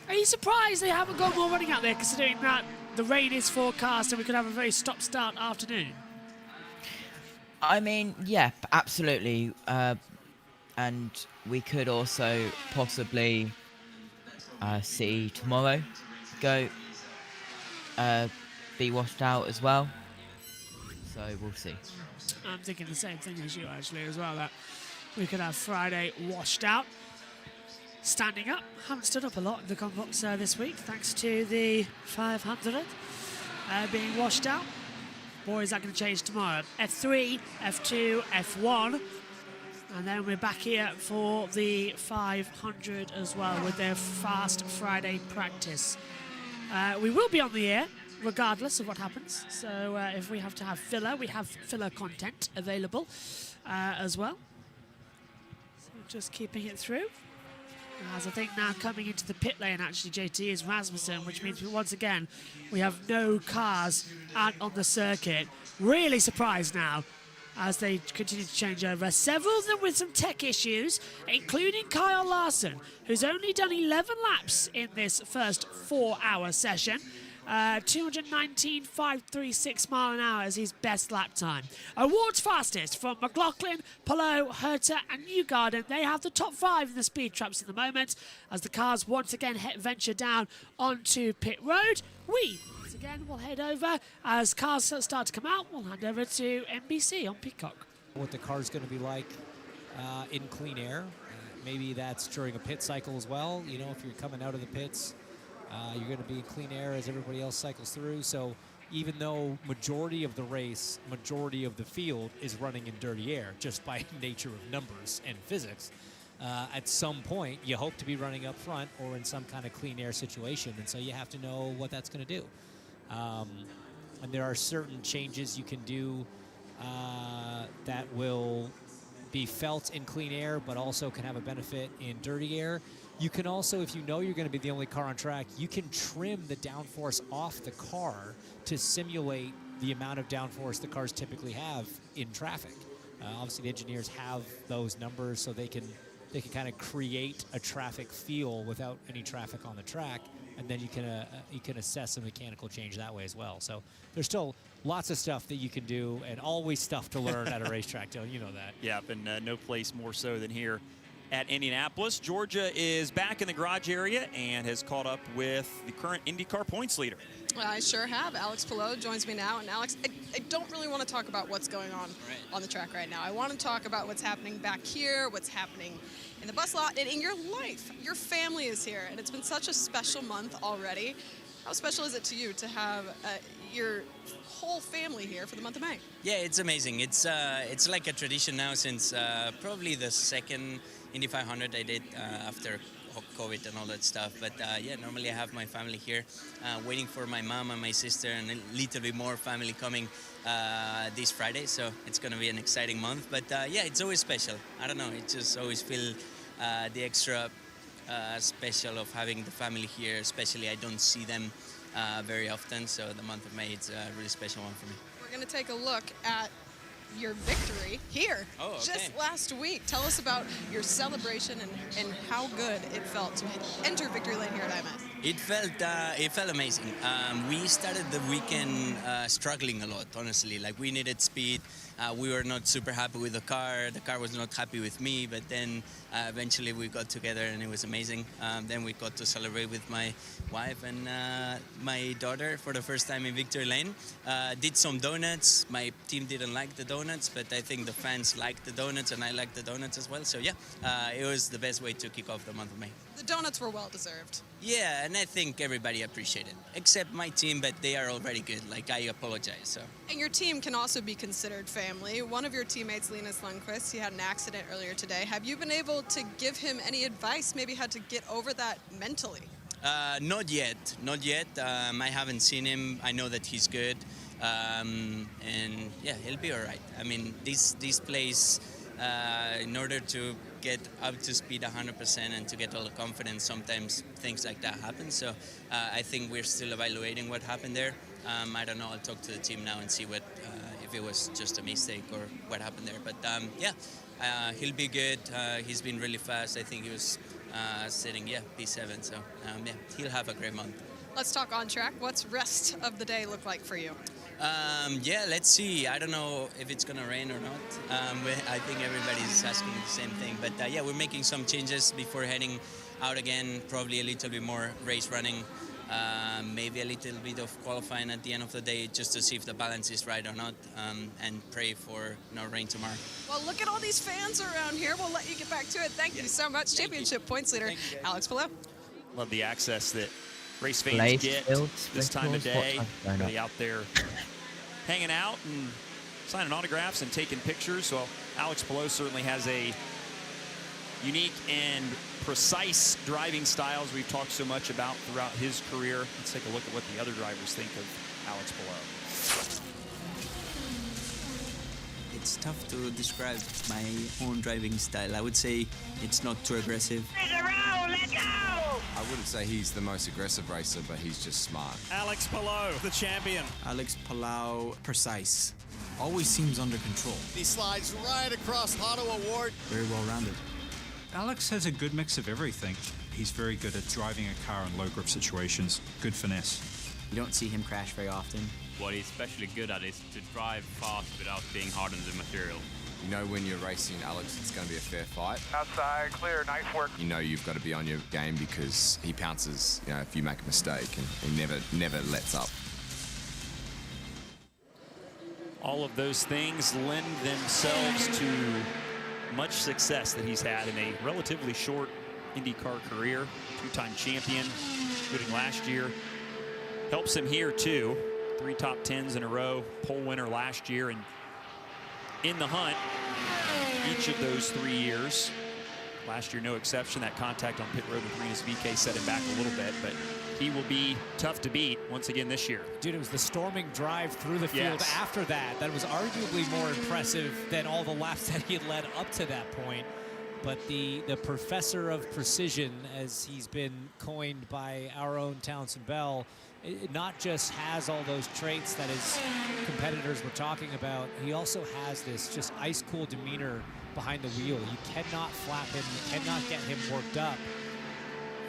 are you surprised they haven't got more running out there, considering that the rain is forecast and we could have a very stop-start afternoon? I mean, yeah, absolutely. And we could also possibly see tomorrow be washed out as well. So we'll see. I'm thinking the same thing as you, actually, as well, that we could have Friday washed out. Standing up, haven't stood up a lot in the complex this week, thanks to the 500 being washed out. Boy, is that going to change tomorrow. F3, F2, F1, and then we're back here for the 500 as well with their Fast Friday practice. We will be on the air regardless of what happens, so if we have to have filler, we have filler content available as well. So just keeping it through. As I think now coming into the pit lane, actually, JT, is Rasmussen, which means once again we have no cars out on the circuit. Really surprised now as they continue to change over. Several of them with some tech issues, including Kyle Larson, who's only done 11 laps in this first 4-hour session. 219.536 mile an hour is his best lap time. Awards fastest from McLaughlin, Palou, Herta and Newgarden. They have the top 5 in the speed traps at the moment as the cars once again venture down onto pit road. We once again will head over as cars start to come out. We'll hand over to NBC on Peacock. What the car's going to be like in clean air. Maybe that's during a pit cycle as well. If you're coming out of the pits, you're going to be in clean air as everybody else cycles through. So even though majority of the race, majority of the field is running in dirty air, just by nature of numbers and physics, at some point you hope to be running up front or in some kind of clean air situation. And so you have to know what that's going to do. And there are certain changes you can do that will be felt in clean air, but also can have a benefit in dirty air. You can also, if you know you're going to be the only car on track, you can trim the downforce off the car to simulate the amount of downforce the cars typically have in traffic. Obviously, the engineers have those numbers, so they can kind of create a traffic feel without any traffic on the track, and then you can assess a mechanical change that way as well. So there's still lots of stuff that you can do, and always stuff to learn at a racetrack. You know that. Yeah, and no place more so than here at Indianapolis. Georgia is back in the garage area and has caught up with the current IndyCar points leader. Well, I sure have. Alex Palou joins me now. And Alex, I don't really want to talk about what's going on the track right now. I want to talk about what's happening back here, what's happening in the bus lot, and in your life. Your family is here, and it's been such a special month already. How special is it to you to have your whole family here for the month of May? Yeah, it's amazing. It's like a tradition now since probably the second Indy 500 I did after COVID and all that stuff. But yeah, normally I have my family here waiting for my mom and my sister and a little bit more family coming this Friday. So it's going to be an exciting month. But yeah, it's always special. I don't know. It just always feel the extra special of having the family here. Especially I don't see them very often. So the month of May, it's a really special one for me. We're going to take a look at your victory here just last week. Tell us about your celebration and how good it felt to enter victory lane here at IMS. It felt amazing. We started the weekend struggling a lot, honestly. Like, we needed speed. We were not super happy with the car. The car was not happy with me, but then eventually we got together and it was amazing. Then we got to celebrate with my wife and my daughter for the first time in victory lane. Did some donuts. My team didn't like the donuts, but I think the fans liked the donuts and I liked the donuts as well. So yeah, it was the best way to kick off the month of May. The donuts were well deserved. Yeah, and I think everybody appreciated it, except my team, but they are already good. Like, I apologize. So. And your team can also be considered family. One of your teammates, Linus Lundqvist, he had an accident earlier today. Have you been able to give him any advice, maybe how to get over that mentally? Not yet. I haven't seen him. I know that he's good. And yeah, he'll be all right. I mean, this place, in order to get up to speed 100% and to get all the confidence, sometimes things like that happen. So I think we're still evaluating what happened there. I don't know. I'll talk to the team now and see what if it was just a mistake or what happened there. But yeah, he'll be good. He's been really fast. I think he was sitting, P7. So yeah, he'll have a great month. Let's talk on track. What's rest of the day look like for you? Yeah, let's see. I don't know if it's going to rain or not. I think everybody's asking the same thing. But yeah, we're making some changes before heading out again. Probably a little bit more race running. Maybe a little bit of qualifying at the end of the day just to see if the balance is right or not. And pray for no rain tomorrow. Well, look at all these fans around here. We'll let you get back to it. Thank you so much. Championship points leader, Alex Palou. Love the access that race fans get this time of day. Really out there hanging out and signing autographs and taking pictures. Well, Alex Palou certainly has a unique and precise driving style, as we've talked so much about throughout his career. Let's take a look at what the other drivers think of Alex Palou. It's tough to describe my own driving style. I would say it's not too aggressive. I wouldn't say he's the most aggressive racer, but he's just smart. Alex Palou, the champion. Alex Palou, precise. Always seems under control. He slides right across Auto Award. Very well-rounded. Alex has a good mix of everything. He's very good at driving a car in low-grip situations. Good finesse. You don't see him crash very often. What he's especially good at is to drive fast without being hard on the material. You know when you're racing Alex, it's going to be a fair fight. Outside, clear, nice work. You know you've got to be on your game because he pounces, if you make a mistake, and he never lets up. All of those things lend themselves to much success that he's had in a relatively short IndyCar career. Two-time champion, including last year. Helps him here, too. 3 top 10s in a row, pole winner last year, and in the hunt each of those 3 years. Last year, no exception. That contact on pit road with Linus VK set him back a little bit, but he will be tough to beat once again this year. Dude, it was the storming drive through the field after that was arguably more impressive than all the laps that he had led up to that point. But the professor of precision, as he's been coined by our own Townsend Bell, it not just has all those traits that his competitors were talking about, he also has this just ice-cool demeanor behind the wheel. You cannot flap him, you cannot get him worked up.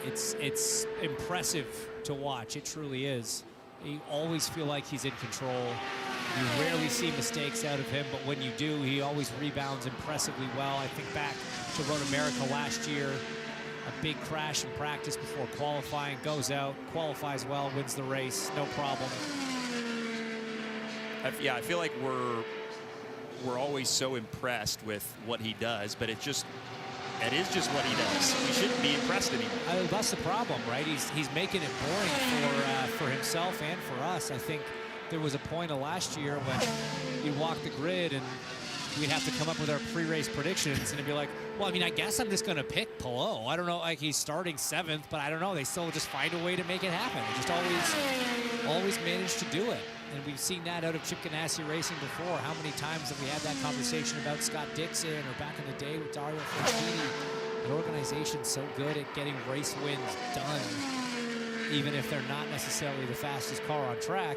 It's impressive to watch, it truly is. You always feel like he's in control. You rarely see mistakes out of him, but when you do, he always rebounds impressively well. I think back to Road America last year, a big crash in practice before qualifying, goes out, qualifies well, wins the race, no problem. I feel like we're always so impressed with what he does, but it is just what he does. We shouldn't be impressed anymore. That's the problem, right? He's making it boring for himself and for us. I think there was a point of last year when you'd walk the grid and we'd have to come up with our pre-race predictions, and it'd be like, well, I mean, I guess I'm just going to pick Palou. I don't know, like he's starting 7th, but I don't know. They still just find a way to make it happen. They just always manage to do it. And we've seen that out of Chip Ganassi Racing before. How many times have we had that conversation about Scott Dixon or back in the day with Dario Franchitti? An organization so good at getting race wins done, even if they're not necessarily the fastest car on track.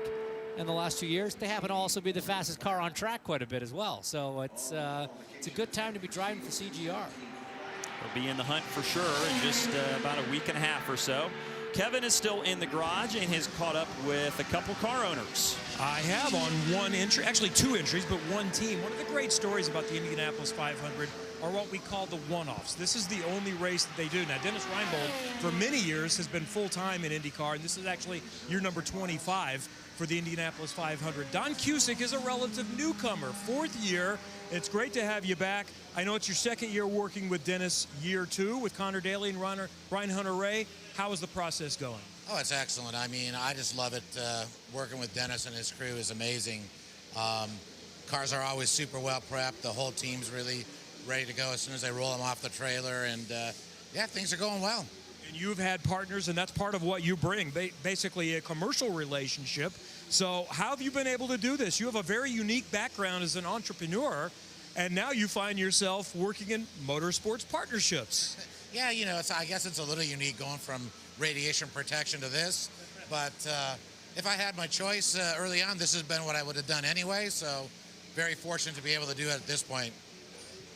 In the last 2 years, they happen to also be the fastest car on track quite a bit as well. So it's a good time to be driving for CGR. We'll be in the hunt for sure in just about a week and a half or so. Kevin is still in the garage and has caught up with a couple car owners. I have on one entry, actually 2 entries, but one team. One of the great stories about the Indianapolis 500 are what we call the one-offs. This is the only race that they do. Now, Dennis Reinbold, for many years, has been full-time in IndyCar, and this is actually year number 25 for the Indianapolis 500. Don Cusick is a relative newcomer, 4th year. It's great to have you back. I know it's your 2nd year working with Dennis, year 2 with Connor Daly and Ryan Hunter-Ray. How is the process going? Oh, it's excellent. I mean, I just love it. Working with Dennis and his crew is amazing. Cars are always super well prepped. The whole team's really ready to go as soon as they roll them off the trailer. And, yeah, things are going well. And you've had partners, and that's part of what you bring, basically a commercial relationship. So how have you been able to do this? You have a very unique background as an entrepreneur, and now you find yourself working in motorsports partnerships. Yeah, you know, I guess it's a little unique going from radiation protection to this. But if I had my choice early on, this has been what I would have done anyway. So very fortunate to be able to do it at this point.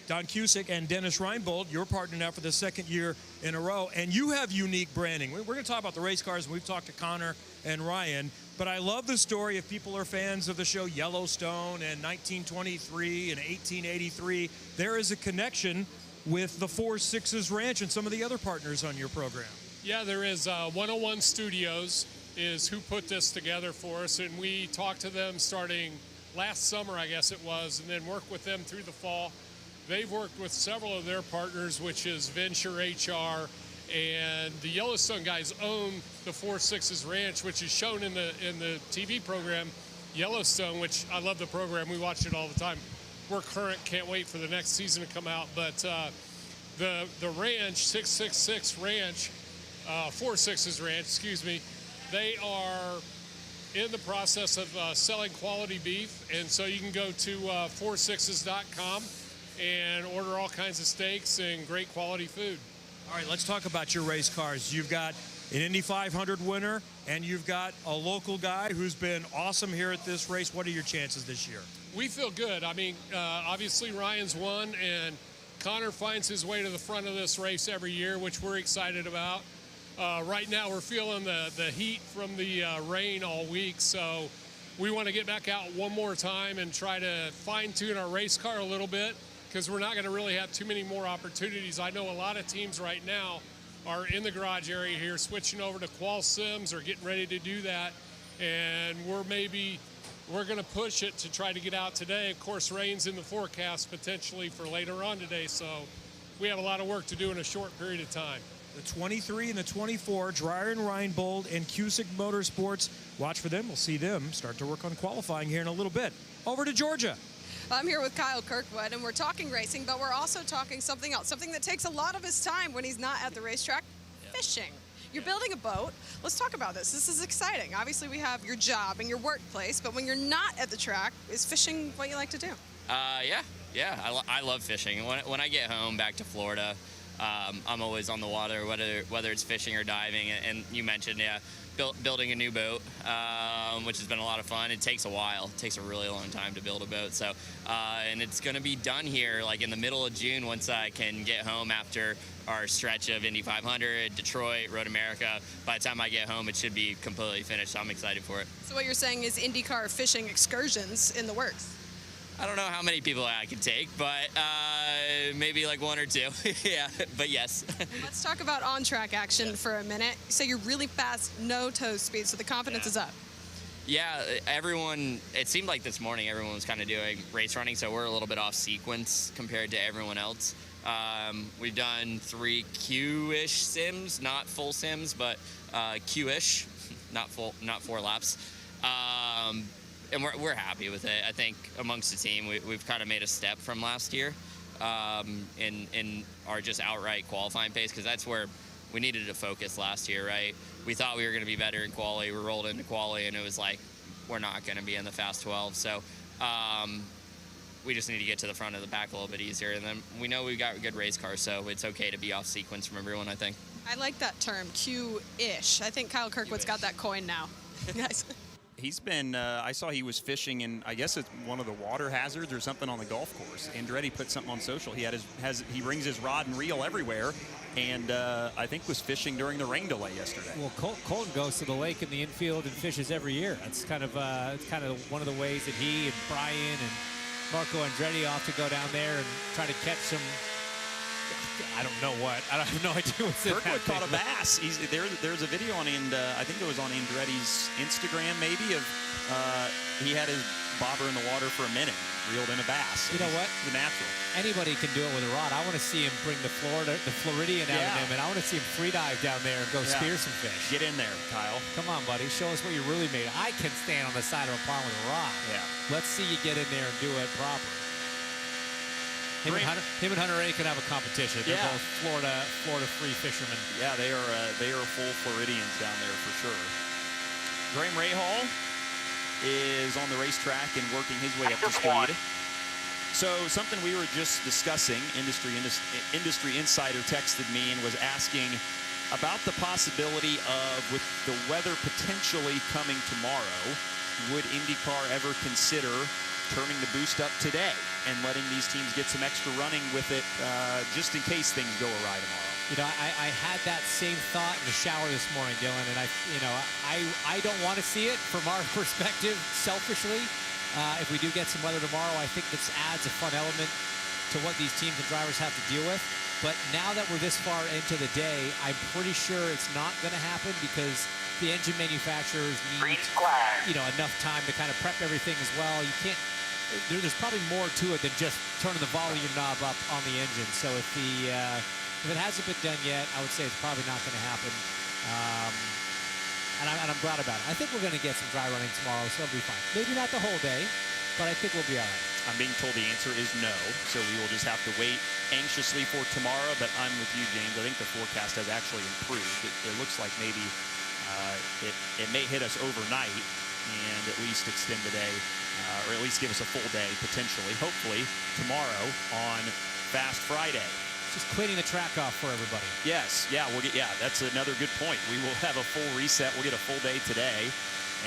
Don Cusick and Dennis Reinbold, your partner now for the 2nd year in a row, and you have unique branding. We're going to talk about the race cars, and we've talked to Connor and Ryan, but I love the story. If people are fans of the show Yellowstone and 1923 and 1883, there is a connection with the 4-6s Ranch and some of the other partners on your program. Yeah, there is. 101 Studios is who put this together for us, and we talked to them starting last summer, I guess it was, and then worked with them through the fall. They've worked with several of their partners, which is Venture HR, and the Yellowstone guys own the 4-6s Ranch, which is shown in the TV program Yellowstone, which I love the program. We watch it all the time. We're current, can't wait for the next season to come out. But the ranch, 666 Ranch, 4-6s Ranch, excuse me, they are in the process of selling quality beef, and so you can go to 46s.com and order all kinds of steaks and great quality food. All right, let's talk about your race cars. You've got an Indy 500 winner, and you've got a local guy who's been awesome here at this race. What are your chances this year? We feel good. I mean, obviously Ryan's won, and Connor finds his way to the front of this race every year, which we're excited about. Right now we're feeling the heat from the rain all week, so we want to get back out one more time and try to fine-tune our race car a little bit, because we're not going to really have too many more opportunities. I know a lot of teams right now are in the garage area here switching over to qual sims or getting ready to do that, and we're going to push it to try to get out today. Of course, rain's in the forecast potentially for later on today, so we have a lot of work to do in a short period of time. The 23 and the 24, Dreyer and Reinbold and Cusick Motorsports. Watch for them. We'll see them start to work on qualifying here in a little bit. Over to Georgia. I'm here with Kyle Kirkwood, and we're talking racing, but we're also talking something else, something that takes a lot of his time when he's not at the racetrack, fishing. You're building a boat. Let's talk about this. This is exciting. Obviously, we have your job and your workplace, but when you're not at the track, is fishing what you like to do? Yeah. I love fishing. When I get home back to Florida, I'm always on the water, whether it's fishing or diving. And you mentioned, building a new boat, which has been a lot of fun. It takes a while. It takes a really long time to build a boat. So, and it's going to be done here like in the middle of June once I can get home after our stretch of Indy 500, Detroit, Road America. By the time I get home, it should be completely finished. So I'm excited for it. So what you're saying is IndyCar fishing excursions in the works? I don't know how many people I can take, but maybe like 1 or 2. Yeah, but yes. Let's talk about on-track action for a minute. So you're really fast, no toe speed, so the confidence is up. Yeah, everyone, it seemed like this morning everyone was kind of doing race running, so we're a little bit off sequence compared to everyone else. We've done 3 Q-ish sims, not full sims, but Q-ish, not 4 laps. And we're happy with it. I think amongst the team, we've kind of made a step from last year in our just outright qualifying pace, because that's where we needed to focus last year, right? We thought we were going to be better in quali. We rolled into quali, and it was like, we're not going to be in the Fast 12. So we just need to get to the front of the pack a little bit easier. And then we know we've got a good race car, so it's okay to be off sequence from everyone, I think. I like that term, Q-ish. I think Kyle Kirkwood's got that coin now. Guys. He's been, I saw he was fishing in, I guess it's one of the water hazards or something on the golf course. Andretti put something on social. He he brings his rod and reel everywhere, and I think was fishing during the rain delay yesterday. Well, Colton goes to the lake in the infield and fishes every year. That's kind of one of the ways that he and Brian and Marco Andretti off to go down there and try to catch some. I don't know what. I have no idea what's in that Kirkwood thing. caught a bass. There's a video on, I think it was on Andretti's Instagram maybe, of he had his bobber in the water for a minute, reeled in a bass. You know what? The natural. Anybody can do it with a rod. I want to see him bring the Floridian out of him, and I want to see him free dive down there and go spear some fish. Get in there, Kyle. Come on, buddy. Show us what you're really made of. I can stand on the side of a pond with a rod. Yeah. Let's see you get in there and do it proper. Him and Hunter A can have a competition. They're both Florida free fishermen. Yeah, they are full Floridians down there for sure. Graham Rahal is on the racetrack and working his way up to speed. So something we were just discussing, Industry Insider texted me and was asking about the possibility of, with the weather potentially coming tomorrow, would IndyCar ever consider turning the boost up today and letting these teams get some extra running with it just in case things go awry tomorrow? You know, I had that same thought in the shower this morning, Dylan, and I don't want to see it from our perspective, selfishly. If we do get some weather tomorrow, I think this adds a fun element to what these teams and drivers have to deal with. But now that we're this far into the day, I'm pretty sure it's not going to happen, because the engine manufacturers need enough time to kind of prep everything as well. You can't. There's probably more to it than just turning the volume knob up on the engine. So if it hasn't been done yet, I would say it's probably not going to happen. And I'm glad about it. I think we're going to get some dry running tomorrow, so it'll be fine. Maybe not the whole day, but I think we'll be all right. I'm being told the answer is no, so we will just have to wait anxiously for tomorrow. But I'm with you, James. I think the forecast has actually improved. It looks like maybe it may hit us overnight and at least extend the day, or at least give us a full day potentially, hopefully tomorrow on Fast Friday. Just cleaning the track off for everybody. Yes, that's another good point. We will have a full reset. We'll get a full day today,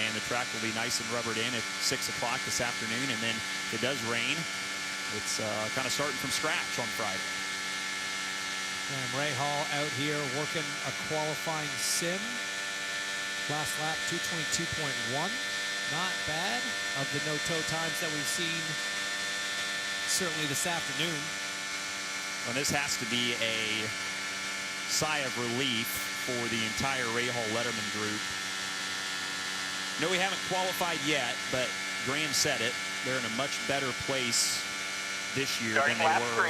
and the track will be nice and rubbered in at 6 o'clock this afternoon. And then if it does rain, it's kind of starting from scratch on Friday. And Rahal out here working a qualifying sim. Last lap, 222.1. Not bad of the no-toe times that we've seen certainly this afternoon. Well, this has to be a sigh of relief for the entire Rahal Letterman group. No, we haven't qualified yet, but Graham said it. They're in a much better place this year than they were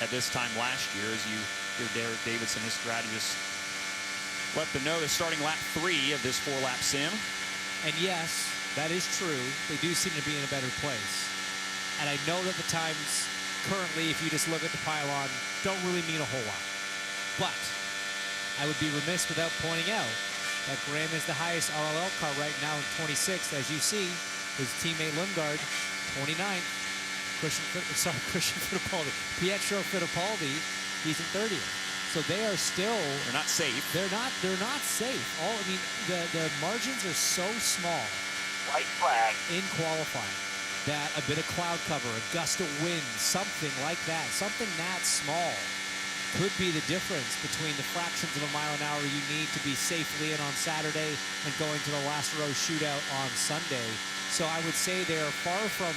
at this time last year, as you hear Derek Davidson, his strategist, let them know they're starting lap 3 of this 4-lap sim. And yes, that is true. They do seem to be in a better place. And I know that the times currently, if you just look at the pylon, don't really mean a whole lot. But I would be remiss without pointing out that Graham is the highest RLL car right now in 26th, as you see. His teammate Lundgaard, 29th. Christian Fittipaldi. Pietro Fittipaldi, he's in 30th. So they are still. They're not safe. They're not safe. The margins are so small. White flag. In qualifying, that a bit of cloud cover, a gust of wind, something like that, something that small, could be the difference between the fractions of a mile an hour you need to be safely in on Saturday and going to the last row shootout on Sunday. So I would say they are far from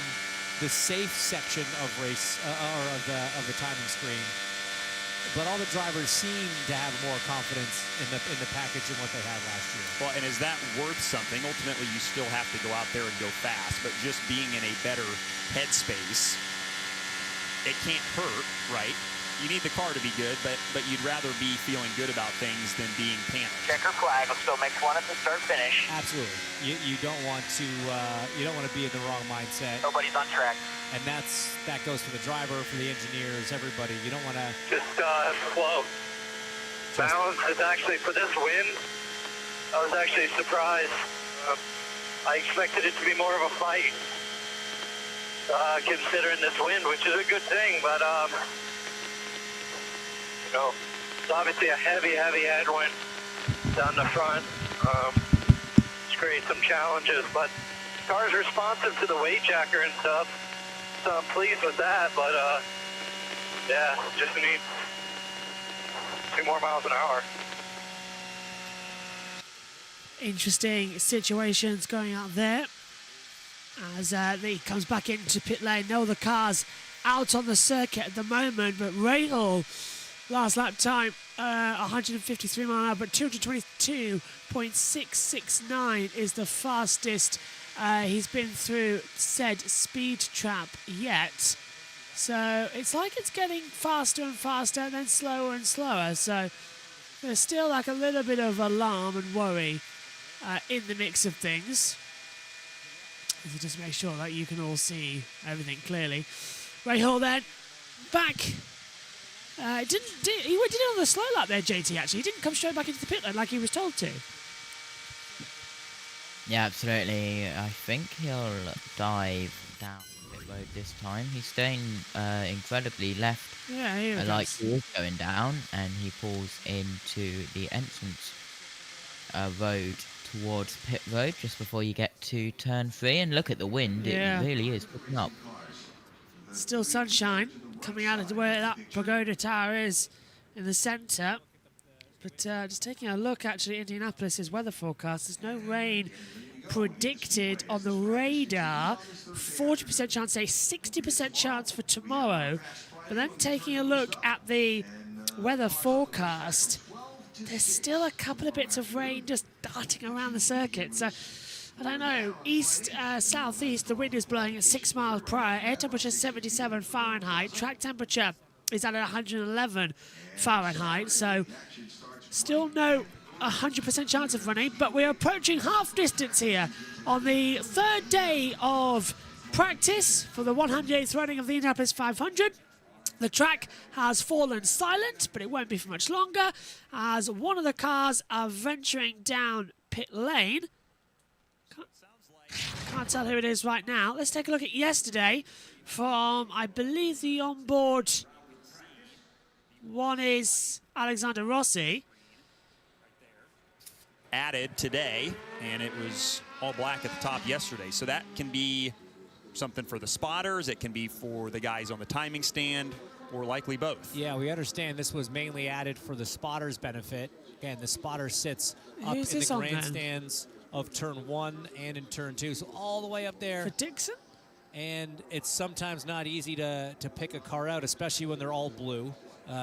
the safe section of race or of the timing screen. But all the drivers seem to have more confidence in the package than what they had last year. Well, and is that worth something? Ultimately, you still have to go out there and go fast, but just being in a better headspace, it can't hurt, right? You need the car to be good, but you'd rather be feeling good about things than being panicked. Checker flag will still make one at the start finish. Absolutely. You don't want to be in the wrong mindset. Nobody's on track. And that goes for the driver, for the engineers, everybody. You don't want to Just slow. Balance is actually, for this wind, I was actually surprised. I expected it to be more of a fight, considering this wind, which is a good thing, but it's obviously a heavy headwind down the front. It's created some challenges, but the car's responsive to the weight jacker and stuff, so I'm pleased with that, but yeah, just need 2 more miles an hour. Interesting situations going out there as he comes back into pit lane. No other cars out on the circuit at the moment, but Rahal, last lap time, 153 mile an hour, but 222.669 is the fastest he's been through said speed trap yet. So it's like it's getting faster and faster and then slower and slower. So there's still like a little bit of alarm and worry in the mix of things. So just make sure that you can all see everything clearly. Rahal then back. He did it on the slow lap there, JT, actually. He didn't come straight back into the pit lane like he was told to. Yeah, absolutely. I think he'll dive down pit road this time. He's staying incredibly left. Yeah, he like he was going down, and he pulls into the entrance road towards pit road just before you get to turn 3. And look at the wind. Yeah. It really is picking up. Still sunshine coming out of where that pagoda tower is in the centre. But just taking a look, actually, Indianapolis' weather forecast. There's no rain predicted on the radar. 40% chance, say 60% chance for tomorrow. But then taking a look at the weather forecast, there's still a couple of bits of rain just darting around the circuit. So, I don't know, southeast, the wind is blowing at 6 miles per hour. Air temperature 77 Fahrenheit. Track temperature is at 111 Fahrenheit. So, still no 100% chance of running, but we're approaching half distance here on the 3rd day of practice for the 108th running of the Indianapolis 500. The track has fallen silent, but it won't be for much longer as one of the cars are venturing down pit lane. Can't tell who it is right now. Let's take a look at yesterday from, I believe, the onboard one is Alexander Rossi. Added today, and it was all black at the top yesterday. So that can be something for the spotters. It can be for the guys on the timing stand, or likely both. Yeah, we understand this was mainly added for the spotters' benefit. Again, the spotter sits up in the grandstands of turn 1 and in turn 2, so all the way up there. For Dixon? And it's sometimes not easy to pick a car out, especially when they're all blue,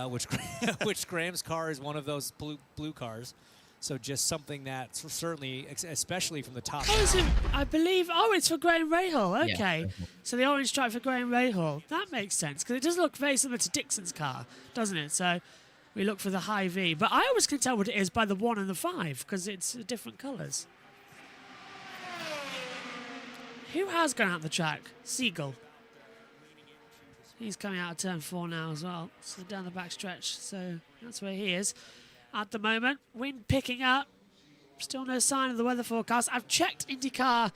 which Graham's car is one of those blue cars. So just something that certainly, especially from the top. Oh, is it, I believe, it's for Graham Rahal. Okay. Yeah. So the orange stripe for Graham Rahal. That makes sense, because it does look very similar to Dixon's car, doesn't it? So we look for the high V. But I always can tell what it is by the 1 and the 5, because it's different colours. Who has gone out the track? Siegel. He's coming out of turn 4 now as well. So down the back stretch. So that's where he is. At the moment, wind picking up. Still no sign of the weather forecast. I've checked INDYCAR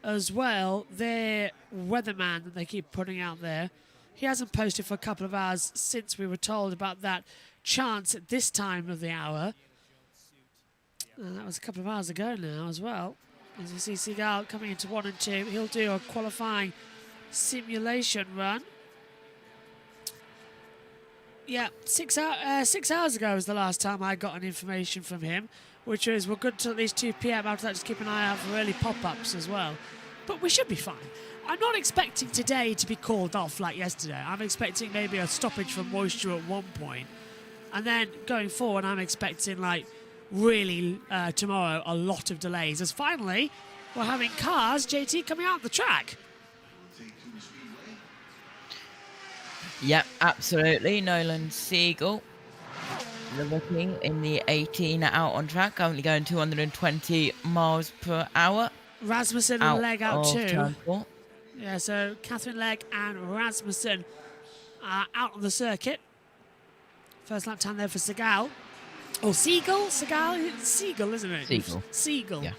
as well. Their weatherman that they keep putting out there. He hasn't posted for a couple of hours since we were told about that chance at this time of the hour. And that was a couple of hours ago now as well. As you see Siegel coming into 1 and 2, he'll do a qualifying simulation run. Yeah, 6 hours ago was the last time I got an information from him, which is we're good till at least 2 p.m. After that, just keep an eye out for early pop-ups as well. But we should be fine. I'm not expecting today to be called off like yesterday. I'm expecting maybe a stoppage from moisture at one point. And then going forward, I'm expecting like really tomorrow a lot of delays. As finally, we're having cars, JT, coming out the track. Yep, absolutely. Nolan Siegel looking in the 18 out on track, currently going 220 miles per hour. Rasmussen and Legg out too. Transport. Yeah, so Catherine Legg and Rasmussen are out on the circuit. First lap time there for Siegel. Oh, Siegel? It's Siegel, isn't it? Siegel. Siegel. Yeah.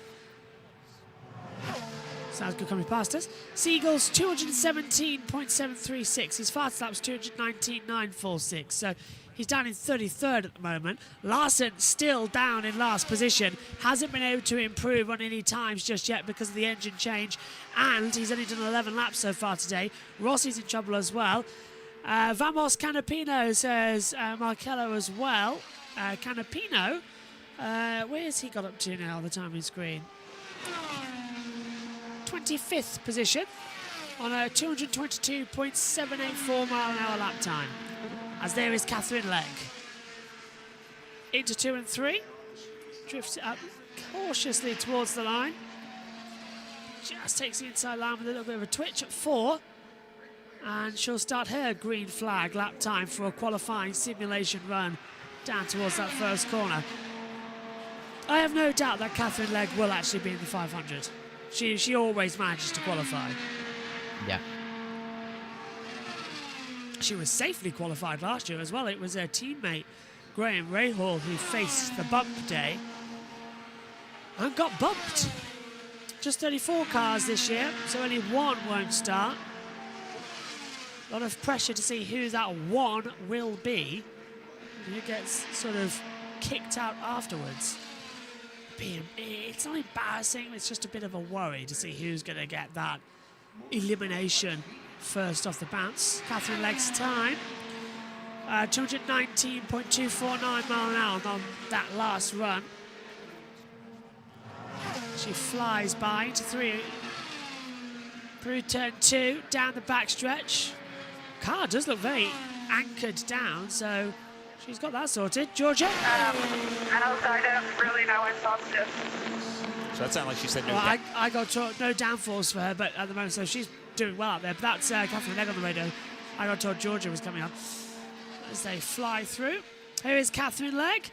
Sounds good coming past us. Siegel's 217.736. His fastest lap's 219.946. So he's down in 33rd at the moment. Larson still down in last position. Hasn't been able to improve on any times just yet because of the engine change. And he's only done 11 laps so far today. Rossi's in trouble as well. Vamos Canapino, says Marcello as well. Canapino, where has he got up to now, the timing screen? 25th position on a 222.784 mile an hour lap time. As there is Catherine Legg. Into 2 and 3. Drifts it up cautiously towards the line. Just takes the inside line with a little bit of a twitch at 4. And she'll start her green flag lap time for a qualifying simulation run down towards that first corner. I have no doubt that Catherine Legg will actually be in the 500. She always manages to qualify. Yeah. She was safely qualified last year as well. It was her teammate, Graham Rahal, who faced the bump day and got bumped. Just 34 cars this year, so only one won't start. A lot of pressure to see who that one will be. Who gets sort of kicked out afterwards. It's not embarrassing, it's just a bit of a worry to see who's going to get that elimination first off the bounce. Catherine Legg's time, 219.249 mile an hour on that last run. She flies by into 3 through turn 2, down the backstretch. Car does look very anchored down, so she's got that sorted. Georgia? I don't really know what's on this. So that sounded like she said no. Well, I got told no downforce for her, but at the moment, so she's doing well out there. But that's Catherine Legg on the radio. I got told Georgia was coming up as they fly through. Here is Catherine Legg.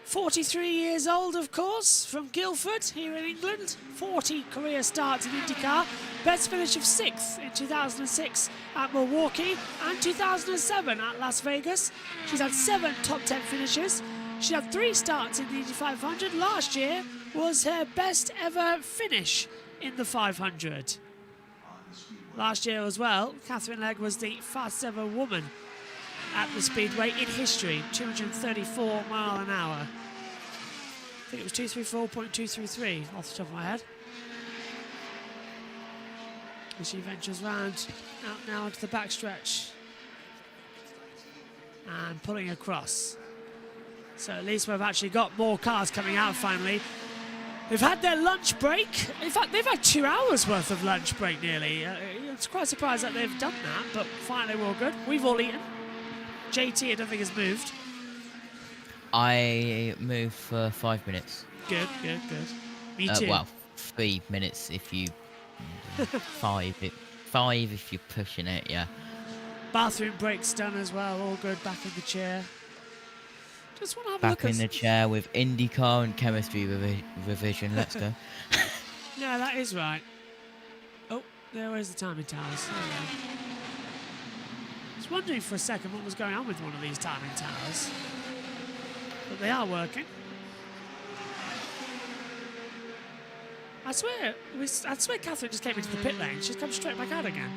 43 years old, of course, from Guildford here in England. 40 career starts in INDYCAR. Best finish of 6th in 2006 at Milwaukee and 2007 at Las Vegas. She's had 7 top 10 finishes. She had 3 starts in the Indy 500. Last year was her best ever finish in the 500. Last year as well, Catherine Legg was the fastest ever woman at the Speedway in history, 234 mile an hour. I think it was 234.233 off the top of my head. As she ventures round out now into the backstretch and pulling across. So at least we've actually got more cars coming out finally. They've had their lunch break. In fact, they've had 2 hours worth of lunch break nearly. It's quite surprised that they've done that, but finally we're all good. We've all eaten. JT, I don't think has moved. I moved for 5 minutes. Good. Me too. Well, 3 minutes if you... 5 if you're pushing it, yeah. Bathroom break's done as well. All good, back in the chair. Just want to have a look Back in the chair with INDYCAR and chemistry revision. Let's go. No, that is right. Oh, where's the timing towers? There we go. I was wondering for a second what was going on with one of these timing towers. But they are working. I swear Catherine just came into the pit lane. She's come straight back out again.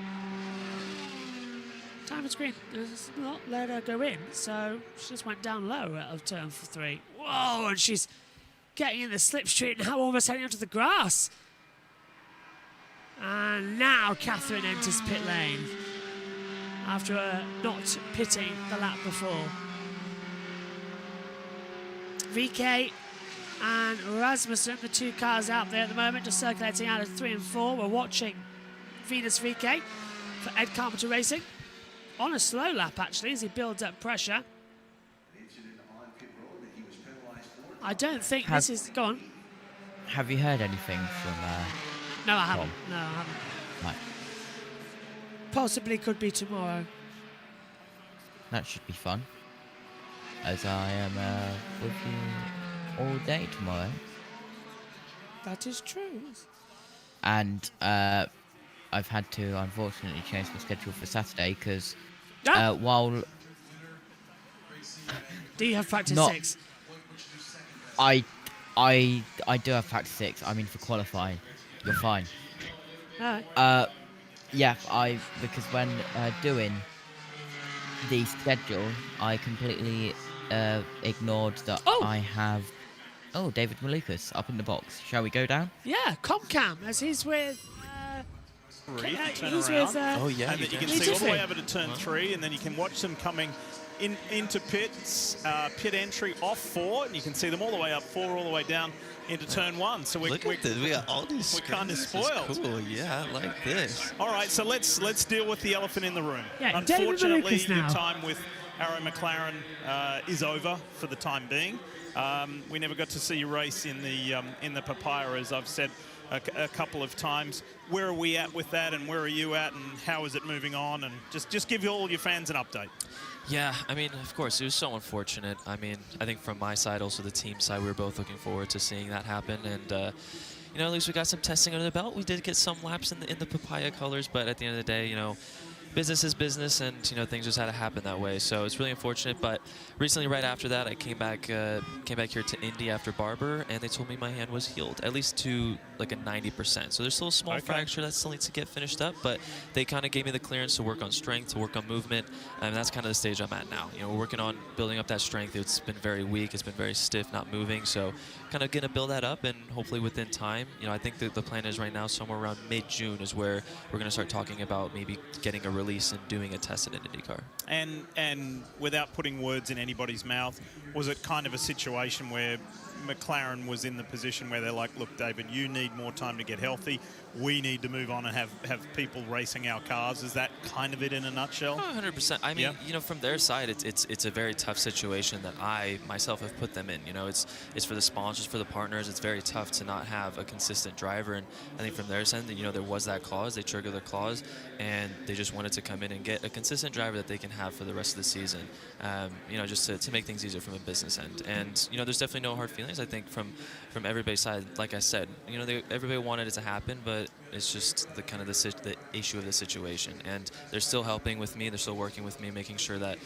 Timer screen does not let her go in, so she just went down low out of turn for 3. Whoa, and she's getting in the slipstream and now almost heading onto the grass. And now Catherine enters pit lane after not pitting the lap before. VK and Rasmussen, the 2 cars out there at the moment, just circulating out of 3 and 4. We're watching Venus VK for Ed Carpenter Racing on a slow lap, actually, as he builds up pressure. I don't think this is... Go on. Have you heard anything from... No, I haven't. Tom? No, I haven't. Right. Possibly could be tomorrow. That should be fun. As I am with you all day tomorrow. That is true. And I've had to, unfortunately, change my schedule for Saturday because while... Do you have practice 6? I do have practice 6. I mean, for qualifying. You're fine. Alright. Yeah, because when doing the schedule, I completely ignored that I have... Oh, David Malukas up in the box. Shall we go down? Yeah, Comcam, as he's with... He's with... and then you can see all the way over to turn 3, and then you can watch them coming into pits, pit entry off 4, and you can see them all the way up 4, all the way down into turn 1. So we got all these. We're kind of spoiled. Cool. Yeah, I like this. All right, so let's deal with the elephant in the room. Yeah, unfortunately, your time with Arrow McLaren is over for the time being. We never got to see you race in the Papaya, as I've said a couple of times. Where are we at with that, and where are you at, and how is it moving on? And just give all your fans an update. Yeah, I mean, of course, it was so unfortunate. I mean, I think from my side, also the team side, we were both looking forward to seeing that happen. And, you know, at least we got some testing under the belt. We did get some laps in the Papaya colors, but at the end of the day, you know, business is business, and, you know, things just had to happen that way. So it's really unfortunate. But recently, right after that, I came back here to Indy after Barber, and they told me my hand was healed, at least to like a 90%. So there's still a small fracture that still needs to get finished up, but they kind of gave me the clearance to work on strength, to work on movement, and that's kind of the stage I'm at now. You know, we're working on building up that strength. It's been very weak. It's been very stiff, not moving. So kind of going to build that up, and hopefully within time, you know, I think the plan is right now somewhere around mid-June is where we're going to start talking about maybe getting a release and doing a test in an IndyCar. And without putting words in anybody's mouth, was it kind of a situation where McLaren was in the position where they're like, look, David, you need more time to get healthy. We need to move on and have people racing our cars. Is that kind of it in a nutshell? Oh, 100%. I mean, you know, from their side, it's a very tough situation that I myself have put them in. You know, it's for the sponsors, for the partners. It's very tough to not have a consistent driver. And I think from their side, you know, there was that clause. They triggered the clause, and they just wanted to come in and get a consistent driver that they can have for the rest of the season. You know, just to make things easier from a business end. And you know, there's definitely no hard feelings. I think from everybody's side, like I said, you know, everybody wanted it to happen, but it's just the kind of the issue of the situation. And they're still helping with me. They're still working with me, making sure that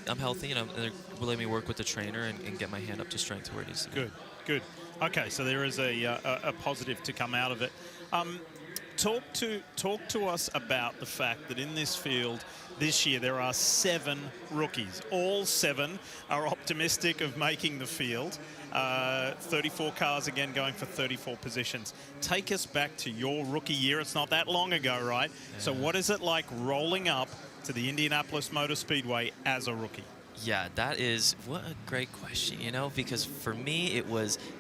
I'm healthy, and they're letting me work with the trainer and get my hand up to strength to where it needs to be. Good. Okay, so there is a positive to come out of it. Talk to us about the fact that in this field this year there are 7 rookies. All 7 are optimistic of making the field. 34 cars again going for 34 positions. Take us back to your rookie year. It's not that long ago, right? Yeah. So what is it like rolling up to the Indianapolis Motor Speedway as a rookie? Yeah, what a great question, you know, because for me,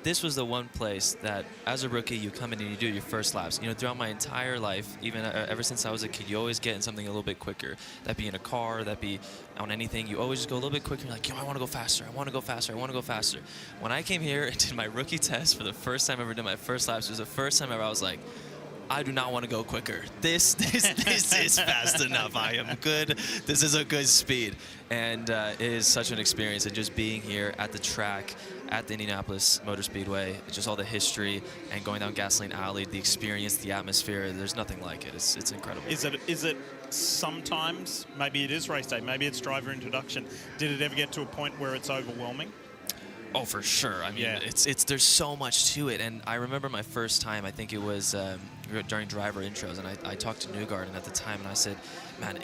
this was the one place that as a rookie, you come in and you do your first laps. You know, throughout my entire life, even ever since I was a kid, you always get in something a little bit quicker. That be in a car, that be on anything, you always just go a little bit quicker. You're like, yo, I want to go faster, I want to go faster, I want to go faster. When I came here and did my rookie test for the first time I ever did my first laps, it was the first time ever I was like, I do not want to go quicker. This is fast enough. I am good. This is a good speed. And it is such an experience. And just being here at the track, at the Indianapolis Motor Speedway, just all the history and going down Gasoline Alley, the experience, the atmosphere, there's nothing like it. It's incredible. Is it sometimes, maybe it is race day, maybe it's driver introduction, did it ever get to a point where it's overwhelming? Oh, for sure. I mean, there's so much to it. And I remember my first time, I think it was during driver intros, and I talked to Lundgaard, and at the time, and I said, man,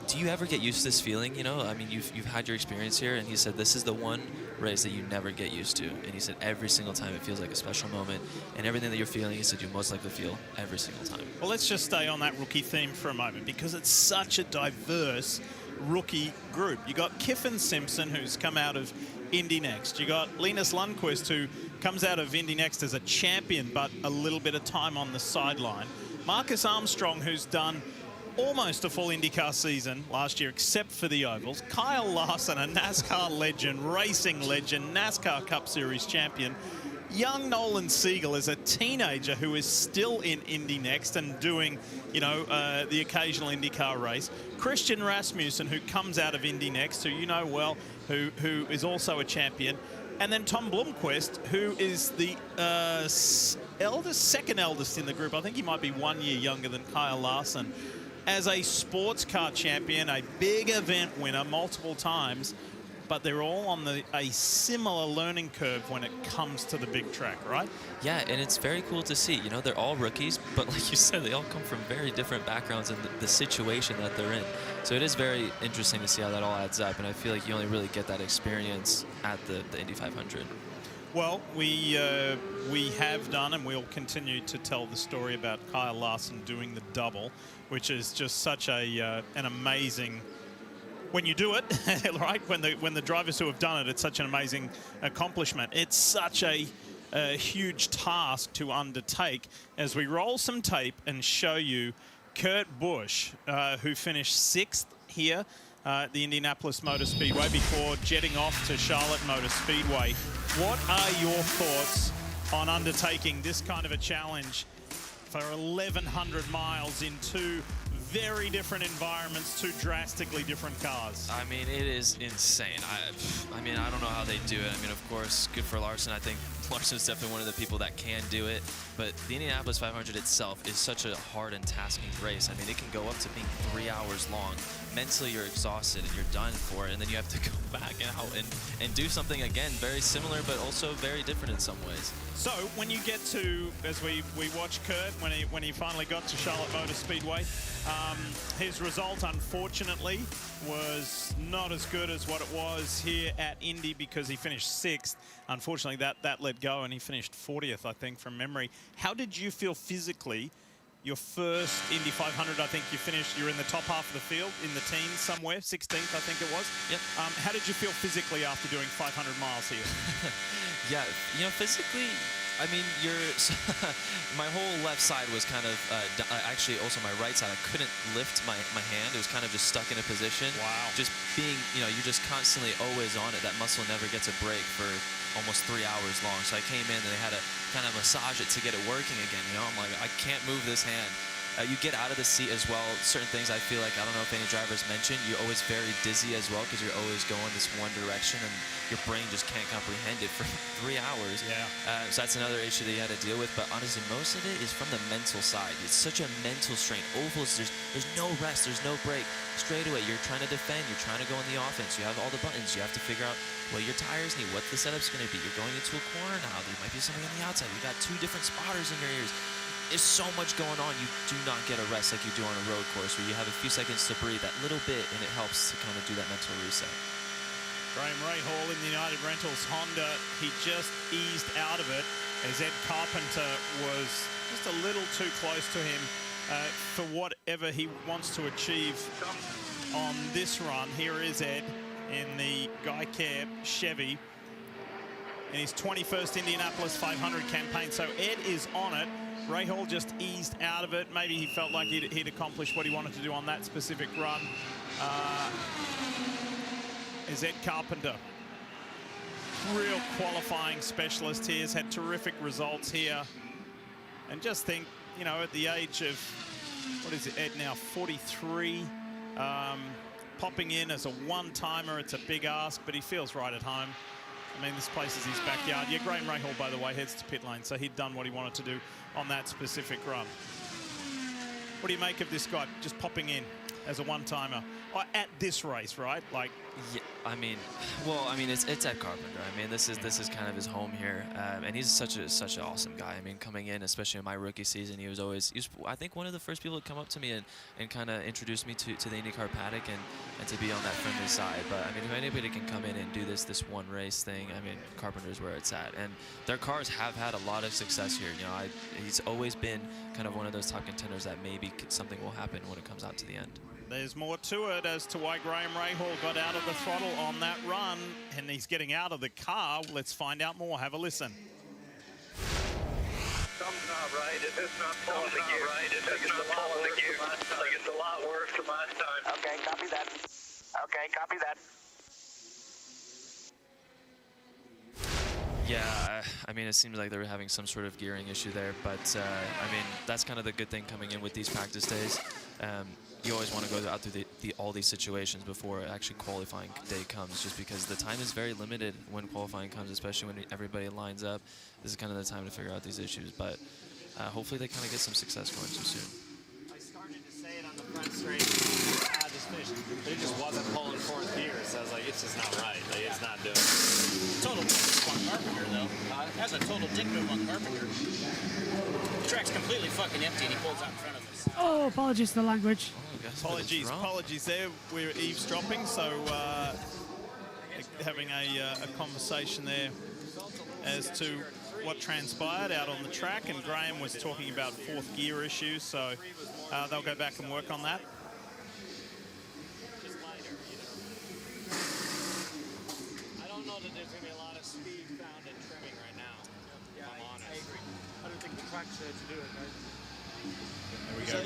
do you ever get used to this feeling? You know, I mean, you've had your experience here, and he said this is the one race that you never get used to. And he said every single time it feels like a special moment, and everything that you're feeling, he said you most likely feel every single time. Well, let's just stay on that rookie theme for a moment, because it's such a diverse rookie group. You got Kiffin Simpson, who's come out of Indy Next. You got Linus Lundqvist, who comes out of Indy Next as a champion, but a little bit of time on the sideline. Marcus Armstrong, who's done almost a full IndyCar season last year, except for the ovals. Kyle Larson, a NASCAR legend, racing legend, NASCAR Cup Series champion. Young Nolan Siegel is a teenager who is still in Indy Next and doing, you know, the occasional IndyCar race. Christian Rasmussen, who comes out of Indy Next, who you know well, who is also a champion. And then Tom Blomqvist, who is the second eldest in the group. I think he might be 1 year younger than Kyle Larson. As a sports car champion, a big event winner multiple times, but they're all on a similar learning curve when it comes to the big track, right? Yeah, and it's very cool to see. You know, they're all rookies, but like you said, they all come from very different backgrounds in the situation that they're in. So it is very interesting to see how that all adds up, and I feel like you only really get that experience at the Indy 500. Well, we have done, and we'll continue to tell the story about Kyle Larson doing the double, which is just such an amazing, when you do it, right? When the drivers who have done it, it's such an amazing accomplishment. It's such a huge task to undertake. As we roll some tape and show you Kurt Busch, who finished 6th here at the Indianapolis Motor Speedway before jetting off to Charlotte Motor Speedway. What are your thoughts on undertaking this kind of a challenge for 1,100 miles in two very different environments, two drastically different cars? I mean, it is insane. I mean, I don't know how they do it. I mean, of course, good for Larson. I think Larson is definitely one of the people that can do it. But the Indianapolis 500 itself is such a hard and tasking race. I mean, it can go up to being 3 hours long. Mentally, you're exhausted and you're done for it, and then you have to go back and do something again, very similar, but also very different in some ways. So when you get to, as we watch Kurt, when he finally got to Charlotte Motor Speedway, his result, unfortunately, was not as good as what it was here at Indy, because he finished 6th. Unfortunately, that let go, and he finished 40th, I think, from memory. How did you feel physically? Your first Indy 500, I think you're in the top half of the field, in the teens somewhere, 16th, I think it was. Yep. How did you feel physically after doing 500 miles here? Yeah, you know, physically, I mean, my whole left side was kind of, actually also my right side, I couldn't lift my hand. It was kind of just stuck in a position. Wow. Just being, you know, you're just constantly always on it. That muscle never gets a break for almost 3 hours long. So I came in and they had to kind of massage it to get it working again. You know, I'm like, I can't move this hand. You get out of the seat as well. Certain things I feel like, I don't know if any drivers mentioned, you're always very dizzy as well because you're always going this one direction and your brain just can't comprehend it for 3 hours. Yeah. So that's another issue that you had to deal with. But honestly, most of it is from the mental side. It's such a mental strain. Ovals, there's no rest, there's no break. Straight away, you're trying to defend, you're trying to go on the offense. You have all the buttons. You have to figure out what your tires need, what the setup's going to be. You're going into a corner now. There might be something on the outside. You got 2 different spotters in your ears. There's so much going on. You do not get a rest like you do on a road course where you have a few seconds to breathe, that little bit, and it helps to kind of do that mental reset. Graham Rahal in the United Rentals Honda, he just eased out of it as Ed Carpenter was just a little too close to him for whatever he wants to achieve on this run. Here is Ed in the Guy Care Chevy in his 21st Indianapolis 500 campaign. So Ed is on it. Rahal just eased out of it. Maybe he felt like he'd accomplished what he wanted to do on that specific run. Is Ed Carpenter. Real qualifying specialist here. Has had terrific results here. And just think, you know, at the age of, what is it, Ed now, 43, popping in as a one-timer, it's a big ask, but he feels right at home. I mean, this place is his backyard. Yeah, Graham Rahal, by the way, heads to pit lane, so he'd done what he wanted to do on that specific run. What do you make of this guy just popping in? as a one-timer at this race, right? Like, yeah, I mean, well, I mean, it's at Carpenter. I mean, this is kind of his home here, and he's such an awesome guy. I mean, coming in, especially in my rookie season, he was I think one of the first people to come up to me and kind of introduce me to the IndyCar paddock and to be on that friendly side. But I mean, if anybody can come in and do this one race thing, I mean, Carpenter's where it's at, and their cars have had a lot of success here. You know, he's always been kind of one of those top contenders that maybe something will happen when it comes out to the end. There's more to it as to why Graham Rahal got out of the throttle on that run, and he's getting out of the car. Let's find out more. Have a listen. Something's not right. It's not pulling the gear. It's not pulling the gear. Like it's a lot worse from last time. Okay, copy that. Okay, copy that. Yeah, I mean, it seems like they were having some sort of gearing issue there, but I mean, that's kind of the good thing coming in with these practice days. You always want to go out through all these situations before actually qualifying day comes, just because the time is very limited when qualifying comes, especially when everybody lines up. This is kind of the time to figure out these issues, but hopefully they kind of get some success going too soon. I started to say it on the front straight, this finish, but it just wasn't pulling fourth gear, so I was like, it's just not right. Like, it's not doing it. Total dick move on Carpenter, though. That's a total dick move on Carpenter. The track's completely fucking empty, and he pulls out in front of us. Oh, apologies for the language. Apologies there. We're eavesdropping, so having a conversation there as to what transpired out on the track, and Graham was talking about fourth gear issues, so they'll go back and work on that. I don't know that there's going to be a lot of speed found in trimming right now. Yeah, I'm honest. I agree. I don't think the track's there to do it, right? There we go.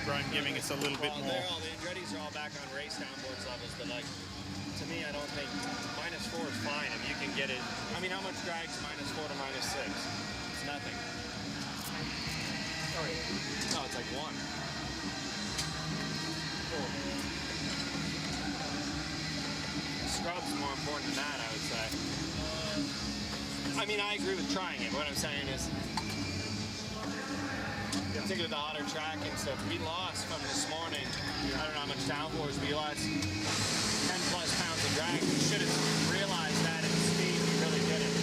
Graham giving us a little bit more. The Andrettis are all back on race downboards levels, but like, to me, I don't think -4 is fine if you can get it. I mean, how much drag's -4 to -6? It's nothing. Sorry. No, it's like 1. Cool. Scrub's more important than that, I would say. I mean, I agree with trying it. What I'm saying is, particularly the hotter track and stuff, we lost from this morning. I don't know how much downforce we lost. 10 plus pounds of drag. We should have realized that in speed. We really didn't.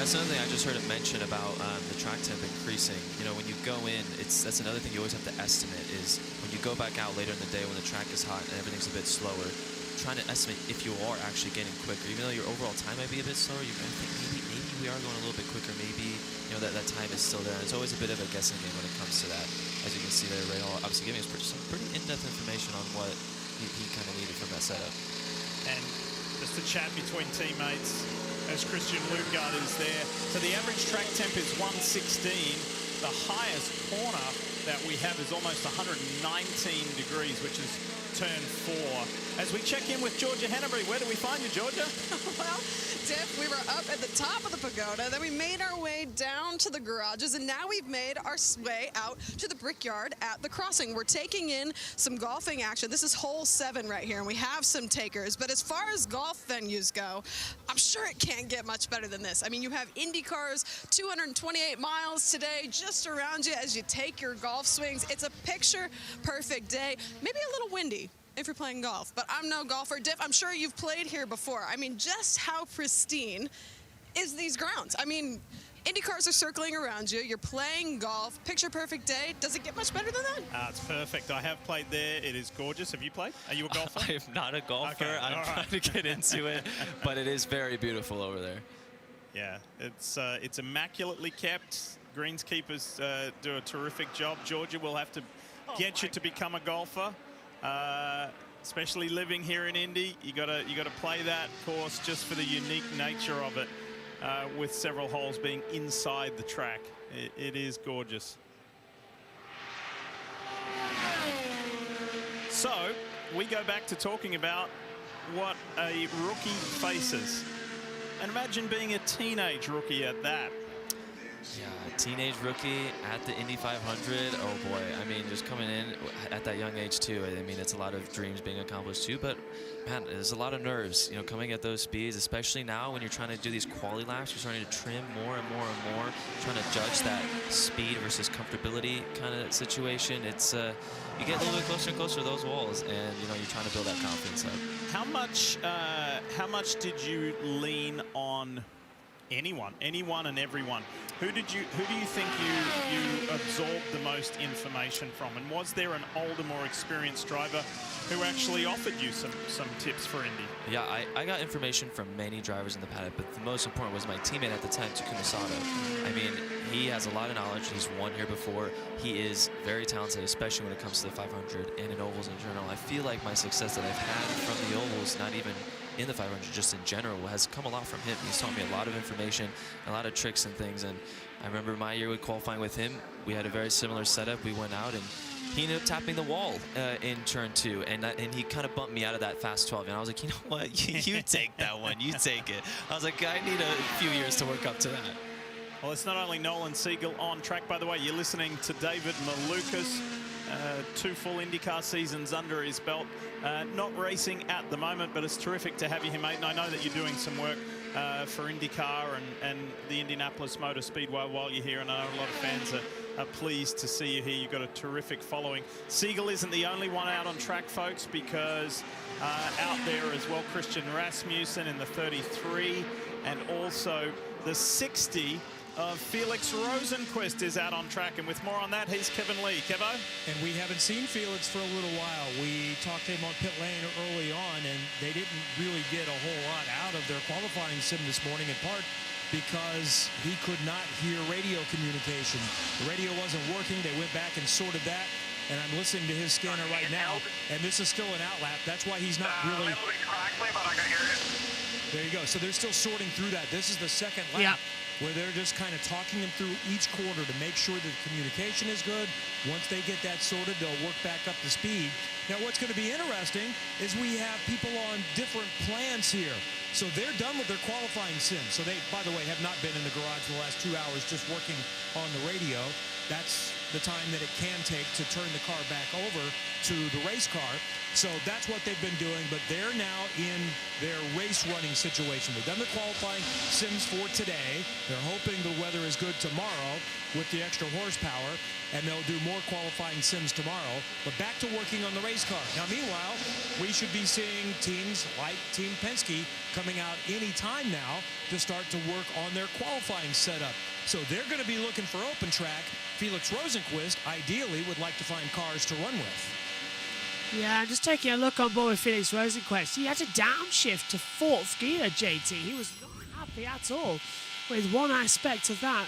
That's another thing I just heard him mention about the track temp increasing. You know, when you go in, that's another thing you always have to estimate is when you go back out later in the day when the track is hot and everything's a bit slower, trying to estimate if you are actually getting quicker. Even though your overall time might be a bit slower, you're going to think maybe we are going a little bit quicker. Maybe, you know, that time is still there. And it's always a bit of a guessing game when it comes to that. As you can see there, Rahal obviously giving us some pretty in-depth information on what he kind of needed from that setup. And just a chat between teammates as Christian Lundgaard is there. So the average track temp is 116. The highest corner that we have is almost 119 degrees, which is turn 4. As we check in with Georgia Henneberry, where do we find you, Georgia? Well, Diff, we were up at the top of the pagoda, then we made our way down to the garages, and now we've made our way out to the brickyard at the crossing. We're taking in some golfing action. This is hole 7 right here, and we have some takers. But as far as golf venues go, I'm sure it can't get much better than this. I mean, you have IndyCar's 228 miles today just around you as you take your golf swings. It's a picture-perfect day, maybe a little windy if you're playing golf, but I'm no golfer. Diff, I'm sure you've played here before. I mean, just how pristine is these grounds? I mean, IndyCars are circling around you. You're playing golf. Picture perfect day. Does it get much better than that? It's perfect. I have played there. It is gorgeous. Have you played? Are you a golfer? I am not a golfer. Okay, I'm trying to get into it, but it is very beautiful over there. Yeah, it's immaculately kept. Greenskeepers do a terrific job. Georgia will have to get you to become a golfer. Especially living here in Indy, you gotta play that course just for the unique nature of it, with several holes being inside the track. It is gorgeous. So we go back to talking about what a rookie faces, and imagine being a teenage rookie at that. Yeah, teenage rookie at the Indy 500. Oh boy, I mean, just coming in at that young age too. I mean, it's a lot of dreams being accomplished too, but man, there's a lot of nerves, you know, coming at those speeds, especially now when you're trying to do these quality laps. You're starting to trim more and more and more, trying to judge that speed versus comfortability kind of situation. It's you get a little bit closer and closer to those walls, and you know you're trying to build that confidence up. How much did you lean on anyone and everyone? Who do you think you absorbed the most information from? And was there an older, more experienced driver who actually offered you some tips for Indy? Yeah, I got information from many drivers in the paddock, but the most important was my teammate at the time, Takuma Sato. I mean, he has a lot of knowledge. He's won here before. He is very talented, especially when it comes to the 500 and in ovals in general. I feel like my success that I've had from the ovals, not even in the 500, just in general, has come a lot from him. He's taught me a lot of information, a lot of tricks and things. And I remember my year with qualifying with him, we had a very similar setup. We went out and he ended up tapping the wall in turn 2, and he kind of bumped me out of that fast 12. And I was like, you know what, you take that one, you take it. I was like, I need a few years to work up to that. Well, it's not only Nolan Siegel on track, by the way. You're listening to David Malukas, 2 full IndyCar seasons under his belt. Not racing at the moment, but it's terrific to have you here, mate. And I know that you're doing some work for IndyCar and the Indianapolis Motor Speedway while you're here, and I know a lot of fans are pleased to see you here. You've got a terrific following. Siegel isn't the only one out on track, folks, because out there as well, Christian Rasmussen in the 33, and also the 60 of Felix Rosenqvist is out on track. And with more on that, here's Kevin Lee. Kevo? And we haven't seen Felix for a little while. We talked to him on pit lane early on, and they didn't really get a whole lot out of their qualifying sim this morning, in part because he could not hear radio communication. The radio wasn't working. They went back and sorted that, and I'm listening to his scanner right now, and this is still an outlap. That's why he's not really... There you go. So they're still sorting through that. This is the second lap. Where they're just kind of talking him through each quarter to make sure that the communication is good. Once they get that sorted, they'll work back up to speed. Now, what's going to be interesting is we have people on different plans here. So they're done with their qualifying sim. So they, by the way, have not been in the garage for the last 2 hours just working on the radio. That's the time that it can take to turn the car back over to the race car. So that's what they've been doing, but they're now in their race running situation. They've done the qualifying sims for today. They're hoping the weather is good tomorrow with the extra horsepower, and they'll do more qualifying sims tomorrow. But back to working on the race car. Now, meanwhile, we should be seeing teams like Team Penske coming out any time now to start to work on their qualifying setup. So they're going to be looking for open track. Felix Rosenqvist ideally would like to find cars to run with. Yeah, just taking a look on board with Felix Rosenqvist. He had to downshift to 4th gear, JT. He was not happy at all with one aspect of that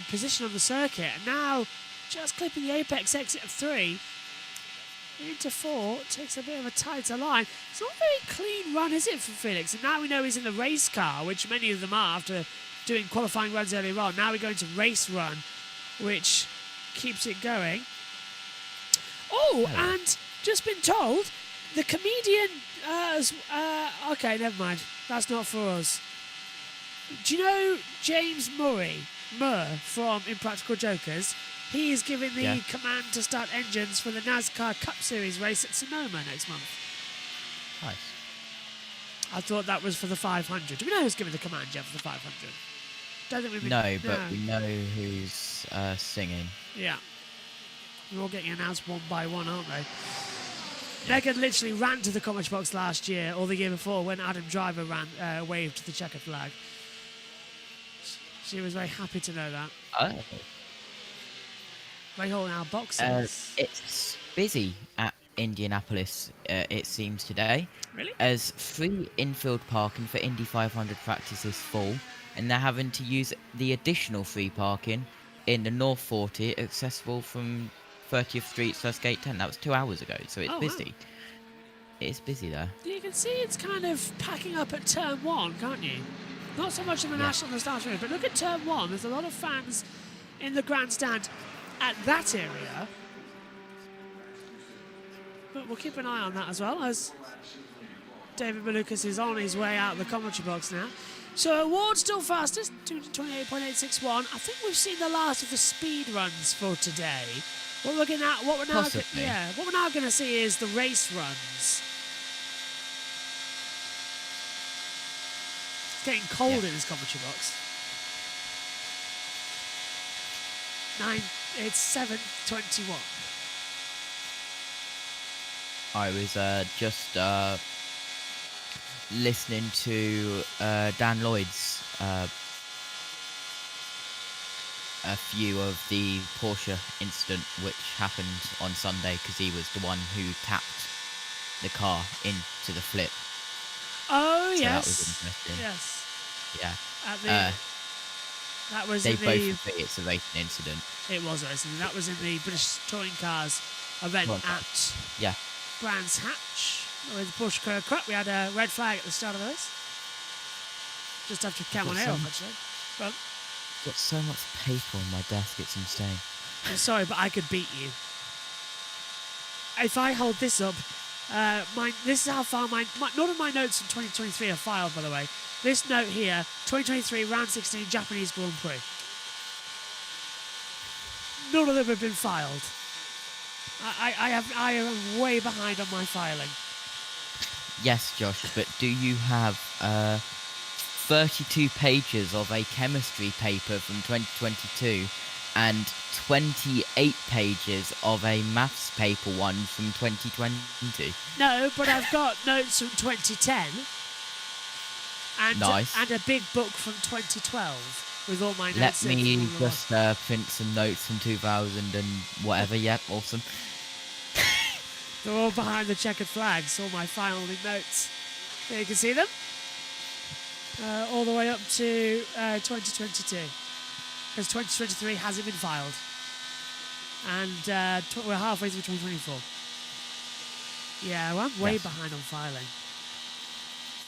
position on the circuit. And now, just clipping the apex exit of 3 into 4, takes a bit of a tighter line. It's not a very clean run, is it, for Felix? And now we know he's in the race car, which many of them are after doing qualifying runs earlier on. Now we're going to race run, which keeps it going. Oh, and just been told the comedian okay, never mind, that's not for us. Do you know James Murr from Impractical Jokers? He is giving the command to start engines for the NASCAR Cup Series race at Sonoma next month. Nice. I thought that was for the 500. Do we know who's giving the command yet for the 500? Don't think we've been, no, but we know who's singing. Yeah. We're all getting announced one by one, aren't they? Megan literally ran to the commentary box last year, or the year before, when Adam Driver waved the checkered flag. She was very happy to know that. Oh. They hold our boxes. It's busy at Indianapolis, it seems, today. Really? As free infield parking for Indy 500 practice is full, and they're having to use the additional free parking in the North 40, accessible from 30th Street, First Gate 10. That was 2 hours ago, so it's busy. Wow. It's busy there. You can see it's kind of packing up at turn 1, can't you? Not so much in the National and the Stars Road, but look at turn 1. There's a lot of fans in the grandstand at that area. But we'll keep an eye on that as well, as David Malukas is on his way out of the commentary box now. So Award still fastest, 228.861. I think we've seen the last of the speed runs for today. What we're now going to see is the race runs. It's getting cold in this commentary box. It's 7:21. I was just listening to Dan Lloyd's a few of the Porsche incident which happened on Sunday, because he was the one who tapped the car into the flip. Oh, so yes. That was interesting. Yes. Yeah. That was they in both agree it's a racing incident. It was racing. That was in the British Touring Cars event at Brands Hatch with Porsche Carrera Cup. We had a red flag at the start of the race. Just after Cameron Hill, actually. Well, Got so much paper on my desk, it's insane. I'm sorry, but I could beat you. If I hold this up, this is how far none of my notes from 2023 are filed, by the way. This note here, 2023 round 16 Japanese Grand Prix. None of them have been filed. I am way behind on my filing. Yes, Josh, but do you have 32 pages of a chemistry paper from 2022 and 28 pages of a maths paper one from 2020? No, but I've got notes from 2010 and, nice. And a big book from 2012 with all my notes. Let me just print some notes from 2000 and whatever. Yep, awesome. They're all behind the checkered flags, all my filing notes. There you can see them. All the way up to 2022. Because 2023 hasn't been filed. And we're halfway through 2024. Yeah, well, I'm way behind on filing.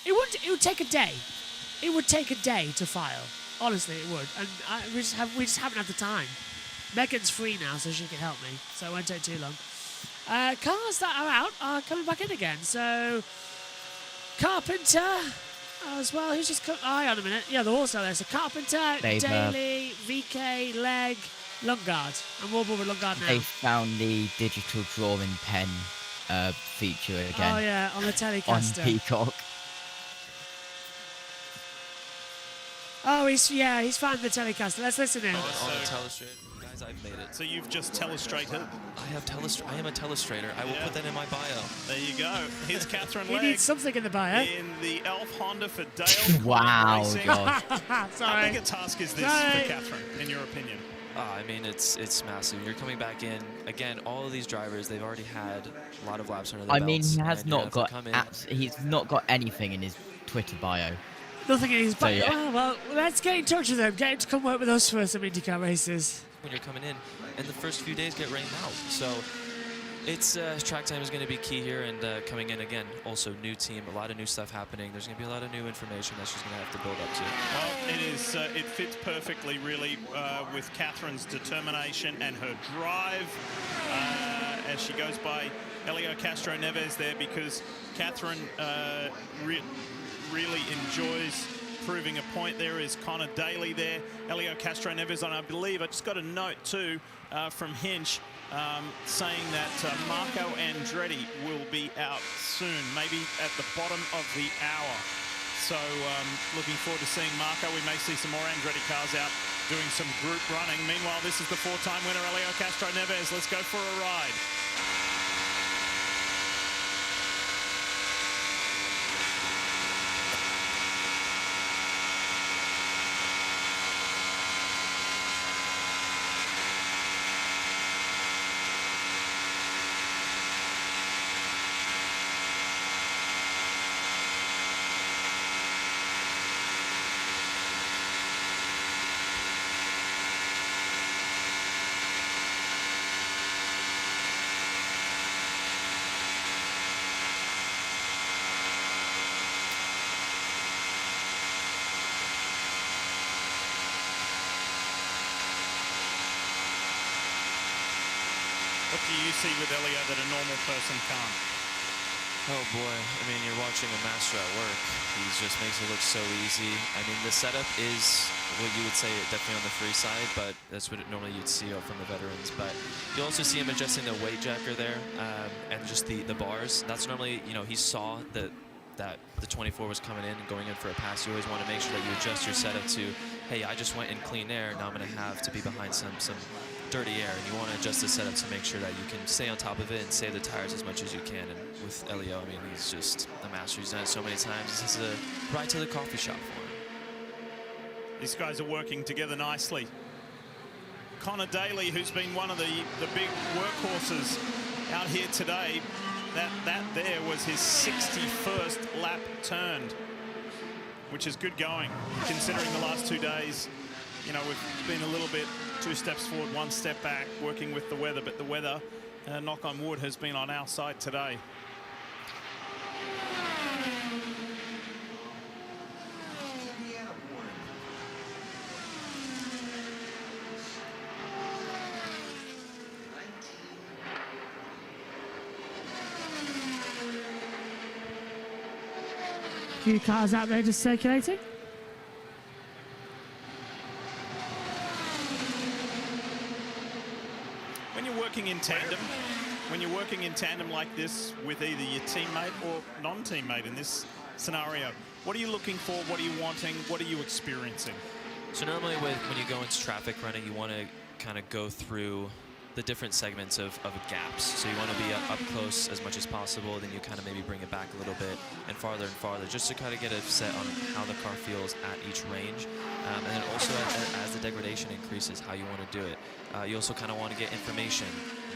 It would take a day. It would take a day to file. Honestly, it would. And we just haven't had the time. Megan's free now, so she can help me. So it won't take too long. Cars that are out are coming back in again. So Carpenter as well. Who's just come? Hang on a minute. Yeah, they're also there. So Carpenter, Daly, VK, Leg, Lundgaard. And we'll with Lundgaard now. They found the digital drawing pen feature again. Oh yeah, on the Telecaster. On Peacock. Oh, he's found the Telecaster. Let's listen in. On the telestrator. Guys, I've made it. So you've just telestrated? I am a telestrator. I will put that in my bio. There you go. Here's Catherine He Legg. needs something in the bio. In the Elf Honda for Dale. Wow, Racing. God. How big a task is this for Catherine, in your opinion? I mean, it's massive. You're coming back in. Again, all of these drivers, they've already had a lot of laps under their belts. I mean, he has not got he's not got anything in his Twitter bio. Nothing in his bio. So, yeah. Oh, well, let's get in touch with him. Get him to come work with us for some IndyCar races. When you're coming in, and the first few days get rained out. So it's track time is going to be key here, and coming in again, also new team, a lot of new stuff happening. There's going to be a lot of new information that she's going to have to build up to. Well, it is. It fits perfectly, really, with Catherine's determination and her drive as she goes by Elio Castroneves there, because Catherine really enjoys proving a point. There is Connor Daly there, Elio Castroneves, and I believe I just got a note too from Hinch saying that Marco Andretti will be out soon, maybe at the bottom of the hour. So looking forward to seeing Marco. We may see some more Andretti cars out doing some group running. Meanwhile, this is the four-time winner, Elio Castroneves. Let's go for a ride. What do you see with Elio that a normal person can't? Oh boy, I mean, you're watching a master at work. He just makes it look so easy. I mean, the setup is what you would say definitely on the free side, but that's what normally you'd see from the veterans. But you also see him adjusting the weight jacker there and just the bars. That's normally, you know, he saw the that the 24 was coming in and going in for a pass, you always want to make sure that you adjust your setup to, hey, I just went in clean air, now I'm going to have to be behind some dirty air, and you want to adjust the setup to make sure that you can stay on top of it and save the tires as much as you can. And with Elio, I mean, he's just a master. He's done it so many times. This is a ride to the coffee shop for him. These guys are working together nicely. Connor Daly, who's been one of the big workhorses out here today, that there was his 61st lap turned, which is good going, considering the last 2 days, you know, we've been a little bit 2 steps forward, 1 step back, working with the weather, but the weather, knock on wood, has been on our side today. Few cars out there just circulating. When you're working in tandem like this with either your teammate or non-teammate in this scenario, what are you looking for? What are you wanting? What are you experiencing? So normally when you go into traffic running, you want to kind of go through the different segments of gaps. So you want to be up close as much as possible, then you kind of maybe bring it back a little bit and farther, just to kind of get a set on how the car feels at each range. And then also as the degradation increases, how you want to do it. You also kind of want to get information.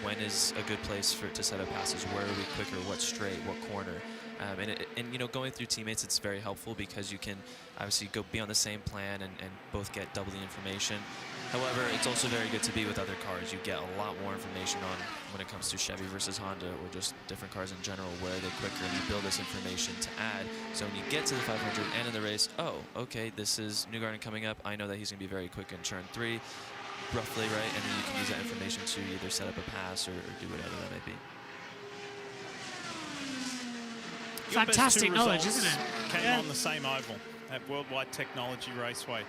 When is a good place to set up passes? Where are we quicker? What straight? What corner? And you know, going through teammates, it's very helpful because you can obviously be on the same plan and both get double the information. However, it's also very good to be with other cars. You get a lot more information on when it comes to Chevy versus Honda or just different cars in general, where they're quicker, and you build this information to add. So when you get to the 500 and in the race, oh, okay, this is Newgarden coming up. I know that he's going to be very quick in turn 3, roughly, right? And then you can use that information to either set up a pass or do whatever that may be. Fantastic knowledge, isn't it? Came on the same oval at Worldwide Technology Raceway.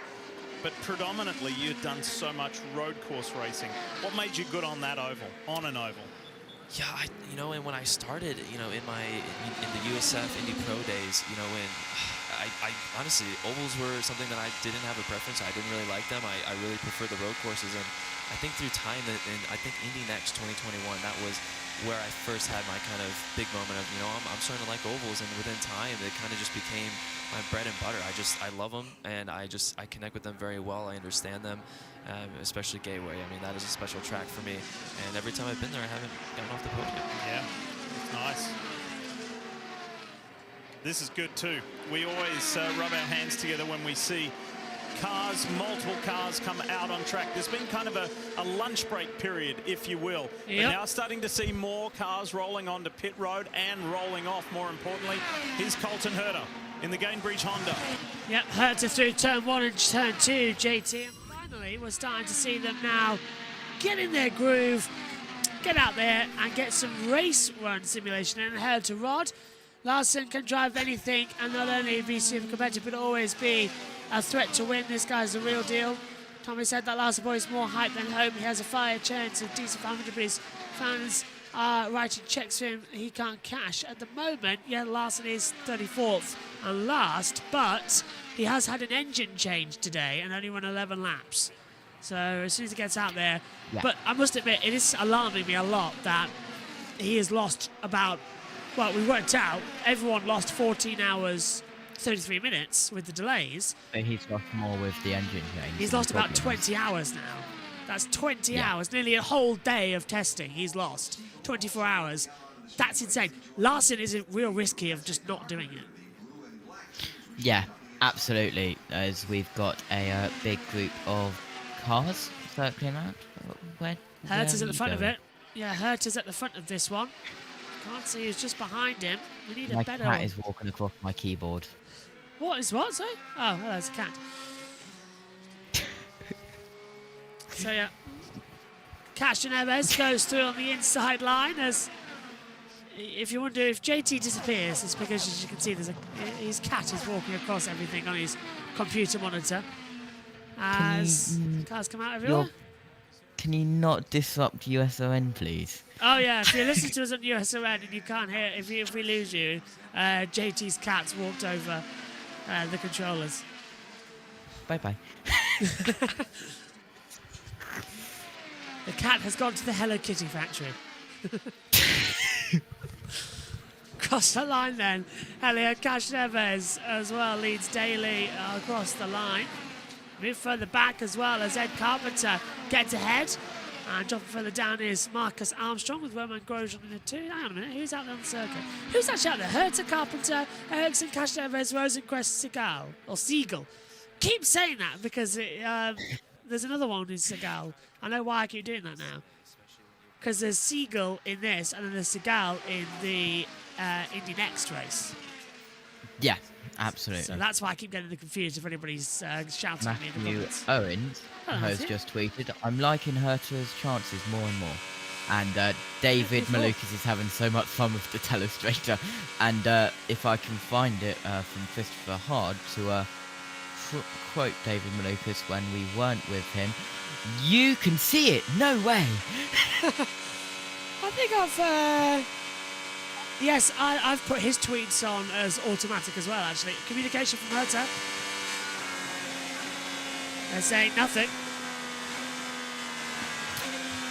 But predominantly, you've done so much road course racing. What made you good on that oval, on an oval? Yeah, you know, and when I started, you know, in the USF Indy Pro days, you know, when I honestly, ovals were something that I didn't have a preference. I didn't really like them. I really prefer the road courses, and I think through time, and I think Indy Next 2021, that was where I first had my kind of big moment of, you know, I'm starting to like ovals, and within time, it kind of just became my bread and butter. I love them, and I connect with them very well. I understand them, especially Gateway. I mean, that is a special track for me, and every time I've been there, I haven't gotten off the podium. Yeah, nice. This is good too. We always rub our hands together when we see cars, multiple cars come out on track. There's been kind of a lunch break period, if you will. Yep. But now starting to see more cars rolling onto pit road and rolling off, more importantly. Here's Colton Herta in the Gainbridge Honda. Yep, Herta through turn 1 and turn 2, JT. And finally, we're starting to see them now get in their groove, get out there and get some race run simulation. And ahead to Rod. Larson can drive anything and not only be super competitive, but always be a threat to win. This guy's the real deal. Tommy said that Larson boy is more hype than home. He has a fire chance of decent 500, but his fans are writing checks for him. He can't cash. At the moment, yeah, Larson is 34th and last, but he has had an engine change today and only run 11 laps. So as soon as he gets out there, yeah. But I must admit, it is alarming me a lot that he has lost about, well, we worked out, everyone lost 14 hours 33 minutes with the delays. But he's lost more with the engine change. He's lost about 20 hours now. That's 20 hours, nearly a whole day of testing he's lost. 24 hours. That's insane. Larson is real risky of just not doing it. Yeah, absolutely. As we've got a big group of cars circling around. Herta's at the front of it. Yeah, Herta's at the front of this one. Can't see who's just behind him. We need a better... My cat is walking across my keyboard. What is what, sorry? Oh, well, there's a cat. So, yeah. Castroneves goes through on the inside line as... If you wonder if JT disappears, it's because, as you can see, his cat is walking across everything on his computer monitor. As cars come out everywhere. can you not disrupt USON, please? Oh yeah, if you listen to us on USON and you can't hear, if we lose you, JT's cat's walked over the controllers. Bye-bye. The cat has gone to the Hello Kitty factory. Across the line then, Elio Castroneves as well leads Daly across the line. Move further back as well as Ed Carpenter gets ahead. And dropping further down is Marcus Armstrong with Roman Grosjean in the 2. Hang on a minute, who's out there on the circuit? Who's actually out there? Herta, Carpenter, Ericsson, Castroneves, Rosenqvist, Siegel. Keep saying that because there's another one who's Siegel. I know why I keep doing that now. Because there's Siegel in this and then there's Siegel in the Indy Next race. Yeah, absolutely. So that's why I keep getting confused if anybody's shouting at me in the Matthew comments. Owens has just tweeted, I'm liking Herta's chances more and more. And David Malukas is having so much fun with the telestrator. And if I can find it from Christopher Hard to quote David Malukas when we weren't with him, you can see it, no way. I think I've... Yes, I've put his tweets on as automatic as well, actually. Communication from Herta. They're saying nothing.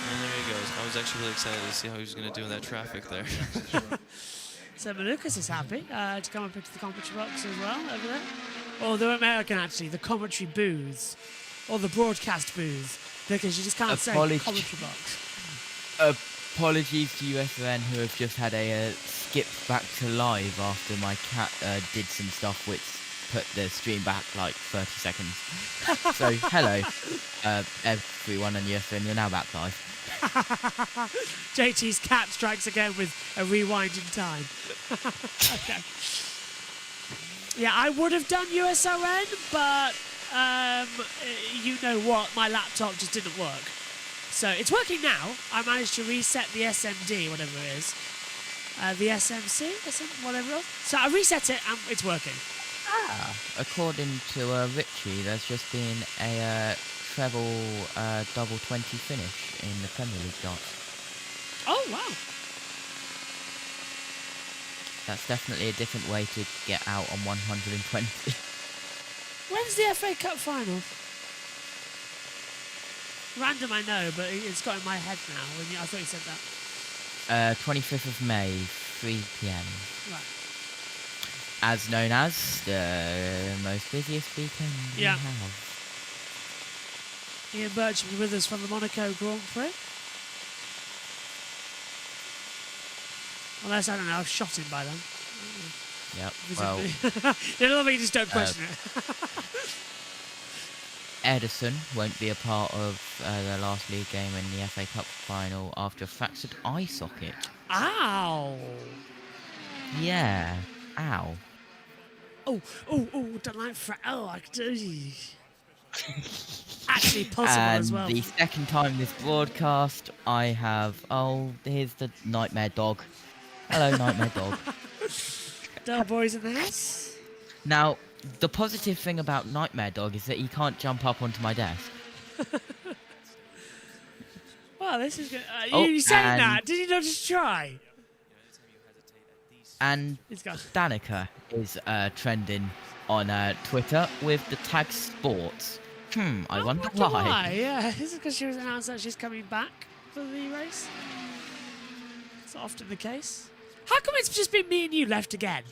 And there he goes. I was actually really excited to see how he was going to do in that traffic there. So Malukas is happy to come up into the commentary box as well, over there. Or the American, actually, the commentary booth. Or the broadcast booth. Because you just can't say commentary box. Apologies to USON who have just had a skip back to live after my cat did some stuff which put the stream back like 30 seconds. So, hello, everyone on USON, you're now back live. JT's cat strikes again with a rewind in time. Okay. Yeah, I would have done USON, but you know what, my laptop just didn't work. So it's working now. I managed to reset the SMD, whatever it is. The SMC, whatever else. So I reset it and it's working. According to Richie, there's just been a treble double 20 finish in the Premier League darts. Oh, wow. That's definitely a different way to get out on 120. When's the FA Cup final? Random, I know, but it's got in my head now. I thought you said that. 25th of May, 3 p.m. Right. As known as the most busiest weekend we have. Ian Birch will be with us from the Monaco Grand Prix. Unless, I don't know, I've shot him by then. Yep, well... you know, you just don't question it. Ederson won't be a part of the last league game in the FA Cup final after a fractured eye socket. Ow! Yeah, ow. Oh, don't like I could do. Actually possible as well. And the second time this broadcast, I have... Oh, here's the Nightmare Dog. Hello, Nightmare Dog. Dog boys in the house. Now, the positive thing about Nightmare Dog is that he can't jump up onto my desk. Well, this is good. You saying that? Did you not just try? And Danica is trending on Twitter with the tag sports. I wonder why. Yeah, is it because she was announced that she's coming back for the race? It's not often the case. How come it's just been me and you left again?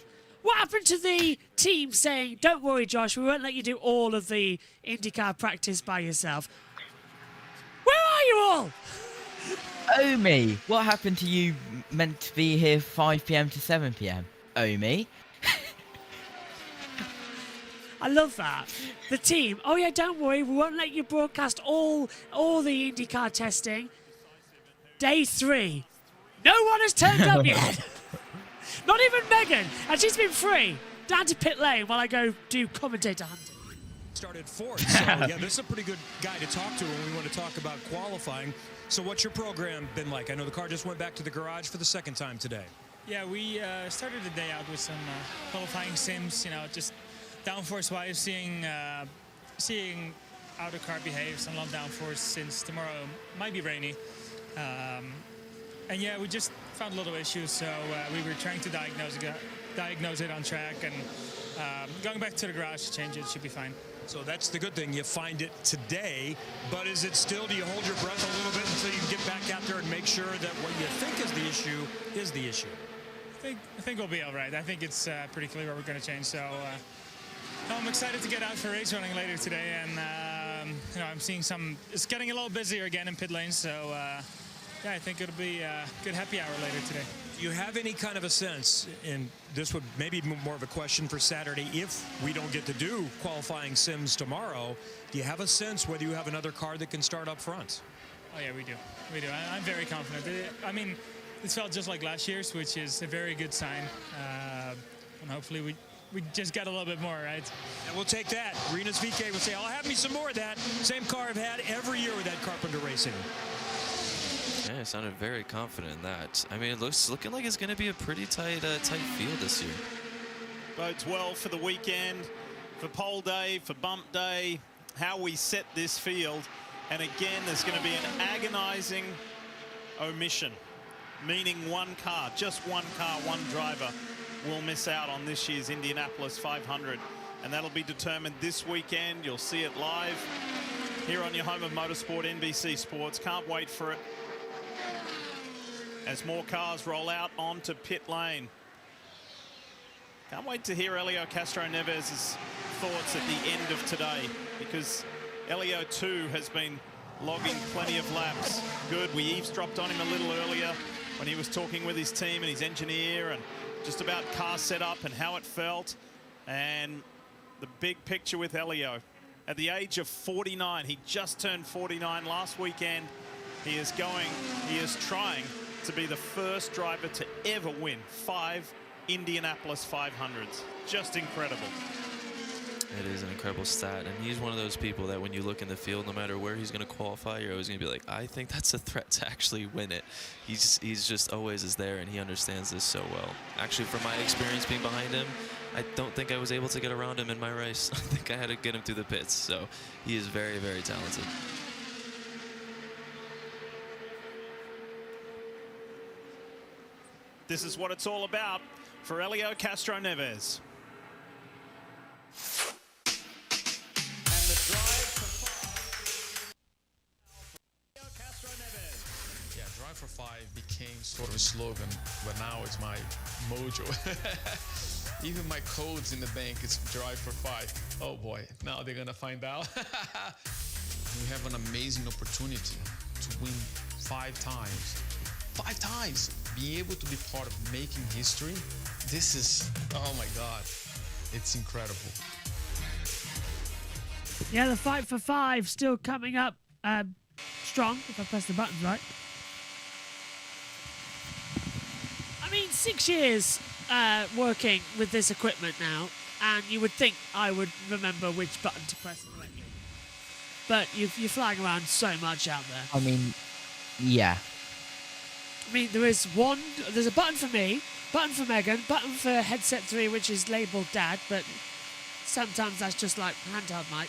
What happened to the team saying, don't worry, Josh, we won't let you do all of the IndyCar practice by yourself? Where are you all? Omi, what happened to you meant to be here 5 p.m. to 7 p.m.? Omi? I love that. The team, oh yeah, don't worry, we won't let you broadcast all the IndyCar testing. Day 3. No one has turned up yet. Not even Megan, and she's been free. Down to pit lane while I go do commentator hunting. Started fourth, so yeah, this is a pretty good guy to talk to when we want to talk about qualifying. So what's your program been like? I know the car just went back to the garage for the second time today. Yeah, we started the day out with some qualifying sims, just downforce-wise, seeing how the car behaves on long downforce, since tomorrow might be rainy. And yeah, we just found a little issues, so we were trying to diagnose it on track, and going back to the garage to change it should be fine. So that's the good thing. You find it today, but is it still, do you hold your breath a little bit until you get back out there and make sure that what you think is the issue is the issue? I think we'll be all right. I think it's pretty clear what we're going to change. So I'm excited to get out for race running later today, and I'm seeing it's getting a little busier again in pit lanes. So yeah, I think it'll be a good happy hour later today. Do you have any kind of a sense, and this would maybe be more of a question for Saturday, if we don't get to do qualifying sims tomorrow, do you have a sense whether you have another car that can start up front? Oh yeah, we do. I'm very confident. I mean, it felt just like last year's, which is a very good sign. And hopefully we just got a little bit more, right? And we'll take that. Rinus VK will say, I'll have me some more of that. Same car I've had every year with that Carpenter Racing. Yeah, I sounded very confident in that. I mean, it's looking like it's going to be a pretty tight field this year. Bodes well for the weekend, for pole day, for bump day, how we set this field. And again, there's going to be an agonizing omission, meaning one car, just one car, one driver will miss out on this year's Indianapolis 500. And that'll be determined this weekend. You'll see it live here on your home of motorsport, NBC Sports. Can't wait for it as more cars roll out onto pit lane. Can't wait to hear Elio Castroneves' thoughts at the end of today, because Elio too has been logging plenty of laps. Good, we eavesdropped on him a little earlier when he was talking with his team and his engineer and just about car setup and how it felt. And the big picture with Elio. At the age of 49, he just turned 49 last weekend. He is trying to be the first driver to ever win 5 Indianapolis 500s. Just incredible. It is an incredible stat, and he's one of those people that when you look in the field, no matter where he's going to qualify, you're always going to be like, I think that's a threat to actually win it. He's just always is there, and he understands this so well. Actually, from my experience being behind him, I don't think I was able to get around him in my race. I think I had to get him through the pits, so he is very, very talented. This is what it's all about for Elio Castroneves. And the drive for 5. Elio Castroneves. Yeah, drive for 5 became sort of a slogan, but now it's my mojo. Even my codes in the bank is drive for 5. Oh boy, now they're gonna find out. We have an amazing opportunity to win 5 times. 5 times! Being able to be part of making history, this is, oh my God, it's incredible. Yeah, the fight for 5 still coming up strong, if I press the buttons right. I mean, 6 years working with this equipment now, and you would think I would remember which button to press correctly. But you're flying around so much out there. I mean, yeah. I mean, there's a button for me, button for Megan, button for headset 3, which is labelled Dad, but sometimes that's just like handheld mic.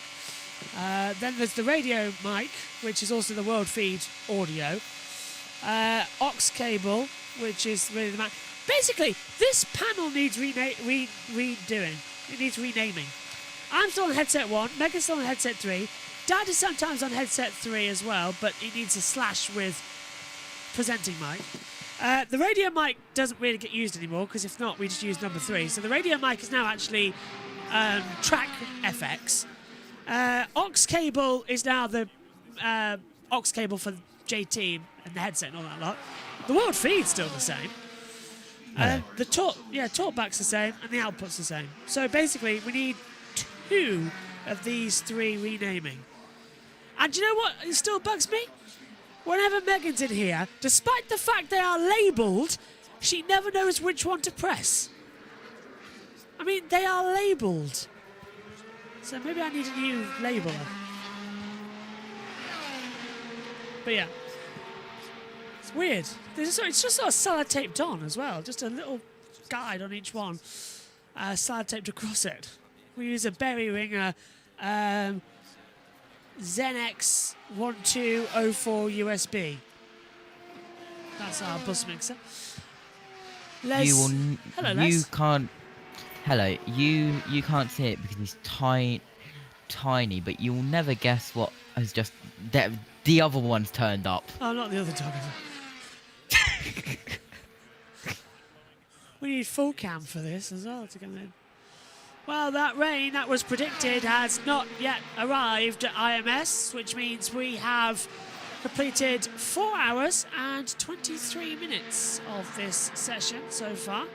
Then there's the radio mic, which is also the world feed audio. Aux cable, which is really the mic. Basically, this panel needs redoing. It needs renaming. I'm still on headset 1, Megan's still on headset 3. Dad is sometimes on headset 3 as well, but he needs a slash with presenting mic. The radio mic doesn't really get used anymore, because if not, we just use number 3. So the radio mic is now actually track FX. Aux cable is now the aux cable for JT and the headset and all that lot. The world feed's still the same. The talkback's the same, and the output's the same. So basically, we need 2 of these 3 renaming. And do you know what? It still bugs me. Whenever Megan's in here, despite the fact they are labelled, she never knows which one to press. I mean, they are labelled. So maybe I need a new labeler. But yeah. It's weird. It's just sort of sellotaped on as well. Just a little guide on each one. Sellotaped across it. We use a berry ringer Xenex 1204 USB. That's our bus mixer. Les. Hello, Les. You can't. Hello. You can't see it because he's tiny, but you'll never guess what has just the other one's turned up. Oh, not the other dog. We need full cam for this as well to come in. Well, that rain that was predicted has not yet arrived at IMS, which means we have completed 4 hours and 23 minutes of this session so far,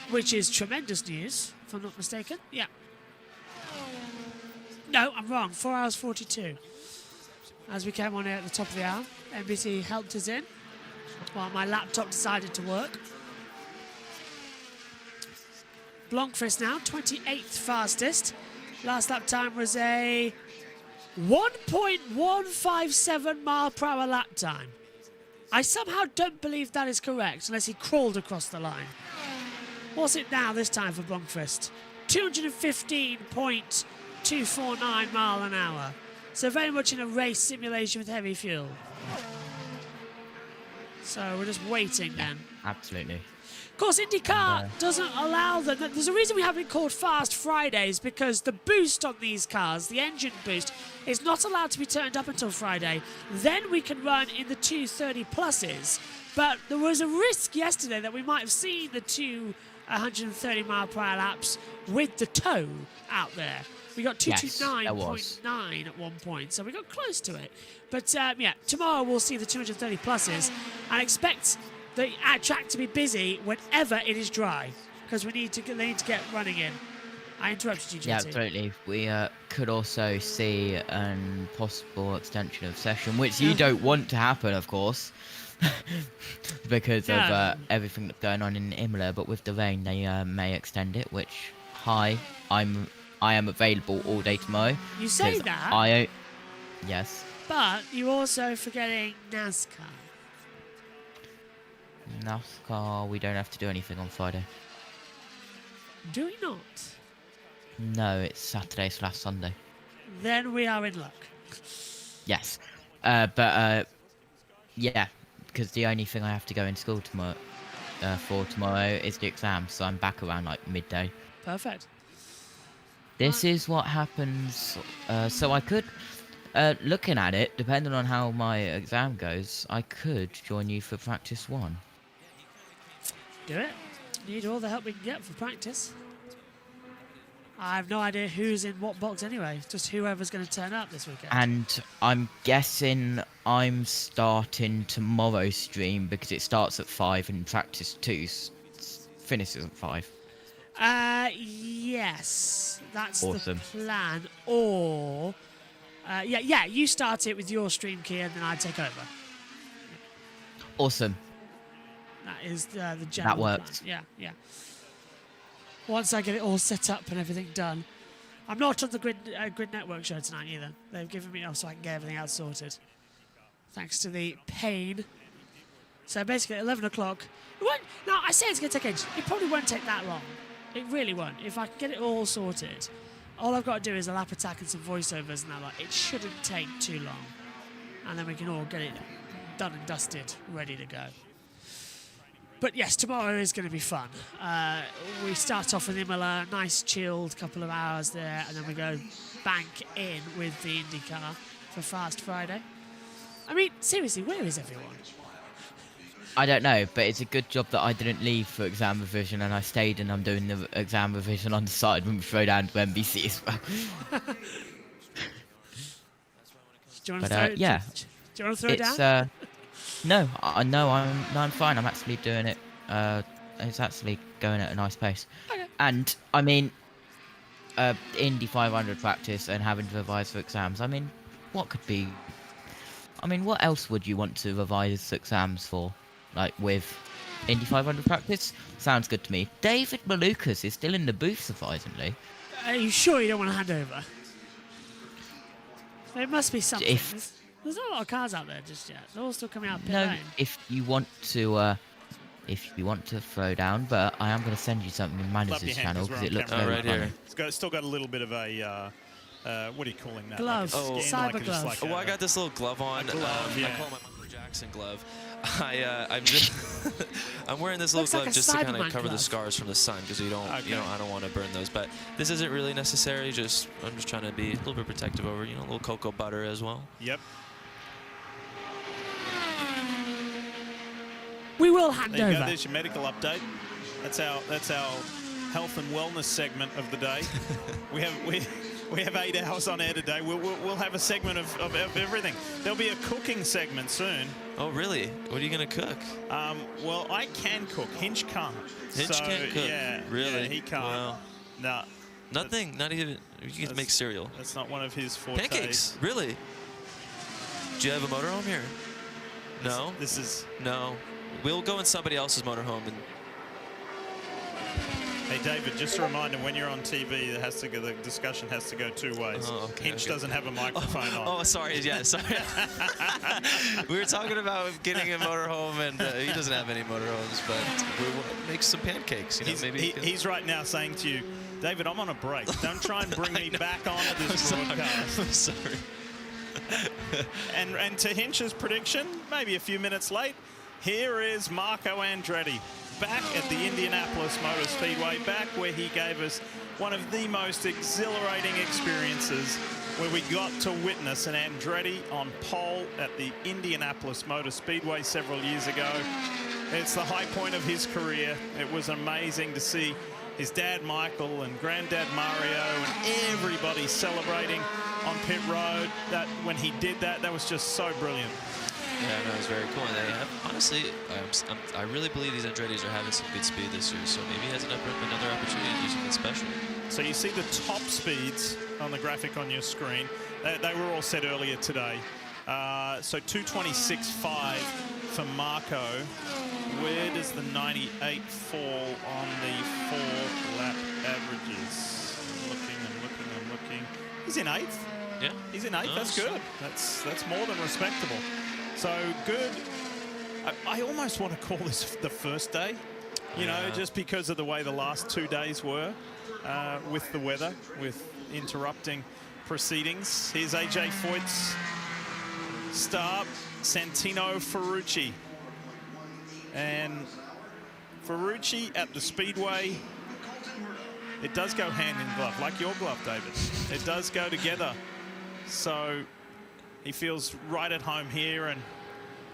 which is tremendous news, if I'm not mistaken. Yeah. No, I'm wrong. 4 hours 42. As we came on here at the top of the hour, NBC helped us in while my laptop decided to work. Lundqvist now, 28th fastest. Last lap time was a 1.157 mile per hour lap time. I somehow don't believe that is correct unless he crawled across the line. What's it now this time for Lundqvist? 215.249 mile an hour. So very much in a race simulation with heavy fuel. So we're just waiting then. Absolutely. Of course, INDYCAR doesn't allow them. There's a reason we have it called Fast Fridays, because the boost on these cars, the engine boost, is not allowed to be turned up until Friday. Then we can run in the 230 pluses. But there was a risk yesterday that we might have seen the 130 mile per hour laps with the tow out there. We got 229.9 at one point, so we got close to it. But yeah, tomorrow we'll see the 230 pluses and expect the track to be busy whenever it is dry, because they need to get running in. I interrupted you, JT. Yeah, absolutely. We could also see a possible extension of session, which you don't want to happen, of course, because of everything that's going on in Imola. But with the rain, they may extend it. Which, I am available all day tomorrow. You say that. Yes. But you're also forgetting NASCAR. NASCAR, we don't have to do anything on Friday. Do we not? No, it's Saturday/Sunday. Then we are in luck. Yes. Yeah, because the only thing I have to go in school tomorrow is the exam, so I'm back around like midday. Perfect. This is what happens. So I could, looking at it, depending on how my exam goes, I could join you for practice 1. Do it. Need all the help we can get for practice. I have no idea who's in what box anyway. Just whoever's going to turn up this weekend. And I'm guessing I'm starting tomorrow's stream because it starts at 5 and practice 2 finishes at 5. Yes, that's awesome. The plan. Or, yeah, you start it with your stream key and then I take over. Awesome. That is the general That works. Plan. Yeah. Once I get it all set up and everything done. I'm not on the Grid Network show tonight either. They've given me off so I can get everything else sorted. Thanks to the pain. So basically at 11 o'clock... No, I say it's going to take ages. It probably won't take that long. It really won't. If I can get it all sorted, all I've got to do is a lap attack and some voiceovers and that lot. It shouldn't take too long. And then we can all get it done and dusted, ready to go. But yes, tomorrow is going to be fun. We start off with Imola, nice chilled couple of hours there, and then we go bank in with the INDYCAR for Fast Friday. I mean, seriously, where is everyone? I don't know, but it's a good job that I didn't leave for exam revision and I stayed and I'm doing the exam revision on the side when we throw down to NBC as well. Do you want to throw it? Yeah. Do you want to throw it down? No, I'm fine. I'm actually doing it. It's actually going at a nice pace. Okay. And I mean, Indy 500 practice and having to revise for exams. I mean, what else would you want to revise exams for? Like with Indy 500 practice? Sounds good to me. David Malukas is still in the booth, surprisingly. Are you sure you don't want to hand over? There must be something. There's not a lot of cars out there just yet. They're all still coming out pit lane. If you want to throw down, but I am going to send you something in Managers channel because it looks very funny. It's still got a little bit of a what are you calling that? Glove. Like a skin, Cyber like glove. Like well, I got this little glove on. glove, yeah. I call it my Michael Jackson glove. I'm just I'm wearing this little Looks like glove a just to kind Cyberman of cover the glove. scars from the sun because I don't want to burn those. But this isn't really necessary. I'm just trying to be a little bit protective over, a little cocoa butter as well. Yep. We will hand There you over. go. There's your medical update. That's our health and wellness segment of the day. we have 8 hours on air today. We'll have a segment of everything. There'll be a cooking segment soon. Oh, really? What are you going to cook? Well, I can cook. Hinch can't. Hinch can't cook? Yeah. Really? Yeah, he can't. Wow. No. Nothing? Not even? You can make cereal. That's not one of his fortes. Pancakes? Really? Do you have a motorhome here? No? This is... No. We'll go in somebody else's motorhome and... Hey, David, just a reminder, when you're on TV, the discussion has to go 2 ways. Oh, okay, Hinch doesn't have a microphone on. Oh, sorry. Yeah, sorry. We were talking about getting a motorhome, and he doesn't have any motorhomes, but we'll make some pancakes. He's right now saying to you, David, I'm on a break. Don't try and bring me back onto this broadcast. I'm sorry. And to Hinch's prediction, maybe a few minutes late, here is Marco Andretti back at the Indianapolis Motor Speedway, back where he gave us one of the most exhilarating experiences, where we got to witness an Andretti on pole at the Indianapolis Motor Speedway several years ago. It's the high point of his career. It was amazing to see his dad Michael and granddad Mario and everybody celebrating on pit road. That when he did that, that was just so brilliant. Yeah, no, it was very cool. And they have, honestly, I really believe these Andrettis are having some good speed this year, so maybe he has another opportunity to do something special. So you see the top speeds on the graphic on your screen. They were all set earlier today. So 226.5 for Marco. Where does the 98 fall on the 4-lap averages? I'm looking. He's in 8th. Yeah. He's in 8th. Nice. That's good. That's more than respectable. So good. I almost want to call this the first day, you know, just because of the way the last 2 days were with the weather, with interrupting proceedings. Here's AJ Foyt's start, Santino Ferrucci. And Ferrucci at the Speedway, it does go hand in glove, like your glove, David. It does go together. So he feels right at home here, and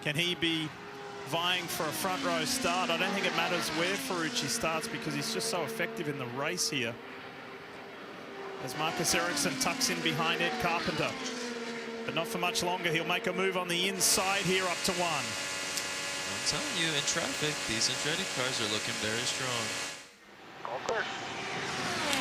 can he be vying for a front row start? I don't think it matters where Ferrucci starts because he's just so effective in the race here. As Marcus Ericsson tucks in behind it, Carpenter. But not for much longer. He'll make a move on the inside here up to 1. I'm telling you, in traffic, these Andretti cars are looking very strong.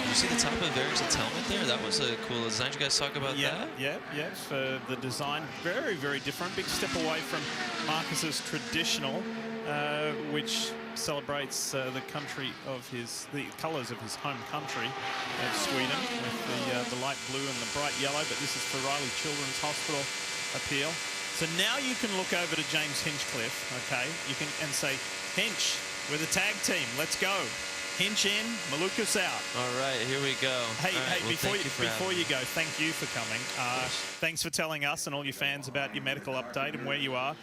You see the top of Ericsson's helmet there? That was a cool design. Did you guys talk about that? Yeah. For the design, very, very different. Big step away from Marcus's traditional, which celebrates the colours of his home country of Sweden, with the light blue and the bright yellow. But this is for Riley Children's Hospital appeal. So now you can look over to James Hinchcliffe, okay? You can and say, Hinch, we're the tag team. Let's go. Hinch in, Malukas out. All right, here we go. Hey, well, before you go, thank you for coming. Thanks for telling us and all your fans about your medical update and where you are.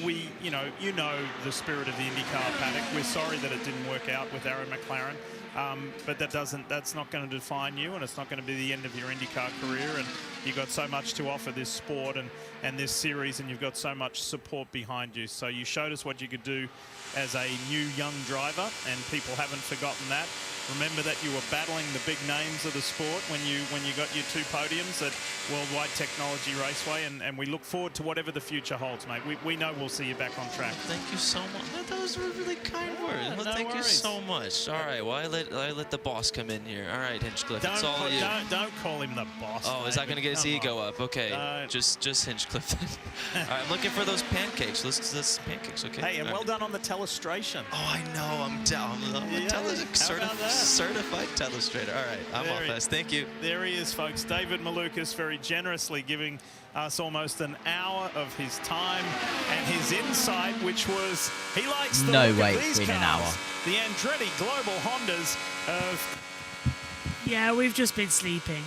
You know the spirit of the INDYCAR paddock. We're sorry that it didn't work out with Aaron McLaren, but that's not going to define you, and it's not going to be the end of your INDYCAR career. And you've got so much to offer this sport and this series, and you've got so much support behind you. So you showed us what you could do as a new young driver, and people haven't forgotten that. Remember that you were battling the big names of the sport when you got your 2 podiums at Worldwide Technology Raceway, and we look forward to whatever the future holds, mate. We know we'll see you back on track. Thank you so much. Those were really kind words. Well, thank you so much. All right, well, I let the boss come in here. All right, Hinchcliffe, it's all you. Don't call him the boss. Oh, is that going to get his ego up? Okay, just Hinchcliffe. All right, I'm looking for those pancakes. Let's pancakes, okay? Hey, and well done on the telestration. Oh, I know. I'm down. Certified telestrator. All right, I'm off this. Thank you. There he is, folks. David Malukas very generously giving us almost an hour of his time and his insight, which was he likes the look of these cars. An hour. The Andretti Global Hondas of... Yeah, we've just been sleeping.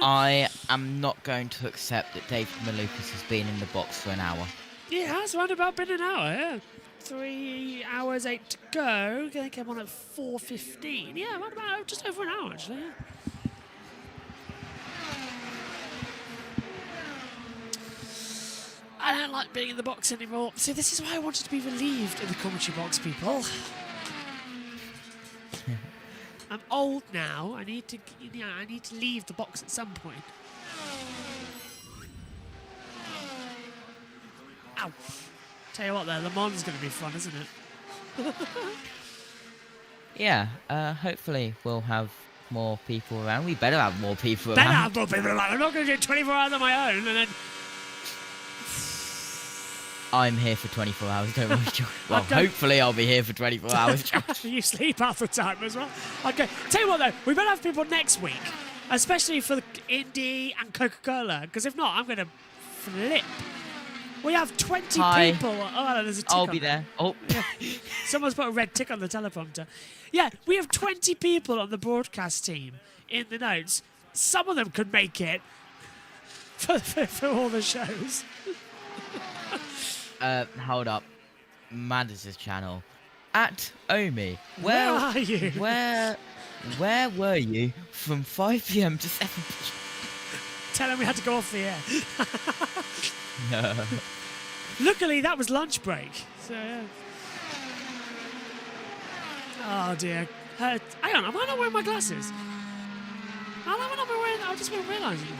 I am not going to accept that David Malukas has been in the box for an hour. Yeah, it has round about been an hour, yeah. 3 hours, 8 to go. They came on at 4:15. Yeah, round about just over an hour, actually, yeah. I don't like being in the box anymore. See, this is why I wanted to be relieved in the commentary box, people. I'm old now. I need to leave the box at some point. Ow. Tell you what, though, Le Mans is going to be fun, isn't it? Yeah, hopefully we'll have more people around. We better have more people Better around. have more people around. I'm not going to do 24 hours on my own and then... I'm here for 24 hours, don't worry, George. Well, hopefully I'll be here for 24 hours, George. You sleep half the time as well. Okay, tell you what though, we better have people next week, especially for the Indy and Coca-Cola, because if not, I'm going to flip. We have 20 people. Oh, no, there's a tick I'll on be there. Oh. Yeah. Someone's put a red tick on the teleprompter. Yeah, we have 20 people on the broadcast team in the notes. Some of them could make it for all the shows. Hold up. Madis's channel. At Omi. Where are you? Where were you from 5 p.m. to 7 p.m.? Tell him we had to go off the air. No. Luckily, that was lunch break. So, yeah. Oh, dear. Hang on, am I not wearing my glasses? I just been realising it.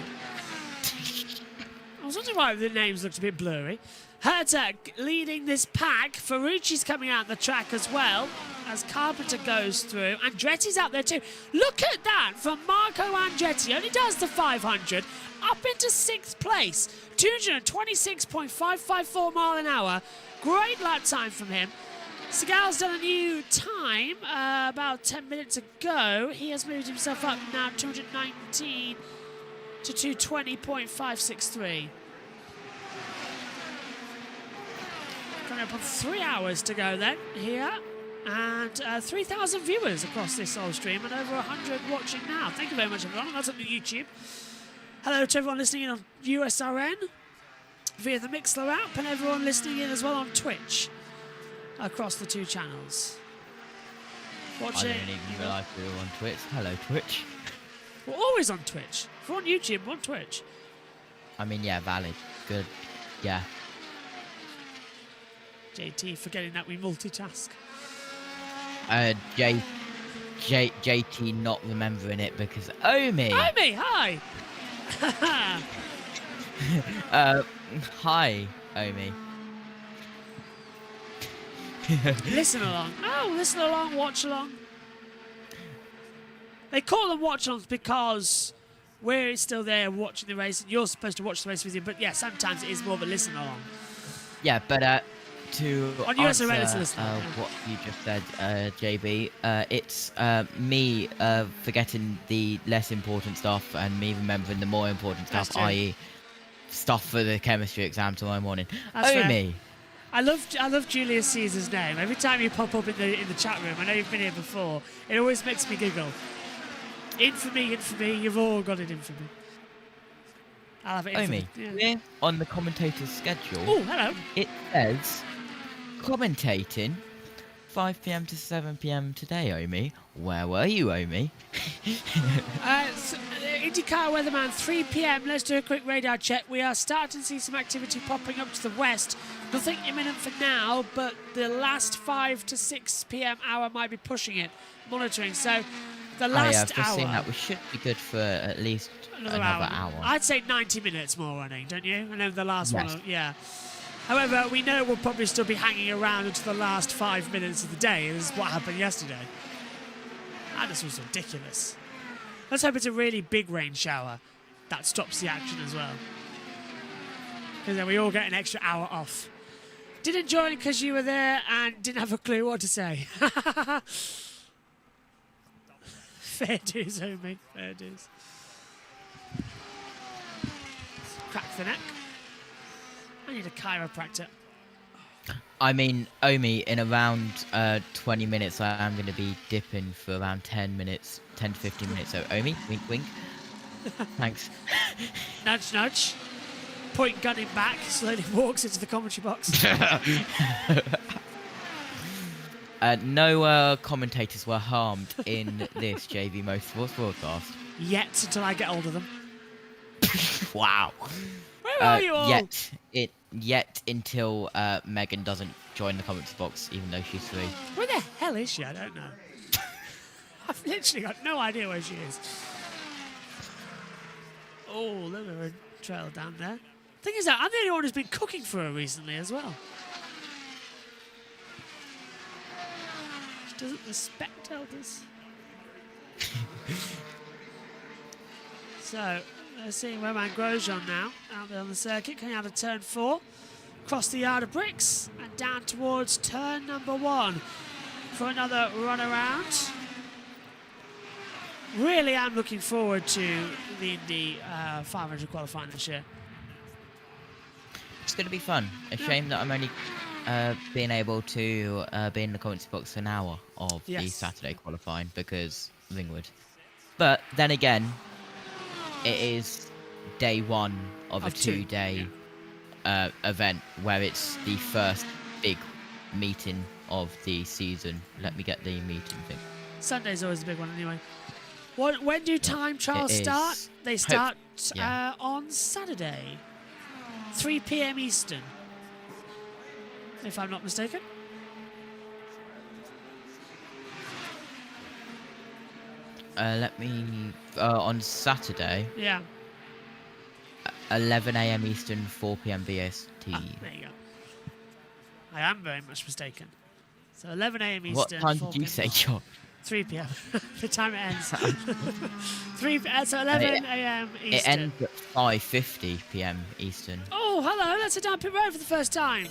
I was wondering why the names looked a bit blurry. Herta leading this pack. Ferrucci's coming out the track as well as Carpenter goes through. Andretti's out there too. Look at that from Marco Andretti. Only does the 500. Up into 6th place. 226.554 mile an hour. Great lap time from him. Siegel's done a new time about 10 minutes ago. He has moved himself up now 219 to 220.563. Coming up on 3 hours to go then here. And 3,000 viewers across this whole stream and over 100 watching now. Thank you very much, everyone. That's on the YouTube. Hello to everyone listening in on USRN via the Mixler app and everyone listening in as well on Twitch across the 2 channels. Watching. I didn't even realise we were on Twitch. Hello, Twitch. We're always on Twitch. If we're on YouTube, we're on Twitch. I mean, yeah, valid. Good. Yeah. JT forgetting that we multitask. JT not remembering it because Omi. Omi, hi. Hi, Omi. Listen along. Oh, listen along, watch along. They call them watch-alongs because we're still there watching the race and you're supposed to watch the race with you, but yeah, sometimes it is more of a listen along. Yeah, but to on answer what you just said, JB, it's me forgetting the less important stuff and me remembering the more important stuff, i.e. stuff for the chemistry exam tomorrow morning. Omi. I love Julius Caesar's name. Every time you pop up in the chat room, I know you've been here before, it always makes me giggle. Infamy, you've all got it infamy. I'll have it infamy. Omi, we're on the commentator's schedule. Oh, hello. It says commentating 5 p.m. to 7 p.m. today, Omi. Where were you, Omi? INDYCAR weatherman, 3 p.m. Let's do a quick radar check. We are starting to see some activity popping up to the west. Nothing imminent for now, but the last 5 to 6 p.m. hour might be pushing it, monitoring. So the last I've hour. seen that. We should be good for at least another hour. I'd say 90 minutes more running, don't you? And then the last Yes. one, yeah. However, we know we'll probably still be hanging around until the last 5 minutes of the day. This is what happened yesterday. That just was ridiculous. Let's hope it's a really big rain shower that stops the action as well. Because then we all get an extra hour off. Didn't join because you were there and didn't have a clue what to say. Fair dues, Omi. Fair dues. Crack the neck. I need a chiropractor. I mean, Omi, in around 20 minutes, I am going to be dipping for around 10 minutes, 10 to 15 minutes. So, Omi, wink, wink. Thanks. Nudge, nudge. Point gunning back, slowly walks into the commentary box. No commentators were harmed in this JB Motorsports broadcast. Yet, until I get hold of them. Wow. Where are you all? Yet until Megan doesn't join the commentary box, even though she's free. Where the hell is she? I don't know. I've literally got no idea where she is. Oh, look at her trail down there. Thing is that I'm the only one who's been cooking for her recently as well. She doesn't respect elders. So, let's see Romain Grosjean now, out there on the circuit, coming out of turn 4, across the yard of bricks, and down towards turn number 1 for another run around. Really am looking forward to the Indy 500 qualifying this year. It's going to be fun. A shame that I'm only being able to be in the commentary box for an hour of the Saturday qualifying because Ringwood. But then again, it is day 1 of a 2-day event where it's the first big meeting of the season. Let me get the meeting thing. Sunday's always a big one anyway. When do time trials start? They start on Saturday, 3 p.m. Eastern, if I'm not mistaken. On Saturday. Yeah. 11 a.m. Eastern, 4 p.m. BST. Ah, there you go. I am very much mistaken. So 11 a.m. Eastern. What time did you say, John? 3 p.m. The time it ends. So 11 a.m. Eastern. It ends at 5:50 p.m. Eastern. Oh, hello. Let's sit down pit road for the first time.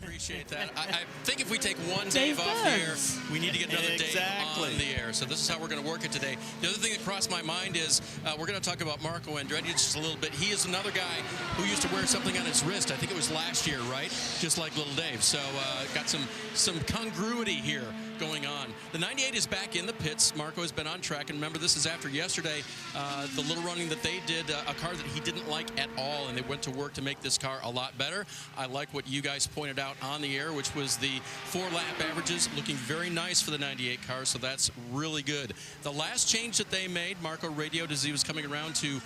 Appreciate that. I think if we take one day off the air, we need to get another day on the air. So this is how we're going to work it today. The other thing that crossed my mind is we're going to talk about Marco Andrettis just a little bit. He is another guy who used to wear something on his wrist. I think it was last year, right? Just like little Dave. So got some congruity here going on. The 98 is back in the pits. Marco has been on track. And remember, this is after yesterday, the little running that they did, a car that he didn't like at all. And they went to work to make this car a lot better. I like what you guys pointed out on the air, which was the 4-lap averages looking very nice for the 98 car, so that's really good. The last change that they made, Marco radioed as he was coming around to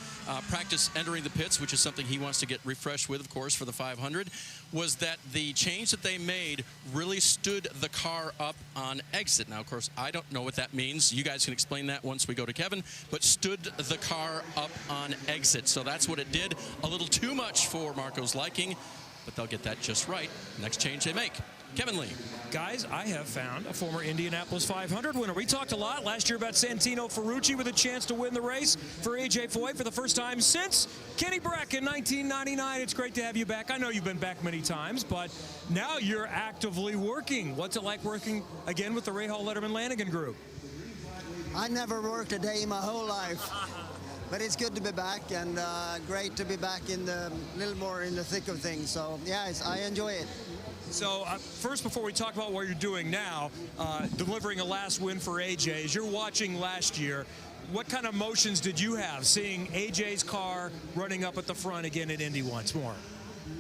practice entering the pits, which is something he wants to get refreshed with, of course, for the 500, was that the change that they made really stood the car up on exit. Now, of course, I don't know what that means. You guys can explain that once we go to Kevin, but stood the car up on exit. So that's what it did. A little too much for Marco's liking, but they'll get that just right. Next change they make. Kevin Lee. Guys, I have found a former Indianapolis 500 winner. We talked a lot last year about Santino Ferrucci with a chance to win the race for AJ Foyt for the first time since Kenny Brack in 1999. It's great to have you back. I know you've been back many times, but now you're actively working. What's it like working again with the Rahal, Letterman, Lanigan group? I never worked a day in my whole life. But it's good to be back, and great to be back in the little more in the thick of things. So yeah, I enjoy it. So first, before we talk about what you're doing now, delivering a last win for AJ, as you're watching last year, what kind of emotions did you have seeing AJ's car running up at the front again at Indy once more?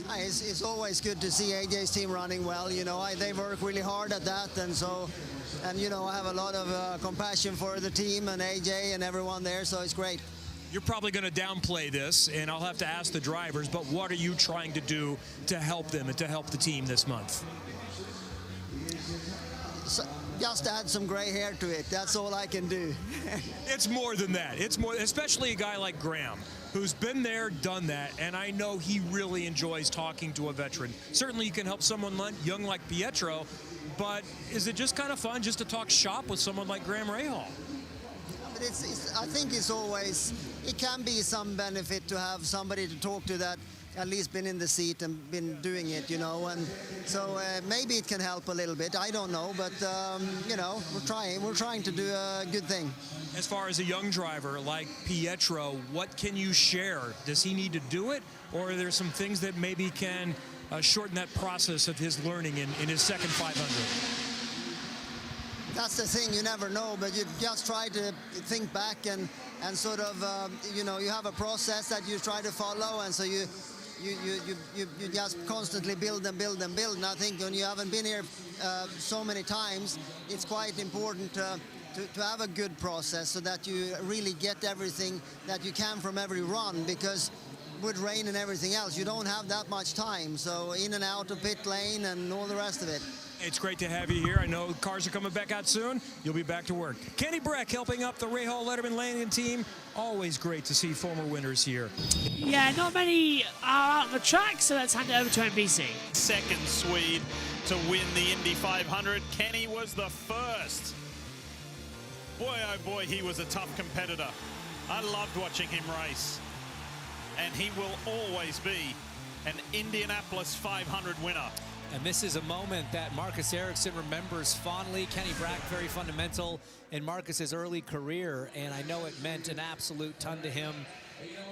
It's always good to see AJ's team running well. You know, they work really hard at that, and you know, I have a lot of compassion for the team and AJ and everyone there. So it's great. You're probably going to downplay this, and I'll have to ask the drivers, but what are you trying to do to help them and to help the team this month? So, just add some gray hair to it. That's all I can do. It's more than that. It's more, especially a guy like Graham, who's been there, done that, and I know he really enjoys talking to a veteran. Certainly you can help someone young like Pietro, but is it just kind of fun just to talk shop with someone like Graham Rahal? I think it's always, it can be some benefit to have somebody to talk to that at least been in the seat and been doing it, you know, and so maybe it can help a little bit. I don't know, but you know, we're trying to do a good thing. As far as a young driver like Pietro, what can you share? Does he need to do it, or are there some things that maybe can shorten that process of his learning in his second 500? that's the thing. You never know, but you just try to think back and sort of, you know, you have a process that you try to follow, and so you just constantly build and build and build. And I think when you haven't been here so many times, it's quite important to have a good process so that you really get everything that you can from every run, because with rain and everything else, you don't have that much time. So in and out of pit lane and all the rest of it. It's great to have you here. I know cars are coming back out soon. You'll be back to work. Kenny Breck helping up the Rahal Letterman Landing team. Always great to see former winners here. Yeah, not many are out on the track, so let's hand it over to NBC. Second Swede to win the Indy 500. Kenny was the first. Boy, oh boy, he was a tough competitor. I loved watching him race. And he will always be an Indianapolis 500 winner. And this is a moment that Marcus Ericsson remembers fondly. Kenny Breck, very fundamental in Marcus's early career, and I know it meant an absolute ton to him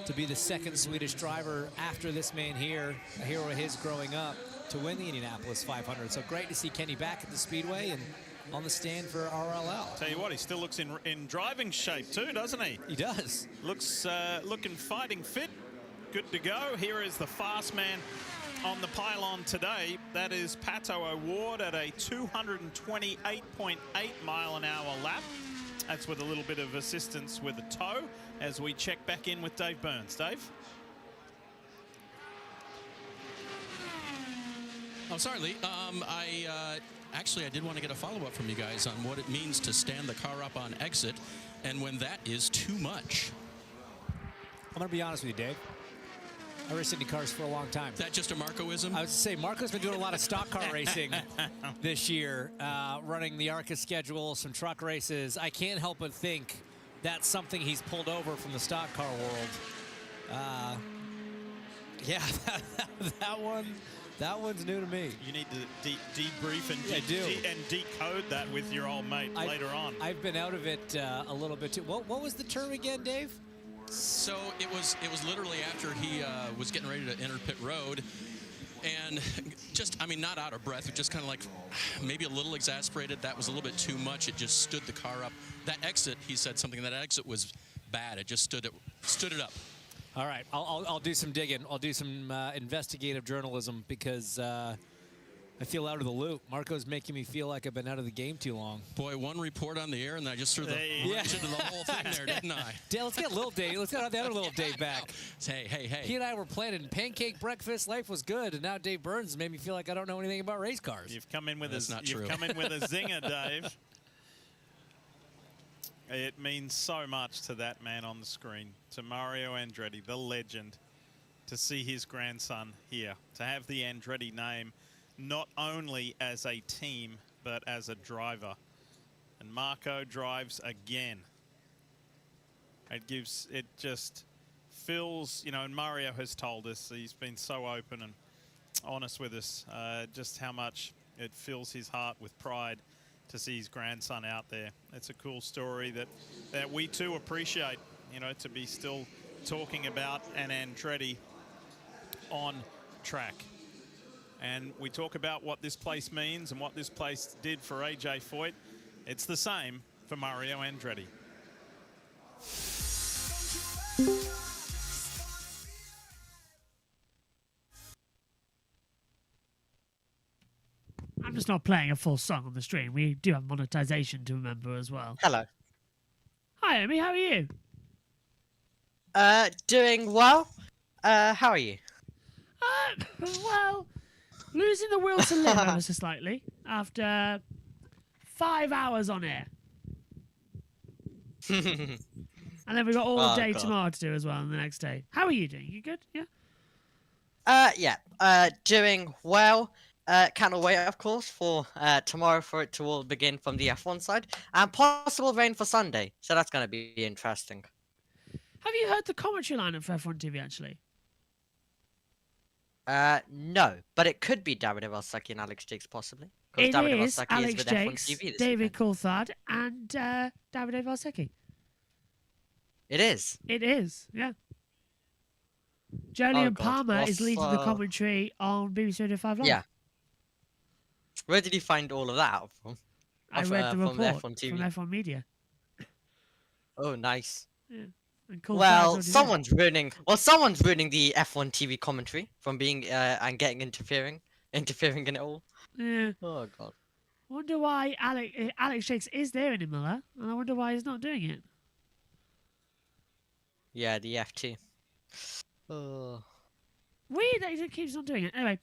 to be the second Swedish driver after this man here, a hero of his growing up, to win the Indianapolis 500. So great to see Kenny back at the Speedway and on the stand for RLL. Tell you what, he still looks in driving shape too, doesn't he? He does. Looks looking fighting fit. Good to go. Here is the fast man on the pylon today. That is Pato O'Ward at a 228.8 mile an hour lap. That's with a little bit of assistance with a tow as we check back in with Dave Burns. Dave? Oh, sorry, Lee. Actually, I did want to get a follow-up from you guys on what it means to stand the car up on exit and when that is too much. I'm going to be honest with you, Dave. I raced Indy cars for a long time. Is that just a Marcoism? I was to say, Marco's been doing a lot of stock car racing this year, running the ARCA schedule, some truck races. I can't help but think that's something he's pulled over from the stock car world. Yeah, that one's new to me. You need to debrief and decode that with your old mate later on. I've been out of it a little bit too. What was the term again, Dave? So it was literally after he was getting ready to enter pit road, and just, I mean, not out of breath, just kind of like maybe a little exasperated. That was a little bit too much. It just stood the car up. That exit, he said something, that exit was bad. It just stood it up. All right, I'll do some digging. I'll do some investigative journalism because I feel out of the loop. Marco's making me feel like I've been out of the game too long. Boy, one report on the air, and I just threw the wrench into the whole thing there, didn't I? Dale, let's get little Dave. Let's get the other little Dave back. Hey. He and I were planning pancake breakfast. Life was good, and now Dave Burns has made me feel like I don't know anything about race cars. You've come in with That's not true. You've come in with a zinger, Dave. It means so much to that man on the screen, to Mario Andretti, the legend, to see his grandson here, to have the Andretti name not only as a team, but as a driver. And Marco drives again. It just feels, you know, and Mario has told us, he's been so open and honest with us, just how much it fills his heart with pride to see his grandson out there. It's a cool story that we too appreciate, you know, to be still talking about an Andretti on track. And we talk about what this place means and what this place did for AJ Foyt. It's the same for Mario Andretti. I'm just not playing a full song on the stream. We do have monetization to remember as well. Hello. Hi, Amy. How are you? Doing well. How are you? Well, losing the will to live ever so slightly after 5 hours on air. And then we've got all day tomorrow to do as well, and the next day. How are you doing? You good? Yeah? Yeah. Doing well. Cannot wait, of course, for tomorrow for it to all begin from the F1 side. And possible rain for Sunday. So that's going to be interesting. Have you heard the commentary lineup for F1 TV, actually? No, but it could be David Valsecki and Alex Jakes, possibly. It David is Valsecki Alex is with Jakes, F1 TV this David weekend. Coulthard, and David Valsecki. It is. It is, yeah. Jolyon Palmer is leading the commentary on BBC Radio 5 Live. Yeah. Where did you find all of that out from? I read the from report F1 TV. from F1 Media. Oh, nice. Yeah. And cool Well, someone's ruining the F1 TV commentary from being and getting interfering in it all. Yeah. Oh god. Wonder why Alex Shakes is there in Imola, and I wonder why he's not doing it. Yeah, the F2. Oh. Weird that he keeps on doing it. Anyway,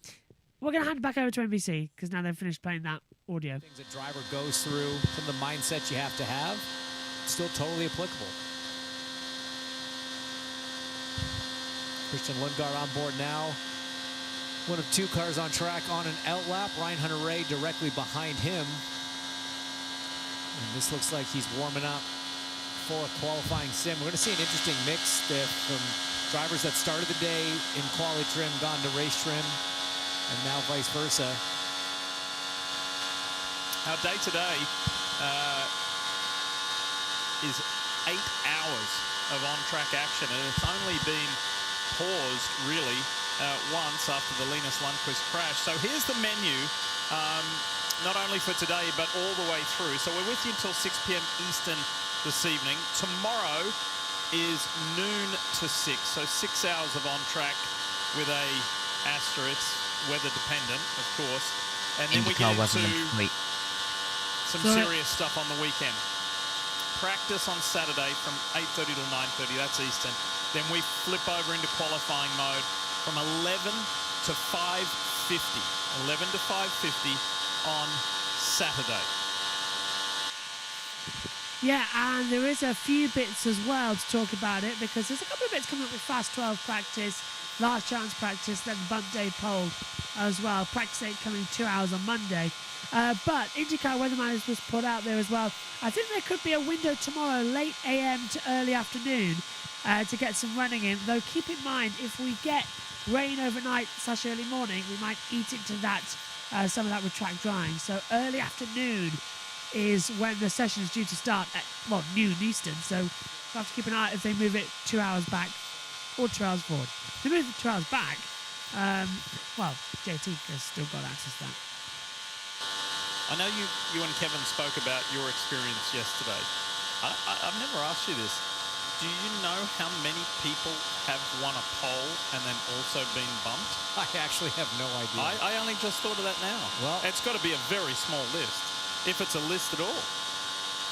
we're going to hand it back over to NBC, because now they've finished playing that audio. Things a driver goes through, from the mindset you have to have, still totally applicable. Christian Lundgaard on board now. One of two cars on track on an outlap. Ryan Hunter-Reay directly behind him. And this looks like he's warming up for a qualifying sim. We're going to see an interesting mix there from drivers that started the day in quali trim, gone to race trim, and now vice versa. Our day today is 8 hours of on-track action, and it's only been paused, really, once after the Linus Lundqvist crash. So here's the menu, not only for today, but all the way through. So we're with you until 6 p.m. Eastern this evening. Tomorrow is noon to 6, so 6 hours of on-track with a asterisk, weather dependent, of course. And then we get into some serious stuff on the weekend. Practice on Saturday from 8:30 till 9:30, that's Eastern. Then we flip over into qualifying mode from 11 to 5:50. 11 to 5:50 on Saturday. Yeah, and there is a few bits as well to talk about it, because there's a couple of bits coming up with Fast 12 practice, last chance practice, then bump day pole as well. Practice 8 coming 2 hours on Monday. But INDYCAR weatherman was put out there as well. I think there could be a window tomorrow, late AM to early afternoon, to get some running in. Though keep in mind, if we get rain overnight / early morning, we might eat into that, some of that with track drying. So early afternoon is when the session is due to start at, well, noon Eastern. So we'll have to keep an eye if they move it 2 hours back or 2 hours forward. If they move it 2 hours back, well, JT has still got access to that. I know you and Kevin spoke about your experience yesterday. I've never asked you this. Do you know how many people have won a pole and then also been bumped? I actually have no idea. I only just thought of that now. Well, it's got to be a very small list, if it's a list at all.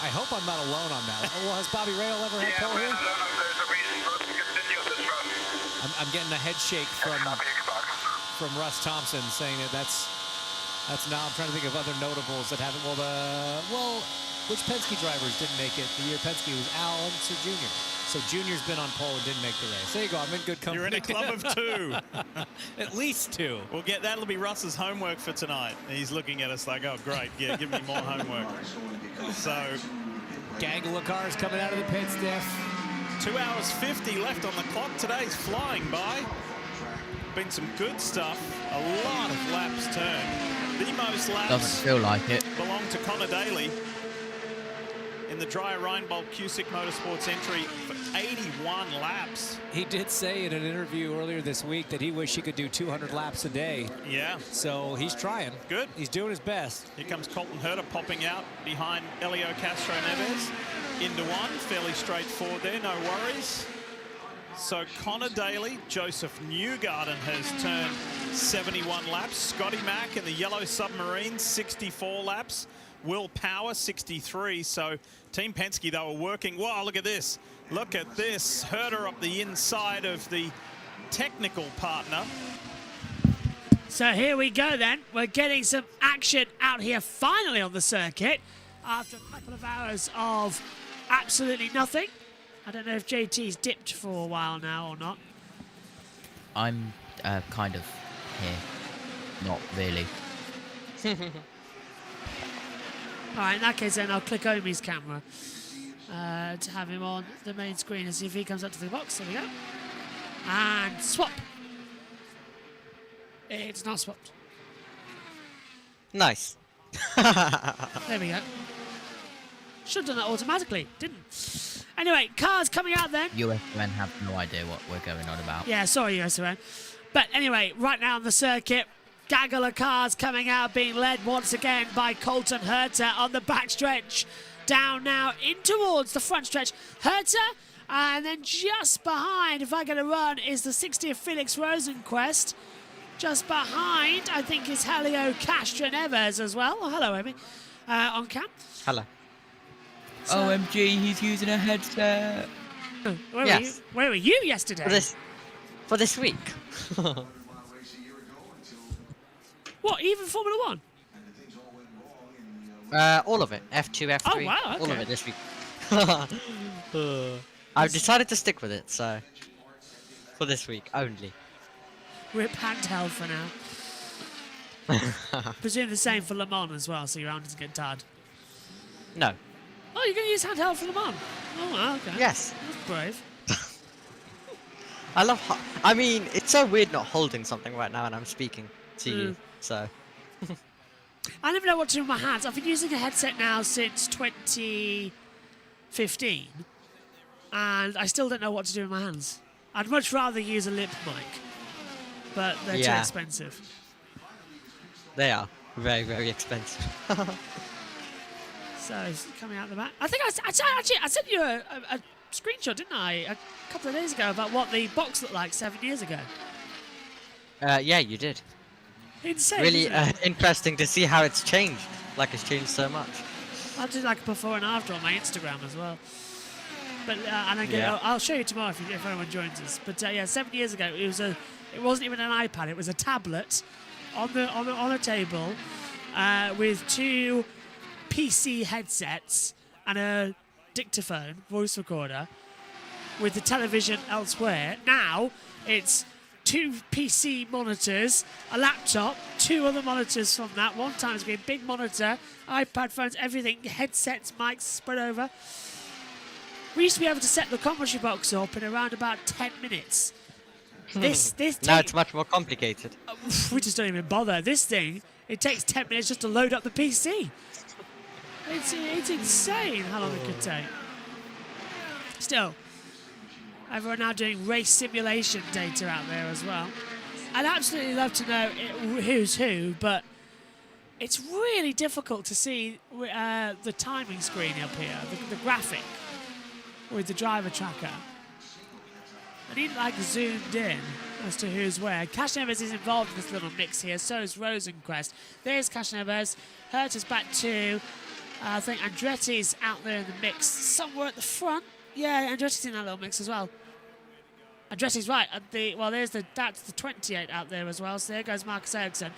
I hope I'm not alone on that. Well, has Bobby Rahal ever had pole here? No, there's a reason for us to continue this run. I'm getting a head shake from Russ Thompson saying that that's now. I'm trying to think of other notables that haven't. Well, which Penske drivers didn't make it the year Penske was Allison Jr. So Junior's been on pole and didn't make the race. There you go. I'm in good company. You're in a club of two. At least two. That'll be Russ's homework for tonight. He's looking at us like, oh, great. Yeah, give me more homework. So, gaggle of cars coming out of the pit, Steph. 2 hours 50 left on the clock. Today's flying by. Been some good stuff. A lot of laps turned. The most laps doesn't feel like it. belong to Connor Daly in the Dry Reinbold Cusick Motorsports entry for 81 laps. He did say in an interview earlier this week that he wished he could do 200 laps a day. Yeah. So he's trying. Good. He's doing his best. Here comes Colton Herta popping out behind Elio Castroneves. Into one, fairly straightforward there, no worries. So Connor Daly, Joseph Newgarden has turned 71 laps. Scotty Mack in the yellow submarine, 64 laps. Will Power, 63. So Team Penske, they were working. Wow, look at this. Look at this. Herta up the inside of the technical partner. So here we go then. We're getting some action out here finally on the circuit after a couple of hours of absolutely nothing. I don't know if JT's dipped for a while now or not. I'm kind of here. Not really. All right, in that case then I'll click Omi's camera to have him on the main screen and see if he comes up to the box. There we go. And swap. It's not swapped. Nice. There we go. Should have done that automatically, didn't. Anyway, cars coming out then. USN have no idea what we're going on about. Yeah, sorry, USN. But anyway, right now on the circuit, gaggle of cars coming out, being led once again by Colton Herta on the backstretch. Down now in towards the front stretch. Herta, and then just behind, if I get a run, is the 60 of Felix Rosenqvist. Just behind, I think, is Elio Castroneves as well. Oh, hello, Amy. On cam. Hello. So, OMG, he's using a headset. Where were you yesterday? For this week. What, even Formula 1? All of it. F2, F3. Oh, wow, okay. All of it this week. I've decided to stick with it, so... For this week, only. Rip handheld for now. Presume the same for Le Mans as well, so your arm doesn't get tired. No. Oh, you're going to use handheld for Le Mans? Oh, wow, okay. Yes. That's brave. I love... I mean, it's so weird not holding something right now and I'm speaking to you, so... I never know what to do with my hands. I've been using a headset now since 2015, and I still don't know what to do with my hands. I'd much rather use a lip mic, but they're too expensive. They are very, very expensive. So it's coming out the back. I think I sent you a screenshot, didn't I, a couple of days ago about what the box looked like 7 years ago. Yeah, you did. Insane. Really interesting to see how it's changed. Like it's changed so much. I'll do like a before and after on my Instagram as well. But and again, I'll show you tomorrow if anyone joins us. But yeah, 7 years ago it wasn't even an iPad. It was a tablet on a table with two PC headsets and a dictaphone voice recorder with the television elsewhere. Now it's two PC monitors, a laptop, two other monitors from that. One time it's been a big monitor, iPad phones, everything, headsets, mics spread over. We used to be able to set the commentary box up in around about 10 minutes. This now it's much more complicated. We just don't even bother. This thing, it takes 10 minutes just to load up the PC. It's insane how long it could take. Still, everyone now doing race simulation data out there as well. I'd absolutely love to know who's who, but it's really difficult to see the timing screen up here, the graphic with the driver tracker. I need like zoomed in as to who's where. Castroneves is involved in this little mix here, so is Rosenqvist. There's Castroneves, Herta's back too. I think Andrettis out there in the mix, somewhere at the front. Yeah, Andrettis in that little mix as well. Andrettis right at that's the 28 out there as well. So there goes Marcus Ericsson.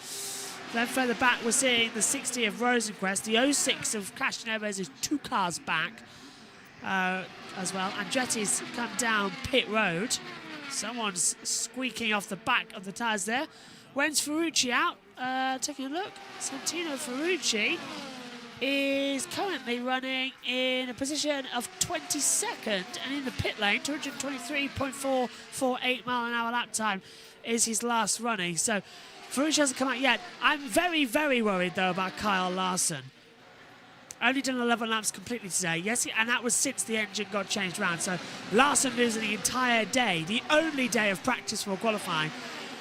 Then further back, we're seeing the 60 of Rosenqvist. The 06 of Castroneves is 2 cars back as well. Andrettis come down pit road. Someone's squeaking off the back of the tyres there. When's Ferrucci out? Taking a look. Santino Ferrucci is currently running in a position of 22nd and in the pit lane. 223.448 mile an hour lap time is his last running. So Ferrucci hasn't come out yet. I'm very, very worried though about Kyle Larson. Only done 11 laps completely today. Yes, and that was since the engine got changed around. So Larson losing the entire day, the only day of practice for qualifying.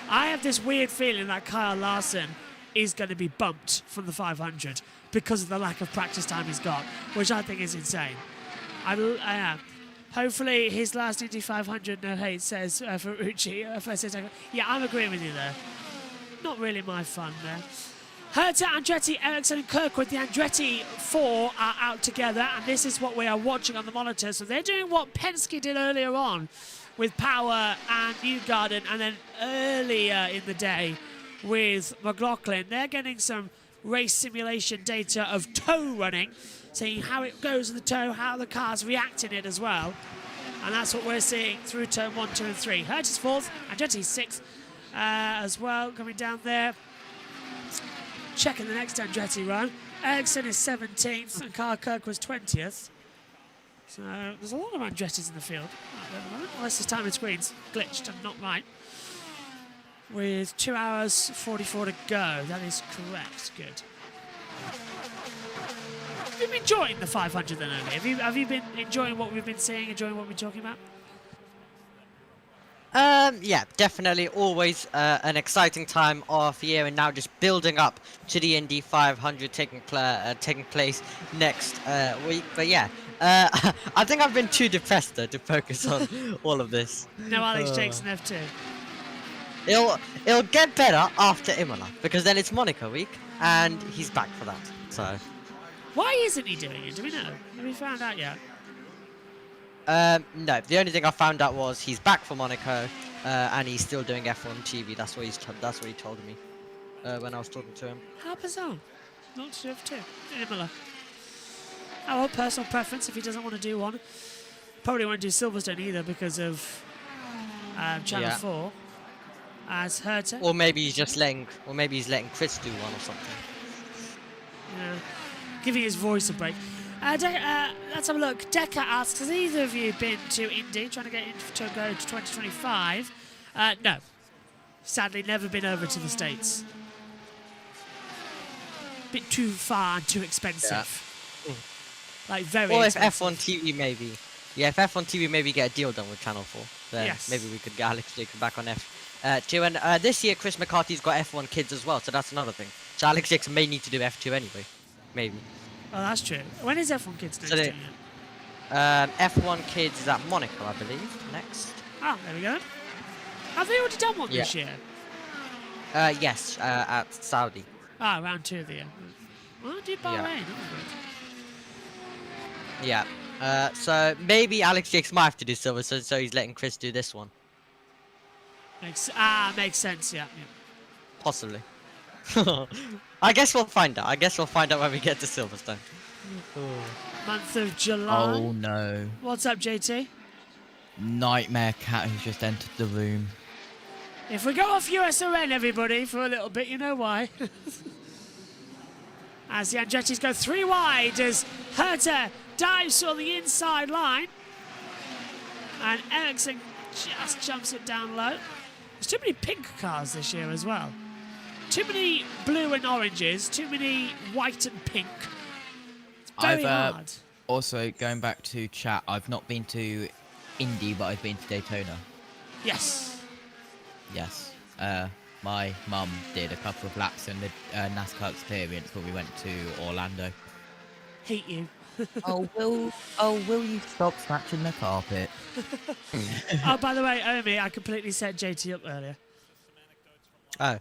I have this weird feeling that Kyle Larson is going to be bumped from the 500 because of the lack of practice time he's got, which I think is insane. Hopefully his last Indy 500, no hate, says Ferrucci. Yeah, I'm agreeing with you there. Not really my fun there. Herta, Andretti, Ericsson and Kirkwood, the Andretti 4 are out together, and this is what we are watching on the monitor. So they're doing what Penske did earlier on with Power and Newgarden, and then earlier in the day with McLaughlin. They're getting some race simulation data of toe running, seeing how it goes in the toe, how the cars react in it as well. And that's what we're seeing through turn 1, 2 and 3. Herta's 4th, Andretti's 6th as well, coming down there. Checking the next Andretti run. Ericsson is 17th and Carl Kirk was 20th. So there's a lot of Andrettis in the field at the moment, unless his timing screen's glitched and not right. With 2 hours 44 to go. That is correct. Good. Have you been enjoying the 500 then, Andy? Have you been enjoying what we've been seeing, enjoying what we're talking about? Yeah, definitely always an exciting time of year, and now just building up to the Indy 500 taking place next week. But yeah, I think I've been too depressed though to focus on all of this. No Alex Jakes in F2. It'll get better after Imola, because then it's Monaco week, and he's back for that. So Why isn't he doing it? Do we know? Have we found out yet? no, the only thing I found out was he's back for Monaco, and he's still doing F1 TV. That's what he told me when I was talking to him. How bizarre. Not to F2. Imola. Oh, well, personal preference if he doesn't want to do one. Probably won't do Silverstone either because of Channel 4. As Herta. Or maybe he's letting Chris do one or something. Yeah. Giving his voice a break. Let's have a look. Decker asks, has either of you been to Indy, trying to get to go to 2025? No. Sadly, never been over to the States. Bit too far and too expensive. Yeah. Like, very Or expensive. if F1 TV maybe. Yeah, if F1 TV maybe get a deal done with Channel 4, then Yes. maybe we could get Alex Jakes back on F2. And this year, Chris McCarthy's got F1 Kids as well, so that's another thing. So Alex Jakes may need to do F2 anyway. Maybe. Oh, that's true. When is F1 Kids next So year? F1 Kids is at Monaco, I believe, next. Oh, there we go. Have they already done one this year? Yes, at Saudi. Ah, round 2 of the year. Well, do Bahrain. Yeah. So maybe Alex Jakes might have to do Silverstone, so he's letting Chris do this one. Makes sense, yeah. Possibly. I guess we'll find out. When we get to Silverstone. Month of July. Oh no. What's up, JT? Nightmare Cat who's just entered the room. If we go off USON, everybody, for a little bit, you know why. As the Andrettis go 3 wide, as Herta dives on the inside line. And Ericsson just jumps it down low. There's too many pink cars this year as well. Too many blue and oranges, too many white and pink. It's very hard. Also, going back to chat, I've not been to Indy, but I've been to Daytona. Yes. Yes. My mum did a couple of laps in the NASCAR experience, but we went to Orlando. Hate you. Will you stop scratching the carpet? Oh, by the way, Omi, I completely set JT up earlier. Oh.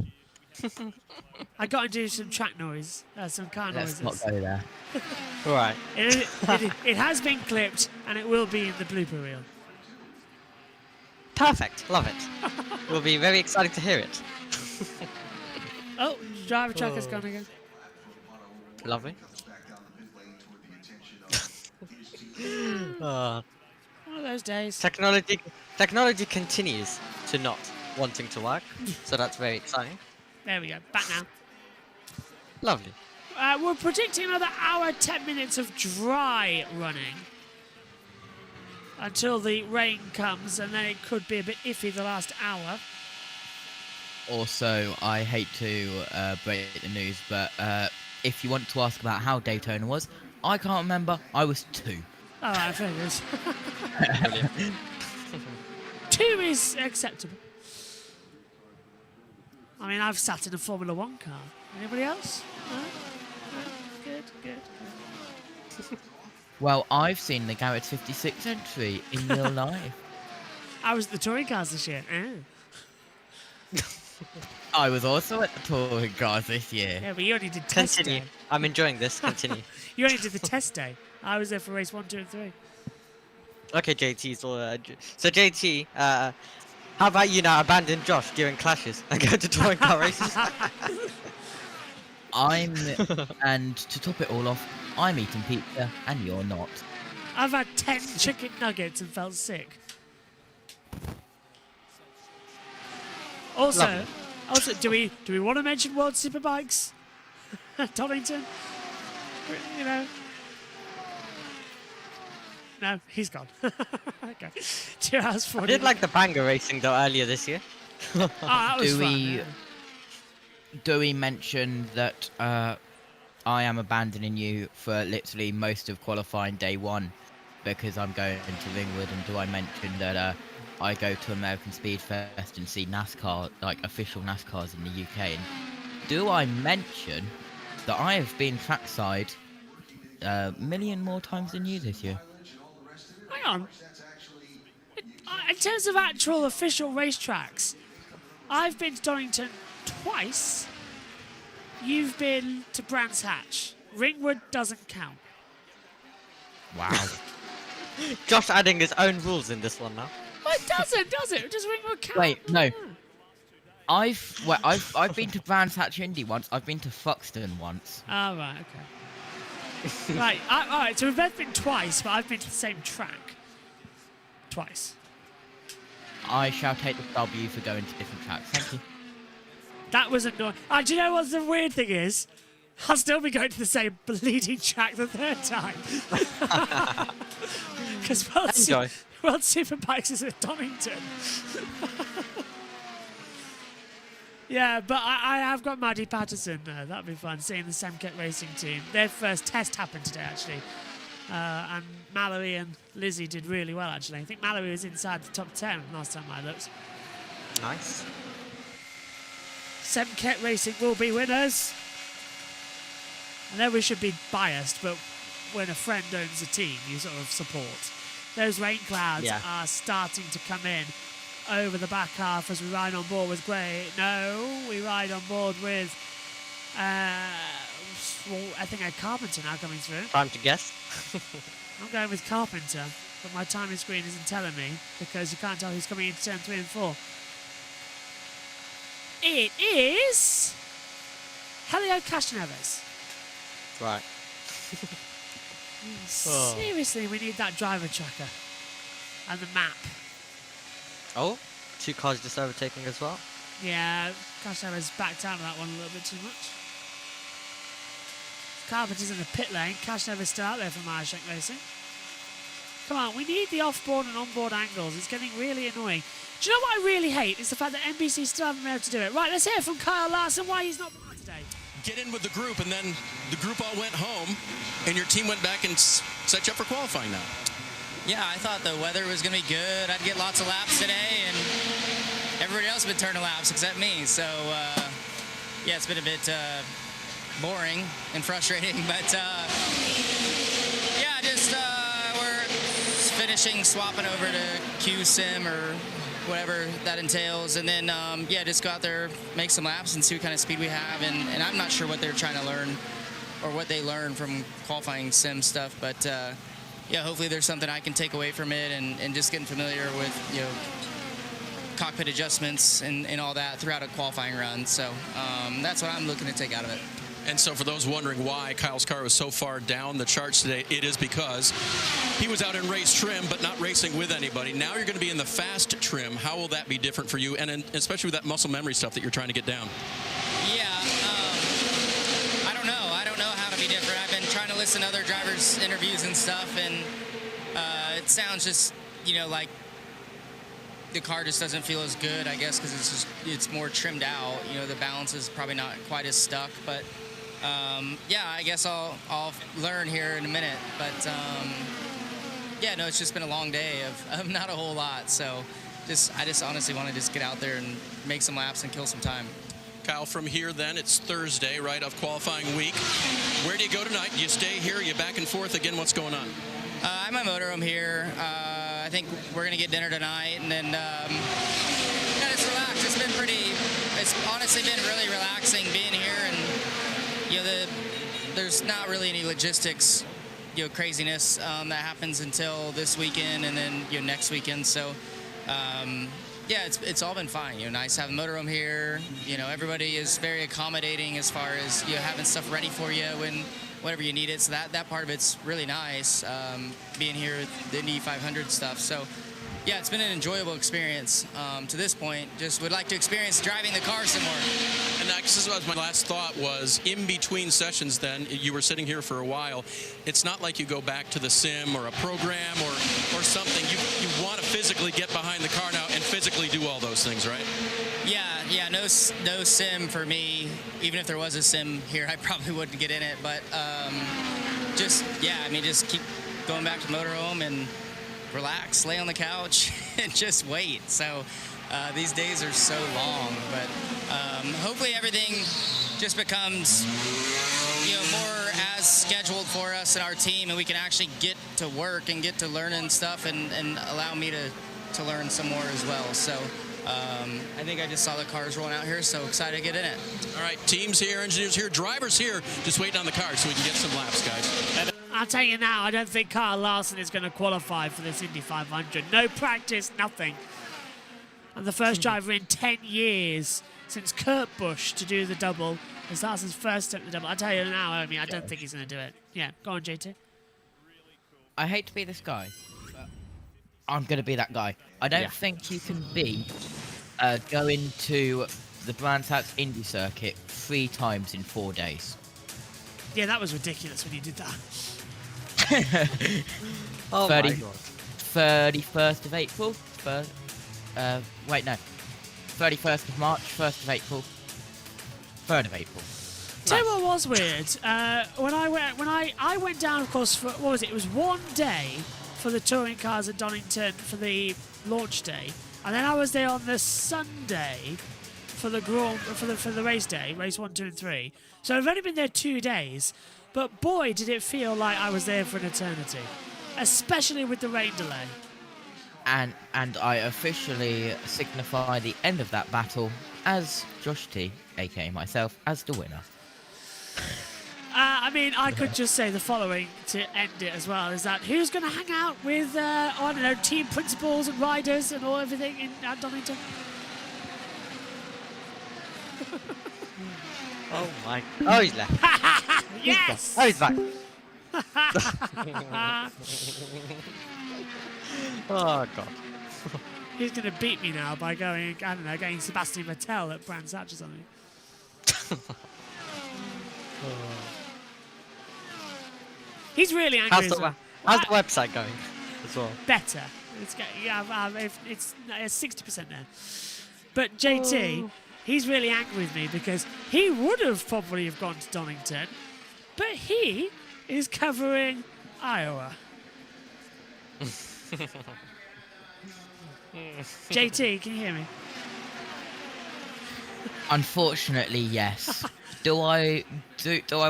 I got to do some track noise, some car noises. Let's not go there. Alright. It has been clipped, and it will be in the blooper reel. Perfect. Love it. We'll be very excited to hear it. Oh, driver track has gone again. Lovely. One of those days. Technology continues to not wanting to work, so that's very exciting. There we go. Back now. Lovely. We're predicting another hour, 10 minutes of dry running until the rain comes, and then it could be a bit iffy the last hour. Also, I hate to break the news, but if you want to ask about how Daytona was, I can't remember. I was 2. All right, fair enough. 2 is acceptable. I mean, I've sat in a Formula 1 car. Anybody else? No? No? Good. Well, I've seen the Garrett 56 entry in real life. I was at the touring cars this year. I was also at the touring cars this year. Yeah, but you only did test Continue. day. I'm enjoying this. Continue. You only did the test day. I was there for race 1, 2, and 3. Okay, JT. So JT, how about you now abandon Josh during clashes and go to touring car races? And to top it all off, I'm eating pizza and you're not. I've had 10 chicken nuggets and felt sick. Also, do we want to mention World Superbikes? Donington? You know? No, he's gone. Okay. 2 hours 40. I did like the banger racing though earlier this year. Oh, that was fun. Yeah. Do we mention that I am abandoning you for literally most of qualifying day 1 because I'm going to Ringwood? And do I mention that I go to American Speed Fest and see NASCAR, like official NASCARs in the UK. And do I mention that I have been trackside a million more times than you this year? Hang on. In terms of actual official racetracks, I've been to Donington twice. You've been to Brands Hatch. Ringwood doesn't count. Wow. Josh adding his own rules in this one now. Well, it doesn't, does it? Does Ringwood count? Wait, no. I've been to Brands Hatch Indy once. I've been to Foxton once. Oh, right, okay. Right, all right, so we've both been twice, but I've been to the same track. Twice. I shall take the W for going to different tracks. Thank you. That was annoying. And do you know what the weird thing is? I'll still be going to the same bleeding track the third time. Because World Superbikes is at Donington. Yeah, but I have got Maddie Patterson there. That'll be fun, seeing the Semket Racing team. Their first test happened today, actually. And Mallory and Lizzie did really well, actually. I think Mallory was inside the top 10 last time I looked. Nice. Semket Racing will be winners. I know we should be biased, but when a friend owns a team, you sort of support. Those rain clouds are starting to come in over the back half as we ride on board with No, we ride on board with, I think a Carpenter now coming through. Time to guess. I'm going with Carpenter, but my timing screen isn't telling me because you can't tell who's coming into turn 3 and 4. It is Elio Castroneves. Right. Seriously, we need that driver tracker and the map. Oh, 2 cars just overtaking as well. Yeah, Castroneves backed out of that one a little bit too much. Carpenter's in the pit lane. Castroneves still out there for Marshak Racing. Come on, we need the off-board and on-board angles. It's getting really annoying. Do you know what I really hate? It's the fact that NBC still haven't been able to do it. Right, let's hear from Kyle Larson why he's not there today. Get in with the group, and then the group all went home, and your team went back and set you up for qualifying now. Yeah, I thought the weather was going to be good. I'd get lots of laps today, and everybody else has been turning laps except me. So, yeah, it's been a bit boring and frustrating, but yeah, just we're finishing, swapping over to Q-Sim or whatever that entails, and then yeah, just go out there, make some laps and see what kind of speed we have, and I'm not sure what they're trying to learn or what they learn from qualifying sim stuff, but yeah, hopefully there's something I can take away from it, and just getting familiar with, you know, cockpit adjustments and all that throughout a qualifying run. So that's what I'm looking to take out of it. And so for those wondering why Kyle's car was so far down the charts today, it is because he was out in race trim but not racing with anybody. Now you're going to be in the fast trim. How will that be different for you, and especially with that muscle memory stuff that you're trying to get down? Yeah, I don't know. I don't know how to be different. I've been trying to listen to other drivers' interviews and stuff, and it sounds just, you know, like the car just doesn't feel as good, I guess, because it's more trimmed out. You know, the balance is probably not quite as stuck, but yeah, I guess I'll learn here in a minute. But yeah, no, it's just been a long day of not a whole lot. So I just honestly want to just get out there and make some laps and kill some time. Kyle, from here then, it's Thursday, right, of qualifying week. Where do you go tonight? Do you stay here? Are you back and forth again? What's going on? I'm at motorhome here. I think we're going to get dinner tonight, and then yeah, just relax. It's honestly been really relaxing being here, and you know, there's not really any logistics, you know, craziness that happens until this weekend and then, you know, next weekend. So yeah, it's all been fine. You know, nice having motorhome here. You know, everybody is very accommodating as far as, you know, having stuff ready for you whenever you need it. So that part of it's really nice, being here with the Indy 500 stuff. So yeah, it's been an enjoyable experience to this point. Just would like to experience driving the car some more. And this is what my last thought was. In between sessions then, you were sitting here for a while. It's not like you go back to the sim or a program or something. You want to physically get behind the car now and physically do all those things, right? Yeah, no sim for me. Even if there was a sim here, I probably wouldn't get in it. But just, yeah, I mean, just keep going back to motorhome and relax, lay on the couch, and just wait. So these days are so long, but hopefully everything just becomes, more as scheduled for us and our team, and we can actually get to work and get to learning stuff and allow me to learn some more as well. So I think I just saw the cars rolling out here, so excited to get in it. All right, teams here, engineers here, drivers here, just waiting on the cars so we can get some laps, guys. I'll tell you now, I don't think Larson is going to qualify for this Indy 500. No practice, nothing. And the first driver in 10 years since Kurt Busch to do the double. It's Larson's first attempt at the double. I'll tell you now, I don't think he's going to do it. Yeah, go on, JT. I hate to be this guy, but I'm going to be that guy. I don't think you can be going to the Brands Hatch Indy circuit 3 times in 4 days. Yeah, that was ridiculous when you did that. Oh 30, my God. 31st of April. Wait, no. 31st of March, 1st of April, 3rd of April. Tell you what was weird. When I went down, of course, for what was it? It was 1 day for the touring cars at Donington for the launch day, and then I was there on the Sunday for the for the race day, race 1, 2, and 3. So I've only been there 2 days, but boy, did it feel like I was there for an eternity, especially with the rain delay. And I officially signify the end of that battle as Josh T, aka myself, as the winner. I mean, I could just say the following to end it as well, is that who's going to hang out with, I don't know, team principals and riders and everything at Donington? Oh my. Oh, he's left. Yes! Oh, he's back. Oh, God. He's going to beat me now by going, I don't know, getting Sebastian Vettel at Brands Hatch or something. He's really angry. How's the website going as well? Better. It's 60% there. But JT, he's really angry with me because he would have probably have gone to Donington, but he is covering Iowa. JT, can you hear me? Unfortunately, yes. Do I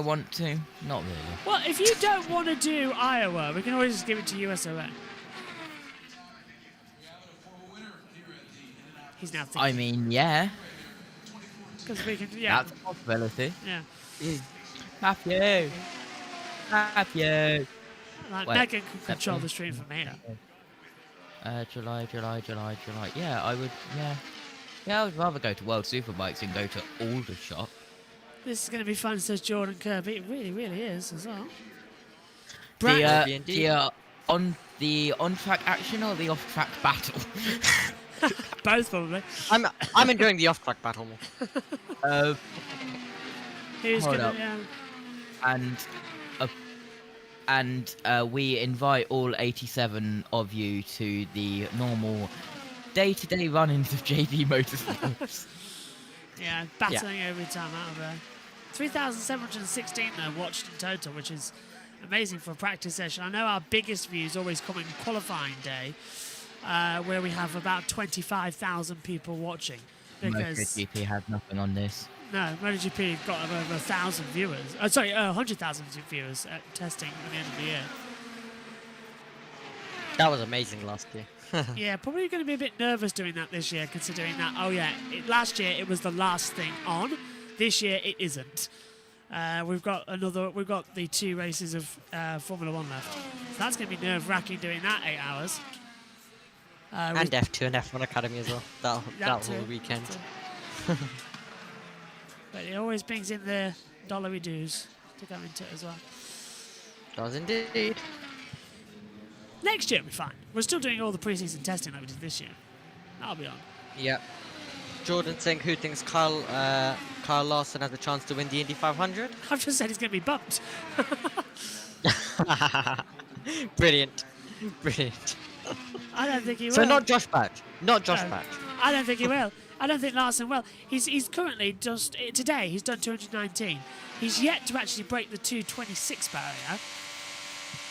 want to? Not really. Well, if you don't want to do Iowa, we can always just give it to USON. He's now thinking. I mean, yeah. Because we can, yeah. That's a possibility. Yeah. Have you? Have you? Like, Megan can control the stream for me. July. Yeah, I would. Yeah, I would rather go to World Superbikes than go to Aldershot. This is going to be fun, says Jordan Kirby. It really, really is as well. The on-track action or the off-track battle? Both probably. I'm enjoying the off-track battle more. Who's hold gonna? up. Yeah. And we invite all 87 of you to the normal day-to-day run-ins of JBMotorsports. Yeah, battling every time out of there. 3,716 watched in total, which is amazing for a practice session. I know our biggest views always come in qualifying day, where we have about 25,000 people watching. Because MotoGP had nothing on this. No, MotoGP got over 1,000 viewers. 100,000 viewers at testing at the end of the year. That was amazing last year. Yeah, probably going to be a bit nervous doing that this year, considering that, last year it was the last thing on. This year it isn't. We've got the 2 races of Formula 1 left. So that's going to be nerve-wracking doing that 8 hours. And F2 and F1 Academy as well. That whole weekend. But it always brings in the dollary dues to go into it as well. Does indeed. Next year we'll be fine. We're still doing all the preseason testing like we did this year. That'll be on. Yep. Jordan saying who thinks Kyle Larson has a chance to win the Indy 500? I've just said he's going to be bumped. Brilliant. I don't think he will. So not Josh Batch. Batch. I don't think he will. I don't think Larson will. He's currently today he's done 219. He's yet to actually break the 226 barrier.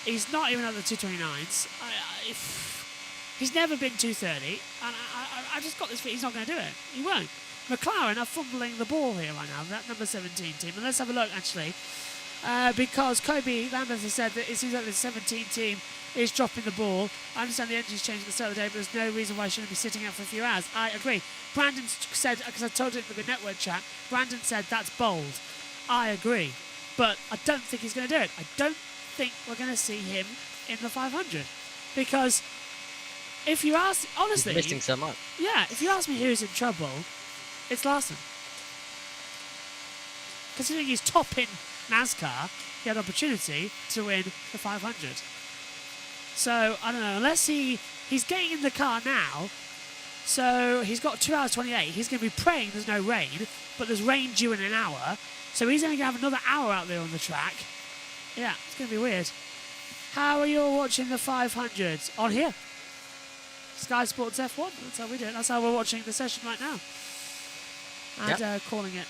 He's not even at the 229s. He's never been 230, and I just got this feeling he's not going to do it. He won't. McLaren are fumbling the ball here right now, that number 17 team. And let's have a look, actually, because Kobe Lambert has said that it seems like the 17 team is dropping the ball. I understand the engine's changed at the start of the day, but there's no reason why I shouldn't be sitting out for a few hours. I agree. Brandon said, because I told it in the network chat, Brandon said that's bold. I agree. But I don't think he's going to do it. I don't think we're going to see him in the 500. Because if you ask, honestly... He's missing so much. Yeah, if you ask me who's in trouble, it's Larson. Considering he's top in NASCAR, he had an opportunity to win the 500. So, I don't know, unless he's getting in the car now, so he's got 2 hours 28. He's going to be praying there's no rain, but there's rain due in an hour, so he's only going to have another hour out there on the track. Yeah, it's going to be weird. How are you all watching the 500s? On here. Sky Sports F1, that's how we do it. That's how we're watching the session right now. And calling it.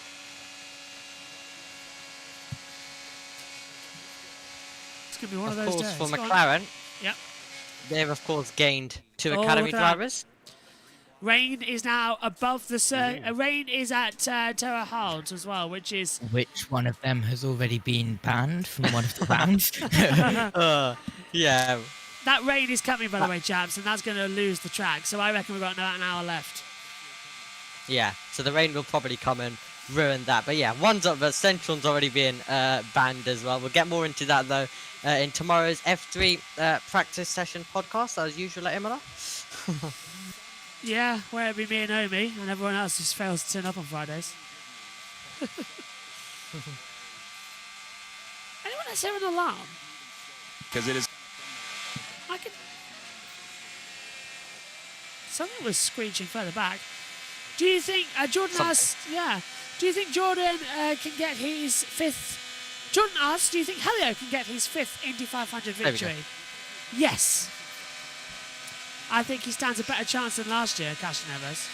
It's going to be one of those days. Of course, for McLaren, yep. they've, of course, gained 2 academy drivers. Rain is now above the Rain is at Terra Halds as well, which is... Which one of them has already been banned from one of the rounds? Yeah. That rain is coming, by the way, chaps, and that's going to lose the track. So I reckon we've got about an hour left. Yeah, so the rain will probably come and ruin that. But yeah, Central's already been banned as well. We'll get more into that, though, in tomorrow's F3 practice session podcast, as usual at Imola. Yeah, where it'd be me and Omi, and everyone else just fails to turn up on Fridays. Anyone else hear an alarm? Because it is... I can... Something was screeching further back. Do you think Jordan asks... Yeah. Do you think Jordan can get his 5th... Jordan asks, do you think Helio can get his 5th Indy 500 victory? Yes. I think he stands a better chance than last year, Castroneves.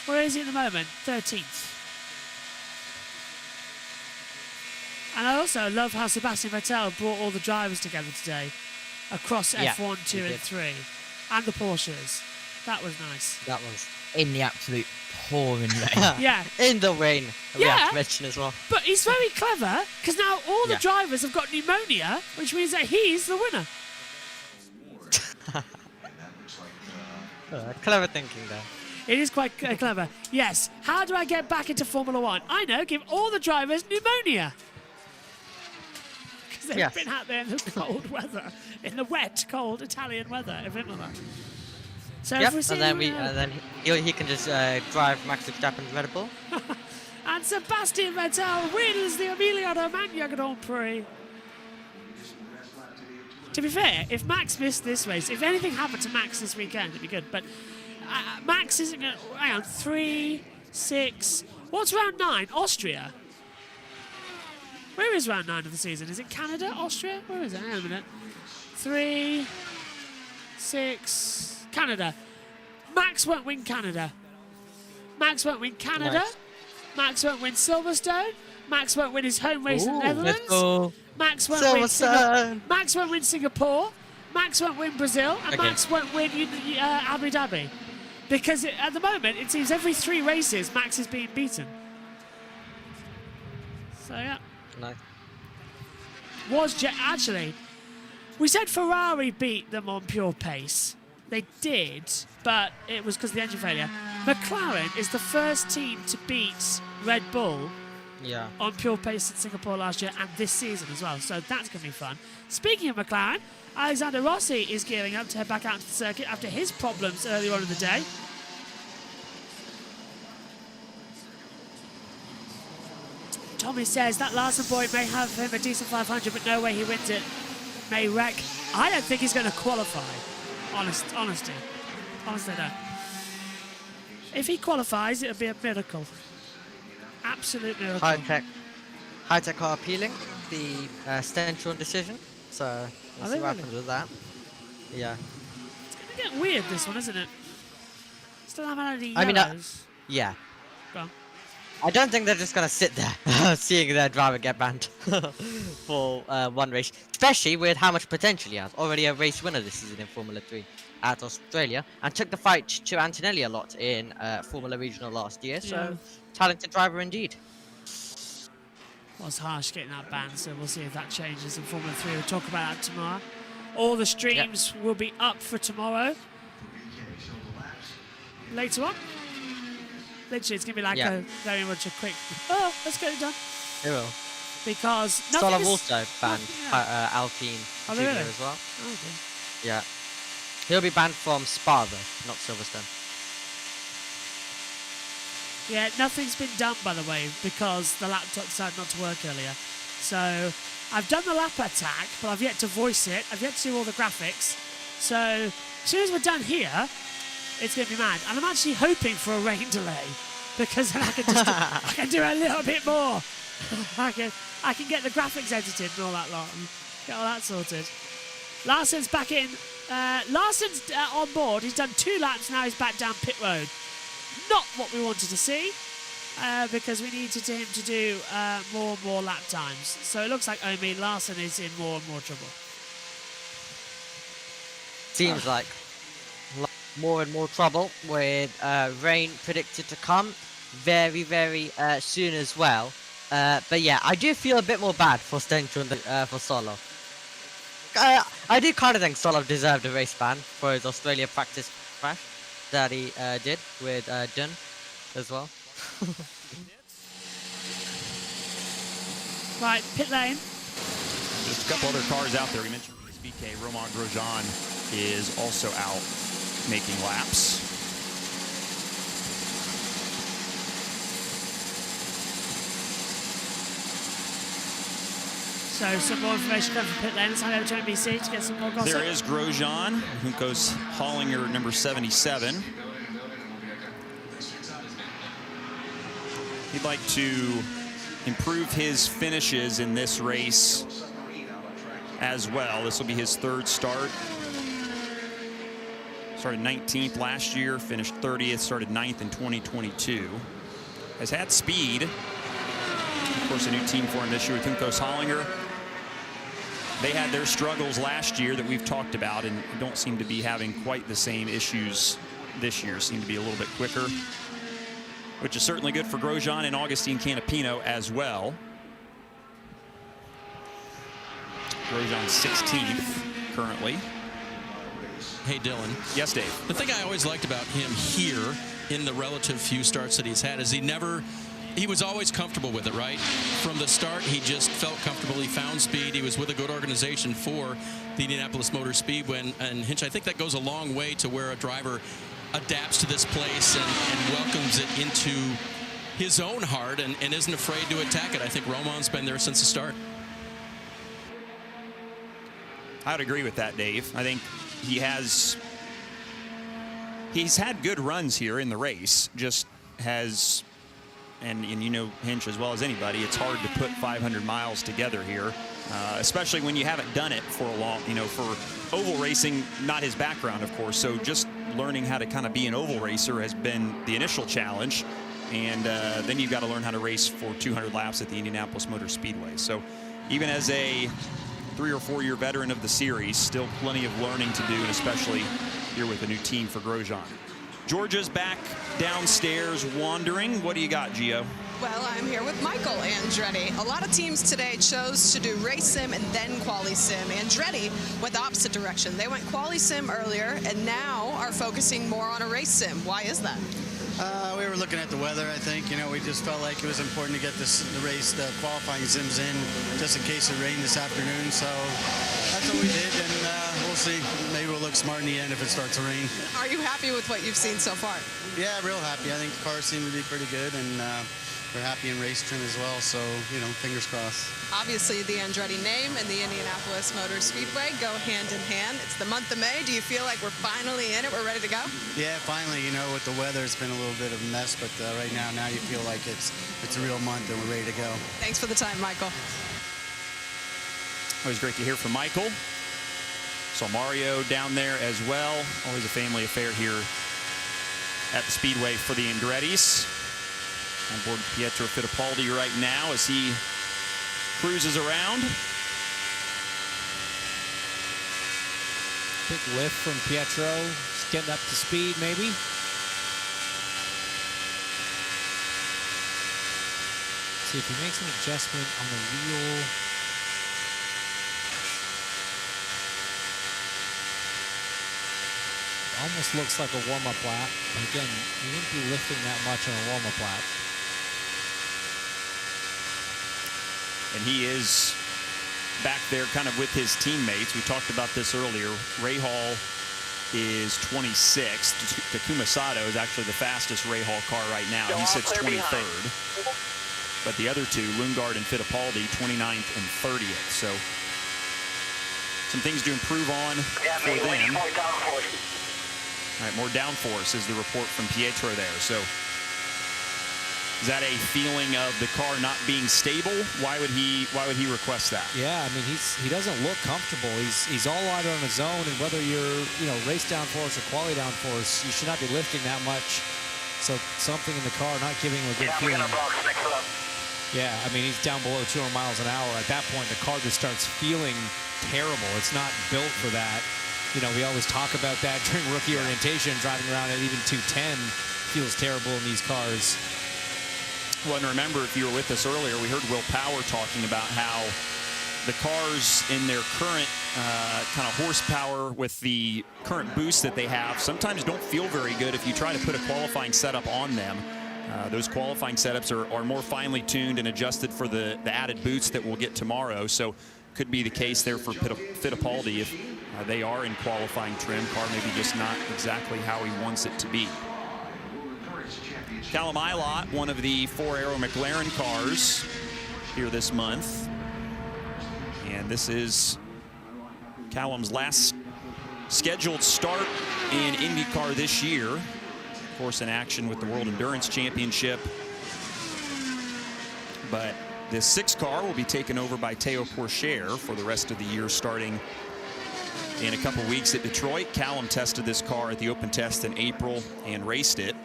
Where is he at the moment? 13th. And I also love how Sebastian Vettel brought all the drivers together today across F1, 2 and 3. And the Porsches. That was nice. That was. In the absolute pouring rain. Yeah. In the rain. We Yeah. have to mention as well. But he's very clever, because now all the drivers have got pneumonia, which means that he's the winner. Clever thinking there. It is quite clever. Yes. How do I get back into Formula 1? I know, give all the drivers pneumonia. Because they've been out there in the cold weather, in the wet, cold Italian weather of Imola. So if we see and then he can just drive Max Verstappen's Red Bull. And Sebastian Vettel wins the Emilia Romagna Grand Prix. To be fair, if Max missed this race, if anything happened to Max this weekend, it'd be good. But Max isn't going to... Hang on, 3, 6... What's round 9? Austria? Where is round 9 of the season? Is it Canada, Austria? Where is it? Hang on a minute. 3, 6... Canada. Max won't win Canada. Max won't win Canada. Nice. Max won't win Silverstone. Max won't win his home race in the Netherlands. Let's go. Max won't win Max won't win Singapore. Max won't win Brazil. And Max won't win Abu Dhabi. Because at the moment, it seems every 3 races, Max is being beaten. So, yeah. Nice. Actually, we said Ferrari beat them on pure pace. They did, but it was because of the engine failure. McLaren is the first team to beat Red Bull on pure pace in Singapore last year and this season as well, so that's going to be fun. Speaking of McLaren, Alexander Rossi is gearing up to head back out to the circuit after his problems earlier on in the day. Tommy says that Larson boy may have him a decent 500, but no way he wins it. May wreck. I don't think he's going to qualify. Honestly, no. If he qualifies, it'll be a miracle. Absolute miracle. High-Tech are appealing the Central decision, so we'll see what happens with that. Yeah. It's going to get weird, this one, isn't it? Still haven't had any yellows. Yeah. Go on. I don't think they're just gonna sit there, seeing their driver get banned for one race, especially with how much potential he has. Already a race winner this season in Formula 3 at Australia, and took the fight to Antonelli a lot in Formula Regional last year. So, talented driver indeed. Was harsh getting that ban, so we'll see if that changes in Formula 3. We'll talk about that tomorrow. All the streams will be up for tomorrow. Later on. Literally, it's going to be like a very much a quick, let's get it done. It will. Because Solov also banned Alpine Junior really? as well. Oh, okay. Yeah. He'll be banned from Spa though, not Silverstone. Yeah, nothing's been done, by the way, because the laptop decided not to work earlier. So I've done the lap attack, but I've yet to voice it. I've yet to do all the graphics. So as soon as we're done here, it's going to be mad. And I'm actually hoping for a rain delay, because then I can just I can do a little bit more. I can get the graphics edited and all that lot and get all that sorted. Larson's back in. Larson's on board. He's done 2 laps, now he's back down pit road. Not what we wanted to see, because we needed him to do more and more lap times. So it looks like Larson is in more and more trouble. Seems like more and more trouble with rain predicted to come very, very soon as well. But yeah, I do feel a bit more bad for Stench than for Solov. I do kind of think Solov deserved a race ban for his Australia practice crash that he did with Dunn as well. Right, pit lane. Just a couple other cars out there. We mentioned BK. Romain Grosjean is also out making laps. So some more information coming from pit lane. Let's hand over to NBC to get some more gossip. There is Grosjean, who goes Hollinger, number 77. He'd like to improve his finishes in this race as well. This will be his 3rd start. Started 19th last year, finished 30th, started 9th in 2022. Has had speed. Of course, a new team for him this year with Juncos Hollinger. They had their struggles last year that we've talked about and don't seem to be having quite the same issues this year. Seem to be a little bit quicker, which is certainly good for Grosjean and Augustine Canapino as well. Grosjean 16th currently. Hey, Dylan. Yes, Dave. The thing I always liked about him here in the relative few starts that he's had is he was always comfortable with it, right? From the start, he just felt comfortable. He found speed. He was with a good organization for the Indianapolis Motor Speedway. And Hinch, I think that goes a long way to where a driver adapts to this place and welcomes it into his own heart and isn't afraid to attack it. I think Romain's been there since the start. I would agree with that, Dave. I think he's had good runs here in the race, just has, and you know Hinch as well as anybody, it's hard to put 500 miles together here, especially when you haven't done it for a long, for oval racing, not his background, of course. So just learning how to kind of be an oval racer has been the initial challenge. And then you've got to learn how to race for 200 laps at the Indianapolis Motor Speedway. So even as a 3 or 4 year veteran of the series, still plenty of learning to do, and especially here with a new team for Grosjean. Georgia's back downstairs wandering. What do you got, Gio? Well, I'm here with Michael Andretti. A lot of teams today chose to do race sim and then quali sim. Andretti went the opposite direction. They went quali sim earlier and now are focusing more on a race sim. Why is that? We were looking at the weather, I think. We just felt like it was important to get the qualifying sims in just in case it rained this afternoon. So that's what we did, and we'll see. Maybe we'll look smart in the end if it starts to rain. Are you happy with what you've seen so far? Yeah, real happy. I think the cars seem to be pretty good, and we're happy in race trim as well. So, fingers crossed. Obviously, the Andretti name and the Indianapolis Motor Speedway go hand in hand. It's the month of May. Do you feel like we're finally in it? We're ready to go? Yeah, finally. With the weather, it's been a little bit of a mess, but right now you feel like it's a real month and we're ready to go. Thanks for the time, Michael. Always great to hear from Michael. Saw Mario down there as well. Always a family affair here at the Speedway for the Andrettis. On board Pietro Fittipaldi right now as he cruises around. Big lift from Pietro. Just getting up to speed, maybe. See if he makes an adjustment on the wheel. Almost looks like a warm-up lap. But again, you wouldn't be lifting that much on a warm-up lap. And he is back there kind of with his teammates. We talked about this earlier. Rahal is 26th. Takuma Sato is actually the fastest Rahal car right now. He sits 23rd. But the other two, Lundgaard and Fittipaldi, 29th and 30th. So some things to improve on for them. All right, more downforce is the report from Pietro there. So is that a feeling of the car not being stable? Why would he request that? Yeah, I mean he doesn't look comfortable. He's all out on his own, and whether you're race downforce or quality downforce, you should not be lifting that much. So something in the car not giving him a good feeling. Yeah, I mean he's down below 200 miles an hour. At that point, the car just starts feeling terrible. It's not built for that. We always talk about that during rookie orientation. Driving around at even 210 feels terrible in these cars. Well, and remember, if you were with us earlier, we heard Will Power talking about how the cars in their current kind of horsepower with the current boost that they have sometimes don't feel very good if you try to put a qualifying setup on them. Those qualifying setups are more finely tuned and adjusted for the added boost that we'll get tomorrow. So could be the case there for Fittipaldi if they are in qualifying trim. Car maybe just not exactly how he wants it to be. Callum Ilott, one of the 4-Aero McLaren cars here this month. And this is Callum's last scheduled start in INDYCAR this year. Of course, in action with the World Endurance Championship. But this 6 car will be taken over by Théo Pourchaire for the rest of the year, starting in a couple weeks at Detroit. Callum tested this car at the open test in April and raced it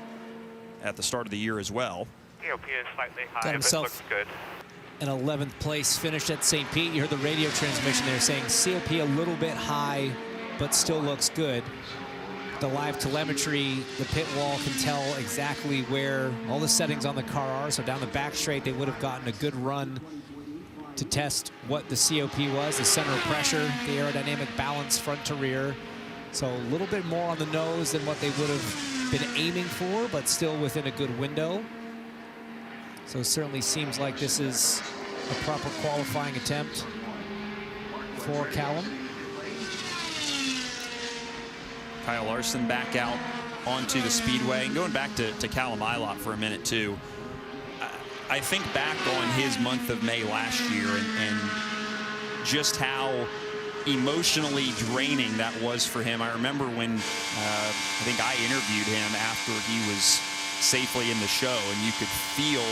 at the start of the year as well. COP is slightly high, Got himself looks good. An 11th place finish at St. Pete. You heard the radio transmission there saying COP a little bit high, but still looks good. The live telemetry, the pit wall can tell exactly where all the settings on the car are. So down the back straight, they would have gotten a good run to test what the COP was, the center of pressure, the aerodynamic balance front to rear. So a little bit more on the nose than what they would have been aiming for, but still within a good window. So it certainly seems like this is a proper qualifying attempt for Callum. Kyle Larson back out onto the speedway. And going back to Callum Ilott for a minute, too. I think back on his month of May last year and just how emotionally draining that was for him. I remember when I think I interviewed him after he was safely in the show, and you could feel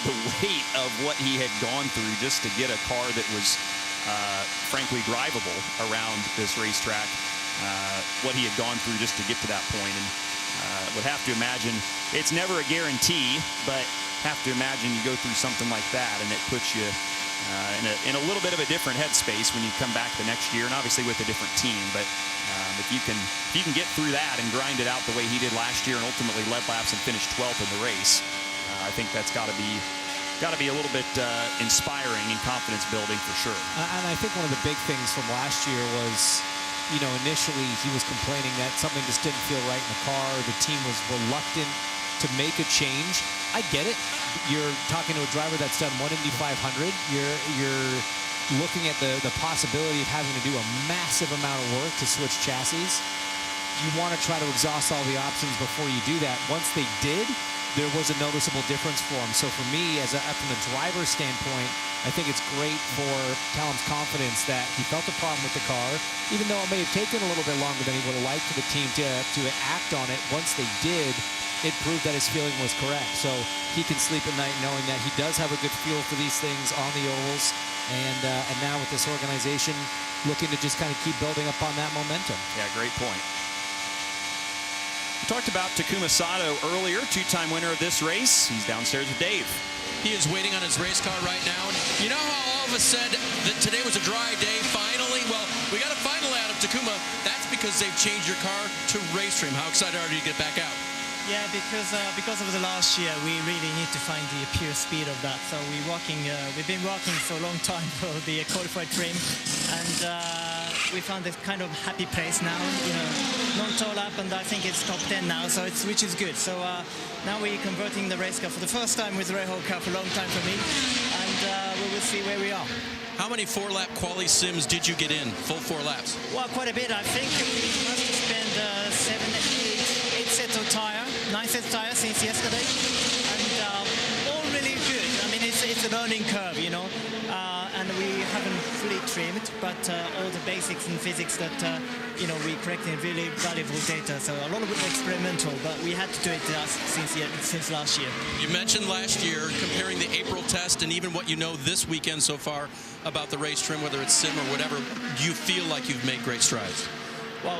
the weight of what he had gone through just to get a car that was frankly drivable around this racetrack. What he had gone through just to get to that point, and would have to imagine it's never a guarantee, but have to imagine you go through something like that and it puts you in a little bit of a different headspace when you come back the next year, and obviously with a different team. But if you can get through that and grind it out the way he did last year and ultimately led laps and finished 12th in the race, I think that's got to be a little bit inspiring and confidence building for sure. And I think one of the big things from last year was, initially he was complaining that something just didn't feel right in the car. The team was reluctant to make a change. I get it. You're talking to a driver that's done one Indy 500. You're looking at the possibility of having to do a massive amount of work to switch chassis. You want to try to exhaust all the options before you do that. Once they did, there was a noticeable difference for him. So for me, from a driver's standpoint, I think it's great for Callum's confidence that he felt a problem with the car, even though it may have taken a little bit longer than he would have liked for the team to act on it. Once they did, it proved that his feeling was correct. So he can sleep at night knowing that he does have a good feel for these things on the ovals. And now with this organization looking to just kind of keep building upon that momentum. Yeah, great point. We talked about Takuma Sato earlier, two-time winner of this race. He's downstairs with Dave. He is waiting on his race car right now. And you know how all of us said that today was a dry day, finally? Well, we got a final out of Takuma. That's because they've changed your car to race trim. How excited are you to get back out? Yeah, because of the last year, we really need to find the pure speed of that. So we've been working for a long time for the qualified trim, and we found this kind of happy place now. Non-toll up, and I think it's top 10 now, so which is good. So now we're converting the race car for the first time with the Rahal car for a long time for me, and we will see where we are. How many 4-lap quali sims did you get in? Full 4 laps? Well, quite a bit. I think we must have spent 8 sets of tire, 9 sets of tire since yesterday, and all really good. I mean, it's a learning curve, and we haven't fully trimmed, but all the basics and physics that we corrected, really valuable data. So a lot of it experimental, but we had to do it since last year. You mentioned last year comparing the April test and even what you know this weekend so far about the race trim, whether it's sim or whatever. Do you feel like you've made great strides? Well,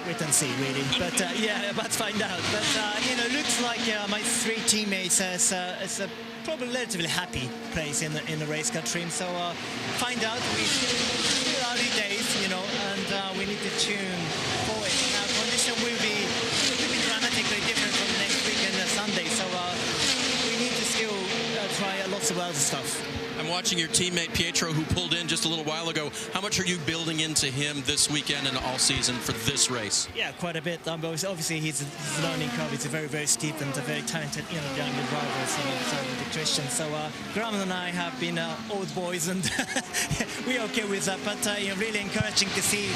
wait and see, really. But let's find out. But looks like my 3 teammates is a probably relatively happy place in the race car trim. So find out. We still early days, and we need to tune for it. Now condition will be dramatically different from next weekend Sunday. So we need to still try lots of other stuff. I'm watching your teammate Pietro, who pulled in just a little while ago. How much are you building into him this weekend and all season for this race? Yeah, quite a bit. Obviously, his learning curve is very, very steep and a very talented, younger driver, so the Christian. So Graham and I have been old boys, and we're okay with that. But really encouraging to see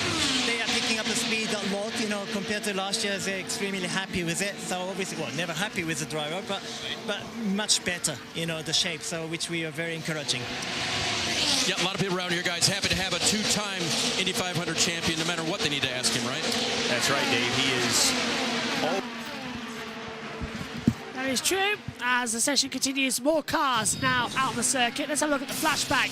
they are picking up the speed a lot. Compared to last year, they're extremely happy with it. So obviously, well, never happy with the driver, but much better. The shape. So which we are very encouraging. Yeah, a lot of people around here, guys, happy to have a 2-time Indy 500 champion, no matter what they need to ask him, right? That's right, Dave. He is all... That is true. As the session continues, more cars now out on the circuit. Let's have a look at the flashback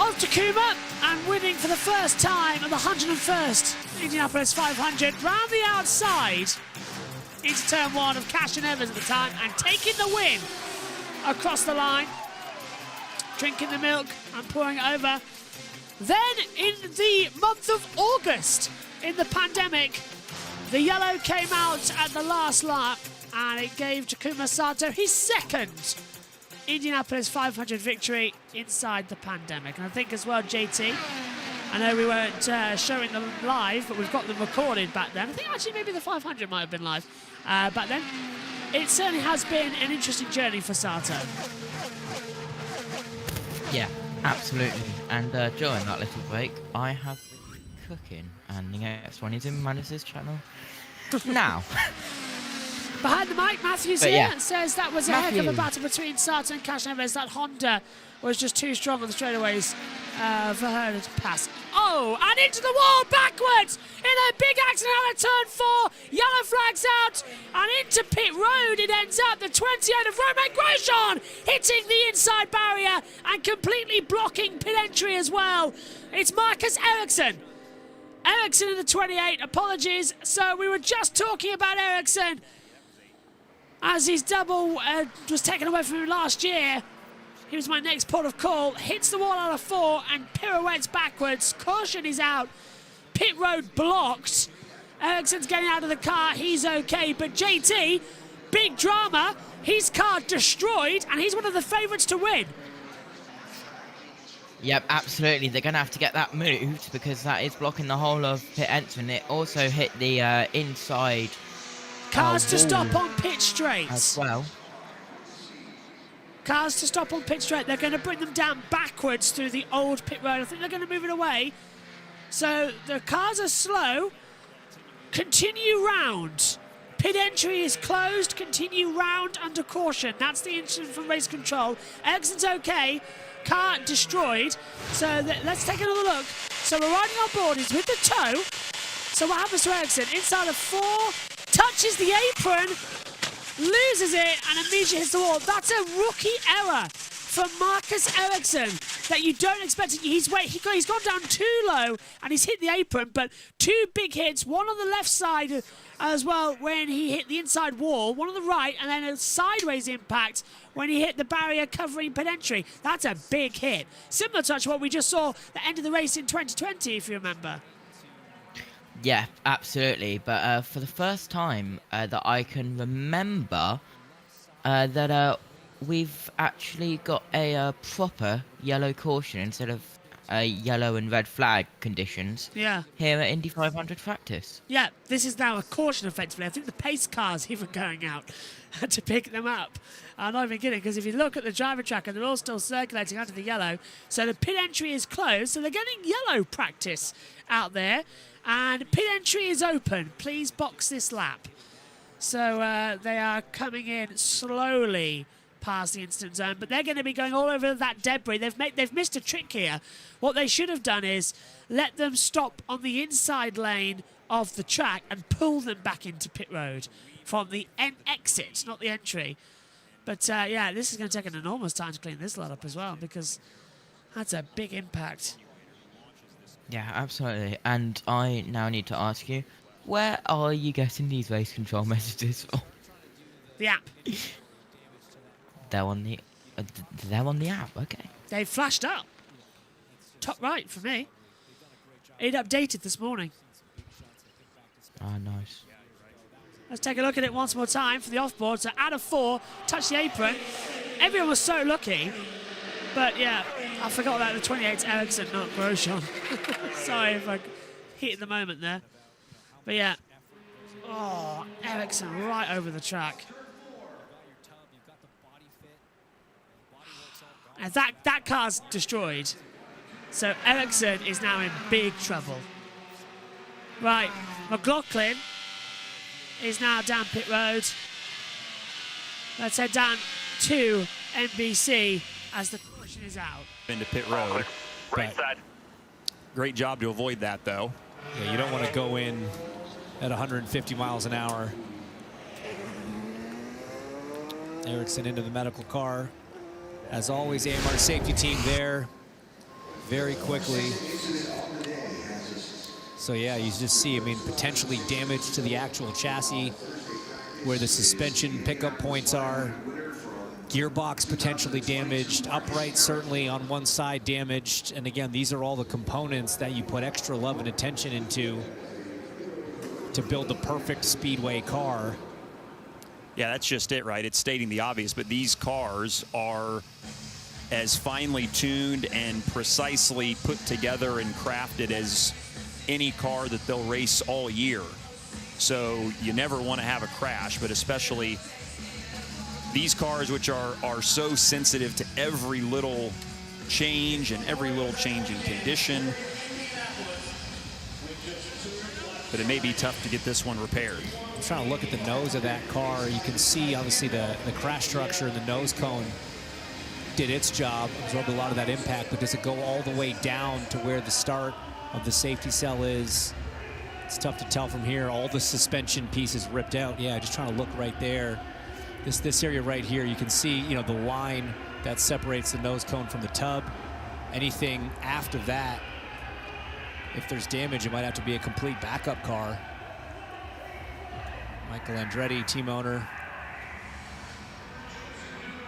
of Takuma, and winning for the first time at the 101st Indianapolis 500. Round the outside into turn 1 of Castroneves at the time, and taking the win across the line. Drinking the milk and pouring it over. Then in the month of August, in the pandemic, the yellow came out at the last lap, and it gave Takuma Sato his second Indianapolis 500 victory inside the pandemic. And I think as well, JT, I know we weren't showing them live, but we've got them recorded back then. I think actually maybe the 500 might have been live back then. It certainly has been an interesting journey for Sato. Yeah, absolutely. And during that little break, I have been cooking, and the next one is in Manus's channel now. Behind the mic, Matthew's here, says that was a heck of a battle between Sato and Castroneves. That Honda was just too strong on the straightaways for her to pass. Oh, and into the wall, backwards, in a big accident out of turn 4. Yellow flags out, and into pit road it ends up. The 28 of Romain Grosjean hitting the inside barrier and completely blocking pit entry as well. It's Marcus Ericsson. Ericsson in the 28, apologies. So we were just talking about Ericsson as his double was taken away from him last year. He was my next port of call. Hits the wall out of 4 and pirouettes backwards. Caution is out. Pit road blocked. Ericsson's getting out of the car. He's okay. But JT, big drama. His car destroyed, and he's one of the favourites to win. Yep, absolutely. They're going to have to get that moved because that is blocking the whole of pit entry. And it also hit the inside cars to stop on pit straight as well. Cars to stop on pit straight. They're going to bring them down backwards through the old pit road. I think they're going to move it away. So the cars are slow. Continue round. Pit entry is closed. Continue round under caution. That's the instruction from race control. Ericsson's okay. Car destroyed. So let's take another look. So we're riding on board. He's with the toe. So what happens to Ericsson? Inside of 4. Touches the apron. Loses it and immediately hits the wall. That's a rookie error from Marcus Ericsson. that you don't expect. He's gone down too low and he's hit the apron, but 2 big hits, one on the left side as well when he hit the inside wall, one on the right, and then a sideways impact when he hit the barrier covering pit entry. That's a big hit. Similar to what we just saw at the end of the race in 2020, if you remember. Yeah, absolutely. But for the first time that I can remember, that we've actually got a proper yellow caution instead of yellow and red flag conditions. Yeah. Here at Indy 500 practice. Yeah, this is now a caution effectively. I think the pace car's even going out to pick them up. I'm not even kidding, because if you look at the driver tracker, they're all still circulating under the yellow. So the pit entry is closed, so they're getting yellow practice out there. And pit entry is open. Please box this lap. So they are coming in slowly past the incident zone, but they're going to be going all over that debris. They've missed a trick here. What they should have done is let them stop on the inside lane of the track and pull them back into pit road from the exit, not the entry. But yeah, this is going to take an enormous time to clean this lot up as well, because that's a big impact. Yeah, absolutely. And I now need to ask you, where are you getting these race control messages from? The app. They're on the app. Okay. They flashed up. Top right for me. It updated this morning. Oh, nice. Let's take a look at it once more time for the offboard. So out of 4, touch the apron. Everyone was so lucky. But yeah, I forgot about the 28 Ericsson, not Grosjean. Sorry if I hit the moment there. But yeah. Oh, Ericsson right over the track. And that car's destroyed. So Ericsson is now in big trouble. Right, McLaughlin is now down pit road. Let's head down to NBC as the caution is out. Into pit road. Right side. Great job to avoid that, though. Yeah, you don't want to go in at 150 miles an hour. Ericsson into the medical car. As always, AMR safety team there very quickly. So yeah, you just see, I mean, potentially damage to the actual chassis where the suspension pickup points are. Gearbox potentially damaged, upright certainly on one side damaged. And again, these are all the components that you put extra love and attention into to build the perfect speedway car. Yeah, that's just it, right? It's stating the obvious, but these cars are as finely tuned and precisely put together and crafted as any car that they'll race all year. So you never want to have a crash, but especially these cars, which are so sensitive to every little change and every little change in condition. But it may be tough to get this one repaired. I'm trying to look at the nose of that car. You can see, obviously, the crash structure and the nose cone did its job, absorbed a lot of that impact, but does it go all the way down to where the start of the safety cell is? It's tough to tell from here. All the suspension pieces ripped out. Yeah, just trying to look right there. This area right here, you can see, you know, the line that separates the nose cone from the tub. Anything after that, if there's damage, it might have to be a complete backup car. Michael Andretti, team owner,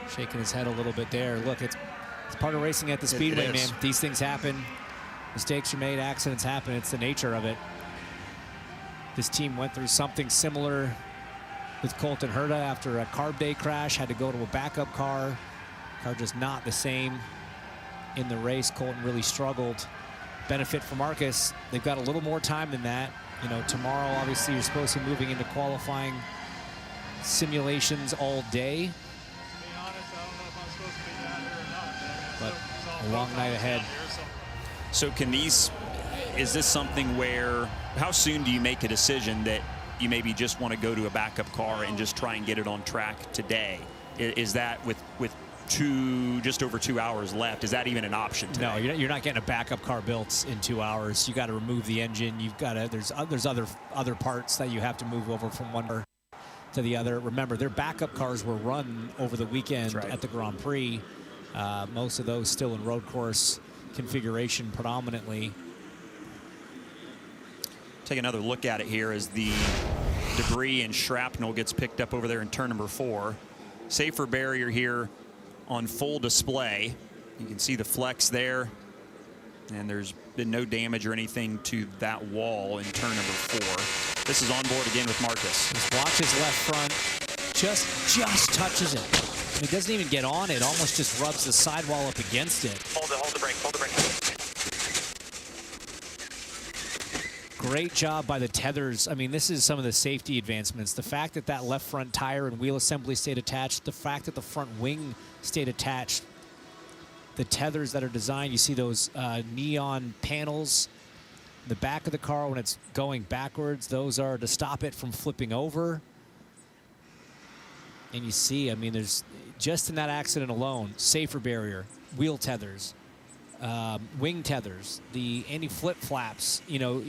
shaking his head a little bit there. Look, it's part of racing at the Speedway, man. These things happen. Mistakes are made, accidents happen. It's the nature of it. This team went through something similar with Colton Herta after a carb day crash, had to go to a backup car. Car just not the same in the race. Colton really struggled. Benefit for Marcus, they've got a little more time than that. You know, tomorrow, obviously, you're supposed to be moving into qualifying simulations all day. But a long night ahead. So can these, is this something where, how soon do you make a decision that you maybe just want to go to a backup car and just try and get it on track today? Is that with just over 2 hours left, is that even an option today? No, you're not getting a backup car built in 2 hours. You got to remove the engine. You've got to, there's other parts that you have to move over from one car to the other. Remember, their backup cars were run over the weekend at the Grand Prix. Most of those still in road course configuration predominantly. Take another look at it here as the debris and shrapnel gets picked up over there in turn number 4. Safer barrier here on full display. You can see the flex there, and there's been no damage or anything to that wall in turn number 4. This is on board again with Marcus. Just watch his left front, just touches it. I mean, he doesn't even get on it, almost just rubs the sidewall up against it. Hold the brake, hold the brake. Great job by the tethers. I mean, this is some of the safety advancements. The fact that that left front tire and wheel assembly stayed attached, the fact that the front wing stayed attached, the tethers that are designed, you see those neon panels in the back of the car when it's going backwards. Those are to stop it from flipping over. And you see, I mean, there's just in that accident alone, safer barrier, wheel tethers, wing tethers, the anti-flip flaps. You know,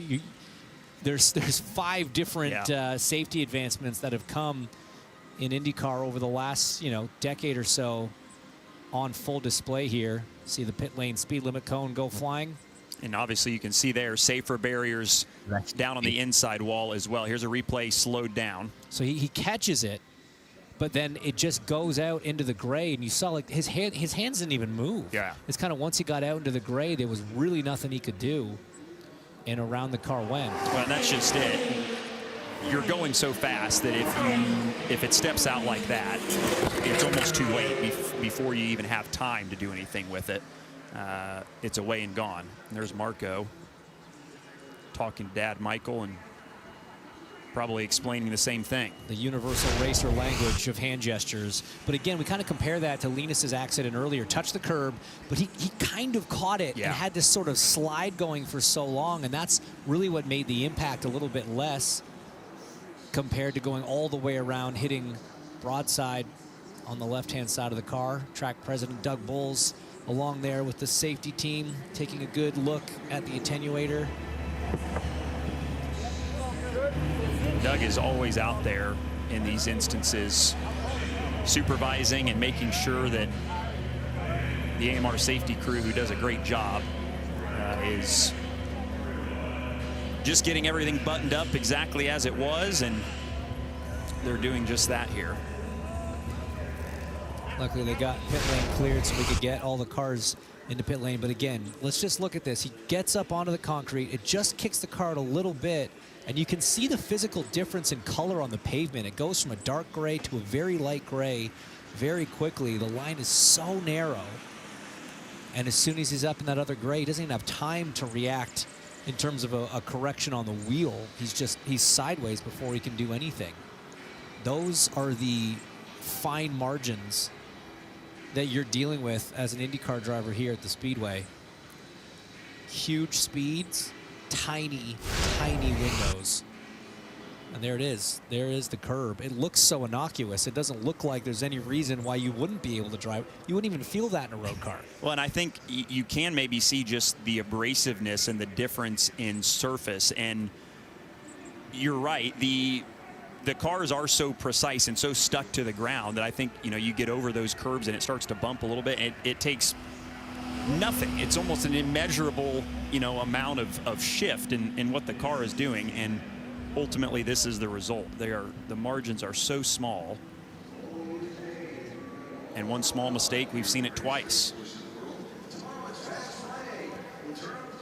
there's 5 different safety advancements that have come in IndyCar over the last decade or so on full display here. See the pit lane speed limit cone go flying. And obviously you can see there safer barriers down on the inside wall as well. Here's a replay slowed down. So he catches it, but then it just goes out into the gray, and you saw like his hands didn't even move. Yeah. It's kind of once he got out into the gray, there was really nothing he could do, and around the car went. Well, that's just it. You're going so fast that if it steps out like that, it's almost too late before you even have time to do anything with it. It's away and gone. And there's Marco talking to Dad Michael and probably explaining the same thing. The universal racer language of hand gestures. But again, we kind of compare that to Lienes' accident earlier. Touched the curb, but he kind of caught it and had this sort of slide going for so long, and that's really what made the impact a little bit less compared to going all the way around, hitting broadside on the left-hand side of the car. Track president Doug Bulls along there with the safety team, taking a good look at the attenuator. Doug is always out there in these instances, supervising and making sure that the AMR safety crew, who does a great job, is just getting everything buttoned up exactly as it was, and they're doing just that here. Luckily, they got pit lane cleared so we could get all the cars into pit lane. But again, let's just look at this. He gets up onto the concrete. It just kicks the car a little bit, and you can see the physical difference in color on the pavement. It goes from a dark gray to a very light gray very quickly. The line is so narrow, and as soon as he's up in that other gray, he doesn't even have time to react in terms of a correction on the wheel. He's sideways before he can do anything. Those are the fine margins that you're dealing with as an IndyCar driver here at the Speedway. Huge speeds, tiny windows. And there it is. There is the curb. It looks so innocuous. It doesn't look like there's any reason why you wouldn't be able to drive. You wouldn't even feel that in a road car. Well, and I think you can maybe see just the abrasiveness and the difference in surface. And you're right. The cars are so precise and so stuck to the ground that I think, you get over those curbs and it starts to bump a little bit. It takes nothing. It's almost an immeasurable, amount of shift in what the car is doing. And ultimately, this is the result. The margins are so small. And one small mistake, we've seen it twice.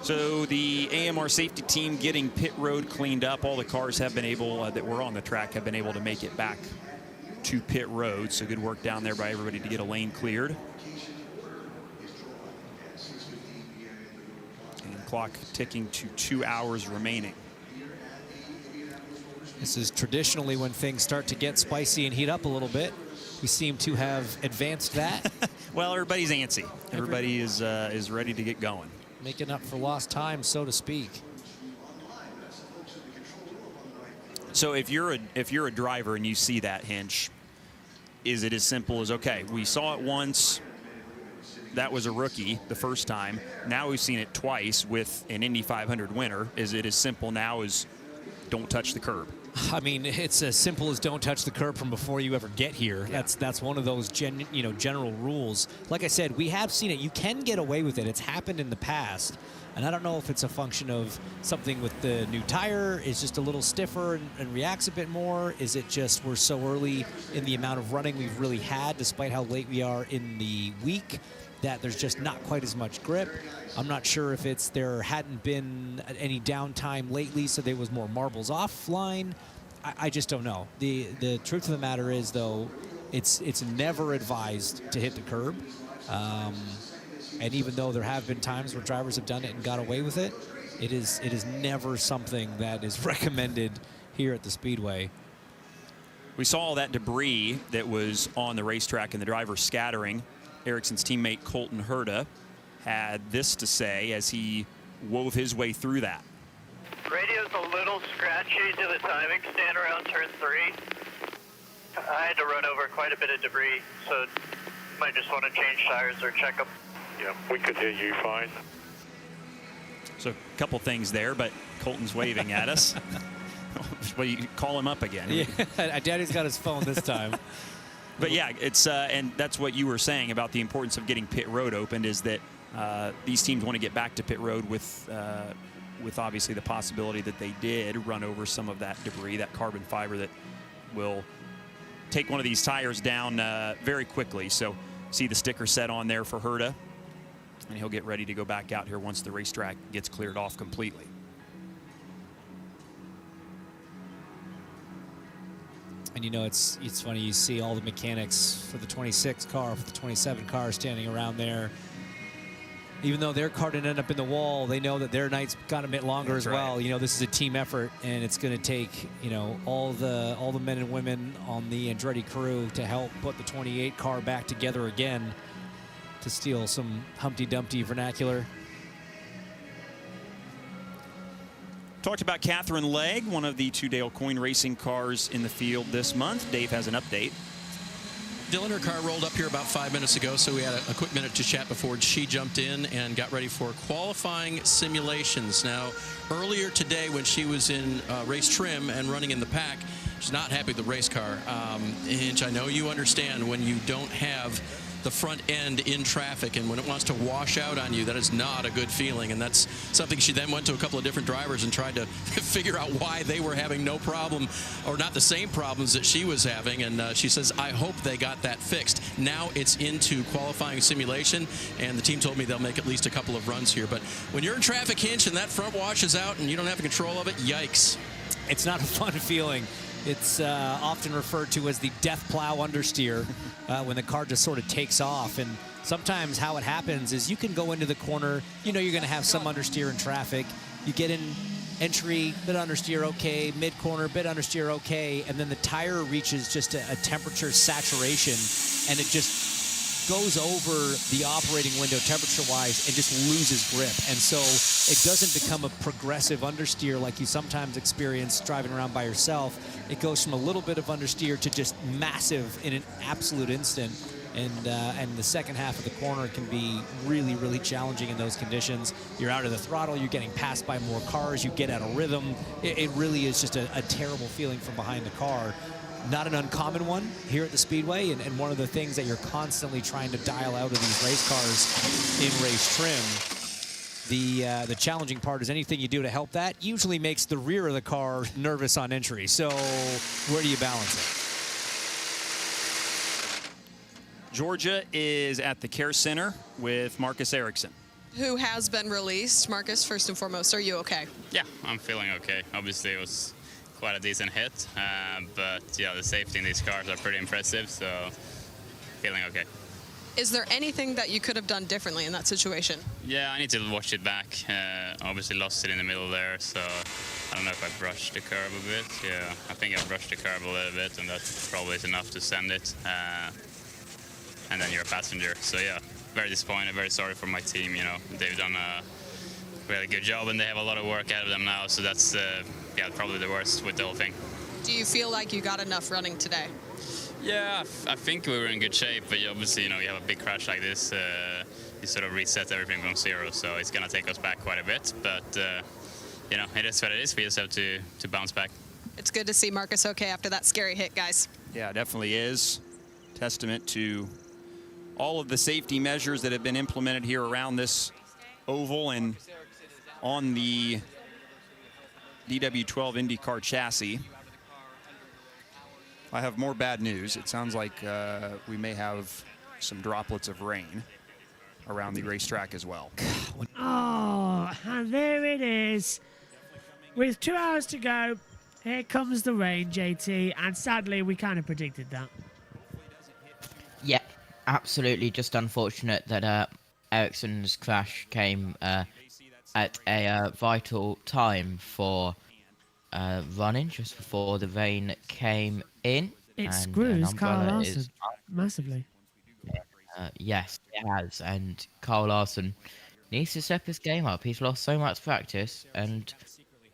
So the AMR safety team getting pit road cleaned up. All the cars have been able, that were on the track, have been able to make it back to pit road. So good work down there by everybody to get a lane cleared. And clock ticking to 2 hours remaining. This is traditionally when things start to get spicy and heat up a little bit. We seem to have advanced that. Well, everybody's antsy. Everybody is ready to get going. Making up for lost time, so to speak. So if you're a driver and you see that, Hinch, is it as simple as, okay, we saw it once, that was a rookie the first time, now we've seen it twice with an Indy 500 winner? Is it as simple now as don't touch the curb. I mean, it's as simple as don't touch the curb from before you ever get here. Yeah. That's one of those general rules. Like I said, we have seen it. You can get away with it. It's happened in the past. And I don't know if it's a function of something with the new tire is just a little stiffer and reacts a bit more. Is it just we're so early in the amount of running we've really had, despite how late we are in the week, that there's just not quite as much grip. I'm not sure if it's there hadn't been any downtime lately, so there was more marbles offline. I just don't know. The truth of the matter is, though, it's never advised to hit the curb. And even though there have been times where drivers have done it and got away with it, it is never something that is recommended here at the Speedway. We saw all that debris that was on the racetrack and the driver scattering. Ericsson's teammate Colton Herta had this to say as he wove his way through that. Radio's a little scratchy to the timing stand around turn 3. I had to run over quite a bit of debris, so might just want to change tires or check them. Yeah, we could hear you fine. So a couple things there, but Colton's waving at us. Well, you call him up again. Yeah, Daddy's got his phone this time. But yeah, it's and that's what you were saying about the importance of getting pit road opened, is that these teams want to get back to pit road with obviously the possibility that they did run over some of that debris, that carbon fiber that will take one of these tires down very quickly. So see the sticker set on there for Herta, and he'll get ready to go back out here once the racetrack gets cleared off completely. And you know, it's funny, you see all the mechanics for the 26 car, for the 27 car standing around there. Even though their car didn't end up in the wall, they know that their night's got a bit longer. That's as well. Right. You know, this is a team effort, and it's going to take, you know, all the men and women on the Andretti crew to help put the 28 car back together again, to steal some Humpty Dumpty vernacular. Talked about Catherine Legg, one of the 2 Dale Coyne racing cars in the field this month. Dave has an update. Dylan, her car rolled up here about 5 minutes ago, so we had a quick minute to chat before she jumped in and got ready for qualifying simulations. Now, earlier today when she was in race trim and running in the pack, she's not happy with the race car. Hinch, I know you understand when you don't have the front end in traffic, and when it wants to wash out on you, that is not a good feeling. And that's something she then went to a couple of different drivers and tried to figure out why they were having no problem, or not the same problems that she was having. And she says, I hope they got that fixed. Now it's into qualifying simulation, and the team told me they'll make at least a couple of runs here. But when you're in traffic, Hinch, and that front washes out and you don't have control of it, yikes. It's not a fun feeling. It's often referred to as the death plow understeer when the car just sort of takes off. And sometimes how it happens is you can go into the corner, you know you're going to have some understeer in traffic. You get in entry, bit understeer okay, mid-corner, bit understeer okay, and then the tire reaches just a temperature saturation, and it just goes over the operating window temperature-wise and just loses grip. And so it doesn't become a progressive understeer like you sometimes experience driving around by yourself. It goes from a little bit of understeer to just massive in an absolute instant. And the second half of the corner can be really, really challenging in those conditions. You're out of the throttle, you're getting passed by more cars, you get out of rhythm. It really is just a terrible feeling from behind the car. Not an uncommon one here at the Speedway, and one of the things that you're constantly trying to dial out of these race cars in race trim. The challenging part is anything you do to help that usually makes the rear of the car nervous on entry. So where do you balance it? Georgia is at the Care Center with Marcus Ericsson, who has been released. Marcus, first and foremost, are you okay? Yeah, I'm feeling okay. Obviously, it was quite a decent hit, but yeah, the safety in these cars are pretty impressive, so feeling okay. Is there anything that you could have done differently in that situation? Yeah, I need to watch it back. Obviously lost it in the middle there, so I don't know if I brushed the curb a bit. Yeah, I think I brushed the curb a little bit, and that probably is enough to send it. And then you're a passenger. So yeah, very disappointed, very sorry for my team. You know, they've done a really good job, and they have a lot of work ahead of them now, so that's yeah, probably the worst with the whole thing. Do you feel like you got enough running today? Yeah, I think we were in good shape, but obviously, you know, you have a big crash like this, you sort of reset everything from zero, so it's going to take us back quite a bit. But you know, it is what it is. We just have to bounce back. It's good to see Marcus okay after that scary hit, guys. Yeah, it definitely is. Testament to all of the safety measures that have been implemented here around this oval and on the DW12 IndyCar chassis. I have more bad news. It sounds like we may have some droplets of rain around the racetrack as well. Oh, and there it is. With 2 hours to go, here comes the rain, JT, and sadly, we kind of predicted that. Yeah, absolutely. Just unfortunate that Ericsson's crash came at a vital time for running, just before the rain came in. It screws Kyle Larson massively. Yes, it has. And Kyle Larson needs to step his game up. He's lost so much practice. And,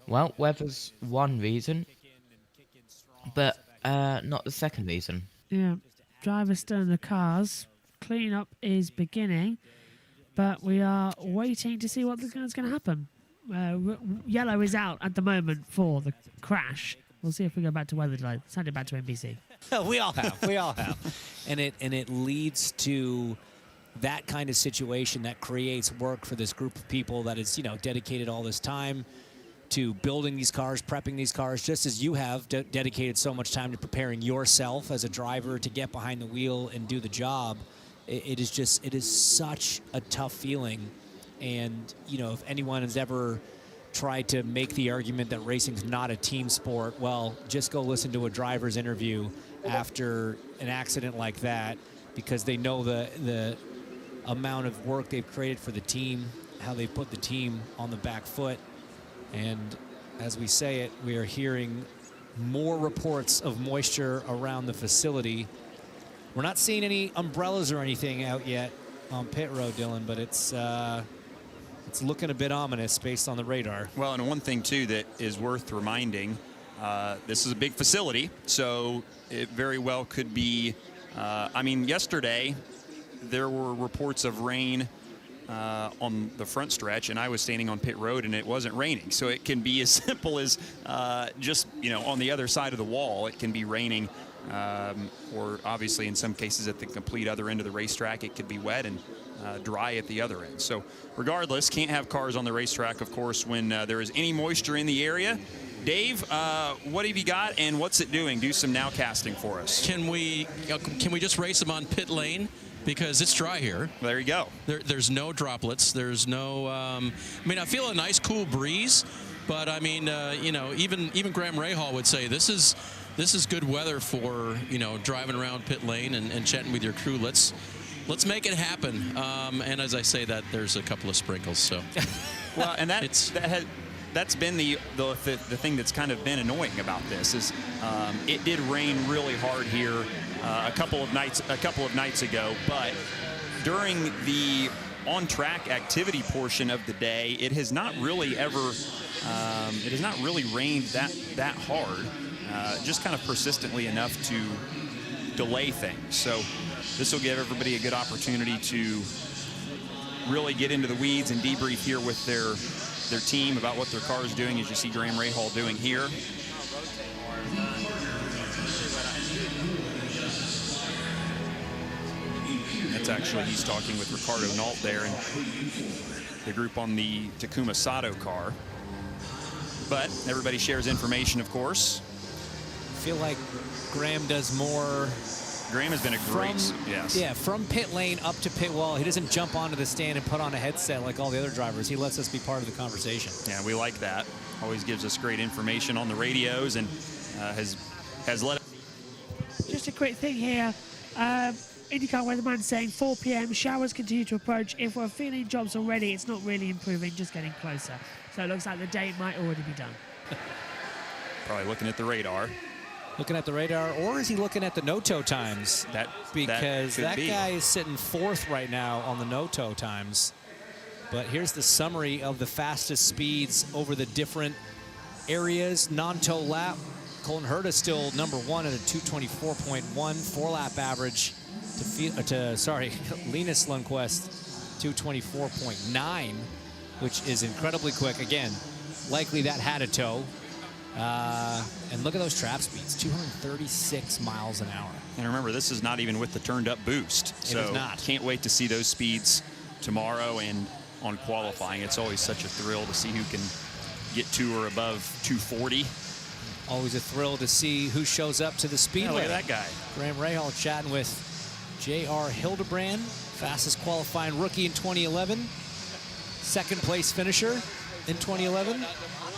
well, weather's one reason, but not the second reason. Yeah, drivers still in the cars. Clean-up is beginning, but we are waiting to see what's going to happen. Yellow is out at the moment for the crash. We'll see if we go back to weather delay. Send it back to NBC. We all have. And it leads to that kind of situation that creates work for this group of people that is, dedicated all this time to building these cars, prepping these cars, just as you have dedicated so much time to preparing yourself as a driver to get behind the wheel and do the job. It is such a tough feeling. And, if anyone has ever tried to make the argument that racing's not a team sport, well, just go listen to a driver's interview after an accident like that, because they know the amount of work they've created for the team, how they put the team on the back foot. And as we say it, we are hearing more reports of moisture around the facility. We're not seeing any umbrellas or anything out yet on pit road, Dylan, but it's looking a bit ominous based on the radar. Well, and one thing, too, that is worth reminding, this is a big facility, so it very well could be, yesterday there were reports of rain on the front stretch, and I was standing on pit road and it wasn't raining. So it can be as simple as just, on the other side of the wall, it can be raining, or obviously in some cases at the complete other end of the racetrack, it could be wet and dry at the other end. So regardless, can't have cars on the racetrack, of course, when there is any moisture in the area. Dave, what have you got and what's it doing? Do some nowcasting for us. Can we just race them on pit lane? Because it's dry here. There you go. There's no droplets. There's no. I feel a nice cool breeze, but even Graham Rahal would say this is good weather for driving around pit lane and chatting with your crew. Let's make it happen. And as I say that, there's a couple of sprinkles. So. Well, and that's been the thing that's kind of been annoying about this is it did rain really hard here a couple of nights ago, but during the on-track activity portion of the day, it has not really rained that hard, just kind of persistently enough to delay things. So this will give everybody a good opportunity to really get into the weeds and debrief here with their team about what their car is doing, as you see Graham Rahal doing here. That's actually, he's talking with Ricardo Nault there and the group on the Takuma Sato car. But everybody shares information, of course. I feel like Graham does more. Graham has been a great, yes. Yeah, from pit lane up to pit wall. He doesn't jump onto the stand and put on a headset like all the other drivers. He lets us be part of the conversation. Yeah, we like that. Always gives us great information on the radios and has let us. Just a quick thing here. IndyCar weatherman saying 4 p.m. Showers continue to approach. If we're feeling jobs already, it's not really improving, just getting closer. So it looks like the date might already be done. Probably looking at the radar. Looking at the radar, or is he looking at the no-toe times? Because that guy is sitting 4th right now on the no-toe times. But here's the summary of the fastest speeds over the different areas. Non-toe lap, Colton Herta still number 1 at a 224.1 4-lap average Linus Lundqvist 224.9, which is incredibly quick. Again, likely that had a tow. And look at those trap speeds, 236 miles an hour. And remember, this is not even with the turned up boost. It is not. Can't wait to see those speeds tomorrow and on qualifying. It's always such a thrill to see who can get to or above 240. Always a thrill to see who shows up to the speedway. Yeah, look at that guy. Graham Rahal chatting with J.R. Hildebrand, fastest qualifying rookie in 2011, second place finisher in 2011.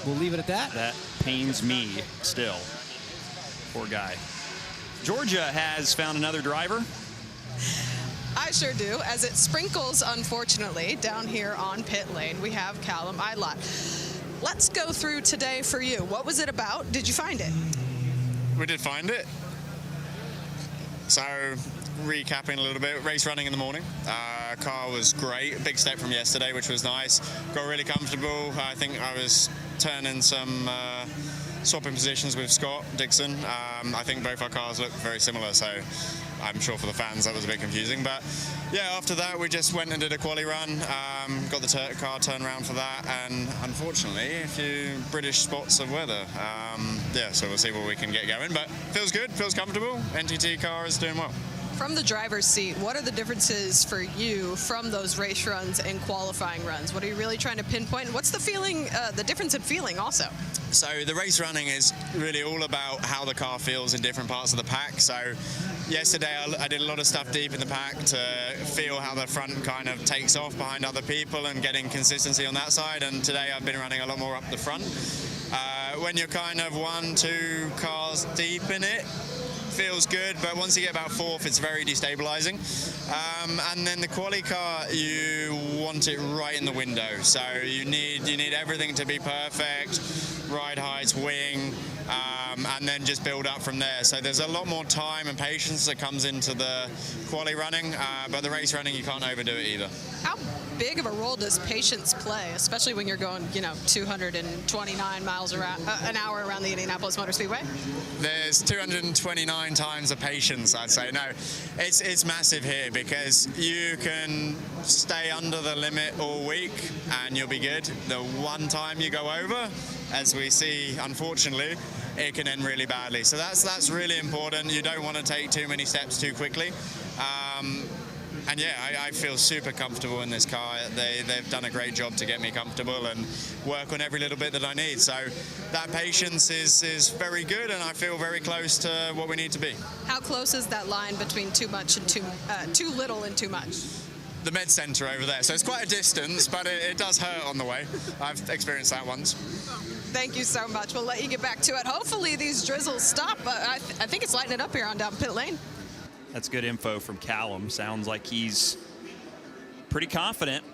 We'll leave it at that. That pains me still. Poor guy. Georgia has found another driver. I sure do, as it sprinkles, unfortunately, down here on pit lane. We have Callum Ilott. Let's go through today for you. What was it about? Did you find it? We did find it. So, recapping a little bit, race running in the morning. Car was great, a big step from yesterday, which was nice. Got really comfortable. I think I was turning some swapping positions with Scott Dixon. I think both our cars look very similar, so I'm sure for the fans that was a bit confusing. But yeah, after that we just went and did a quali run, got the car turned around for that, and unfortunately a few British spots of weather. Yeah, so we'll see what we can get going, but feels good, feels comfortable. NTT car is doing well. From the driver's seat, what are the differences for you from those race runs and qualifying runs? What are you really trying to pinpoint? What's the feeling, the difference in feeling also? So the race running is really all about how the car feels in different parts of the pack. So yesterday I did a lot of stuff deep in the pack to feel how the front kind of takes off behind other people and getting consistency on that side. And today I've been running a lot more up the front. When you're kind of 1-2 cars deep in it, feels good, but once you get about fourth, it's very destabilizing. And then the quali car, you want it right in the window. So you need everything to be perfect, ride heights, wing, and then just build up from there. So there's a lot more time and patience that comes into the quali running, but the race running, you can't overdo it either. How big of a role does patience play, especially when you're going, 229 miles an hour around the Indianapolis Motor Speedway? There's 229 times the patience, I'd say. No, it's massive here because you can stay under the limit all week and you'll be good. The one time you go over, as we see, unfortunately, it can end really badly. So that's really important. You don't want to take too many steps too quickly. And yeah, I feel super comfortable in this car. They've done a great job to get me comfortable and work on every little bit that I need. So that patience is very good, and I feel very close to what we need to be. How close is that line between too much and too little and too much? The med center over there. So it's quite a distance, but it does hurt on the way. I've experienced that once. Thank you so much. We'll let you get back to it. Hopefully these drizzles stop, but I think it's lightening up here on down pit lane. That's good info from Callum. Sounds like he's pretty confident,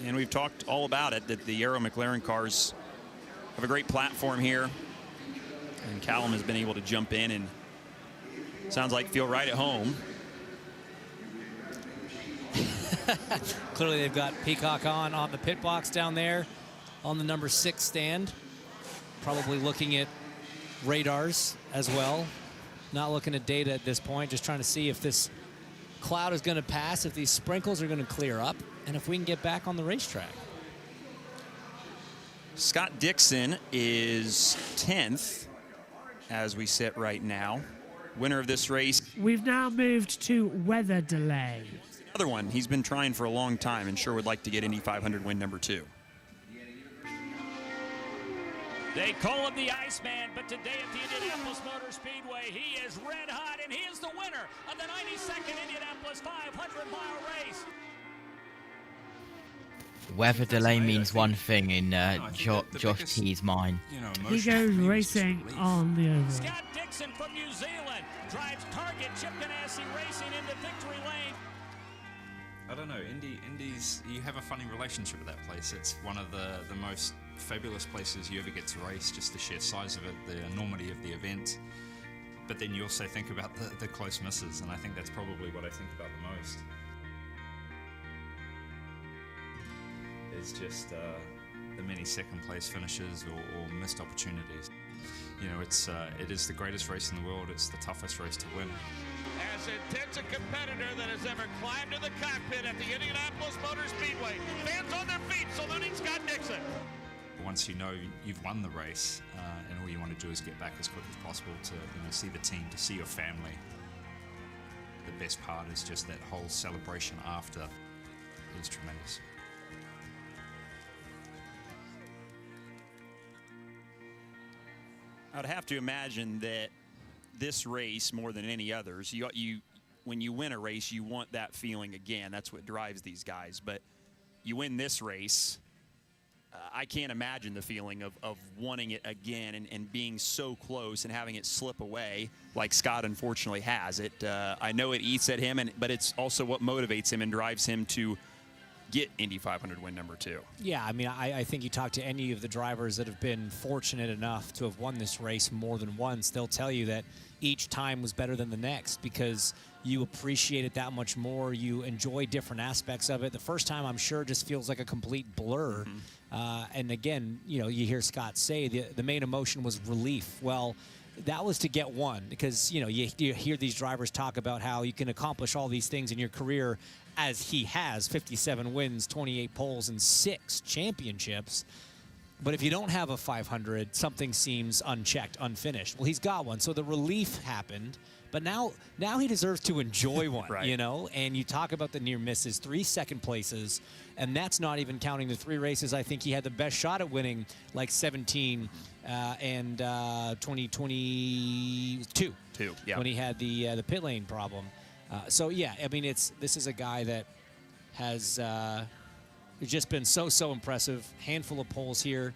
and we've talked all about it, that the Aero McLaren cars have a great platform here, and Callum has been able to jump in and sounds like feel right at home. Clearly they've got Peacock on the pit box down there on the number 6 stand, probably looking at radars as well. Not looking at data at this point, just trying to see if this cloud is going to pass, if these sprinkles are going to clear up, and if we can get back on the racetrack. Scott Dixon is 10th as we sit right now. Winner of this race. We've now moved to weather delay. Another one he's been trying for a long time and sure would like to get Indy 500 win number 2. They call him the Iceman, but today at the Indianapolis Motor Speedway, he is red hot, and he is the winner of the 92nd Indianapolis 500-mile race. Weather delay means one thing in Josh T's mind. He goes racing on the oval. Scott Dixon from New Zealand drives Target Chip Ganassi Racing into victory lane. I don't know, Indy's, you have a funny relationship with that place. It's one of the most fabulous places you ever get to race, just the sheer size of it, the enormity of the event. But then you also think about the close misses, and I think that's probably what I think about the most. It's just the many second place finishes or missed opportunities. You know, it is the greatest race in the world. It's the toughest race to win. As intense a competitor that has ever climbed to the cockpit at the Indianapolis Motor Speedway. Fans on their feet saluting Scott Dixon. once you know you've won the race, and all you want to do is get back as quick as possible to see the team, to see your family. The best part is just that whole celebration after is tremendous. I'd have to imagine that this race, more than any others, when you win a race, you want that feeling again. That's what drives these guys. But you win this race, I can't imagine the feeling of wanting it again and being so close and having it slip away like Scott unfortunately has. I know it eats at him, but it's also what motivates him and drives him to get Indy 500 win number 2. Yeah, I mean, I think you talk to any of the drivers that have been fortunate enough to have won this race more than once, they'll tell you that each time was better than the next because you appreciate it that much more. You enjoy different aspects of it. The first time, I'm sure, just feels like a complete blur. And again, you hear Scott say the main emotion was relief. Well, that was to get one because, you hear these drivers talk about how you can accomplish all these things in your career as he has, 57 wins, 28 poles, and 6 championships. But if you don't have a 500, something seems unchecked, unfinished. Well, he's got one, so the relief happened. But now he deserves to enjoy one, right. And you talk about the near misses, 3 second places, and that's not even counting the 3 races I think he had the best shot at winning, like 17 and 2022. Yeah. When he had the pit lane problem. So yeah, I mean, this is a guy that has just been so impressive. Handful of poles here,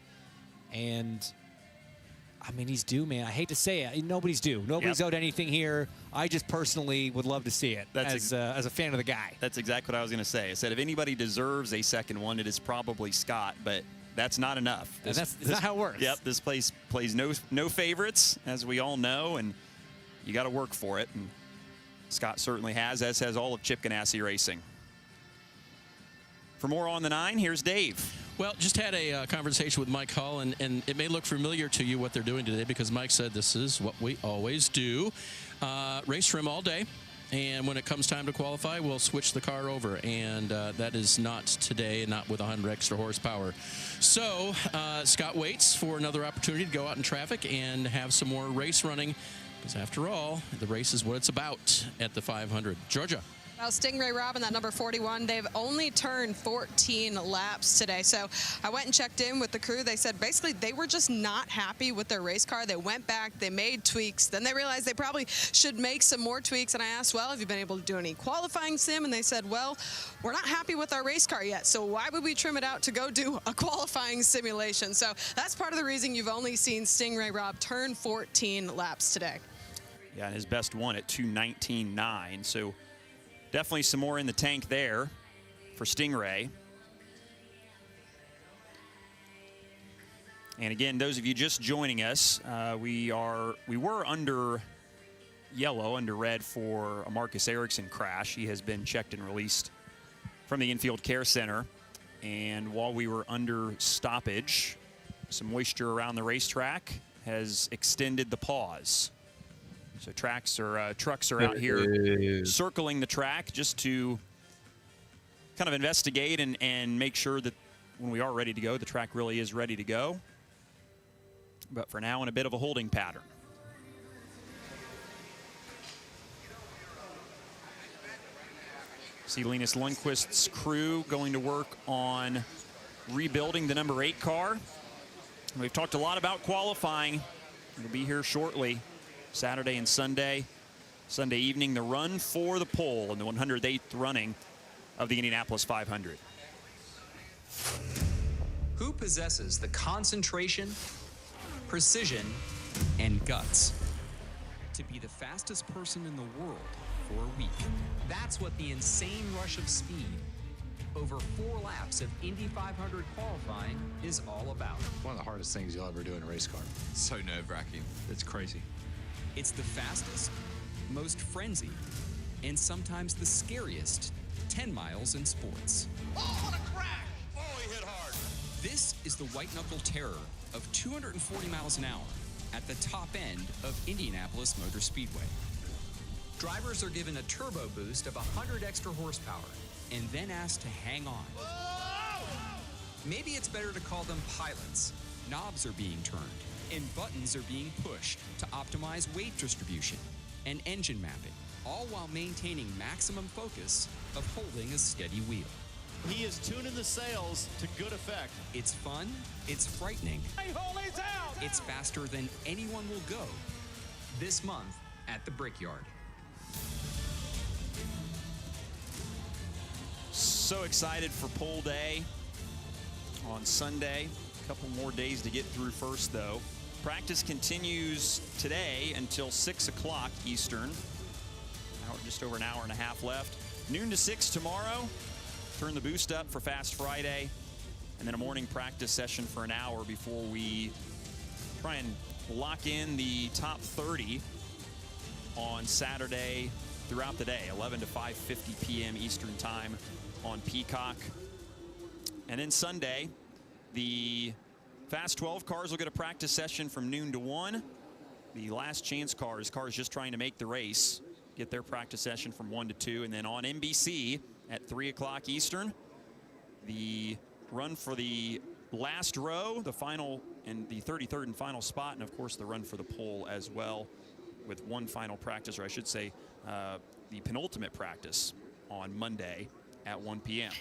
and I mean, he's due, man. I hate to say it, nobody's due. Nobody's owed anything here. I just personally would love to see it as a fan of the guy. That's exactly what I was going to say. I said if anybody deserves a second one, it is probably Scott, but that's not enough. That's not how it works. Yep, this place plays no favorites, as we all know, and you got to work for it. And Scott certainly has, as has all of Chip Ganassi Racing. For more on the 9, here's Dave. Well, just had a conversation with Mike Hull, and it may look familiar to you what they're doing today because Mike said this is what we always do. Race trim all day, and when it comes time to qualify, we'll switch the car over, and that is not today and not with 100 extra horsepower. So Scott waits for another opportunity to go out in traffic and have some more race running because, after all, the race is what it's about at the 500. Georgia. Well, Stingray Robin, that number 41, they've only turned 14 laps today. So I went and checked in with the crew. They said basically they were just not happy with their race car. They went back, they made tweaks. Then they realized they probably should make some more tweaks. And I asked, well, have you been able to do any qualifying sim? And they said, well, we're not happy with our race car yet. So why would we trim it out to go do a qualifying simulation? So that's part of the reason you've only seen Stingray Rob turn 14 laps today. Yeah, and his best one at 2:19.9. So definitely some more in the tank there for Stingray. And again, those of you just joining us, we were under yellow, under red for a Marcus Ericsson crash. He has been checked and released from the infield care center. And while we were under stoppage, some moisture around the racetrack has extended the pause. So trucks are out here circling the track just to kind of investigate and make sure that when we are ready to go, the track really is ready to go. But for now, in a bit of a holding pattern. See Linus Lundqvist's crew going to work on rebuilding the number 8 car. We've talked a lot about qualifying. It'll be here shortly. Saturday and Sunday. Sunday evening, the run for the pole in the 108th running of the Indianapolis 500. Who possesses the concentration, precision, and guts to be the fastest person in the world for a week? That's what the insane rush of speed over 4 laps of Indy 500 qualifying is all about. One of the hardest things you'll ever do in a race car. So nerve-wracking. It's crazy. It's the fastest, most frenzied, and sometimes the scariest 10 miles in sports. Oh, what a crash! Oh, he hit hard. This is the white-knuckle terror of 240 miles an hour at the top end of Indianapolis Motor Speedway. Drivers are given a turbo boost of 100 extra horsepower and then asked to hang on. Maybe it's better to call them pilots. Knobs are being turned, and buttons are being pushed to optimize weight distribution and engine mapping, all while maintaining maximum focus of holding a steady wheel. He is tuning the sails to good effect. It's fun, it's frightening, it's faster than anyone will go this month at the Brickyard. So excited for pole day on Sunday. A couple more days to get through first, though. Practice continues today until 6 o'clock Eastern. Just over an hour and a half left. Noon to 6 tomorrow. Turn the boost up for Fast Friday. And then a morning practice session for an hour before we try and lock in the top 30 on Saturday throughout the day, 11 to 5:50 p.m. Eastern time on Peacock. And then Sunday, the Fast 12 cars will get a practice session from noon to 1. The last chance cars just trying to make the race, get their practice session from 1 to 2. And then on NBC at 3 o'clock Eastern, the run for the last row, the final and the 33rd and final spot, and of course the run for the pole as well, with one final practice, or I should say the penultimate practice on Monday at 1 p.m.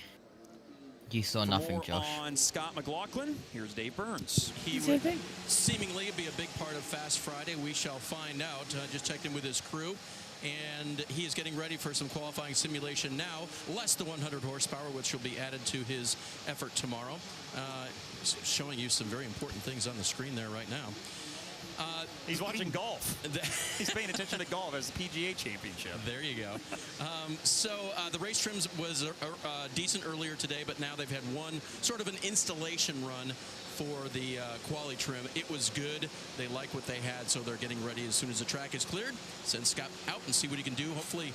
You saw nothing, Josh. On Scott McLaughlin, here's Dave Burns. He would seemingly be a big part of Fast Friday. We shall find out. Just checked in with his crew, and he is getting ready for some qualifying simulation now. Less than 100 horsepower, which will be added to his effort tomorrow. Showing you some very important things on the screen there right now. He's watching golf. He's paying attention to golf as the PGA Championship. There you go. The race trims was decent earlier today, but now they've had one sort of an installation run for the quali trim. It was good. They like what they had, so they're getting ready as soon as the track is cleared. Send Scott out and see what he can do. Hopefully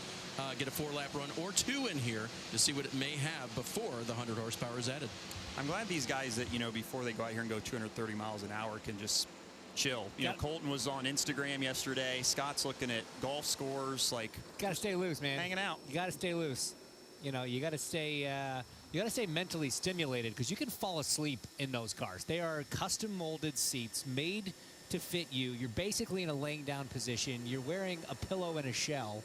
get a 4-lap run or 2 in here to see what it may have before the 100 horsepower is added. I'm glad these guys that, before they go out here and go 230 miles an hour can just chill. Colton was on Instagram yesterday. Scott's looking at golf scores. Gotta stay loose, man. Hanging out. You gotta stay loose. You gotta stay mentally stimulated, because you can fall asleep in those cars. They are custom molded seats made to fit you. You're basically in a laying down position. You're wearing a pillow and a shell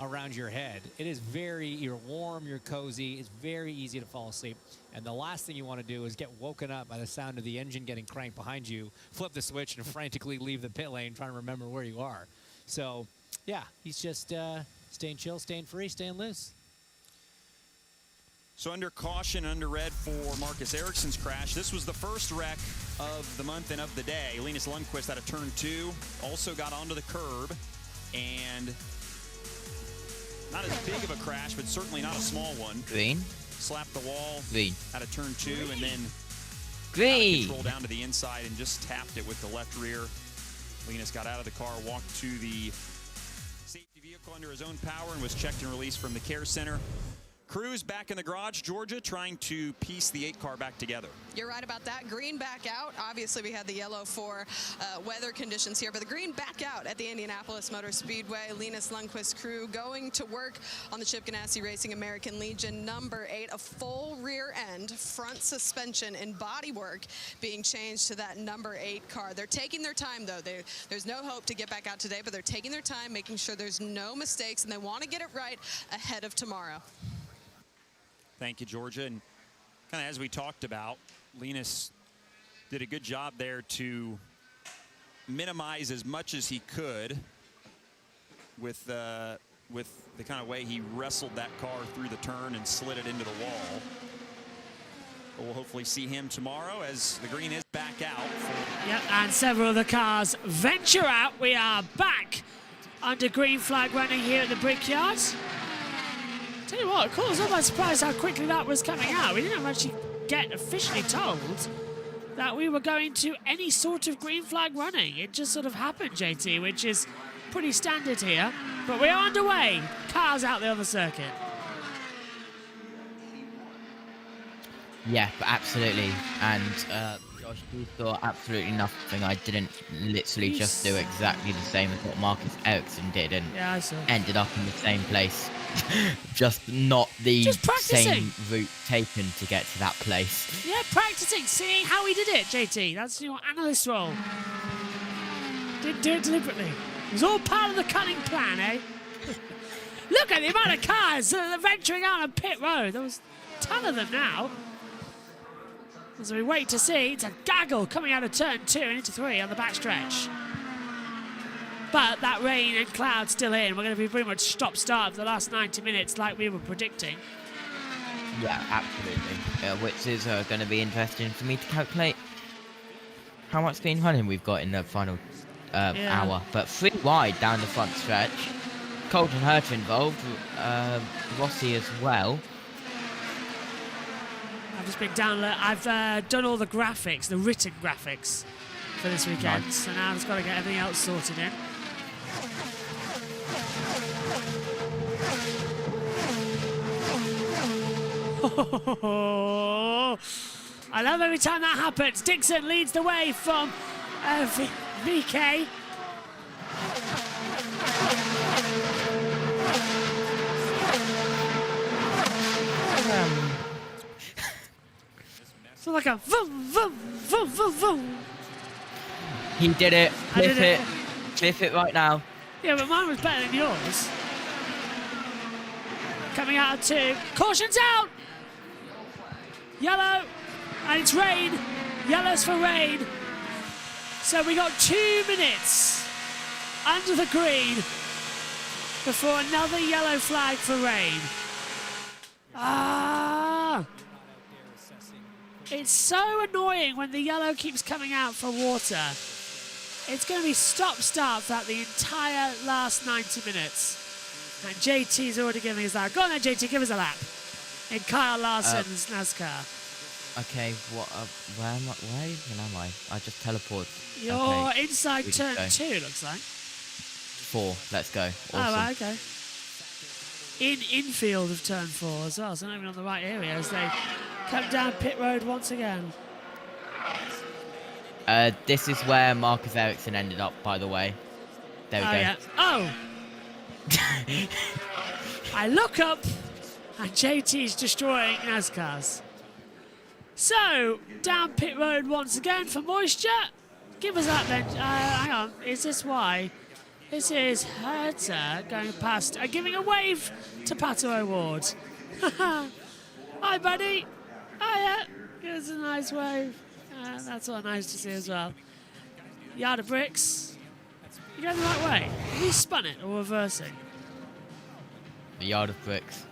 around your head. You're warm, you're cozy. It's very easy to fall asleep. And the last thing you want to do is get woken up by the sound of the engine getting cranked behind you, flip the switch, and frantically leave the pit lane trying to remember where you are. So, yeah, he's just staying chill, staying free, staying loose. So under caution, under red for Marcus Ericsson's crash. This was the first wreck of the month and of the day. Linus Lundqvist out of turn 2, also got onto the curb, and not as big of a crash, but certainly not a small one. Green. Slapped the wall. Green. Out of turn 2, and then green. Control down to the inside and just tapped it with the left rear. Linus got out of the car, walked to the safety vehicle under his own power, and was checked and released from the care center. Crew's back in the garage, Georgia, trying to piece the 8 car back together. You're right about that. Green back out. Obviously, we had the yellow for weather conditions here, but the green back out at the Indianapolis Motor Speedway. Linus Lundqvist crew going to work on the Chip Ganassi Racing American Legion number 8, a full rear end, front suspension, and bodywork being changed to that number 8 car. They're taking their time, though. There's no hope to get back out today, but they're taking their time, making sure there's no mistakes, and they want to get it right ahead of tomorrow. Thank you, Georgia. And kind of as we talked about, Linus did a good job there to minimize as much as he could with the kind of way he wrestled that car through the turn and slid it into the wall. But we'll hopefully see him tomorrow as the green is back out. Yep, and several of the cars venture out. We are back under green flag running here at the Brickyard. Tell you what, of course, I'm almost surprised how quickly that was coming out. We didn't actually get officially told that we were going to any sort of green flag running. It just sort of happened, JT, which is pretty standard here. But we are underway. Cars out there on the circuit. Yeah, absolutely. And Josh, you saw absolutely nothing. I didn't literally just do exactly the same as what Marcus Ericsson did and Yeah, I saw. ended up in the same place. Just not the same route taken to get to that place. Yeah, practicing, seeing how he did it, JT. That's your analyst role. Didn't do it deliberately. It was all part of the cunning plan, eh? Look at the amount of cars that are venturing out on pit road. There was a ton of them now. As we wait to see, it's a gaggle coming out of turn 2 and into 3 on the backstretch. But that rain and cloud still in. We're going to be pretty much stop-start for the last 90 minutes like we were predicting. Yeah, absolutely. Which is going to be interesting for me to calculate how much clean running we've got in the final hour. But 3 wide down the front stretch. Colton Herta involved, Rossi as well. I've just been I've done all the graphics, the written graphics for this weekend. Nice. So now I've just got to get everything else sorted in. I love every time that happens. Dixon leads the way from VK. So like a vroom, vroom, vroom, vroom, vroom. He did it. Cliff it right now. Yeah, but mine was better than yours. Coming out of 2. Caution's out! Yellow. And it's rain. Yellow's for rain. So we got 2 minutes under the green before another yellow flag for rain. It's so annoying when the yellow keeps coming out for water. It's going to be stop-start throughout the entire last 90 minutes. And JT's already giving us that. Go on then, JT, give us a lap. In Kyle Larson's NASCAR. Okay, where am I? I just teleported. You're inside turn 2, looks like. 4, let's go. Awesome. Oh, right, okay. In infield of turn 4 as well, so not even on the right area as they come down pit road once again. This is where Marcus Ericsson ended up, by the way. There we go. Yeah. Oh! I look up and JT's destroying NASCARs. So, down pit road once again for moisture. Give us that then. Hang on, is this why? This is Herta going past, giving a wave to Pato O'Ward. Hi, buddy. Hiya. Give us a nice wave. That's all nice to see as well. Yard of bricks. You going the right way? Have you spun it or reversing? The yard of bricks.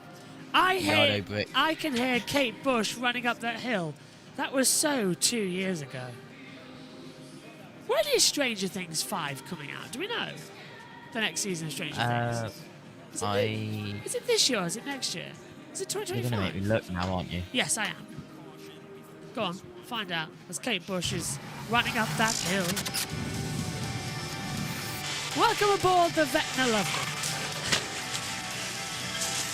I can hear Kate Bush running up that hill. That was so 2 years ago. When is Stranger Things 5 coming out? Do we know? The next season of Stranger Things. Is it this year or is it next year? Is it 2025? You're going to make me look now, aren't you? Yes, I am. Go on, find out. As Kate Bush is running up that hill. Welcome aboard the Vecna Loveland.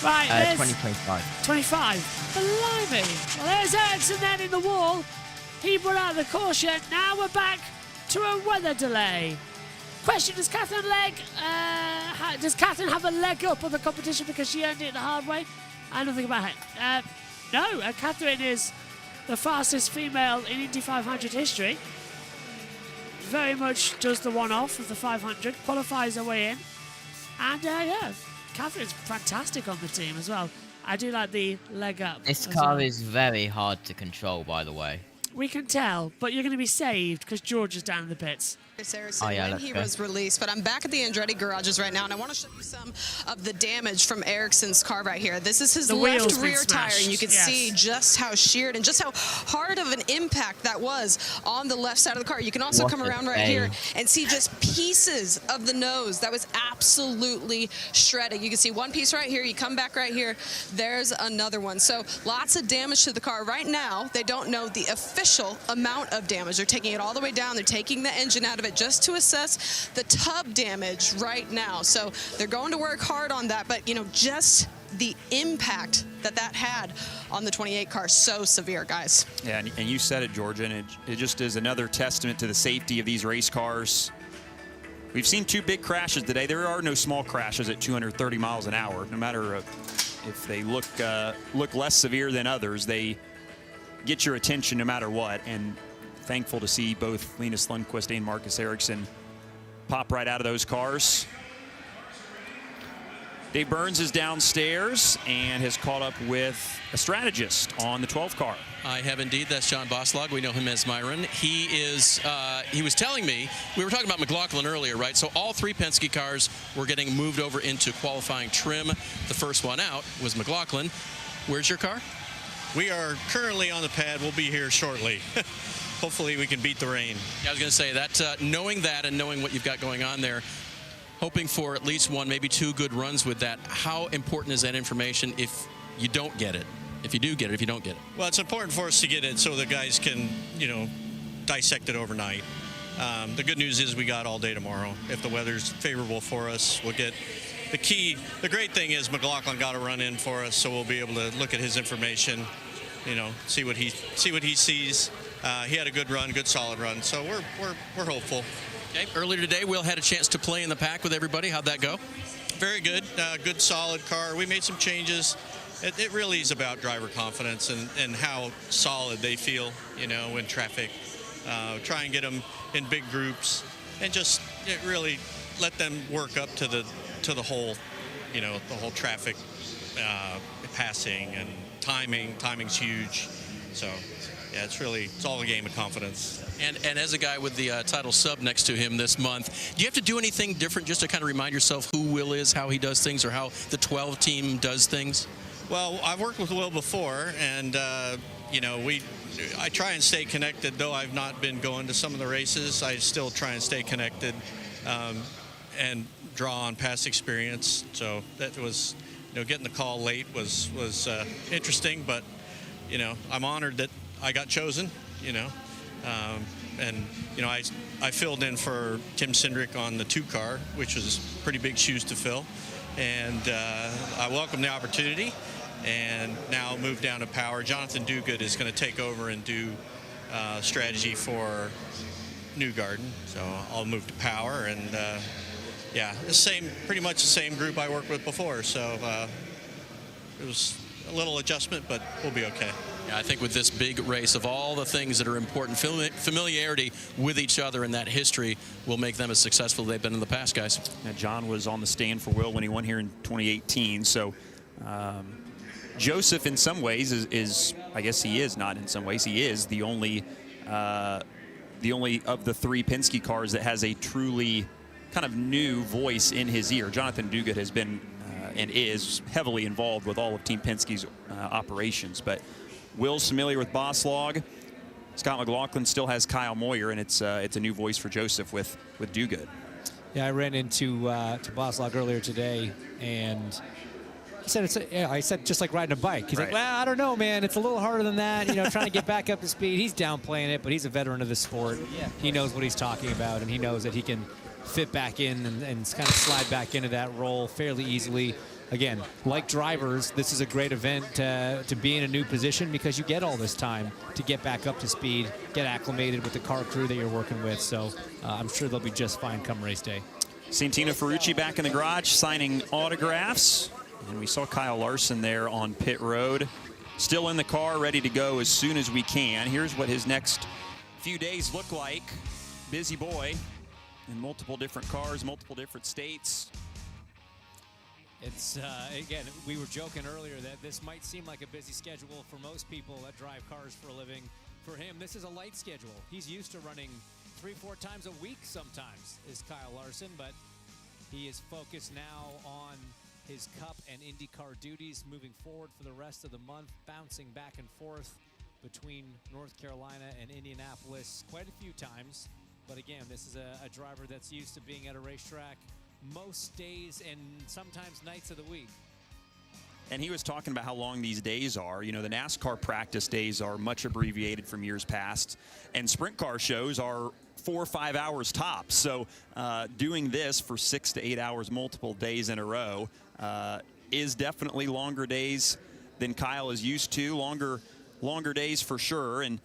Right, there's 2025. 25. Blimey. Well, there's Ericsson then in the wall. He brought out the caution. Now we're back to a weather delay. Question, does Catherine have a leg up on the competition because she earned it the hard way? I don't think about it. No, Catherine is the fastest female in Indy 500 history. Very much does the one-off of the 500, qualifies her way in. And yeah, Catherine's fantastic on the team as well. I do like the leg up. This car is very hard to control, by the way. We can tell, but you're going to be saved because George is down in the pits. When he was released, but I'm back at the Andretti garages right now, and I want to show you some of the damage from Ericsson's car right here. This is his left rear tire, and you can see just how sheared and just how hard of an impact that was on the left side of the car. You can also come around right here and see just pieces of the nose that was absolutely shredded. You can see one piece right here. You come back right here. There's another one. So lots of damage to the car right now. They don't know the official official amount of damage. They're taking it all the way down. They're taking the engine out of it just to assess the tub damage right now. So they're going to work hard on that, but, you know, just the impact that had on the 28 car, so severe, guys. Yeah, and you said it, Georgia, and it just is another testament to the safety of these race cars. We've seen 2 big crashes today. There are no small crashes at 230 miles an hour. No matter if they look less severe than others, they get your attention no matter what. And thankful to see both Linus Lundqvist and Marcus Ericsson pop right out of those cars. Dave Burns is downstairs and has caught up with a strategist on the 12 car. I have indeed. That's John Boslog. We know him as Myron. He is. He was telling me, we were talking about McLaughlin earlier, right? So all 3 Penske cars were getting moved over into qualifying trim. The first one out was McLaughlin. Where's your car? We are currently on the pad. We'll be here shortly. Hopefully we can beat the rain. Yeah, I was going to say that. Knowing that and knowing what you've got going on there, hoping for at least 1, maybe 2 good runs with that. How important is that information if you don't get it? If you do get it, if you don't get it? Well, it's important for us to get it so the guys can, you know, dissect it overnight. The good news is we got all day tomorrow. If the weather's favorable for us, we'll get the great thing is McLaughlin got a run in for us, so we'll be able to look at his information, you know, see what he sees. He had a good run, good solid run, so we're hopeful. Okay. Earlier today, Will had a chance to play in the pack with everybody. How'd that go? Very good. Good, solid car. We made some changes. It really is about driver confidence and how solid they feel, you know, in traffic. Try and get them in big groups and just really let them work up to the whole, you know, the whole traffic passing and timing. Timing's huge. So, yeah, it's all a game of confidence. And as a guy with the title sub next to him this month, do you have to do anything different just to kind of remind yourself who Will is, how he does things, or how the 12 team does things? Well, I've worked with Will before, and, you know, I try and stay connected. Though I've not been going to some of the races, I still try and stay connected and draw on past experience. So that was, you know, getting the call late was interesting, but, you know, I'm honored that I got chosen, you know. And, you know, I filled in for Tim Cindric on the 2 car, which was pretty big shoes to fill. And I welcome the opportunity and now move down to power. Jonathan Duguid is going to take over and do strategy for Newgarden. So I'll move to power. And, yeah, pretty much the same group I worked with before. So it was a little adjustment, but we'll be okay. Yeah, I think with this big race, of all the things that are important, familiarity with each other and that history will make them as successful as they've been in the past, guys. Now, John was on the stand for Will when he won here in 2018. So Joseph, in some ways, is I guess he is not in some ways. He is the only of the 3 Penske cars that has a truly kind of new voice in his ear. Jonathan Duguid has been and is heavily involved with all of Team Penske's operations, but Will's familiar with Boslog. Scott McLaughlin still has Kyle Moyer, and it's a new voice for Joseph with Duguid. Yeah, I ran into to Boslog earlier today, and he said I said just like riding a bike. He's like, well, I don't know, man. It's a little harder than that. You know, trying to get back up to speed. He's downplaying it, but he's a veteran of the sport. He knows what he's talking about, and he knows that he can fit back in and kind of slide back into that role fairly easily. Again, like drivers, this is a great event to be in a new position because you get all this time to get back up to speed, get acclimated with the car crew that you're working with. So I'm sure they'll be just fine come race day. Santino Ferrucci back in the garage signing autographs. And we saw Kyle Larson there on pit road. Still in the car, ready to go as soon as we can. Here's what his next few days look like. Busy boy in multiple different cars, multiple different states. It's, again, we were joking earlier that this might seem like a busy schedule for most people that drive cars for a living. For him, this is a light schedule. He's used to running 3-4 times a week sometimes, is Kyle Larson, but he is focused now on his Cup and IndyCar duties moving forward for the rest of the month, bouncing back and forth between North Carolina and Indianapolis quite a few times. But again, this is a driver that's used to being at a racetrack most days and sometimes nights of the week. And he was talking about how long these days are. You know, the NASCAR practice days are much abbreviated from years past, and sprint car shows are 4 or 5 hours tops. So doing this for 6 to 8 hours, multiple days in a row, is definitely longer days than Kyle is used to. Longer days for sure. And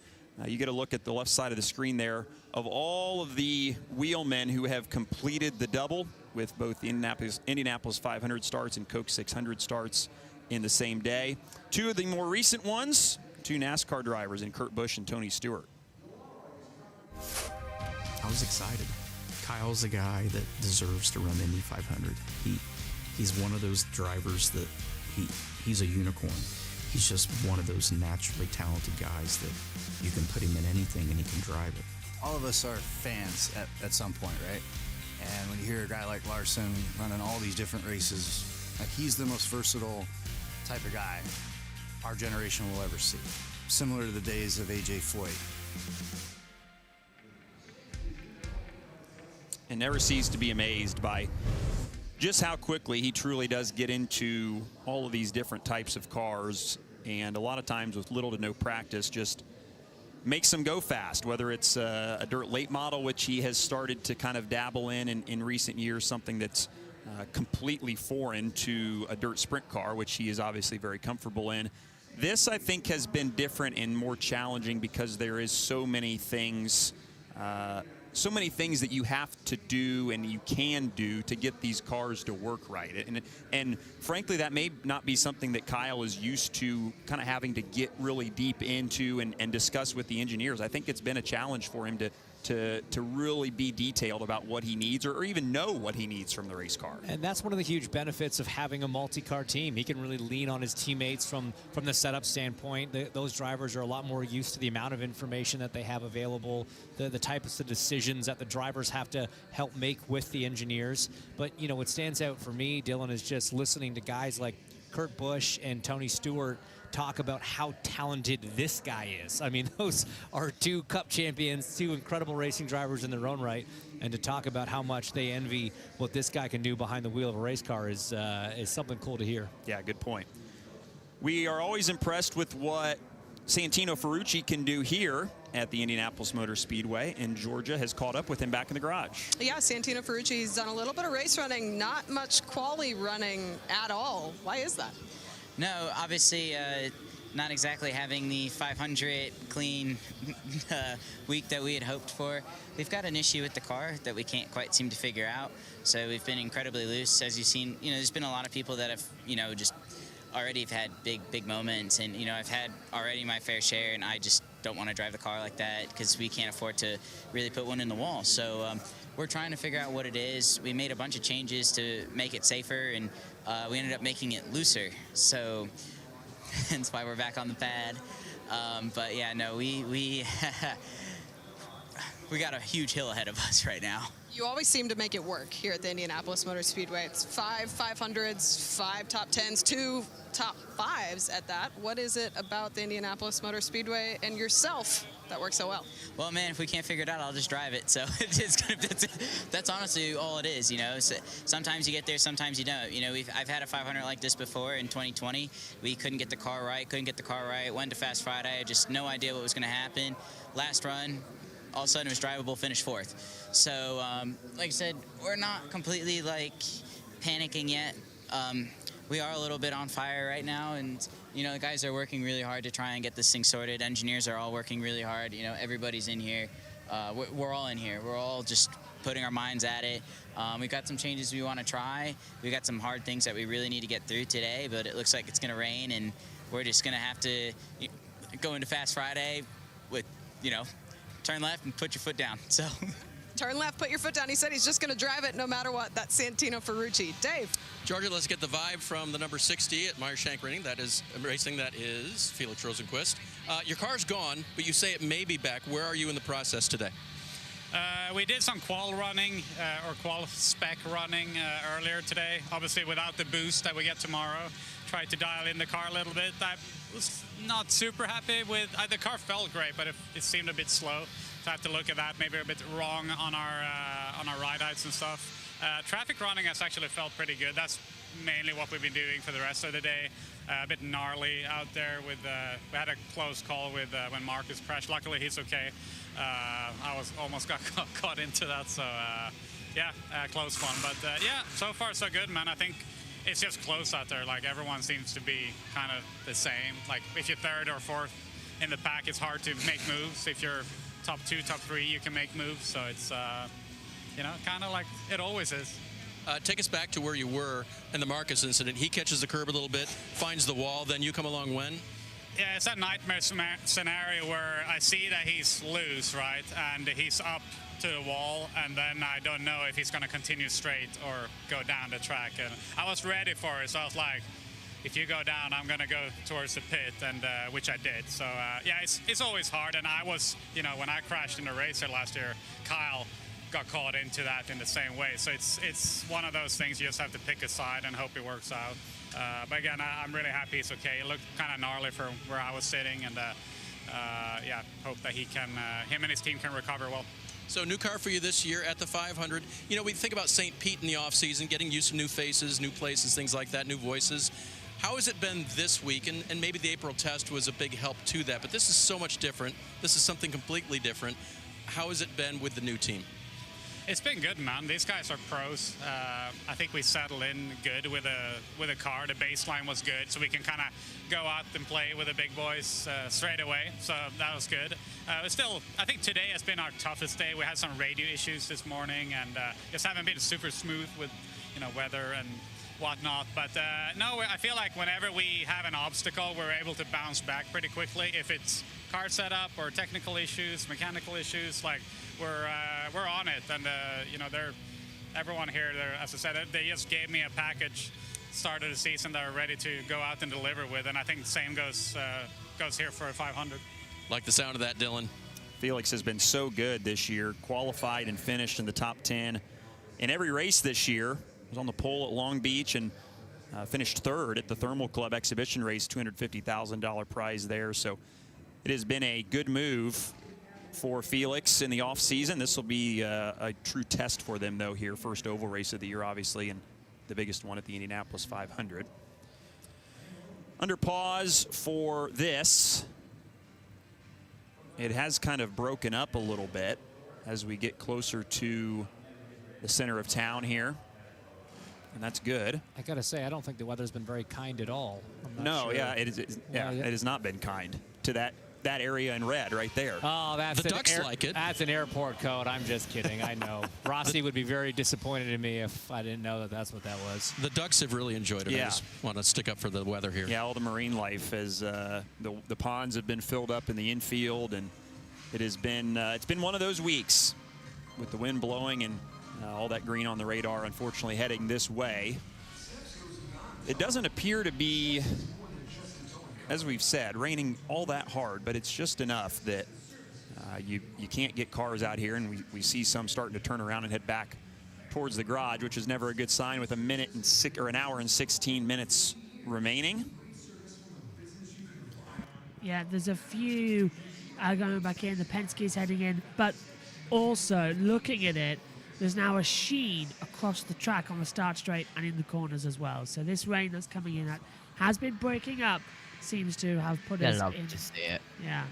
you get a look at the left side of the screen there of all of the wheelmen who have completed the double with both the Indianapolis 500 starts and Coke 600 starts in the same day. Two of the more recent ones, two NASCAR drivers in Kurt Busch and Tony Stewart. I was excited. Kyle's a guy that deserves to run Indy 500. He's one of those drivers that he's a unicorn. He's just one of those naturally talented guys that you can put him in anything and he can drive it. All of us are fans at some point, right? And when you hear a guy like Larson running all these different races, like he's the most versatile type of guy our generation will ever see. Similar to the days of AJ Foyt. And never cease to be amazed by just how quickly he truly does get into all of these different types of cars, and a lot of times with little to no practice just makes them go fast, whether it's a dirt late model, which he has started to kind of dabble in recent years, something that's completely foreign to a dirt sprint car, which he is obviously very comfortable in. This, I think, has been different and more challenging because there is so many things that you have to do and you can do to get these cars to work right. And frankly, that may not be something that Kyle is used to kind of having to get really deep into and discuss with the engineers. I think it's been a challenge for him to really be detailed about what he needs or even know what he needs from the race car. And that's one of the huge benefits of having a multi-car team. He can really lean on his teammates from the setup standpoint. Those drivers are a lot more used to the amount of information that they have available, the types of decisions that the drivers have to help make with the engineers. But, you know, what stands out for me, Dylan, is just listening to guys like Kurt Busch and Tony Stewart talk about how talented this guy is. I mean, those are two Cup champions, two incredible racing drivers in their own right, and to talk about how much they envy what this guy can do behind the wheel of a race car is something cool to hear. Yeah, good point. We are always impressed with what Santino Ferrucci can do here at the Indianapolis Motor Speedway, and Georgia has caught up with him back in the garage. Yeah, Santino Ferrucci's done a little bit of race running, not much quali running at all. Why is that? No, obviously not exactly having the 500 clean week that we had hoped for. We've got an issue with the car that we can't quite seem to figure out. So we've been incredibly loose. As you've seen, you know, there's been a lot of people that have, you know, just already have had big moments. And, you know, I've had already my fair share, and I just don't want to drive the car like that because we can't afford to really put one in the wall. So we're trying to figure out what it is. We made a bunch of changes to make it safer, and we ended up making it looser. So that's why we're back on the pad. But yeah, no, we got a huge hill ahead of us right now. You always seem to make it work here at the Indianapolis Motor Speedway. It's 5 500s, 5 top 10s, 2 top 5s at that. What is it about the Indianapolis Motor Speedway and yourself that works so well? Well, man, if we can't figure it out, I'll just drive it. So that's honestly all it is, you know. So sometimes you get there, sometimes you don't. You know, I've had a 500 like this before in 2020. We couldn't get the car right, went to Fast Friday, just no idea what was going to happen. Last run, all of a sudden it was drivable, finished 4th. So, like I said, we're not completely, like, panicking yet. We are a little bit on fire right now, and, you know, the guys are working really hard to try and get this thing sorted. Engineers are all working really hard. You know, everybody's in here. We're all in here. We're all just putting our minds at it. We've got some changes we want to try. We've got some hard things that we really need to get through today, but it looks like it's going to rain, and we're just going to have to go into Fast Friday with, you know, turn left and put your foot down. So turn left, put your foot down. He said he's just going to drive it no matter what. That's Santino Ferrucci. Dave. Georgia, let's get the vibe from the number 60 at Meyershank Racing. That is Felix Rosenqvist. Your car's gone, but you say it may be back. Where are you in the process today? We did some qual running or qual spec running earlier today, obviously without the boost that we get tomorrow. Tried to dial in the car a little bit. I was not super happy with, the car felt great, but it seemed a bit slow. So I have to look at that, maybe a bit wrong on our ride heights and stuff. Traffic running has actually felt pretty good. That's mainly what we've been doing for the rest of the day. A bit gnarly out there with, we had a close call with when Marcus crashed. Luckily, he's okay. I was almost got caught into that, so yeah, close one. But yeah, so far so good, man. I think it's just close out there. Like, everyone seems to be kind of the same. Like, if you're third or fourth in the pack, it's hard to make moves. If you're top 2, top 3, you can make moves. So it's, you know, kind of like it always is. Take us back to where you were in the Marcus incident. He catches the curb a little bit, finds the wall, then you come along when? Yeah, it's a nightmare scenario where I see that he's loose, right? And he's up to the wall, and then I don't know if he's going to continue straight or go down the track. And I was ready for it, so I was like, if you go down, I'm going to go towards the pit, and which I did. So, yeah, it's always hard. And I was, you know, when I crashed in the race here last year, Kyle got caught into that in the same way. So it's one of those things you just have to pick a side and hope it works out. But again, I'm really happy it's okay. It looked kind of gnarly for where I was sitting, and yeah, hope that him and his team can recover well. So new car for you this year at the 500. You know, we think about St. Pete in the offseason, getting used to new faces, new places, things like that, new voices. How has it been this week? And maybe the April test was a big help to that, but this is so much different. This is something completely different. How has it been with the new team? It's been good, man. These guys are pros. I think we settled in good with a car. The baseline was good, so we can kind of go out and play with the big boys straight away. So that was good. Still, I think today has been our toughest day. We had some radio issues this morning, and just haven't been super smooth with, you know, weather and whatnot. But no, I feel like whenever we have an obstacle, we're able to bounce back pretty quickly. If it's car setup or technical issues, mechanical issues, like we're on it. And you know, everyone here, as I said, they just gave me a package start of the season that are ready to go out and deliver with, and I think the same goes here for a 500. Like the sound of that, Dylan. Felix has been so good this year, qualified and finished in the top 10 in every race this year. He was on the pole at Long Beach and finished third at the Thermal Club exhibition race, $250,000 prize there. So it has been a good move for Felix in the offseason. This will be a true test for them, though, here. First oval race of the year, obviously, and the biggest one at the Indianapolis 500. Under pause for this. It has kind of broken up a little bit as we get closer to the center of town here. And that's good. I gotta say, I don't think the weather's been very kind at all. No, sure. yeah, it has not been kind to that area in red right there. Oh, that's the Ducks like it. That's an airport code. I'm just kidding. I know. Rossi would be very disappointed in me if I didn't know that that's what that was. The Ducks have really enjoyed it. Yeah. I just want to stick up for the weather here. Yeah, all the marine life as the ponds have been filled up in the infield, and it has been it's been one of those weeks with the wind blowing and all that green on the radar, unfortunately, heading this way. It doesn't appear to be, as we've said, raining all that hard, but it's just enough that you can't get cars out here, and we see some starting to turn around and head back towards the garage, which is never a good sign with an hour and 16 minutes remaining. Yeah, there's a few going back in. The Penske's heading in, but also looking at it, there's now a sheen across the track on the start straight and in the corners as well. So this rain that's coming in that has been breaking up seems to have put us love in. to see it. Yeah,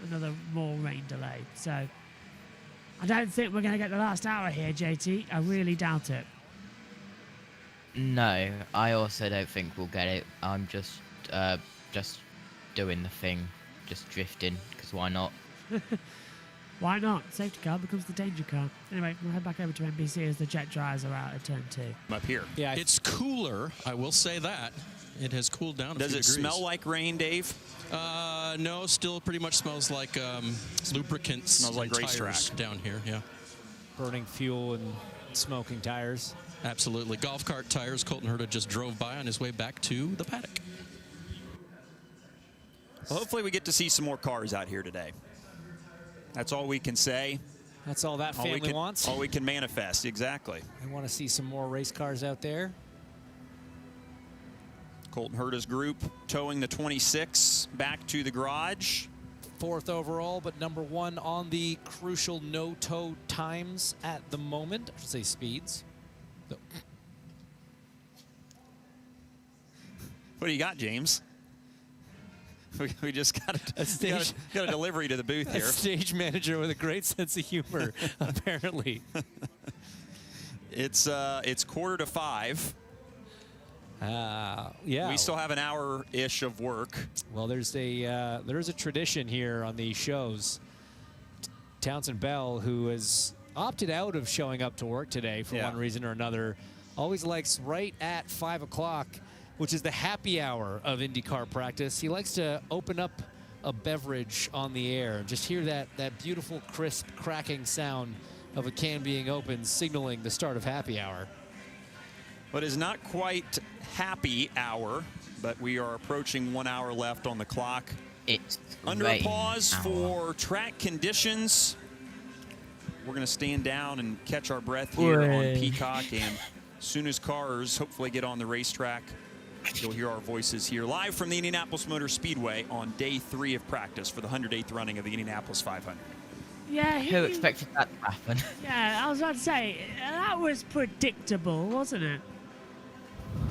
another more rain delay. So I don't think we're going to get the last hour here, JT. I really doubt it. No, I also don't think we'll get it. I'm just doing the thing, just drifting, because why not? Why not? Safety car becomes the danger car. Anyway, we'll head back over to NBC as the jet dryers are out at turn 2. Up here. Yeah, it's cooler, I will say that. It has cooled down a few degrees. Does it smell like rain, Dave? No, still pretty much smells like lubricants. Smells like racetrack down here, yeah. Burning fuel and smoking tires. Absolutely. Golf cart tires. Colton Herta just drove by on his way back to the paddock. Well, hopefully we get to see some more cars out here today. That's all we can say. That's all that family wants. All we can manifest, exactly. I want to see some more race cars out there. Colton Herta's group towing the 26 back to the garage. 4th overall, but number 1 on the crucial no-tow times at the moment. I should say speeds. What do you got, James? We just got a delivery to the booth here. A stage manager with a great sense of humor, apparently. It's 4:45. Yeah. We still have an hour-ish of work. Well, there's a tradition here on these shows. Townsend Bell, who has opted out of showing up to work today for one reason or another, always likes right at 5 o'clock, which is the happy hour of IndyCar practice. He likes to open up a beverage on the air and just hear that beautiful, crisp, cracking sound of a can being opened, signaling the start of happy hour. But it's not quite happy hour, but we are approaching 1 hour left on the clock. It's under a pause for track conditions. We're going to stand down and catch our breath here on Peacock, and as soon as cars hopefully get on the racetrack, you'll hear our voices here live from the Indianapolis Motor Speedway on day 3 of practice for the 108th running of the Indianapolis 500. Yeah, who expected that to happen? Yeah, I was about to say, that was predictable, wasn't it?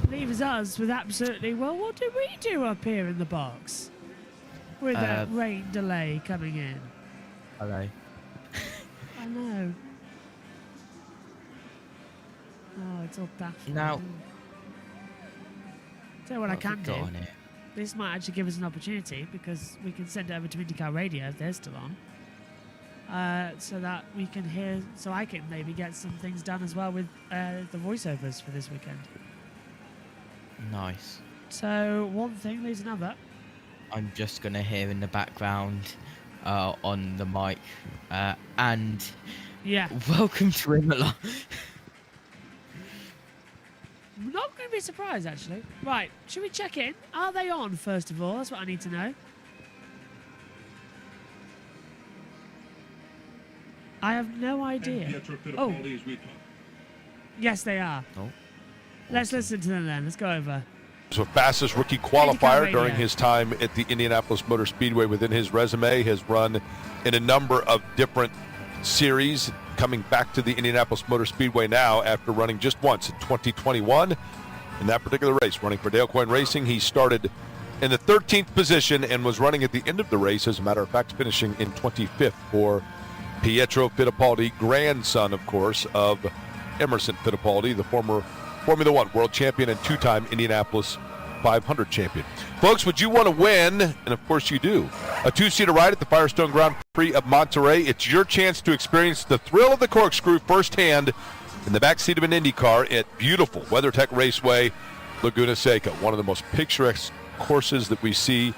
Leaves us with absolutely, well, what did we do up here in the box? With that rain delay coming in. Hello. I know. Oh, it's all baffling. Now, tell you what I can do. on it. This might actually give us an opportunity because we can send it over to IndyCar Radio if they're still on. So that we can hear, so I can maybe get some things done as well with the voiceovers for this weekend. Nice. So one thing leads another. I'm just going to hear in the background on the mic. And welcome to Imola. I'm not going to be surprised, actually. Right, should we check in? Are they on, first of all? That's what I need to know. I have no idea. Oh. Yes, they are. Oh. Let's listen to them then. Let's go over. So fastest rookie qualifier during his time at the Indianapolis Motor Speedway within his resume, has run in a number of different series, coming back to the Indianapolis Motor Speedway now after running just once in 2021 in that particular race, running for Dale Coyne Racing. He started in the 13th position and was running at the end of the race, as a matter of fact, finishing in 25th for Pietro Fittipaldi, grandson, of course, of Emerson Fittipaldi, the former Formula One world champion and two-time Indianapolis 500 champion. Folks, would you want to win, and of course you do, a two-seater ride at the Firestone Grand Prix of Monterey? It's your chance to experience the thrill of the corkscrew firsthand in the backseat of an IndyCar at beautiful WeatherTech Raceway, Laguna Seca, one of the most picturesque courses that we see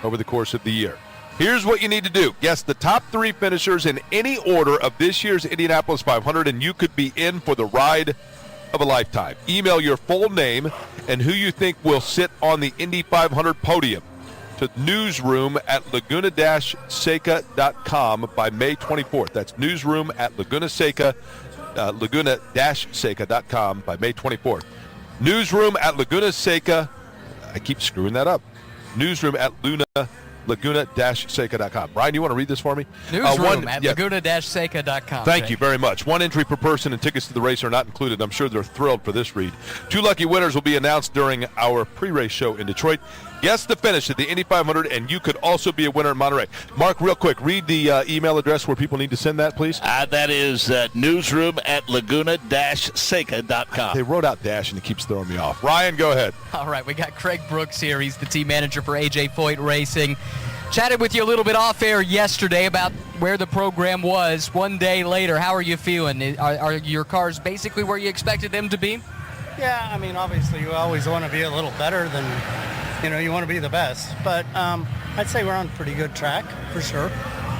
over the course of the year. Here's what you need to do. Guess the top 3 finishers in any order of this year's Indianapolis 500, and you could be in for the ride of a lifetime. Email your full name and who you think will sit on the Indy 500 podium to newsroom@laguna-seca.com by May 24th. That's newsroom@laguna-seca.com by May 24th. Newsroom@laguna-seca. I keep screwing that up. Newsroom@laguna-seca.com. Brian, you want to read this for me? Newsroom@laguna-seca.com. Thank you very much. 1 entry per person, and tickets to the race are not included. I'm sure they're thrilled for this read. 2 lucky winners will be announced during our pre-race show in Detroit. Guess the finish at the Indy 500, and you could also be a winner in Monterey. Mark, real quick, read the email address where people need to send that, please. That is newsroom@laguna-seca.com. They wrote out dash, and it keeps throwing me off. Ryan, go ahead. All right, we got Craig Brooks here. He's the team manager for AJ Foyt Racing. Chatted with you a little bit off air yesterday about where the program was. One day later, how are you feeling? Are your cars basically where you expected them to be? Yeah, I mean, obviously you always want to be a little better than, you want to be the best. But I'd say we're on pretty good track, for sure.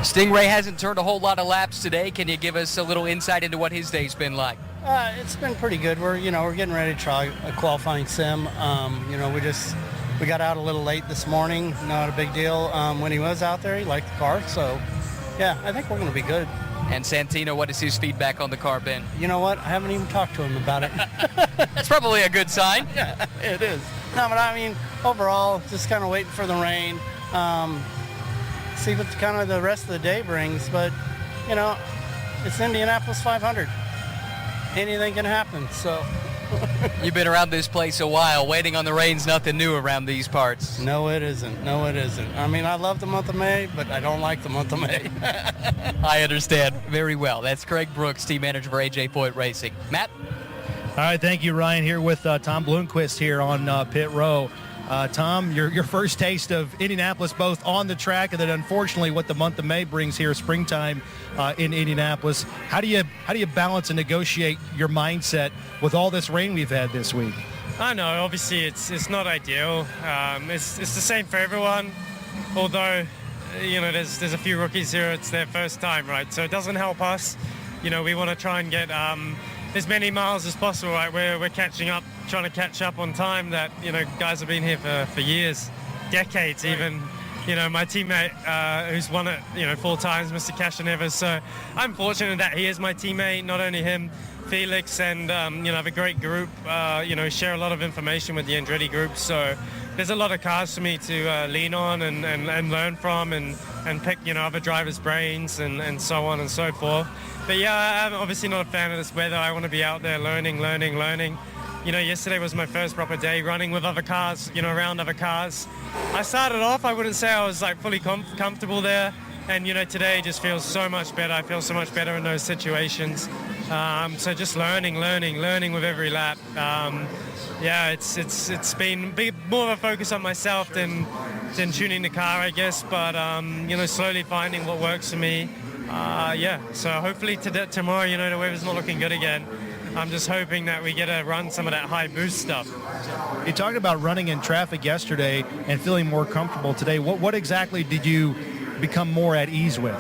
Stingray hasn't turned a whole lot of laps today. Can you give us a little insight into what his day's been like? It's been pretty good. We're getting ready to try a qualifying sim. We got out a little late this morning. Not a big deal. When he was out there, he liked the car. So, yeah, I think we're going to be good. And Santino, what has his feedback on the car been? You know what? I haven't even talked to him about it. That's probably a good sign. Yeah, it is. No, but I mean, overall, just kind of waiting for the rain. See what kind of the rest of the day brings. But, it's Indianapolis 500. Anything can happen. So, You've been around this place a while. Waiting on the rain's nothing new around these parts. No, it isn't. No, it isn't. I mean, I love the month of May, but I don't like the month of May. I understand very well. That's Craig Brooks, team manager for AJ Foyt Racing. Matt? All right, thank you, Ryan, here with Tom Lundqvist here on pit row. Tom, your first taste of Indianapolis, both on the track and then unfortunately what the month of May brings here, springtime in Indianapolis. How do you balance and negotiate your mindset with all this rain we've had this week? I know, obviously it's not ideal. It's the same for everyone, although there's a few rookies here. It's their first time, right? So it doesn't help us. We want to try and get as many miles as possible, right? We're catching up, trying to catch up on time that, guys have been here for years, decades even. My teammate who's won it, 4 times, Mr. Castroneves. So I'm fortunate that he is my teammate, not only him, Felix, and, have a great group, share a lot of information with the Andretti group. So there's a lot of cars for me to lean on and learn from and pick, other drivers' brains and so on and so forth. But yeah, I'm obviously not a fan of this weather. I want to be out there learning. Yesterday was my first proper day running with other cars, around other cars. I started off, I wouldn't say I was like fully comfortable there. And, today just feels so much better. I feel so much better in those situations. So just learning with every lap. It's been more of a focus on myself than tuning the car, I guess. But, slowly finding what works for me. So hopefully tomorrow, the weather's not looking good again. I'm just hoping that we get to run some of that high boost stuff. You talked about running in traffic yesterday and feeling more comfortable today. What exactly did you become more at ease with?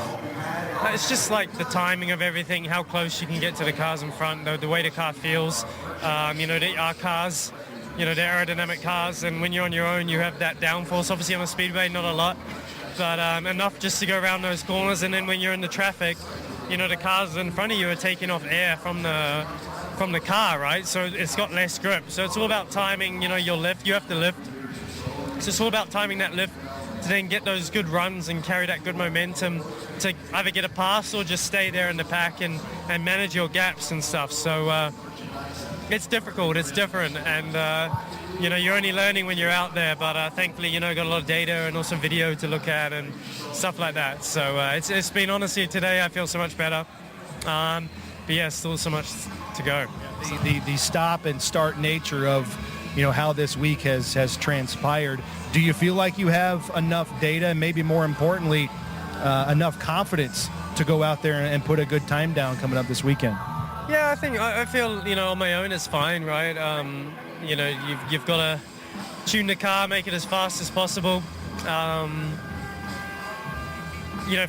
It's just like the timing of everything, how close you can get to the cars in front, the way the car feels. Our cars, they're aerodynamic cars, and when you're on your own, you have that downforce. Obviously on a speedway, not a lot, but enough just to go around those corners. And then when you're in the traffic, the cars in front of you are taking off air from the car, right? So it's got less grip. So it's all about timing, your lift. You have to lift. So it's all about timing that lift to then get those good runs and carry that good momentum to either get a pass or just stay there in the pack and manage your gaps and stuff. So it's difficult, it's different, and you're only learning when you're out there, but thankfully, got a lot of data and also video to look at and stuff like that. So it's been, honestly, today I feel so much better. But yeah, still so much to go. The stop and start nature of how this week has transpired. Do you feel like you have enough data and maybe more importantly enough confidence to go out there and put a good time down coming up this weekend? Yeah, I feel on my own is fine, right? You've got to tune the car, make it as fast as possible. For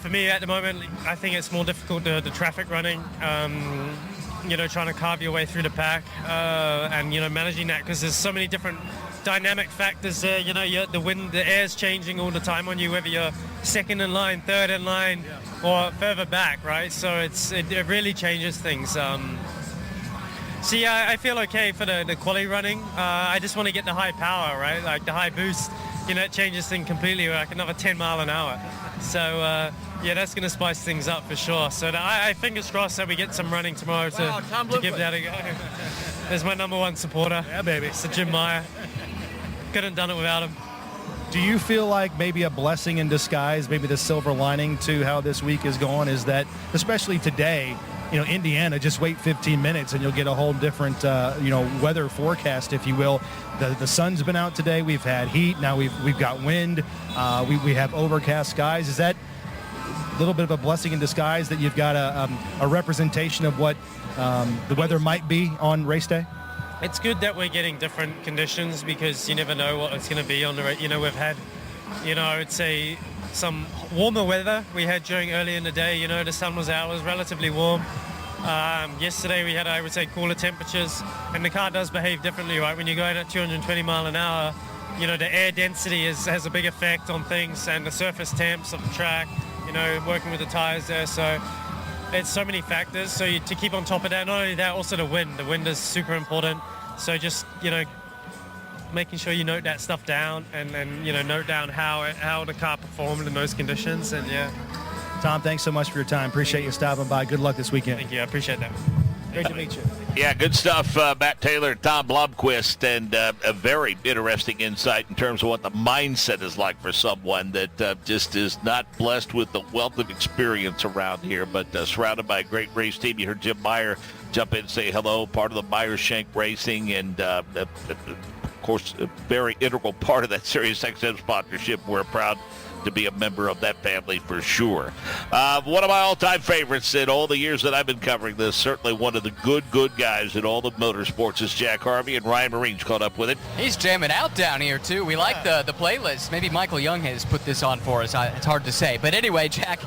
me at the moment, I think it's more difficult the traffic running. Trying to carve your way through the pack and managing that, because there's so many different dynamic factors there. The wind, the air's changing all the time on you, whether you're second in line, third in line, or further back, right? So it really changes things. So yeah, I feel okay for the quali running. I just want to get the high power, right? Like the high boost, it changes things completely, like another 10 mile an hour. So yeah, that's going to spice things up for sure. So I fingers crossed that we get some running tomorrow to give that a go. There's my number one supporter. Yeah, baby. It's Jim Meyer. Couldn't have done it without him. Do you feel like maybe a blessing in disguise, maybe the silver lining to how this week is going is that, especially today, Indiana, just wait 15 minutes and you'll get a whole different, weather forecast, if you will. The sun's been out today. We've had heat. Now we've got wind. We have overcast skies. Is that a little bit of a blessing in disguise that you've got a representation of what the weather might be on race day? It's good that we're getting different conditions, because you never know what it's going to be on the race. We've had, I would say some warmer weather we had early in the day. The sun was out, it was relatively warm. Yesterday we had, I would say, cooler temperatures, and the car does behave differently, right? When you're going at 220 mile an hour, the air density has a big effect on things, and the surface temps of the track, working with the tires there. So it's so many factors. So to keep on top of that, not only that, also the wind. The wind is super important. So just, making sure you note that stuff down and note down how the car performed in those conditions. And yeah. Tom, thanks so much for your time. Appreciate you stopping by. Good luck this weekend. Thank you. I appreciate that. Great to meet you. Yeah, good stuff, Matt Taylor, Tom Blomqvist, and a very interesting insight in terms of what the mindset is like for someone that just is not blessed with the wealth of experience around here, but surrounded by a great race team. You heard Jim Meyer jump in and say hello, part of the Meyer-Shank Racing, and of course, a very integral part of that SiriusXM sponsorship. We're proud to be a member of that family for sure. One of my all-time favorites in all the years that I've been covering this, certainly one of the good guys in all the motorsports is Jack Harvey, and Ryan Marine's caught up with it. He's jamming out down here, too. We like the playlist. Maybe Michael Young has put this on for us. It's hard to say. But anyway, Jack,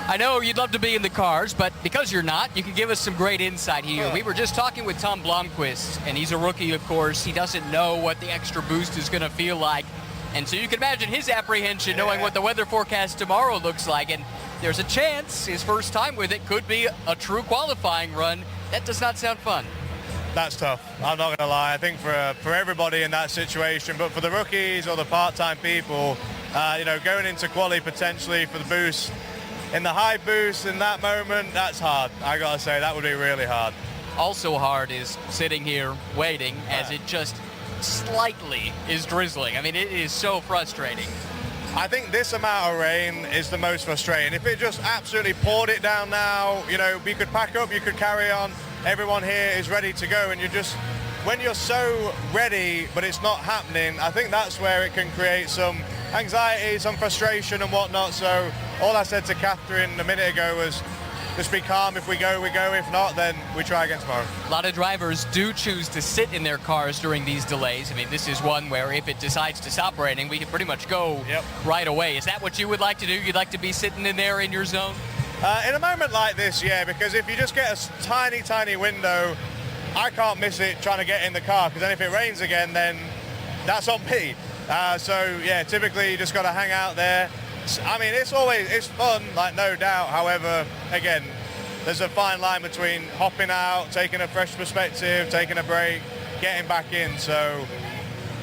I know you'd love to be in the cars, but because you're not, you can give us some great insight here. We were just talking with Tom Blomqvist, and he's a rookie, of course. He doesn't know what the extra boost is going to feel like. And so you can imagine his apprehension knowing what the weather forecast tomorrow looks like. And there's a chance his first time with it could be a true qualifying run. That does not sound fun. That's tough. I'm not going to lie. I think for everybody in that situation, but for the rookies or the part-time people, going into quali potentially for the boost, in the high boost in that moment, that's hard. I got to say, that would be really hard. Also hard is sitting here waiting as it just slightly is drizzling. I mean, it is so frustrating. I think this amount of rain is the most frustrating. If it just absolutely poured it down now, we could pack up, you could carry on. Everyone here is ready to go, and when you're so ready but it's not happening, I think that's where it can create some anxiety, some frustration and whatnot. So all I said to Catherine a minute ago was, just be calm. If we go, we go. If not, then we try again tomorrow. A lot of drivers do choose to sit in their cars during these delays. I mean, this is one where if it decides to stop raining, we can pretty much go right away. Is that what you would like to do? You'd like to be sitting in there in your zone? In a moment like this, yeah, because if you just get a tiny window, I can't miss it trying to get in the car, because then if it rains again, then that's on me. So, yeah, typically you just got to hang out there. I mean, it's fun, like, no doubt. However, again, there's a fine line between hopping out, taking a fresh perspective, taking a break, getting back in. So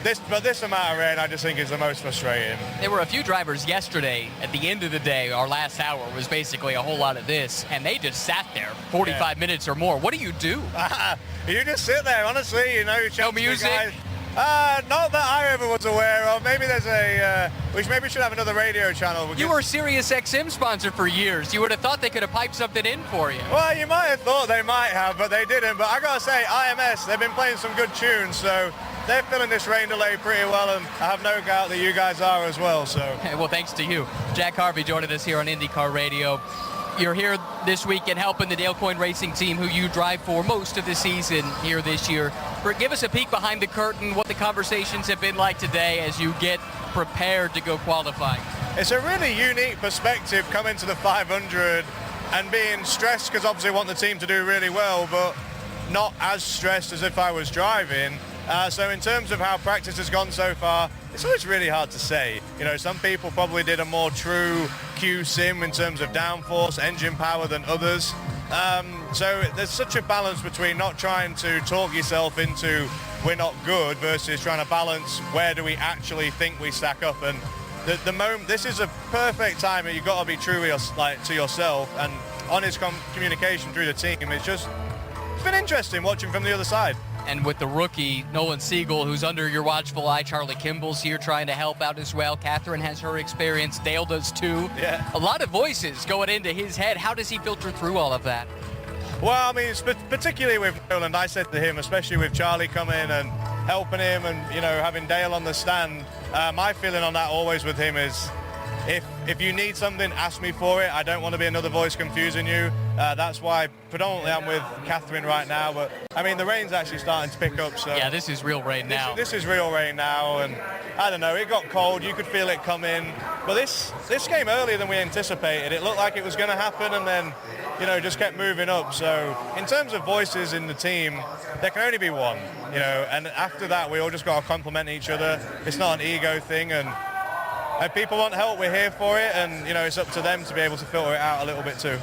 this amount of rain, I just think is the most frustrating. There were a few drivers yesterday at the end of the day. Our last hour was basically a whole lot of this, and they just sat there 45 minutes or more. What do? You just sit there, honestly. No music? Not that I ever was aware of. Maybe there's maybe we should have another radio channel. You were SiriusXM sponsor for years. You would have thought they could have piped something in for you. Well, you might have thought they might have, but they didn't. But I gotta say, IMS, they've been playing some good tunes, so they're filling this rain delay pretty well, and I have no doubt that you guys are as well. So. Well, thanks to you. Jack Harvey joining us here on IndyCar Radio. You're here this weekend helping the Dale Coyne Racing team, who you drive for most of the season here this year. Give us a peek behind the curtain, what the conversations have been like today as you get prepared to go qualifying. It's a really unique perspective coming to the 500 and being stressed, because obviously I want the team to do really well, but not as stressed as if I was driving. So in terms of how practice has gone so far, it's always really hard to say. Some people probably did a more true Q sim in terms of downforce, engine power than others. So there's such a balance between not trying to talk yourself into we're not good versus trying to balance where do we actually think we stack up. And the moment, this is a perfect time that you've got to be true to yourself and honest communication through the team. It's been interesting watching from the other side. And with the rookie, Nolan Siegel, who's under your watchful eye, Charlie Kimball's here trying to help out as well. Catherine has her experience. Dale does too. Yeah. A lot of voices going into his head. How does he filter through all of that? Well, I mean, particularly with Nolan, I said to him, especially with Charlie coming and helping him and, having Dale on the stand, my feeling on that always with him is if you need something, ask me for it. I don't want to be another voice confusing you. That's why predominantly I'm with Catherine right now. But, I mean, the rain's actually starting to pick up. So yeah, this is real rain now. This is real rain now. And, I don't know, it got cold. You could feel it come in. But this came earlier than we anticipated. It looked like it was going to happen and then, just kept moving up. So in terms of voices in the team, there can only be one, and after that, we all just got to compliment each other. It's not an ego thing. And if people want help, we're here for it, and it's up to them to be able to filter it out a little bit too.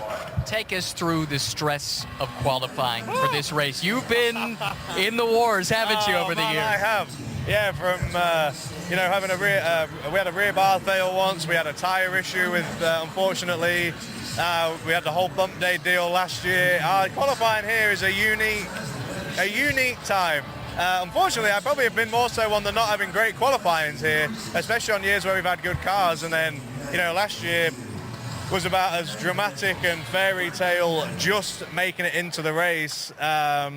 Take us through the stress of qualifying for this race. You've been in the wars, haven't you, over the years? I have. Yeah, from having we had a rear bar fail once. We had a tire issue with, unfortunately, We had the whole bump day deal last year. Qualifying here is a unique time. Unfortunately, I probably have been more so on the not having great qualifyings here, especially on years where we've had good cars. And then, last year was about as dramatic and fairy tale just making it into the race. At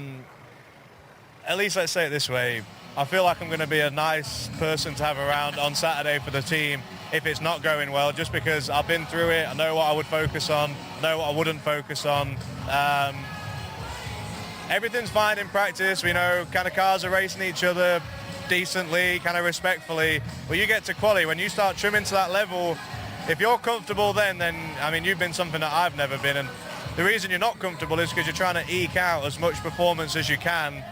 least let's say it this way. I feel like I'm going to be a nice person to have around on Saturday for the team if it's not going well, just because I've been through it. I know what I would focus on, know what I wouldn't focus on. Everything's fine in practice. We know kind of cars are racing each other decently, kind of respectfully. But you get to quali, when you start trimming to that level, if you're comfortable then, I mean, you've been something that I've never been. And the reason you're not comfortable is because you're trying to eke out as much performance as you can.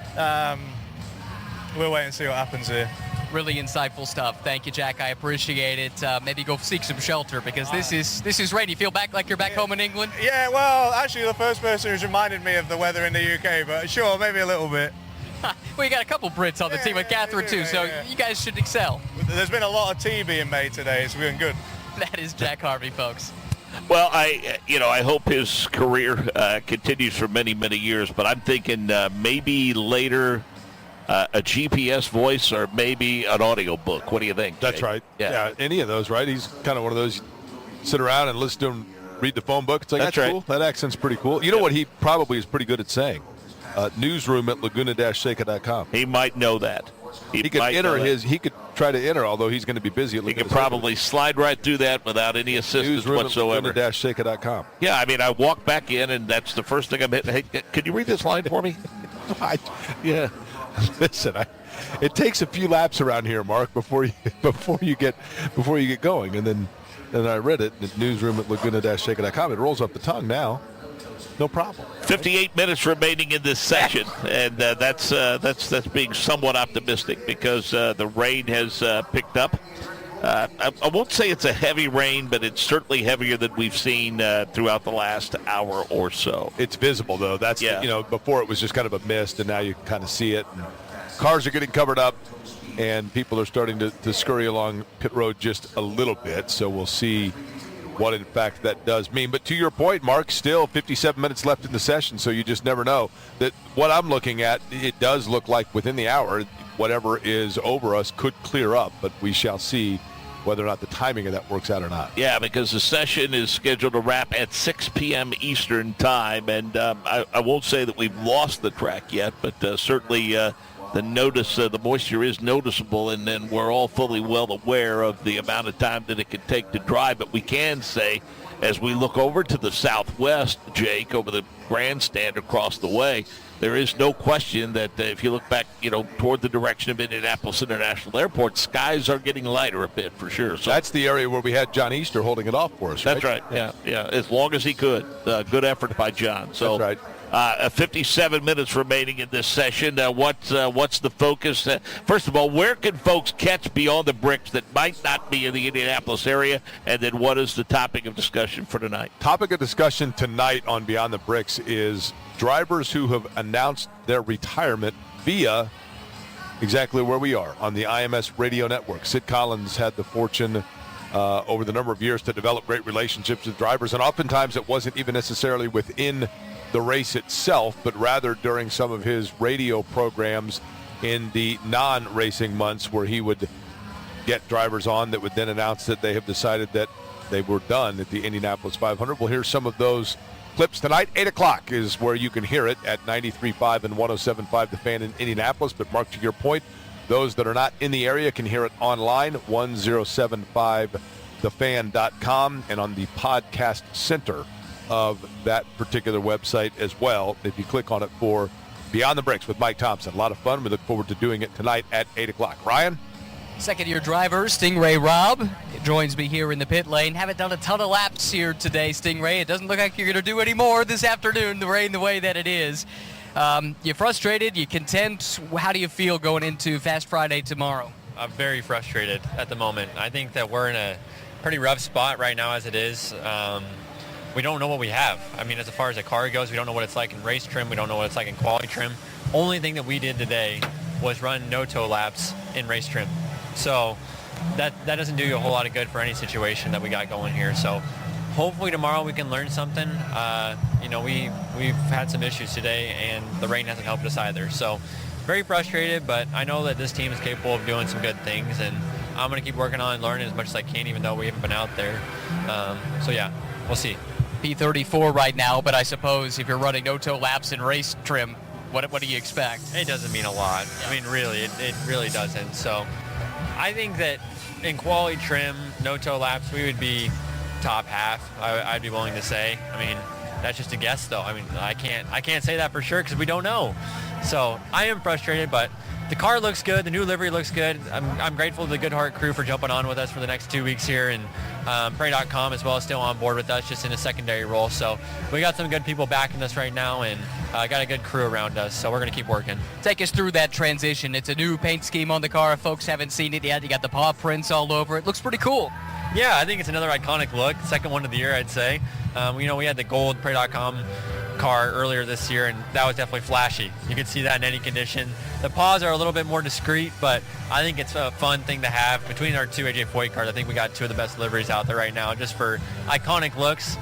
We'll wait and see what happens here. Really insightful stuff. Thank you, Jack. I appreciate it. Maybe go seek some shelter because this is rain. You feel like you're back home in England? Yeah, well, actually, the first person who's reminded me of the weather in the UK, but sure, maybe a little bit. Well, you got a couple Brits on the team with Catherine too, so you guys should excel. There's been a lot of tea being made today. It's been good. That is Jack Harvey, folks. Well, I hope his career continues for many, many years, but I'm thinking maybe later a GPS voice or maybe an audio book. What do you think, Jay? That's right. Yeah, any of those, right? He's kind of one of those, you sit around and listen to him read the phone book. It's like, that's cool. That accent's pretty cool. You know what he probably is pretty good at saying? Newsroom at laguna-seca.com. He might know that. He could enter he could try to enter, although he's going to be busy at He could probably slide right through that without any assistance Newsroom whatsoever. At laguna-seca.com. Yeah, I mean, I walk back in, and that's the first thing I'm hitting. Hey, could you read this line for me? Yeah. Listen, it takes a few laps around here, Mark, before you get going, and then I read it at newsroom at laguna-seca.com. It rolls off the tongue now. No problem. 58 minutes remaining in this session, and that's being somewhat optimistic because the rain has picked up. I won't say it's a heavy rain, but it's certainly heavier than we've seen throughout the last hour or so. It's visible, though. That's before it was just kind of a mist, and now you can kind of see it. And cars are getting covered up, and people are starting to scurry along pit road just a little bit. So we'll see what, in fact, that does mean. But to your point, Mark, still 57 minutes left in the session, so you just never know. That what I'm looking at, it does look like within the hour, whatever is over us could clear up, but we shall see whether or not the timing of that works out or not. Yeah, because the session is scheduled to wrap at 6 p.m. Eastern time, and I won't say that we've lost the track yet, but certainly the moisture is noticeable, and then we're all fully well aware of the amount of time that it can take to dry. But we can say, as we look over to the southwest, Jake, over the grandstand across the way, there is no question that if you look back, toward the direction of Indianapolis International Airport, skies are getting lighter a bit for sure. So that's the area where we had John Easter holding it off for us, right? That's right. Yeah. As long as he could. Good effort by John. So that's right. 57 minutes remaining in this session. What's the focus? First of all, where can folks catch Beyond the Bricks that might not be in the Indianapolis area? And then what is the topic of discussion for tonight? Topic of discussion tonight on Beyond the Bricks is drivers who have announced their retirement via exactly where we are on the IMS radio network. Sid Collins had the fortune over the number of years to develop great relationships with drivers, and oftentimes it wasn't even necessarily within the race itself, but rather during some of his radio programs in the non-racing months where he would get drivers on that would then announce that they have decided that they were done at the Indianapolis 500. We'll hear some of those clips tonight. 8 o'clock is where you can hear it at 93.5 and 107.5 The Fan in Indianapolis. But Mark, to your point, those that are not in the area can hear it online, 1075thefan.com, and on the podcast center of that particular website as well. If you click on it for Beyond the Bricks with Mike Thompson. A lot of fun. We look forward to doing it tonight at 8 o'clock. Ryan? Second-year driver, Stingray Robb, joins me here in the pit lane. Haven't done a ton of laps here today, Stingray. It doesn't look like you're going to do any more this afternoon, the rain the way that it is. You frustrated? You content? How do you feel going into Fast Friday tomorrow? I'm very frustrated at the moment. I think that we're in a pretty rough spot right now as it is. We don't know what we have. I mean, as far as the car goes, we don't know what it's like in race trim. We don't know what it's like in quality trim. Only thing that we did today was run no-toe laps in race trim. So that doesn't do you a whole lot of good for any situation that we got going here. So hopefully tomorrow we can learn something. We've had some issues today, and the rain hasn't helped us either. So very frustrated, but I know that this team is capable of doing some good things, and I'm going to keep working on and learning as much as I can, even though we haven't been out there. We'll see. P34 right now, but I suppose if you're running no-toe laps and race trim, what do you expect? It doesn't mean a lot. Yeah. I mean, really, it really doesn't. So I think that in quality trim, no-toe laps, we would be top half, I'd be willing to say. I mean, that's just a guess, though. I mean, I can't say that for sure because we don't know. So I am frustrated, but the car looks good. The new livery looks good. I'm grateful to the Goodhart crew for jumping on with us for the next 2 weeks here, and Prey.com as well is still on board with us, just in a secondary role. So we got some good people backing us right now, and got a good crew around us. So we're going to keep working. Take us through that transition. It's a new paint scheme on the car. If folks haven't seen it yet, you got the paw prints all over it. Looks pretty cool. Yeah, I think it's another iconic look. Second one of the year, I'd say. We had the gold Prey.com car earlier this year, and that was definitely flashy. You can see that in any condition. The paws are a little bit more discreet, but I think it's a fun thing to have. Between our two AJ Foyt cars, I think we got two of the best liveries out there right now, just for iconic looks.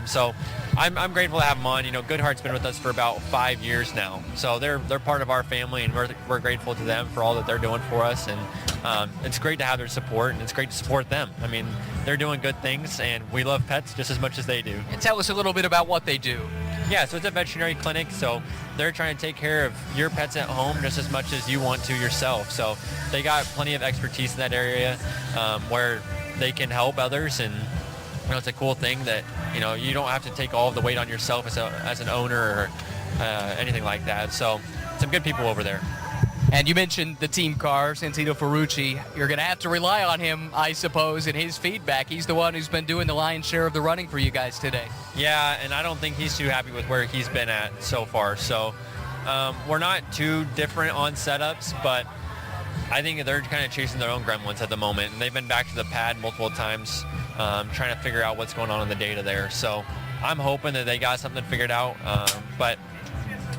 So I'm grateful to have them on. Goodhart's been with us for about 5 years now, so they're part of our family, and we're grateful to them for all that they're doing for us. And it's great to have their support, and it's great to support them. I mean, they're doing good things, and we love pets just as much as they do. And tell us a little bit about what they do. Yeah, so it's a veterinary clinic, so they're trying to take care of your pets at home just as much as you want to yourself. So they got plenty of expertise in that area where they can help others, and it's a cool thing that you don't have to take all of the weight on yourself as an owner or anything like that. So some good people over there. And you mentioned the team car, Santino Ferrucci. You're going to have to rely on him, I suppose, in his feedback. He's the one who's been doing the lion's share of the running for you guys today. Yeah, and I don't think he's too happy with where he's been at so far. So we're not too different on setups, but I think they're kind of chasing their own gremlins at the moment. And they've been back to the pad multiple times trying to figure out what's going on in the data there. So I'm hoping that they got something figured out, but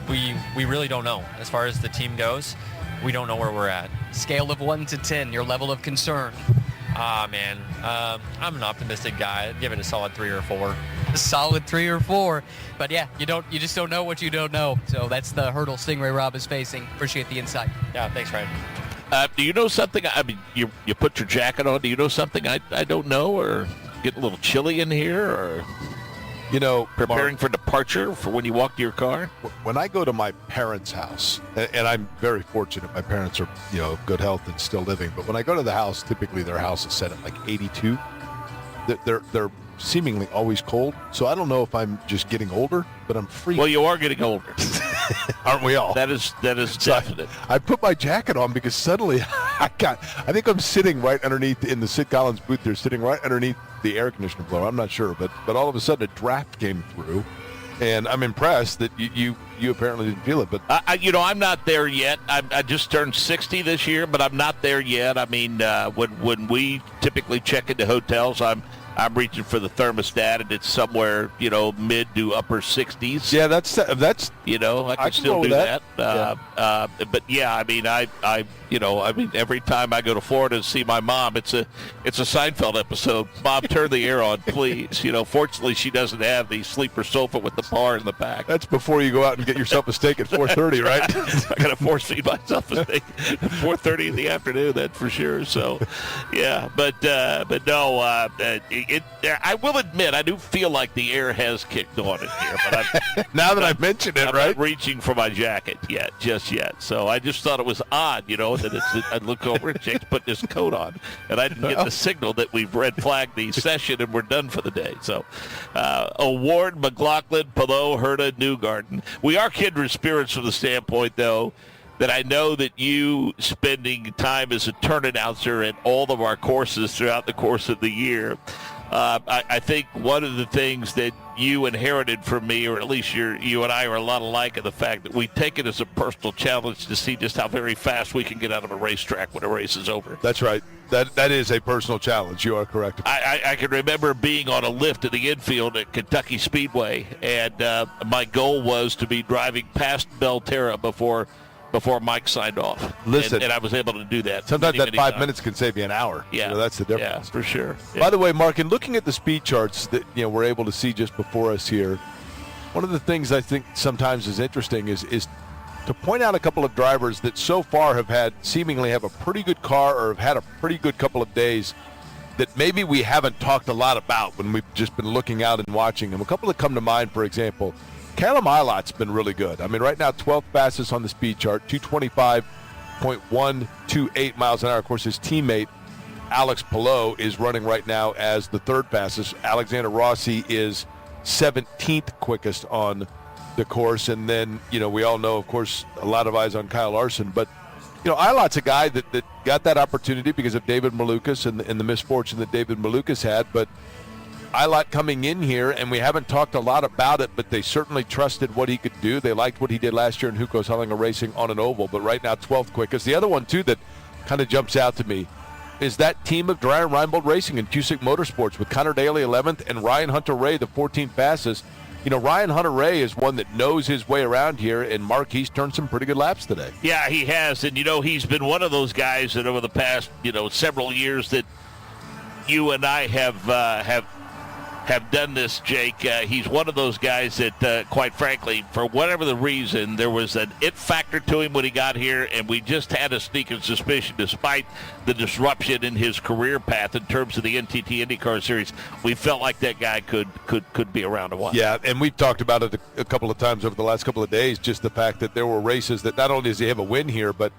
we really don't know. As far as the team goes, we don't know where we're at. Scale of 1 to 10, your level of concern. Man, I'm an optimistic guy. I'd give it a solid 3 or 4. A solid 3 or 4. But yeah, you just don't know what you don't know. So that's the hurdle Stingray Rob is facing. Appreciate the insight. Yeah, thanks, Ryan. Do you know something? I mean, you put your jacket on. Do you know something I don't know, or getting a little chilly in here, or preparing Mark, for departure for when you walk to your car? When I go to my parents' house, and I'm very fortunate, my parents are good health and still living, but when I go to the house, typically their house is set at like 82. They're seemingly always cold, so I don't know if I'm just getting older, but I'm freezing. Well, you are getting older. Aren't we all? That is so definite. I put my jacket on because suddenly I think I'm sitting right underneath in the Sid Collins booth. They're sitting right underneath the air conditioner blower. I'm not sure, but all of a sudden a draft came through, and I'm impressed that you apparently didn't feel it. But I'm not there yet. I just turned 60 this year, but I'm not there yet. I mean, when we typically check into hotels, I'm reaching for the thermostat, and it's somewhere, mid to upper 60s. Yeah, that's I can still do that. But yeah, I mean, I mean, every time I go to Florida to see my mom, it's a Seinfeld episode. Mom, turn the air on, please. Fortunately, she doesn't have the sleeper sofa with the bar in the back. That's before you go out and get yourself a steak at 4:30, right? I got to force feed myself a steak at 4:30 in the afternoon. That's for sure. So, yeah, but no. I will admit, I do feel like the air has kicked on in here. But now that I've mentioned it, I'm not reaching for my jacket just yet. So I just thought it was odd, that I'd look over and Jake's putting his coat on, and I didn't get the signal that we've red flagged the session and we're done for the day. So, Award, McLaughlin, Palou, Herta, Newgarden. We are kindred spirits from the standpoint, though, that I know that you spending time as a turn announcer at all of our courses throughout the course of the year, I think one of the things that you inherited from me, or at least you and I are a lot alike in the fact that we take it as a personal challenge to see just how very fast we can get out of a racetrack when a race is over. That's right. That is a personal challenge. You are correct. I can remember being on a lift in the infield at Kentucky Speedway, and my goal was to be driving past Belterra before before Mike signed off. Listen, and I was able to do that. Sometimes many, that many 5 minutes can save you an hour. Yeah. That's the difference. Yeah, for sure. Yeah. By the way, Mark, in looking at the speed charts that we're able to see just before us here, one of the things I think sometimes is interesting is to point out a couple of drivers that so far seemingly have a pretty good car or have had a pretty good couple of days that maybe we haven't talked a lot about when we've just been looking out and watching them. A couple that come to mind, for example, Callum Ilott's been really good. I mean, right now, 12th fastest on the speed chart, 225.128 miles an hour. Of course, his teammate, Alex Palou, is running right now as the third fastest. Alexander Rossi is 17th quickest on the course. And then, we all know, of course, a lot of eyes on Kyle Larson. But, Ilott's a guy that got that opportunity because of David Malukas and the misfortune that David Malukas had. But Ilott coming in here, and we haven't talked a lot about it, but they certainly trusted what he could do. They liked what he did last year in Hucos Hellinger Racing on an oval, but right now 12th quickest. The other one, too, that kind of jumps out to me is that team of Dreyer Reinbold Racing and Cusick Motorsports with Connor Daly 11th and Ryan Hunter-Ray the 14th fastest. Ryan Hunter-Ray is one that knows his way around here, and Mark, he's turned some pretty good laps today. Yeah, he has, and he's been one of those guys that over the past several years that you and I have done this, Jake. He's one of those guys that, quite frankly, for whatever the reason, there was an it factor to him when he got here, and we just had a sneaking suspicion, despite the disruption in his career path in terms of the NTT IndyCar Series, we felt like that guy could be around a while. Yeah, and we've talked about it a couple of times over the last couple of days, just the fact that there were races that not only does he have a win here, but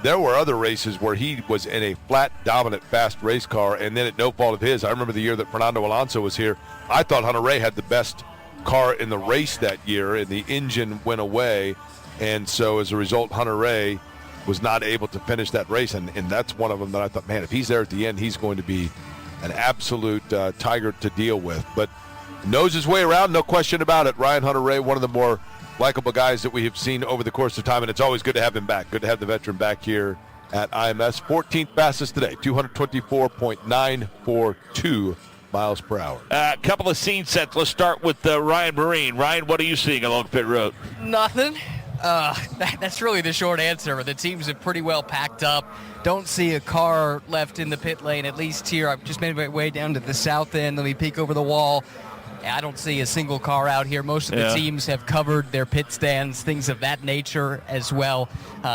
there were other races where he was in a flat, dominant, fast race car, and then at no fault of his. I remember the year that Fernando Alonso was here. I thought Hunter-Ray had the best car in the race that year, and the engine went away. And so as a result, Hunter-Ray was not able to finish that race. And that's one of them that I thought, man, if he's there at the end, he's going to be an absolute tiger to deal with. But knows his way around, no question about it. Ryan Hunter-Ray, one of the more likable guys that we have seen over the course of time, and it's always good to have him back. Good to have the veteran back here at IMS. 14th fastest today, 224.942 miles per hour. A couple of scene sets. Let's start with Ryan Marine. Ryan, what are you seeing along pit road? Nothing. That's really the short answer. The teams are pretty well packed up. Don't see a car left in the pit lane, at least here. I've just made my way down to the south end. Let me peek over the wall. I don't see a single car out here. Most of the teams have covered their pit stands, things of that nature as well.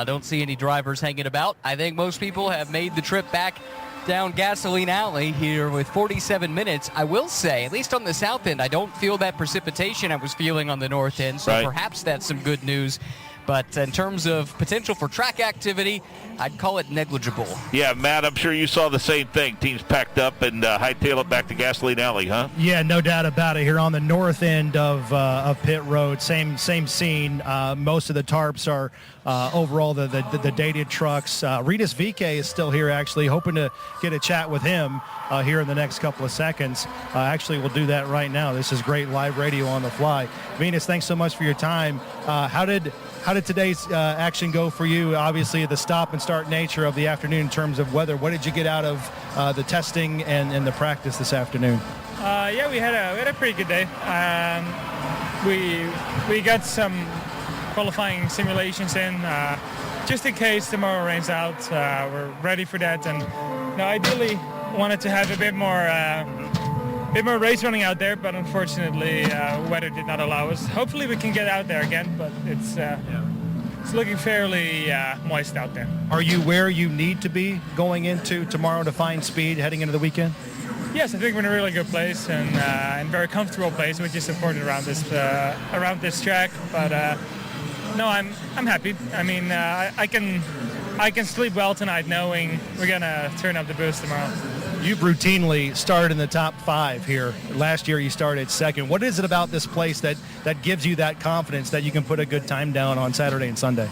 Don't see any drivers hanging about. I think most people have made the trip back down Gasoline Alley here with 47 minutes. I will say, at least on the south end, I don't feel that precipitation I was feeling on the north end, so perhaps that's some good news. But in terms of potential for track activity, I'd call it negligible. Yeah, Matt, I'm sure you saw the same thing. Teams packed up and hightail it back to Gasoline Alley, huh? Yeah, no doubt about it. Here on the north end of pit road, same scene. Most of the tarps are overall the dated trucks. Ritas Vike is still here, actually, hoping to get a chat with him here in the next couple of seconds. Actually, we'll do that right now. This is great live radio on the fly. Venus, thanks so much for your time. How did today's action go for you? Obviously, the stop and start nature of the afternoon in terms of weather. What did you get out of the testing and the practice this afternoon? Yeah, we had a pretty good day. We got some qualifying simulations in just in case tomorrow rains out. We're ready for that, and ideally wanted to have a bit more race running out there, but unfortunately weather did not allow us. Hopefully we can get out there again, but it's looking fairly moist out there. Are you where you need to be going into tomorrow to find speed heading into the weekend? Yes, I think we're in a really good place and very comfortable place, which is important around this track. But no, I'm happy. I mean, I can sleep well tonight knowing we're gonna turn up the boost tomorrow. You've routinely started in the top 5 here. Last year you started second. What is it about this place that gives you that confidence that you can put a good time down on Saturday and Sunday?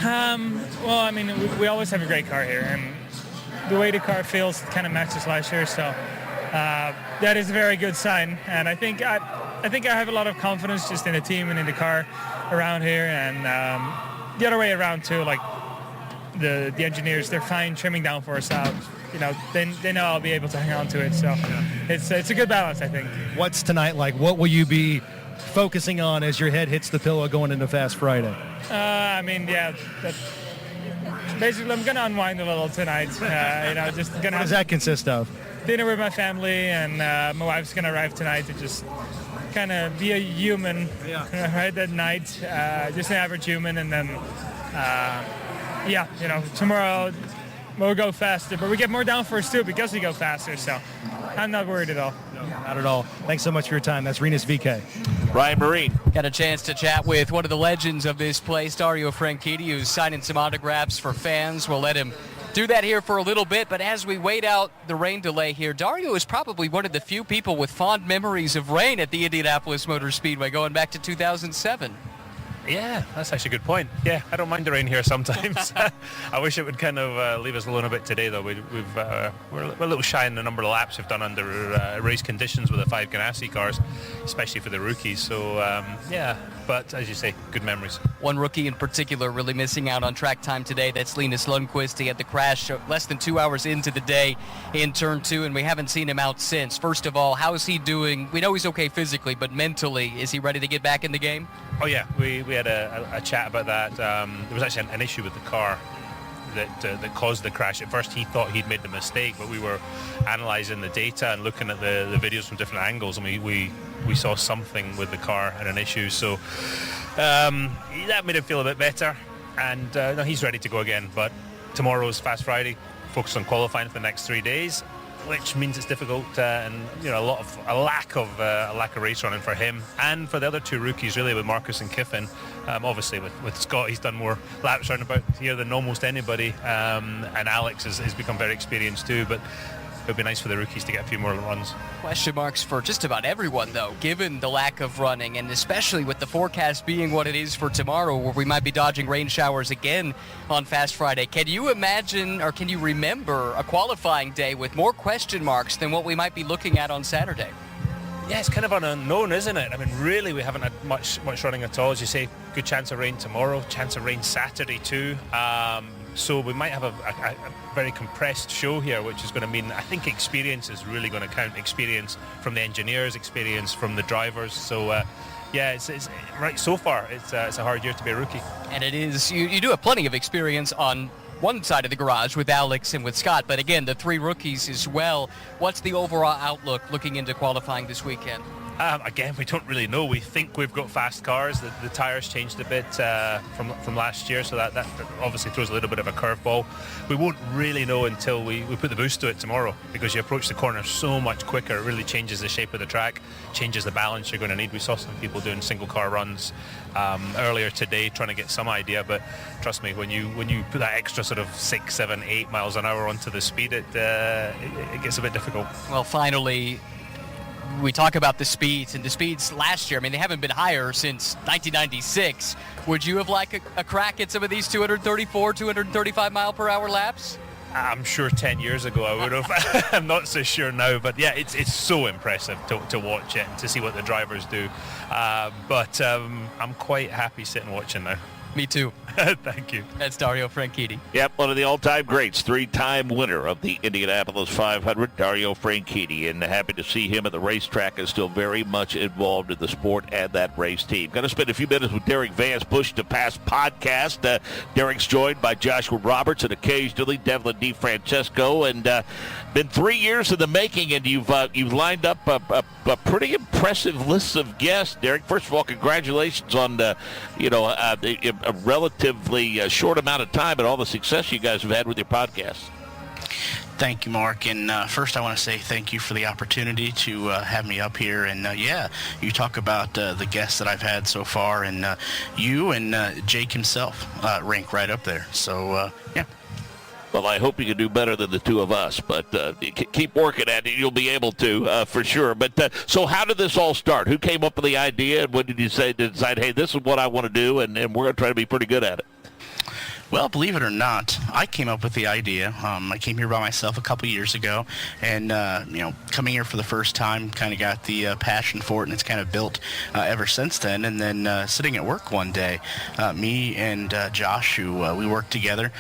Well, I mean, we always have a great car here, and the way the car feels kind of matches last year, so that is a very good sign. And I think I have a lot of confidence just in the team and in the car around here, and the other way around too. Like the engineers, they're fine trimming down for us out. They know I'll be able to hang on to it. So it's a good balance, I think. What's tonight like? What will you be focusing on as your head hits the pillow going into Fast Friday? I mean, yeah, basically, I'm gonna unwind a little tonight. Just gonna. What does that consist of? Dinner with my family, and my wife's gonna arrive tonight to just kind of be a human, right, that night, just an average human, and then, tomorrow we'll go faster, but we get more downforce too because we go faster, so I'm not worried at all. No, not at all. Thanks so much for your time. That's Linus VK. Ryan Marine. Got a chance to chat with one of the legends of this place, Dario Franchitti, who's signing some autographs for fans. We'll let him do that here for a little bit, but as we wait out the rain delay here, Dario is probably one of the few people with fond memories of rain at the Indianapolis Motor Speedway going back to 2007. Yeah, that's actually a good point. Yeah, I don't mind the rain here sometimes. I wish it would kind of leave us alone a bit today, though. We're a little shy in the number of laps we've done under race conditions with the 5 Ganassi cars, especially for the rookies. So, but as you say, good memories. One rookie in particular really missing out on track time today. That's Linus Lundqvist. He had the crash less than 2 hours into the day in Turn 2, and we haven't seen him out since. First of all, how is he doing? We know he's okay physically, but mentally, is he ready to get back in the game? Oh, yeah. We had a chat about that. There was actually an issue with the car that caused the crash. At first, he thought he'd made the mistake, but we were analysing the data and looking at the videos from different angles, and we saw something with the car and an issue. So that made him feel a bit better, and no, he's ready to go again. But tomorrow's Fast Friday, focus on qualifying for the next 3 days, which means it's difficult and a lack of race running for him and for the other 2 rookies, really, with Marcus and Kiffin. Obviously with Scott, he's done more laps round about here than almost anybody, and Alex has become very experienced too, but it would be nice for the rookies to get a few more runs. Question marks for just about everyone, though, given the lack of running, and especially with the forecast being what it is for tomorrow, where we might be dodging rain showers again on Fast Friday. Can you imagine, or can you remember, a qualifying day with more question marks than what we might be looking at on Saturday? Yeah, it's kind of an unknown, isn't it? I mean, really, we haven't had much running at all. As you say, good chance of rain tomorrow, chance of rain Saturday too. So we might have a very compressed show here, which is going to mean, I think, experience is really going to count. Experience from the engineers, experience from the drivers. So, it's right so far. It's a hard year to be a rookie. And it is. You do have plenty of experience on one side of the garage with Alex and with Scott, but again, the 3 rookies as well. What's the overall outlook looking into qualifying this weekend? Again, we don't really know. We think we've got fast cars. The tyres changed a bit from last year, so that obviously throws a little bit of a curveball. We won't really know until we put the boost to it tomorrow, because you approach the corner so much quicker. It really changes the shape of the track, changes the balance you're going to need. We saw some people doing single car runs earlier today, trying to get some idea, but trust me, when you put that extra sort of 6, 7, 8 miles an hour onto the speed, it gets a bit difficult. Well, finally, we talk about the speeds, and the speeds last year, I mean, they haven't been higher since 1996. Would you have liked a crack at some of these 234, 235 mile per hour laps? I'm sure 10 years ago I would have. I'm not so sure now, but yeah, it's so impressive to watch it and to see what the drivers do. But I'm quite happy sitting watching now. Me too. Thank you. That's Dario Franchitti. Yep, one of the all-time greats, 3-time winner of the Indianapolis 500, Dario Franchitti, and happy to see him at the racetrack, is still very much involved in the sport and that race team. Going to spend a few minutes with Derek Vance, Push to Pass podcast. Derek's joined by Joshua Roberts and occasionally Devlin DeFrancesco, and been 3 years in the making, and you've lined up a pretty impressive list of guests. Derek, first of all, congratulations on a relatively short amount of time and all the success you guys have had with your podcast. Thank you, Mark. And first I want to say thank you for the opportunity to have me up here. And you talk about the guests that I've had so far, and you and Jake himself rank right up there. So, yeah. Well, I hope you can do better than the two of us, but keep working at it. You'll be able to, for sure. But so how did this all start? Who came up with the idea, and when did you decide, hey, this is what I want to do, and we're going to try to be pretty good at it? Well, believe it or not, I came up with the idea. I came here by myself a couple years ago, and coming here for the first time, kind of got the passion for it, and it's kind of built ever since then. And then sitting at work one day, me and Josh, who we worked together,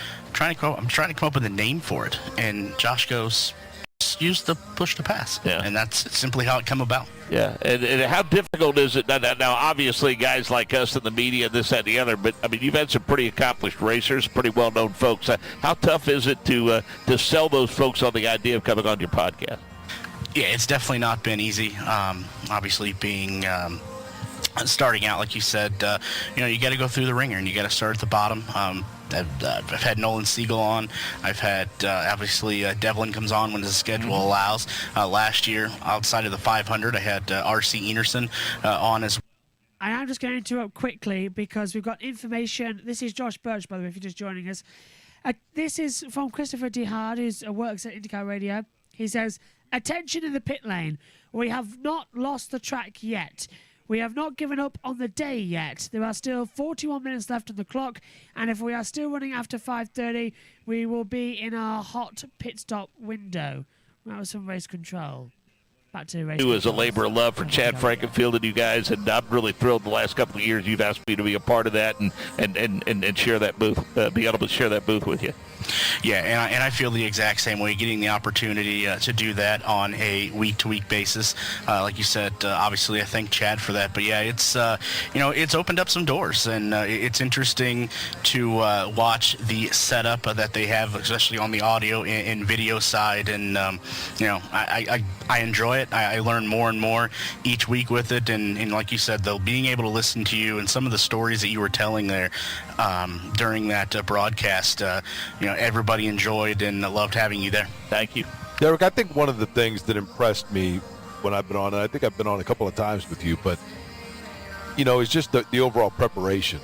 I'm trying to come up with a name for it, and Josh goes, just use the push to pass. Yeah. And that's simply how it come about. Yeah, and how difficult is it now? Obviously, guys like us in the media, this, that, and the other, but, I mean, you've had some pretty accomplished racers, pretty well-known folks. How tough is it to sell those folks on the idea of coming on your podcast? Yeah, it's definitely not been easy. Obviously, being starting out, like you said, you got to go through the ringer, and you got to start at the bottom. I've had Nolan Siegel on. I've had, obviously, Devlin comes on when his schedule allows. Last year, outside of the 500, I had R.C. Enerson on as well. I am just going to interrupt quickly because we've got information. This is Josh Birch, by the way, if you're just joining us. This is from Christopher DeHard, who works at INDYCAR Radio. He says, attention in the pit lane. We have not lost the track yet. We have not given up on the day yet. There are still 41 minutes left on the clock, and if we are still running after 5:30, we will be in our hot pit stop window. That was some race control. Back to race It was a control. labor of love for Chad Frankenfield and you guys, and I'm really thrilled the last couple of years you've asked me to be a part of that and share that booth, be able to share that booth with you. Yeah, and I feel the exact same way, getting the opportunity to do that on a week-to-week basis. Like you said, obviously I thank Chad for that. But yeah, it's it's opened up some doors, and it's interesting to watch the setup that they have, especially on the audio and video side. And I enjoy it. I learn more and more each week with it. And like you said, though, being able to listen to you and some of the stories that you were telling there during that broadcast, everybody enjoyed and loved having you there. Thank you. Derek, I think one of the things that impressed me when I've been on, and I think I've been on a couple of times with you, but, is just the overall preparation.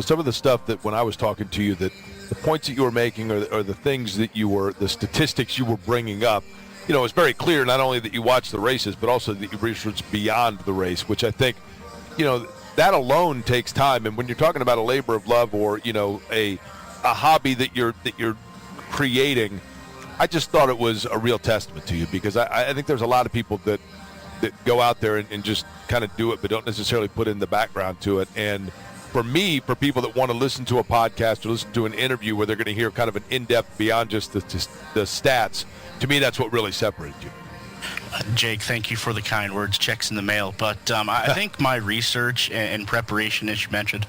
Some of the stuff that when I was talking to you, that the points that you were making or the things that the statistics you were bringing up, it's very clear not only that you watch the races, but also that you research beyond the race, which I think, that alone takes time. And when you're talking about a labor of love or, a hobby that you're creating, I just thought it was a real testament to you, because I think there's a lot of people that go out there and just kind of do it but don't necessarily put in the background to it. And for people that want to listen to a podcast or listen to an interview where they're going to hear kind of an in-depth beyond just the stats, to me that's what really separated you. Jake, thank you for the kind words. Checks in the mail. But I think my research and preparation, as you mentioned,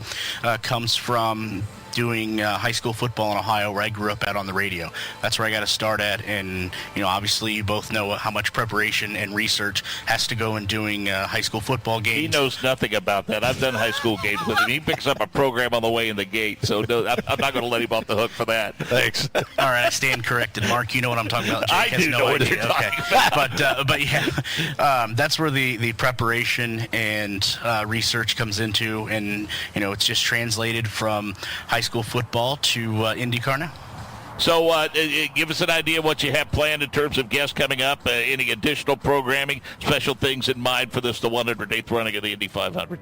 comes from doing high school football in Ohio, where I grew up at on the radio. That's where I got to start at. And, obviously you both know how much preparation and research has to go in doing high school football games. He knows nothing about that. I've done high school games with him. He picks up a program on the way in the gate, so no, I'm not going to let him off the hook for that. Thanks. All right, I stand corrected. Mark, you know what I'm talking about. Jake I has do no know what idea. you're talking about. But yeah, that's where the preparation and research comes into, and it's just translated from high school football to IndyCar now. So give us an idea of what you have planned in terms of guests coming up, any additional programming, special things in mind for the 108th running of the Indy 500.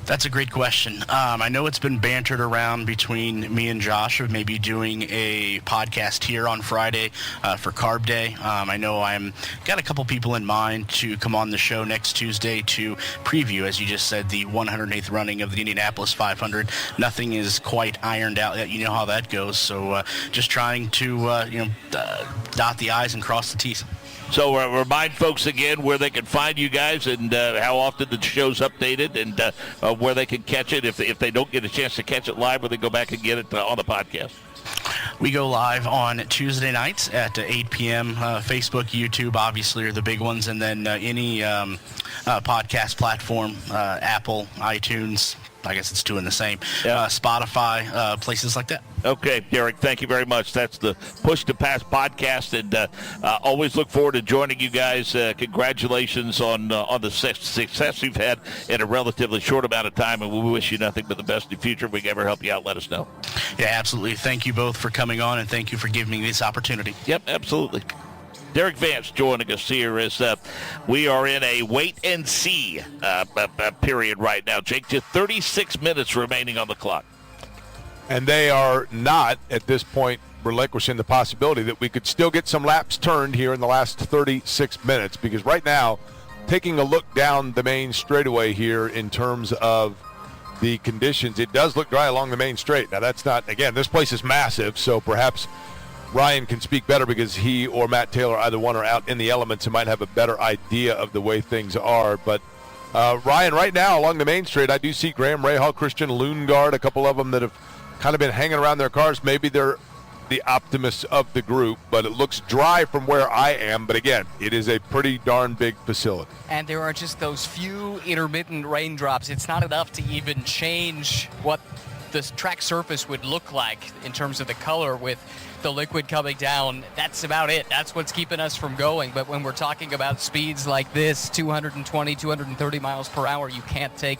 That's a great question. I know it's been bantered around between me and Josh of maybe doing a podcast here on Friday for Carb Day. I know I'm got a couple people in mind to come on the show next Tuesday to preview, as you just said, the 108th running of the Indianapolis 500. Nothing is quite ironed out yet. You know how that goes. So just trying to dot the I's and cross the T's. So remind folks again where they can find you guys and how often the show's updated and where they can catch it if they don't get a chance to catch it live, where they go back and get it on the podcast. We go live on Tuesday nights at 8 p.m. Facebook, YouTube, obviously, are the big ones, and then any podcast platform, Apple, iTunes, I guess it's two in the same, Spotify, places like that. Okay, Derek, thank you very much. That's the Push to Pass podcast, and always look forward to joining you guys. Congratulations on the success you've had in a relatively short amount of time, and we wish you nothing but the best in the future. If we can ever help you out, let us know. Yeah, absolutely. Thank you both for coming on, and thank you for giving me this opportunity. Yep, absolutely. Derek Vance joining us here as we are in a wait-and-see period right now. Jake, just 36 minutes remaining on the clock. And they are not, at this point, relinquishing the possibility that we could still get some laps turned here in the last 36 minutes, because right now, taking a look down the main straightaway here in terms of the conditions, it does look dry along the main straight. Now, that's not, again, this place is massive, so perhaps Ryan can speak better because he or Matt Taylor, either one, are out in the elements and might have a better idea of the way things are. But Ryan, right now along the main straight, I do see Graham Rahal, Christian Lundgaard, a couple of them that have kind of been hanging around their cars. Maybe they're the optimists of the group, but it looks dry from where I am. But again, it is a pretty darn big facility. And there are just those few intermittent raindrops. It's not enough to even change what the track surface would look like in terms of the color with the liquid coming down. That's about it. That's what's keeping us from going. But when we're talking about speeds like this, 220, 230 miles per hour, you can't take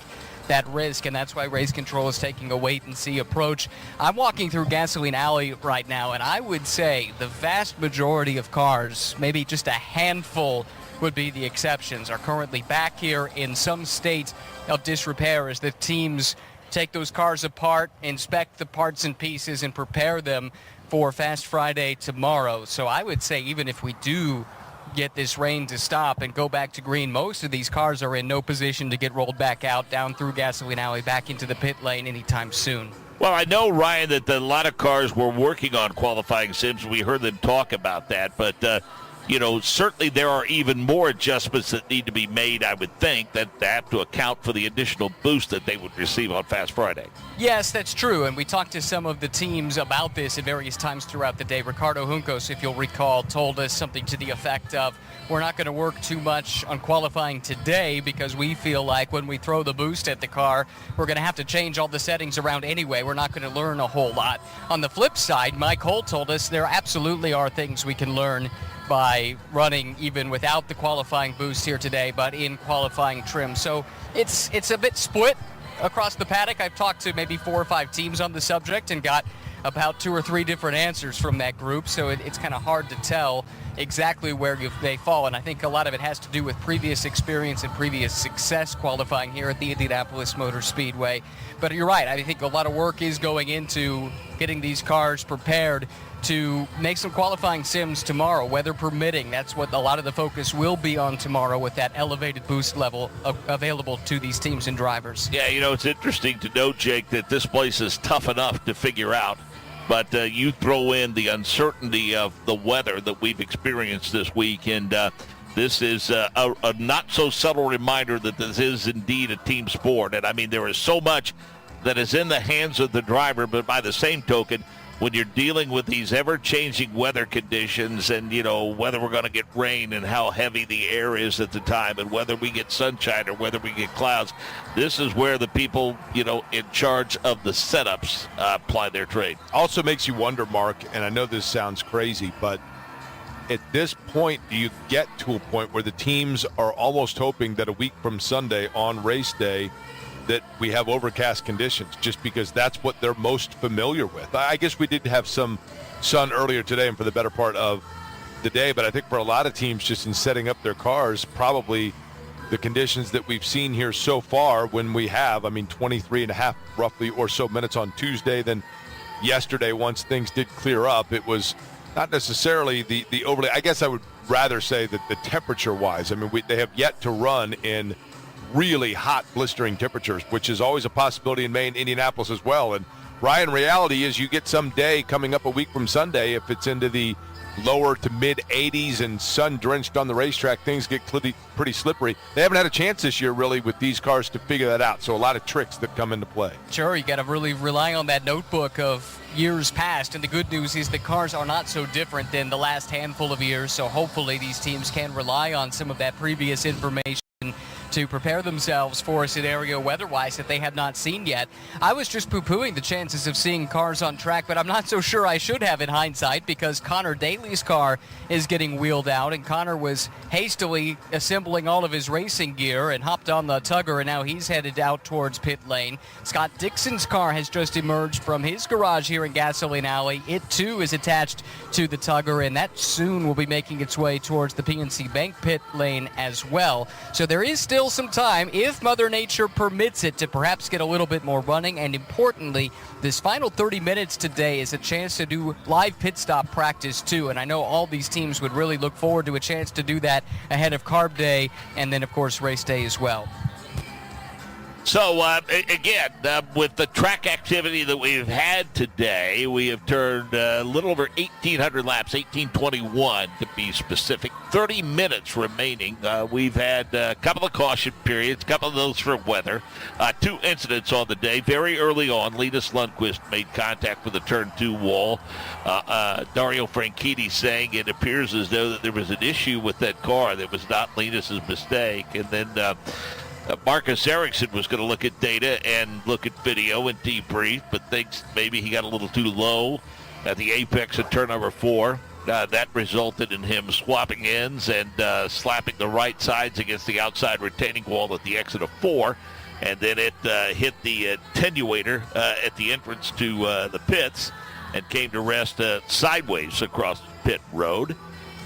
that risk, and that's why race control is taking a wait-and-see approach. I'm walking through Gasoline Alley right now, and I would say the vast majority of cars, maybe just a handful would be the exceptions, are currently back here in some state of disrepair as the teams take those cars apart, inspect the parts and pieces, and prepare them for Fast Friday tomorrow. So I would say even if we do get this rain to stop and go back to green, most of these cars are in no position to get rolled back out, down through Gasoline Alley, back into the pit lane anytime soon. Well, I know, Ryan, that a lot of cars were working on qualifying sims. We heard them talk about that, but certainly there are even more adjustments that need to be made, I would think, that they have to account for the additional boost that they would receive on Fast Friday. Yes, that's true, and we talked to some of the teams about this at various times throughout the day. Ricardo Juncos, if you'll recall, told us something to the effect of, we're not going to work too much on qualifying today because we feel like when we throw the boost at the car, we're going to have to change all the settings around anyway. We're not going to learn a whole lot. On the flip side, Mike Holt told us there absolutely are things we can learn by running even without the qualifying boost here today, but in qualifying trim. So it's a bit split across the paddock. I've talked to maybe 4 or 5 teams on the subject and got about 2 or 3 different answers from that group, so it's kind of hard to tell exactly where they fall, and I think a lot of it has to do with previous experience and previous success qualifying here at the Indianapolis Motor Speedway. But you're right, I think a lot of work is going into getting these cars prepared to make some qualifying sims tomorrow, weather permitting. That's what a lot of the focus will be on tomorrow, with that elevated boost level available to these teams and drivers. Yeah, it's interesting to note, Jake, that this place is tough enough to figure out. But you throw in the uncertainty of the weather that we've experienced this week, and this is a not-so-subtle reminder that this is indeed a team sport. And, I mean, there is so much that is in the hands of the driver, but by the same token, when you're dealing with these ever-changing weather conditions and, whether we're going to get rain and how heavy the air is at the time and whether we get sunshine or whether we get clouds, this is where the people, in charge of the setups apply their trade. Also makes you wonder, Mark, and I know this sounds crazy, but at this point, do you get to a point where the teams are almost hoping that a week from Sunday on race day that we have overcast conditions, just because that's what they're most familiar with? I guess we did have some sun earlier today and for the better part of the day, but I think for a lot of teams, just in setting up their cars, probably the conditions that we've seen here so far, when we have, 23 and a half roughly or so minutes on Tuesday, then yesterday, once things did clear up, it was not necessarily the overly, I guess I would rather say that the temperature-wise, they have yet to run in really hot, blistering temperatures, which is always a possibility in May and Indianapolis as well. And Ryan, reality is you get some day coming up a week from Sunday, if it's into the lower to mid 80s and sun drenched on the racetrack, things get pretty slippery. They haven't had a chance this year really with these cars to figure that out. So a lot of tricks that come into play. Sure, you got to really rely on that notebook of years past, and the good news is the cars are not so different than the last handful of years, so hopefully these teams can rely on some of that previous information to prepare themselves for a scenario weather-wise that they have not seen yet. I was just poo-pooing the chances of seeing cars on track, but I'm not so sure I should have in hindsight, because Connor Daly's car is getting wheeled out, and Connor was hastily assembling all of his racing gear and hopped on the Tugger, and now he's headed out towards pit lane. Scott Dixon's car has just emerged from his garage here in Gasoline Alley. It too is attached to the Tugger, and that soon will be making its way towards the PNC Bank pit lane as well. So there is still some time, if Mother Nature permits it, to perhaps get a little bit more running. And importantly, this final 30 minutes today is a chance to do live pit stop practice too. And I know all these teams would really look forward to a chance to do that ahead of Carb Day and then, of course, race day as well. So, again, with the track activity that we've had today, we have turned a little over 1,800 laps, 1,821 to be specific, 30 minutes remaining. We've had a couple of caution periods, a couple of those for weather, 2 incidents on the day. Very early on, Linus Lundqvist made contact with the turn 2 wall. Dario Franchitti saying it appears as though that there was an issue with that car that was not Linus's mistake. And then Marcus Ericsson was going to look at data and look at video and debrief, but thinks maybe he got a little too low at the apex of turn number 4. That resulted in him swapping ends and slapping the right sides against the outside retaining wall at the exit of 4. And then it hit the attenuator at the entrance to the pits and came to rest sideways across pit road.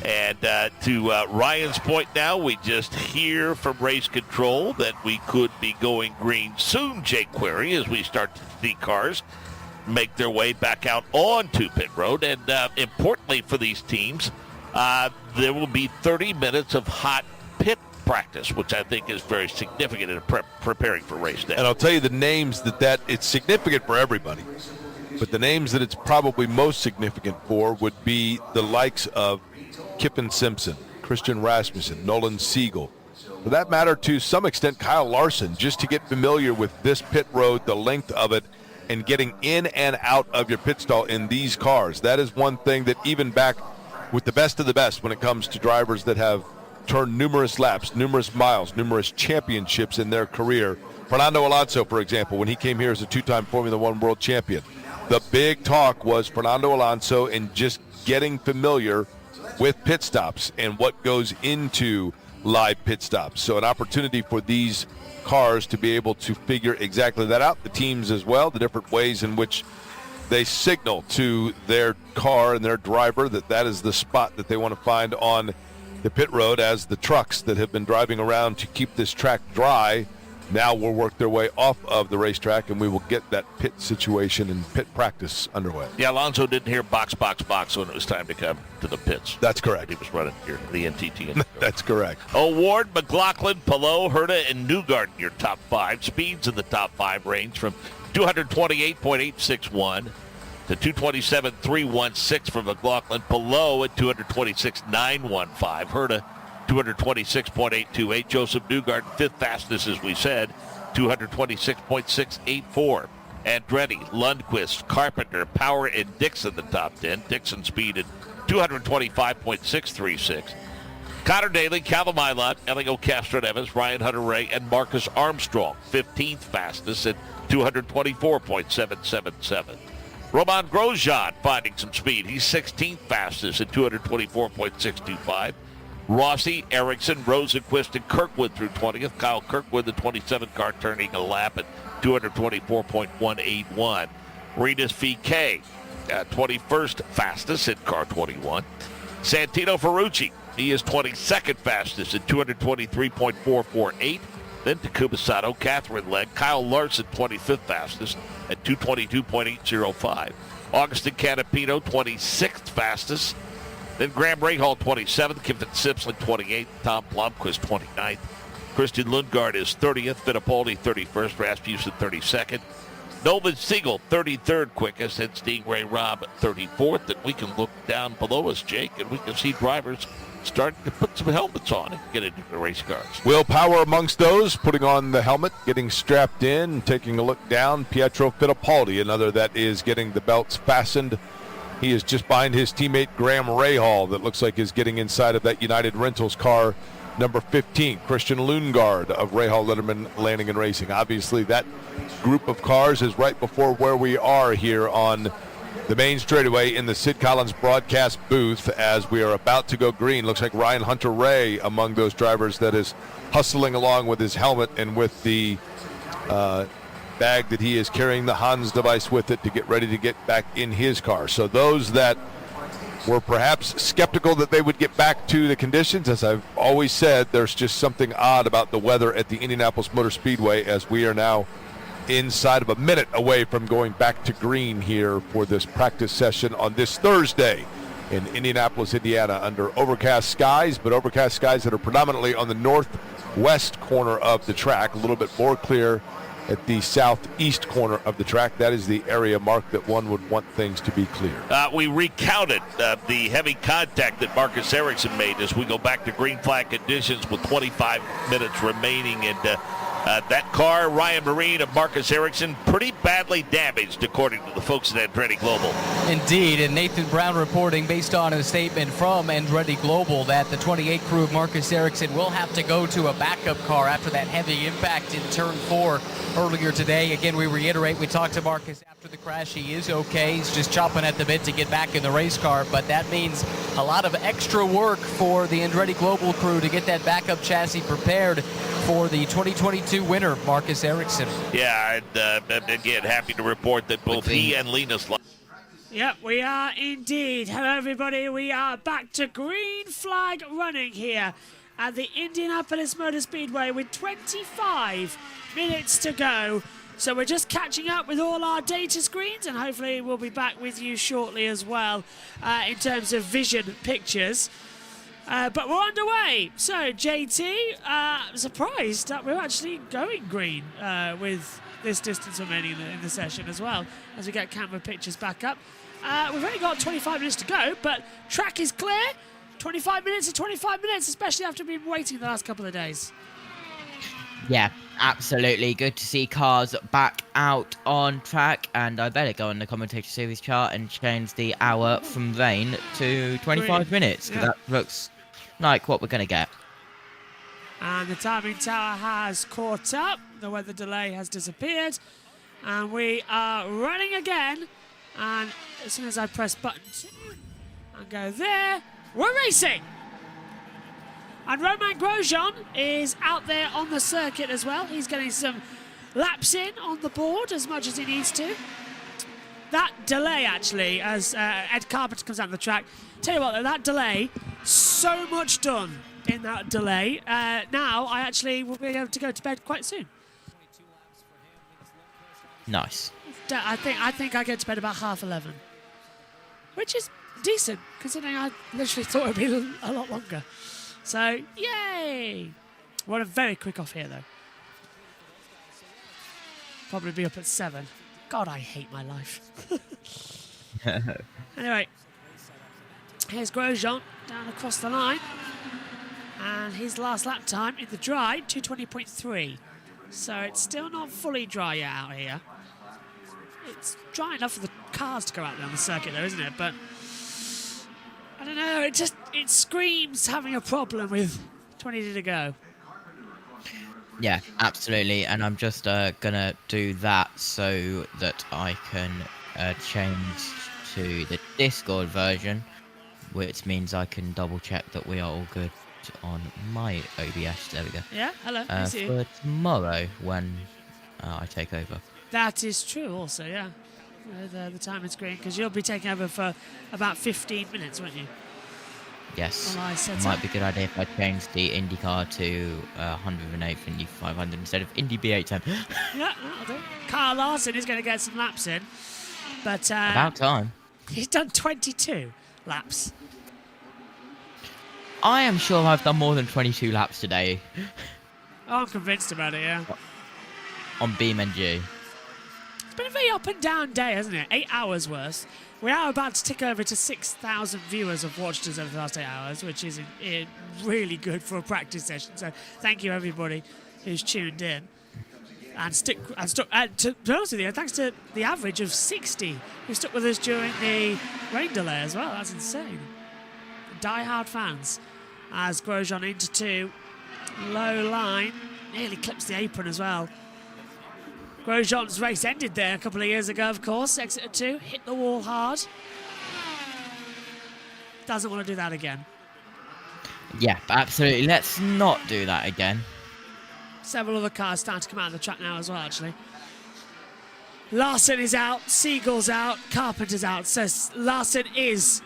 And to Ryan's point now, we just hear from race control that we could be going green soon, Jake Query, as we start to see cars make their way back out onto pit road. And importantly for these teams, there will be 30 minutes of hot pit practice, which I think is very significant in preparing for race day. And I'll tell you the names that it's significant for everybody. But the names that it's probably most significant for would be the likes of Kippen Simpson, Christian Rasmussen, Nolan Siegel. For that matter, to some extent, Kyle Larson, just to get familiar with this pit road, the length of it, and getting in and out of your pit stall in these cars. That is one thing that even back with the best of the best when it comes to drivers that have turned numerous laps, numerous miles, numerous championships in their career. Fernando Alonso, for example, when he came here as a 2-time Formula One world champion, the big talk was Fernando Alonso and just getting familiar with pit stops and what goes into live pit stops. So an opportunity for these cars to be able to figure exactly that out. The teams as well, the different ways in which they signal to their car and their driver that is the spot that they want to find on the pit road, as the trucks that have been driving around to keep this track dry now will work their way off of the racetrack, and we will get that pit situation and pit practice underway. Yeah, Alonso didn't hear box when it was time to come to the pits. That's correct. He was running here, the NTT. That's correct. O'Ward, McLaughlin, Palou, Herta, and Newgarden in your top 5. Speeds in the top 5 range from 228.861 to 227.316 for McLaughlin. Palou at 226.915. Herta 226.828. Joseph Newgarden, 5th fastest, as we said, 226.684. Andretti, Lundqvist, Carpenter, Power, and Dixon the top 10. Dixon speed at 225.636. Connor Daly, Callum Ilott, Elio Castroneves, Ryan Hunter-Reay, and Marcus Armstrong, 15th fastest at 224.777. Romain Grosjean finding some speed. He's 16th fastest at 224.625. Rossi, Ericsson, Rosenqvist, and Kirkwood through 20th. Kyle Kirkwood, the 27 car, turning a lap at 224.181. Rinus VK, 21st fastest in car 21. Santino Ferrucci, he is 22nd fastest at 223.448. Then Takuma Sato, Catherine Legg, Kyle Larson, 25th fastest at 222.805. Augustin Canapino, 26th fastest. Then Graham Rahal, 27th. Kevin Simpson, 28th. Tom Blomqvist, 29th. Christian Lundgaard is 30th. Fittipaldi, 31st. Rasmussen, 32nd. Nolan Siegel, 33rd quickest. And Stingray Robb, 34th. And we can look down below us, Jake, and we can see drivers starting to put some helmets on and get into the race cars. Will Power amongst those, putting on the helmet, getting strapped in, taking a look down. Pietro Fittipaldi, another that is getting the belts fastened. He is just behind his teammate Graham Rahal, that looks like is getting inside of that United Rentals car, number 15. Christian Lundgaard of Rahal, Letterman, Landing and Racing. Obviously, that group of cars is right before where we are here on the main straightaway in the Sid Collins broadcast booth as we are about to go green. Looks like Ryan Hunter-Reay among those drivers that is hustling along with his helmet and with the bag that he is carrying, the Hans device with it, to get ready to get back in his car. So those that were perhaps skeptical that they would get back to the conditions, as I've always said, there's just something odd about the weather at the Indianapolis Motor Speedway, as we are now inside of a minute away from going back to green here for this practice session on this Thursday in Indianapolis, Indiana, under overcast skies, but overcast skies that are predominantly on the northwest corner of the track, a little bit more clear at the southeast corner of the track. That is the area, Mark, that one would want things to be clear. We recounted the heavy contact that Marcus Ericsson made as we go back to green flag conditions with 25 minutes remaining. And that car, Ryan Marine and Marcus Ericsson, pretty badly damaged, according to the folks at Andretti Global. Indeed, and Nathan Brown reporting based on a statement from Andretti Global that the 28 crew of Marcus Ericsson will have to go to a backup car after that heavy impact in turn 4 earlier today. Again, we reiterate, we talked to Marcus after the crash. He is okay. He's just chopping at the bit to get back in the race car, but that means a lot of extra work for the Andretti Global crew to get that backup chassis prepared for the 2022 winner, Marcus Ericsson. Yeah, and again, happy to report that both he and Linus. Yep, we are indeed. Hello, everybody. We are back to green flag running here at the Indianapolis Motor Speedway with 25 minutes to go. So we're just catching up with all our data screens, and hopefully we'll be back with you shortly as well in terms of vision pictures. But we're underway. So, JT, I'm surprised that we're actually going green with this distance remaining in the session as well, as we get camera pictures back up. We've only got 25 minutes to go, but track is clear. 25 minutes is 25 minutes, especially after being waiting the last couple of days. Yeah, absolutely. Good to see cars back out on track, and I better go on the commentator series chart and change the hour from rain to 25 minutes, because that looks like what we're going to get. And the timing tower has caught up. The weather delay has disappeared. And we are running again. And as soon as I press button 2 and go there, we're racing. And Romain Grosjean is out there on the circuit as well. He's getting some laps in on the board as much as he needs to. That delay, actually, as Ed Carpenter comes out on the track, tell you what, that delay, so much done in that delay. Now I actually will be able to go to bed quite soon. Nice. I think I get to bed about 11:30, which is decent considering I literally thought it would be a lot longer. So yay! What a very quick off here though. Probably be up at 7. God, I hate my life. Anyway, here's Grosjean down across the line. And his last lap time in the dry, 2:20.3. So it's still not fully dry yet out here. It's dry enough for the cars to go out there on the circuit though, isn't it? But I don't know, it screams having a problem with 20 to go. Yeah, absolutely, and I'm just gonna do that so that I can change to the Discord version, which means I can double check that we are all good on my OBS. There we go. Yeah, hello. I see you. For tomorrow when I take over. That is true also, yeah. The time is green, because you'll be taking over for about 15 minutes, won't you? Yes, it might be a good idea if I change the INDYCAR to 108th Indy 500 instead of Indy B8 time. Yeah, that'll do. Carl Larson is going to get some laps in, but about time. He's done 22 laps. I am sure I've done more than 22 laps today. Oh, I'm convinced about it, yeah. On BeamNG. It's been a very up and down day, hasn't it? 8 hours worth. We are about to tick over to 6,000 viewers have watched us over the last 8 hours, which is really good for a practice session. So thank you, everybody who's tuned in. And to be honest with you, thanks to the average of 60 who stuck with us during the rain delay as well. That's insane. Die-hard fans. As Grosjean into 2. Low line. Nearly clips the apron as well. Grosjean's race ended there a couple of years ago, of course. Exit at 2, hit the wall hard. Doesn't want to do that again. Yeah, absolutely. Let's not do that again. Several other cars starting to come out of the track now as well, actually. Larson is out, Siegel's out, Carpenter's out. So Larson is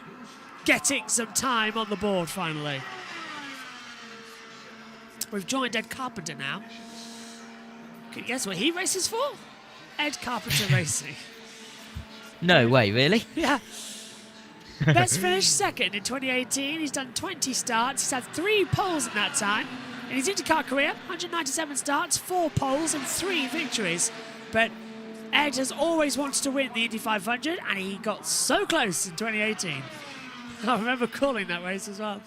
getting some time on the board, finally. We've joined Ed Carpenter now. Can you guess what he races for? Ed Carpenter Racing. No way, really? Yeah. Best finish second in 2018. He's done 20 starts. He's had 3 poles in that time. In his INDYCAR career, 197 starts, 4 poles and 3 victories. But Ed has always wanted to win the Indy 500, and he got so close in 2018. I remember calling that race as well.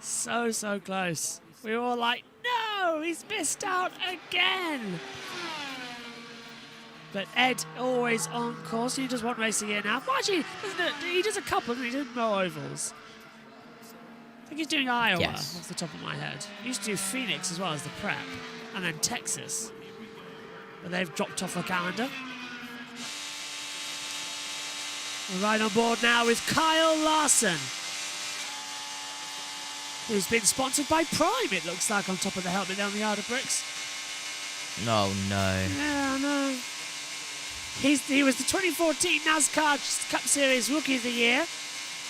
So close. We were all like, no, he's missed out again. But Ed always on course. He does one race a year now. Well, actually, he does a couple, doesn't he? He does more ovals. I think he's doing Iowa off the top of my head. He used to do Phoenix as well as the prep, and then Texas. But they've dropped off the calendar. We're right on board now with Kyle Larson, who's been sponsored by Prime, it looks like, on top of the helmet down the yard of bricks. Oh, no. Yeah, I know. He was the 2014 NASCAR Cup Series Rookie of the Year,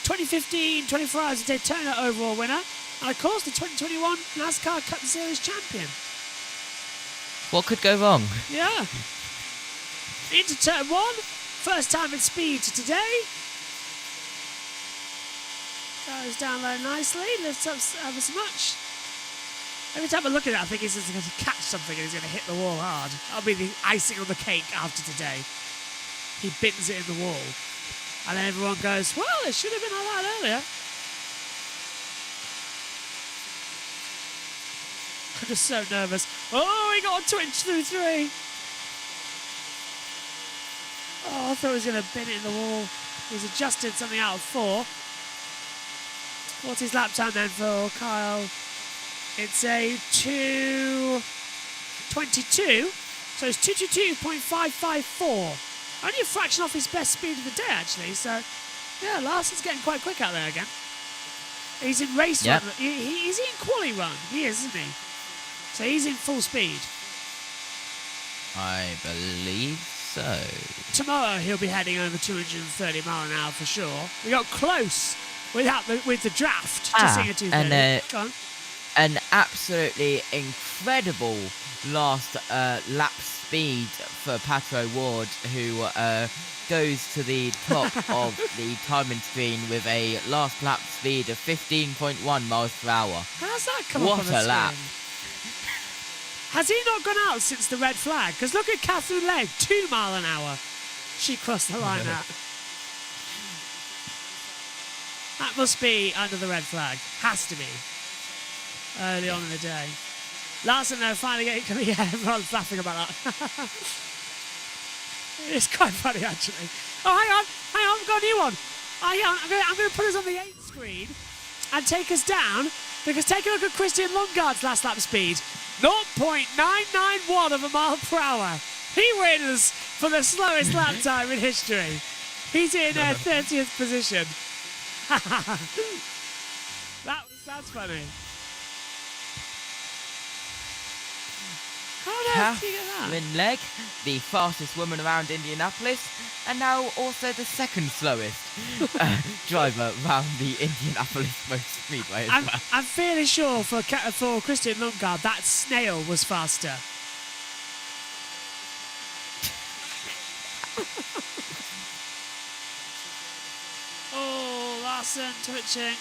2015 24 Hours of Daytona overall winner, and of course the 2021 NASCAR Cup Series champion. What could go wrong? Yeah. Into turn 1, first time at speed today. Goes down low nicely, lifts up ever so much. Every time I look at it, I think he's just going to catch something and he's going to hit the wall hard. That'll be the icing on the cake after today. He bins it in the wall. And then everyone goes, well, it should have been like that earlier. I'm just so nervous. Oh, he got a twinge through 3. Oh, I thought he was going to bin it in the wall. He's adjusted something out of 4. What's his lap time then for Kyle? It's a 2:22, so it's 2:22.554. Only a fraction off his best speed of the day, actually. So, yeah, Larson's getting quite quick out there again. He's in race run. He's in quali run. He is, isn't he? So he's in full speed. I believe so. Tomorrow he'll be heading over 230 mile an hour for sure. We got close with the draft to seeing a 230. Go on. An absolutely incredible last lap speed for Pato Ward, who goes to the top of the timing screen with a last lap speed of 15.1 miles per hour. How's that come up on the What a lap. screen? Has he not gone out since the red flag? Because look at Catherine Legg, 2 mile an hour. She crossed the line out. That must be under the red flag. Has to be. Early on in the day. Larson, though, finally getting... Yeah, everyone's laughing about that. It's quite funny, actually. Oh, hang on, I've got a new one. I'm going to put us on the 8th screen and take us down, because take a look at Christian Lundgaard's last lap speed. 0.991 of a mile per hour. He wins for the slowest lap time in history. He's in 30th position. That's funny. Catherine Legg, the fastest woman around Indianapolis, and now also the second slowest driver around the Indianapolis Motor Speedway as well. I'm fairly sure for Christian Lundgaard that snail was faster. Oh, Larson twitching.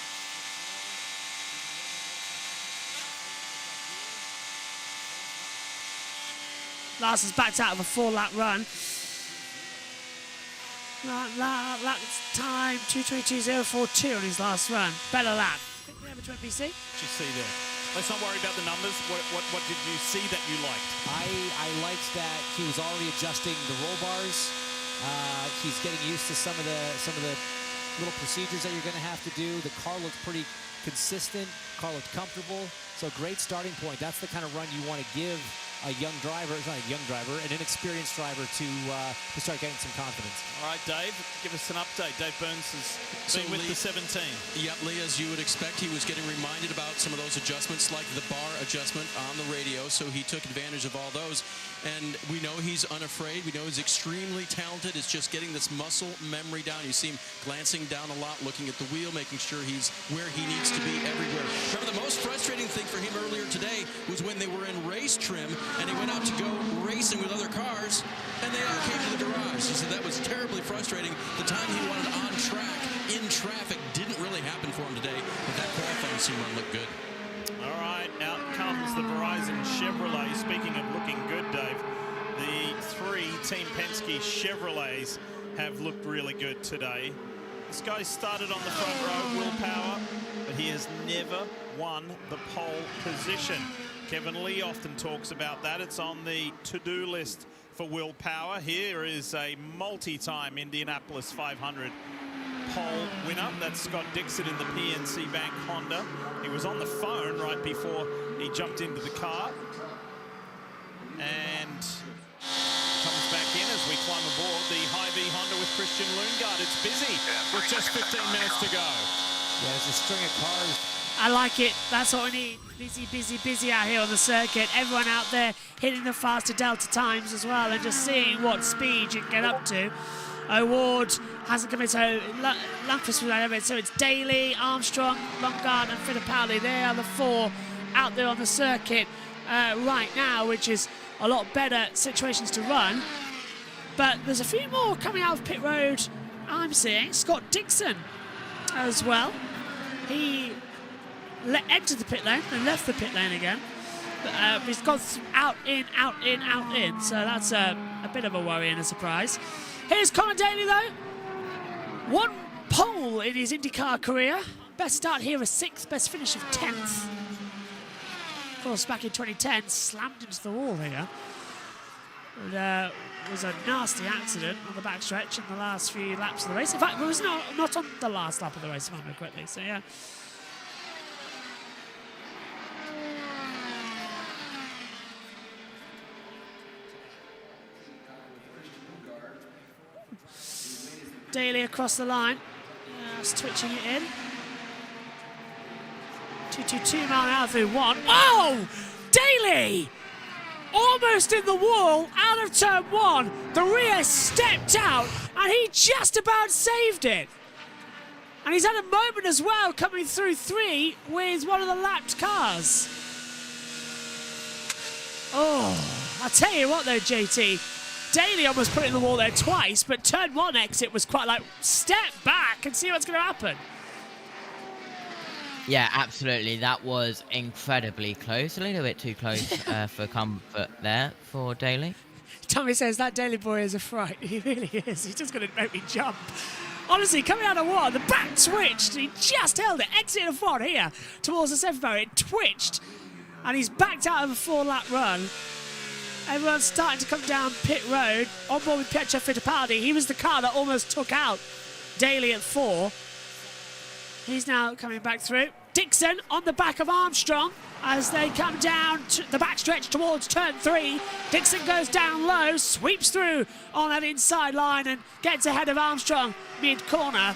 Larson's backed out of a 4-lap run. Lap time 2:22.042 on his last run. Better lap. Quickly over to NBC. What you see there? Let's not worry about the numbers. What did you see that you liked? I liked that he was already adjusting the roll bars. He's getting used to some of the little procedures that you're going to have to do. The car looked pretty consistent. Car looked comfortable. So great starting point. That's the kind of run you want to give a young driver, not a young driver, an inexperienced driver to start getting some confidence. All right, Dave, give us an update. Dave Burns has been with the 17. Yep, Lee, as you would expect, he was getting reminded about some of those adjustments, like the bar adjustment on the radio, so he took advantage of all those. And we know he's unafraid. We know he's extremely talented. It's just getting this muscle memory down. You see him glancing down a lot, looking at the wheel, making sure he's where he needs to be everywhere. Remember, the most frustrating thing for him earlier today was when they were in race trim and he went out to go racing with other cars and they all came to the garage. He said that was terribly frustrating. The time he wanted on track, in traffic, didn't really happen for him today, but that qualifying run looked good. All right, out the Verizon Chevrolet. Speaking of looking good, Dave, the 3 Team Penske Chevrolets have looked really good today. This guy started on the front row, Willpower, but he has never won the pole position. Kevin Lee often talks about that. It's on the to-do list for Willpower. Here is a multi-time Indianapolis 500 pole winner. That's Scott Dixon in the PNC Bank Honda. He was on the phone right before he jumped into the car. And comes back in as we climb aboard the Hy-Vee Honda with Christian Lundgaard. It's busy with just 15 minutes to go. Yeah, there's a string of cars. I like it. That's what we need. Busy, busy, busy out here on the circuit. Everyone out there hitting the faster delta times as well and just seeing what speed you can get up to. O'Ward hasn't come in, so Lundqvist was over it. So it's Daly, Armstrong, Lundgaard and Fittipaldi. They are the 4 out there on the circuit right now, which is a lot better situations to run. But there's a few more coming out of pit road I'm seeing. Scott Dixon as well. He entered the pit lane and left the pit lane again. He's gone out, in, out, in, out, in. So that's a bit of a worry and a surprise. Here's Conor Daly though. 1 pole in his IndyCar career. Best start here, a 6th, best finish of 10th. Of course, back in 2010, slammed into the wall here. And, was a nasty accident on the backstretch in the last few laps of the race. In fact, it was not on the last lap of the race, if I remember correctly. So yeah. Daly across the line, just twitching it in. 222 mile an hour through 1. Oh! Daly! Almost in the wall, out of turn 1. The rear stepped out, and he just about saved it. And he's had a moment as well coming through 3 with one of the lapped cars. Oh, I'll tell you what though, JT. Daly almost put it in the wall there twice, but turn 1 exit was quite like, step back and see what's going to happen. Yeah, absolutely. That was incredibly close. A little bit too close for comfort there for Daly. Tommy says that Daly boy is a fright. He really is. He's just going to make me jump. Honestly, coming out of 1, the back twitched. He just held it. Exit of 1 here towards the 7th barrier. It twitched. And he's backed out of a 4-lap run. Everyone's starting to come down pit road. On board with Pietro Fittipaldi. He was the car that almost took out Daly at 4. He's now coming back through. Dixon on the back of Armstrong as they come down to the backstretch towards turn 3. Dixon goes down low, sweeps through on that inside line and gets ahead of Armstrong mid-corner.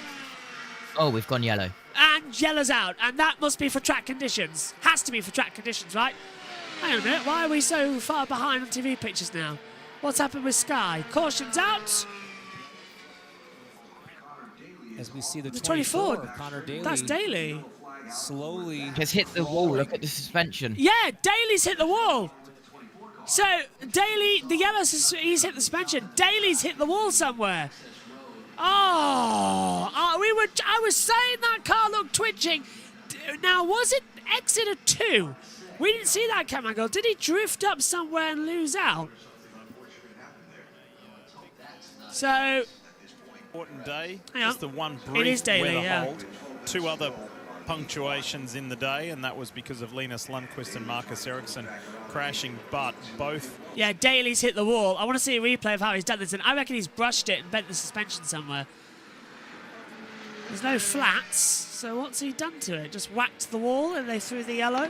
Oh, we've gone yellow. And yellow's out, and that must be for track conditions. Has to be for track conditions, right? Hang on a minute, why are we so far behind on TV pictures now? What's happened with Sky? Caution's out. As we see the 24, Conor Daly. That's Daly. Slowly. Has hit the wall, look at the suspension. Yeah, Daly's hit the wall. So, Daly, the yellow, he's hit the suspension. Daly's hit the wall somewhere. Oh, I was saying that car looked twitching. Now, was it exit of 2? We didn't see that camera angle. Did he drift up somewhere and lose out? So, Important day. Just the one It brief is Daly, weather yeah. hold. 2 other punctuations in the day, and that was because of Linus Lundqvist and Marcus Ericsson crashing, but both... Yeah, Daly's hit the wall. I want to see a replay of how he's done this, and I reckon he's brushed it and bent the suspension somewhere. There's no flats, so what's he done to it? Just whacked the wall and they threw the yellow?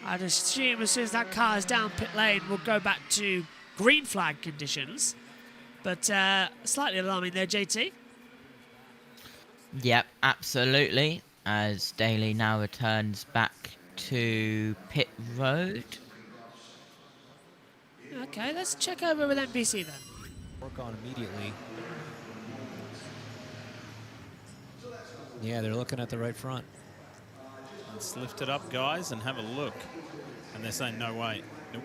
I'd assume as soon as that car is down pit lane, we'll go back to green flag conditions. But slightly alarming there, JT. Yep, absolutely. As Daly now returns back to pit road. Okay, let's check over with NBC then. Work on immediately. Yeah, they're looking at the right front. Let's lift it up, guys, and have a look. And they're saying, no way. Nope.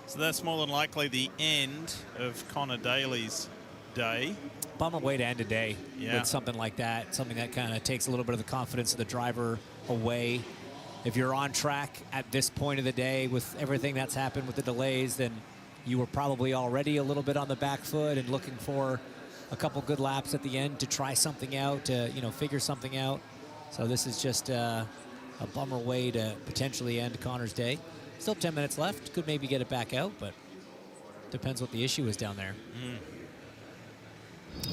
So that's more than likely the end of Conor Daly's day. Bummer way to end a day with something like that. Something that kind of takes a little bit of the confidence of the driver away. if you're on track at this point of the day with everything that's happened with the delays, then you were probably already a little bit on the back foot and looking for a couple good laps at the end to try something out, to figure something out. So this is just a bummer way to potentially end Connor's day. Still 10 minutes left. Could maybe get it back out, but depends what the issue is down there.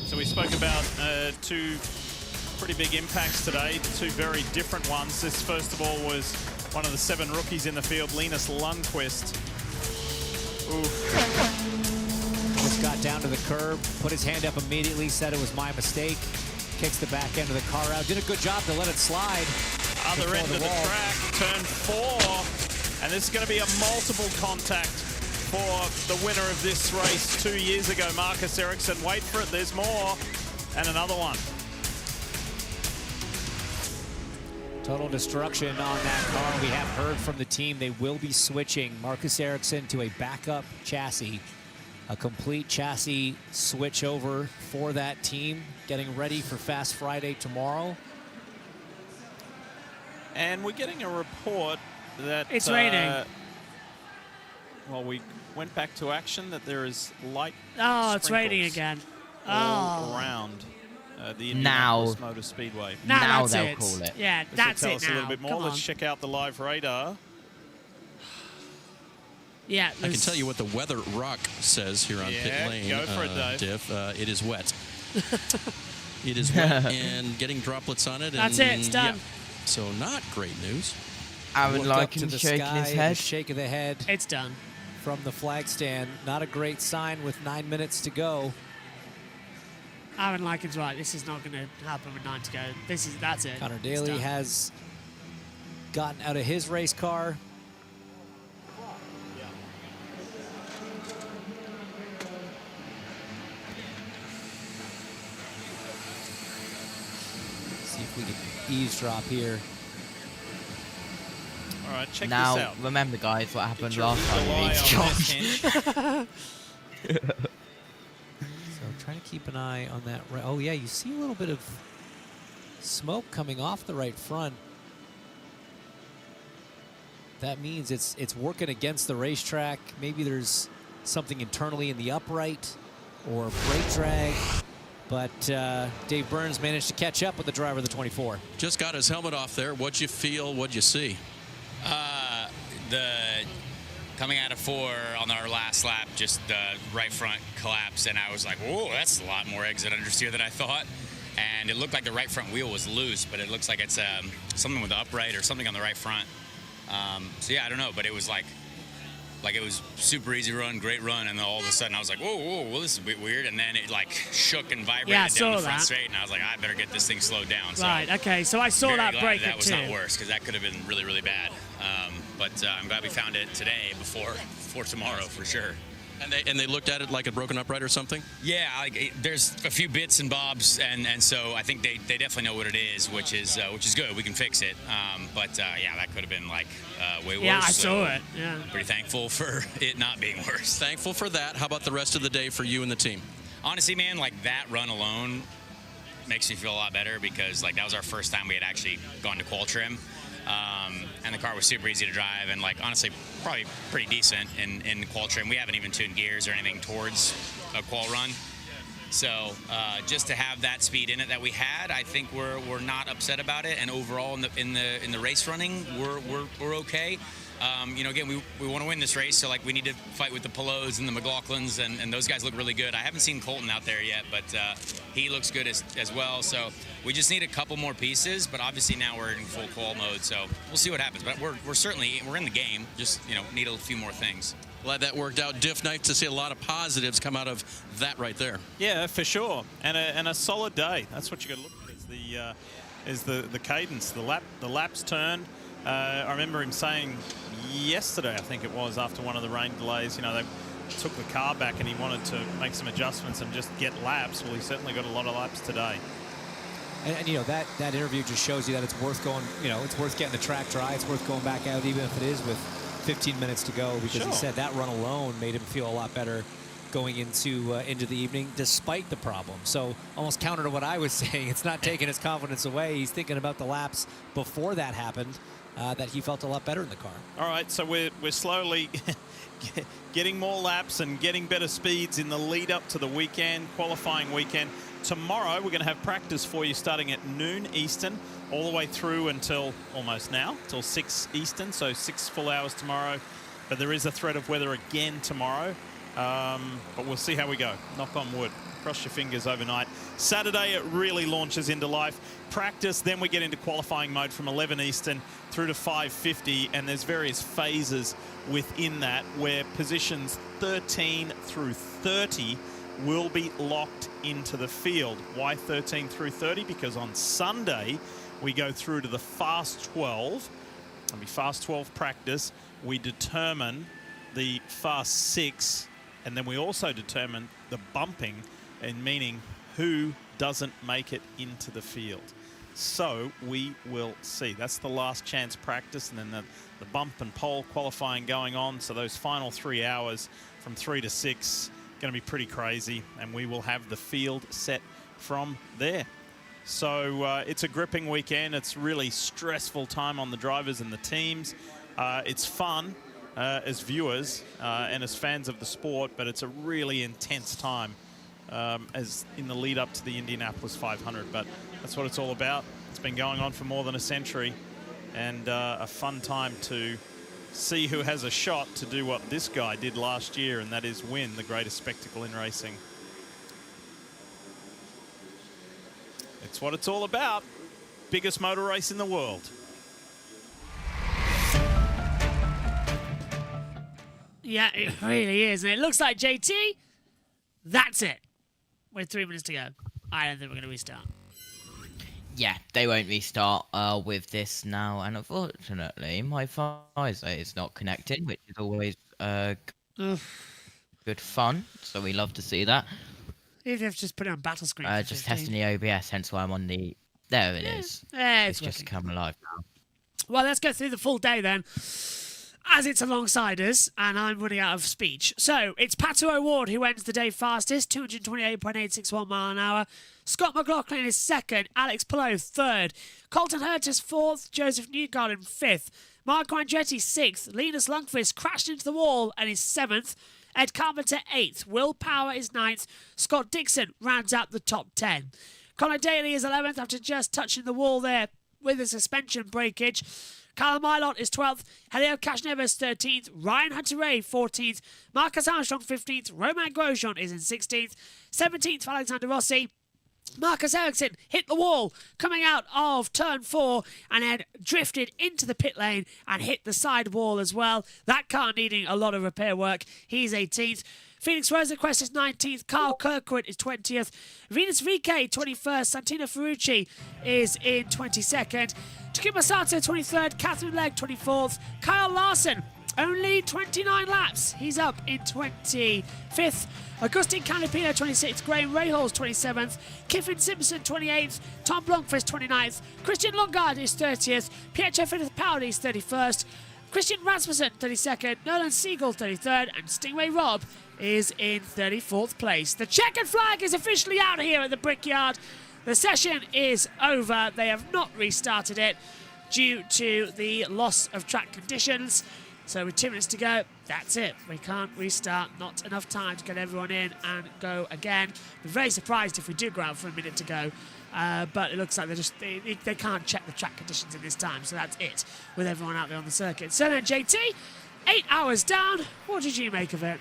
So we spoke about two pretty big impacts today, two very different ones. This, first of all, was one of the 7 rookies in the field, Linus Lundqvist. Just got down to the curb, put his hand up immediately, said it was my mistake. Kicks the back end of the car out. Did a good job to let it slide. Other end of the track, turn 4. And this is going to be a multiple contact for the winner of this race 2 years ago, Marcus Ericsson. Wait for it, there's more. And another one. Total destruction on that car. We have heard from the team they will be switching Marcus Ericsson to a backup chassis. A complete chassis switch over for that team, getting ready for Fast Friday tomorrow. And we're getting a report that it's raining. Well, we went back to action that there is light. Oh, it's raining again. All around the Indianapolis Motor Speedway. Now they'll call it. Yeah, This that's will it tell us a little bit more. Come Let's on. check out the live radar. Yeah, I can tell you what the weather rock says here on pit lane. Go for it, Dave. Diff. It is wet. It is wet and getting droplets on it. That's it. It's done. Yeah. So not great news. Aaron Look up to Lycan the shaking sky, his and a head. shake of the head. It's done. From the flag stand. Not a great sign with 9 minutes to go. Aaron Lycan's right. This is not going to happen with 9 to go. That's it. Connor It's Daly done. has gotten out of his race car. See if we can eavesdrop here. All right, check Now, this out. remember, guys, what happened Get your last time eagle we eye eavesdropped. on this So trying to keep an eye on that. Oh yeah, you see a little bit of smoke coming off the right front. That means it's working against the racetrack. Maybe there's something internally in the upright or brake drag. But Dave Burns managed to catch up with the driver of the 24. Just got his helmet off there. What'd you feel? What'd you see? The coming out of 4 on our last lap, just the right front collapse, and I was like, whoa, that's a lot more exit understeer than I thought. And it looked like the right front wheel was loose, but it looks like it's something with the upright or something on the right front. So yeah, I don't know, but it was like it was super easy run, great run, and then all of a sudden I was like, whoa, well, this is a bit weird, and then it like shook and vibrated down the front straight, and I was like, I better get this thing slowed down. Right, okay, so I saw that break that at was 2. not worse, because that could have been really, really bad. But I'm glad we found it today before tomorrow for sure. And they looked at it like a broken upright or something? Yeah, there's a few bits and bobs, and so I think they definitely know what it is, which is good. We can fix it. But yeah, that could have been like way worse. Yeah, I saw it. Yeah. Pretty thankful for it not being worse. Thankful for that. How about the rest of the day for you and the team? Honestly, man, like that run alone makes me feel a lot better, because like that was our first time we had actually gone to qual trim. And the car was super easy to drive, and like honestly probably pretty decent in the qual trim. We haven't even tuned gears or anything towards a qual run, so just to have that speed in it that we had, I think we're not upset about it. And overall in the race running, we're okay. You know, again, we want to win this race, so like we need to fight with the Palous and the McLaughlins, and those guys look really good. I haven't seen Colton out there yet, but he looks good as well. So we just need a couple more pieces, but obviously now we're in full qual mode, so we'll see what happens. But we're certainly in the game. Just need a few more things. Glad that worked out. Diff, nice to see a lot of positives come out of that right there. Yeah, for sure, and a solid day. That's what you got to look at. Is the cadence, the laps turned. I remember him saying yesterday, I think it was, after one of the rain delays, they took the car back and he wanted to make some adjustments and just get laps. Well, he certainly got a lot of laps today. And that interview just shows you that it's worth going, it's worth getting the track dry. It's worth going back out, even if it is with 15 minutes to go, because he said that run alone made him feel a lot better going into the evening, despite the problem. So almost counter to what I was saying, it's not taking his confidence away. He's thinking about the laps before that happened. that he felt a lot better in the car. All right, so we're slowly getting more laps and getting better speeds in the lead up to the weekend, qualifying weekend. Tomorrow we're going to have practice for you starting at noon Eastern all the way through until almost now, till 6 Eastern, so 6 full hours tomorrow. But there is a threat of weather again tomorrow, but we'll see how we go. Knock on wood. Cross your fingers overnight. Saturday, it really launches into life. Practice, then we get into qualifying mode from 11 Eastern through to 5:50, and there's various phases within that where positions 13 through 30 will be locked into the field. Why 13 through 30? Because on Sunday, we go through to the Fast 12. It'll be Fast 12 practice. We determine the Fast 6, and then we also determine the bumping, and meaning who doesn't make it into the field. So we will see. That's the last chance practice, and then the bump and pole qualifying going on. So those final 3 hours from 3 to 6 going to be pretty crazy, and we will have the field set from there. So it's a gripping weekend. It's really stressful time on the drivers and the teams. It's fun as viewers and as fans of the sport, but it's a really intense time as in the lead up to the Indianapolis 500. But that's what it's all about. It's been going on for more than a century, and a fun time to see who has a shot to do what this guy did last year, and that is win the greatest spectacle in racing. It's what it's all about. Biggest motor race in the world. Yeah, it really is. And it looks like, JT, that's it. With 3 minutes to go. I don't think we're going to restart. Yeah, they won't restart with this now. And unfortunately, my visor is not connecting, which is always good fun. So we love to see that. If you have to just put it on battle screen. Just testing the OBS, hence why I'm on the... There it is. It's just come alive now. Well, let's go through the full day then, as it's alongside us, and I'm running out of speech. So, it's Pato O'Ward who ends the day fastest, 228.861 mile an hour. Scott McLaughlin is second, Alex Palou third. Colton Herta is fourth, Joseph Newgarden in fifth. Marco Andrettis sixth, Linus Lundqvist crashed into the wall and is seventh. Ed Carpenter 8th, Will Power is 9th, Scott Dixon rounds out the top 10. Connor Daly is 11th after just touching the wall there with a suspension breakage. Callum Ilott is 12th, Elio Castroneves 13th, Ryan Hunter-Reay 14th, Marcus Armstrong 15th, Romain Grosjean is in 16th, 17th for Alexander Rossi. Marcus Ericsson hit the wall coming out of turn 4 and then drifted into the pit lane and hit the side wall as well. That car needing a lot of repair work. He's 18th. Felix Rosenqvist is 19th. Carl Kirkwood is 20th. Venus VK 21st. Santino Ferrucci is in 22nd. Takuma Sato 23rd. Catherine Legg 24th. Kyle Larson only 29 laps. He's up in 25th. Augustine Canapino 26th, Graham Rahal 27th, Kiffin Simpson 28th, Tom Blomqvist 29th, Christian Lundgaard is 30th, Pietro Fittipaldi is 31st, Christian Rasmussen 32nd, Nolan Siegel 33rd, and Stingray Robb is in 34th place. The checkered flag is officially out here at the Brickyard. The session is over. They have not restarted it due to the loss of track conditions. So with 2 minutes to go, that's it. We can't restart. Not enough time to get everyone in and go again. Be very surprised if we do go out for a minute to go. But it looks like they can't check the track conditions in this time. So that's it with everyone out there on the circuit. So then, JT, 8 hours down. What did you make of it?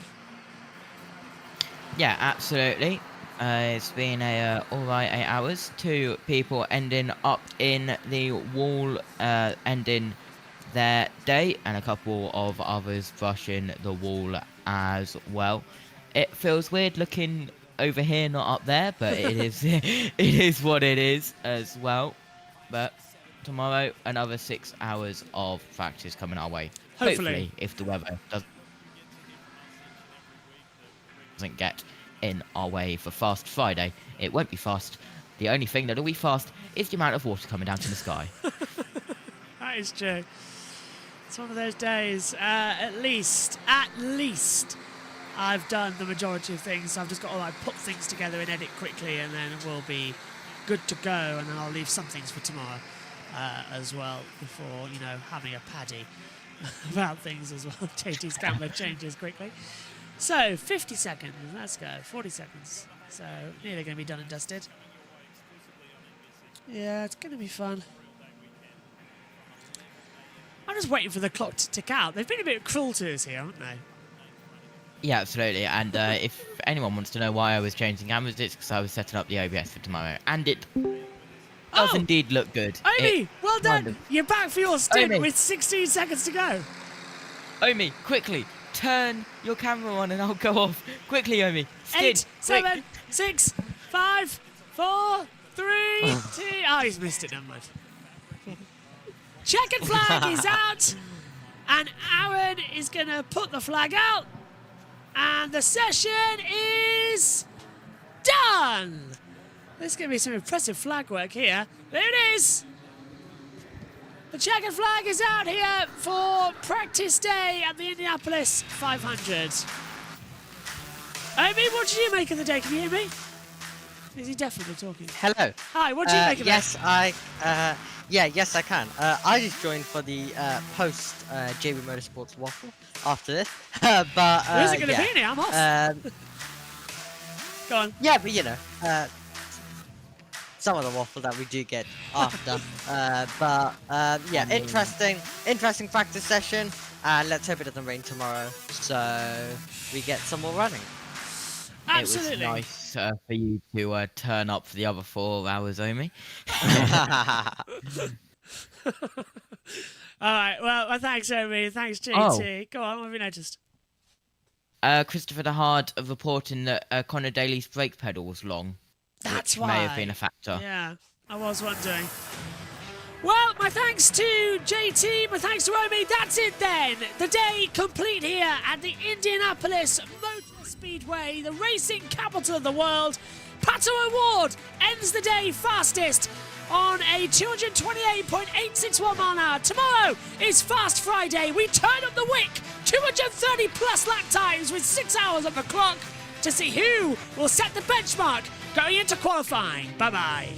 Yeah, absolutely. It's been a alright 8 hours. 2 people ending up in the wall, ending their day, and a couple of others brushing the wall as well. It feels weird looking over here, not up there, but it is it is what it is as well. But tomorrow, another 6 hours of practice coming our way. Hopefully if the weather doesn't get in our way for Fast Friday. It won't be fast. The only thing that'll be fast is the amount of water coming down from the sky. That is true. It's one of those days. At least, I've done the majority of things. So I've just got to put things together and edit quickly, and then we'll be good to go. And then I'll leave some things for tomorrow. as well before, you know, having a paddy about things as well. JT's camera changes quickly. So 50 seconds, let's go. 40 seconds. So nearly going to be done and dusted. Yeah, it's going to be fun. I'm just waiting for the clock to tick out. They've been a bit cruel to us here, haven't they? Yeah, absolutely. And if anyone wants to know why I was changing cameras, it's because I was setting up the OBS for tomorrow. And it does indeed look good. Omi, well done. You're back for your stint Omi. with 16 seconds to go. Omi, quickly, turn your camera on and I'll go off. Quickly, Omi. Skid. 8, 7, 6, 5, 4, 3, 2. Oh, he's missed it, never mind. Checkered flag is out. And Aaron is going to put the flag out. And the session is done. There's going to be some impressive flag work here. There it is. The checkered flag is out here for practice day at the Indianapolis 500. Omi, what did you make of the day? Can you hear me? Is he definitely talking? Hello. Hi, what did you make of yes, it? Yes, I can. I just joined for the post JBMotorsports waffle after this. But There isn't going to be any, I'm off. Go on. Yeah, but you know, some of the waffle that we do get after. Yeah, interesting practice session. Let's hope it doesn't rain tomorrow, so we get some more running. Absolutely. It was nice for you to turn up for the other 4 hours, Omi. All right, well, thanks, Omi. Thanks, JT. Go on, what have you noticed? Christopher DeHard reporting that Connor Daly's brake pedal was long. That's which why. may have been a factor. Yeah, I was wondering. Well, my thanks to JT, my thanks to Omi. That's it then. The day complete here at the Indianapolis Motor Speedway, the racing capital of the world. Pato O'Ward ends the day fastest on a 228.861 mile an hour. Tomorrow is Fast Friday. We turn up the wick, 230 plus lap times with 6 hours on the clock to see who will set the benchmark going into qualifying. Bye-bye.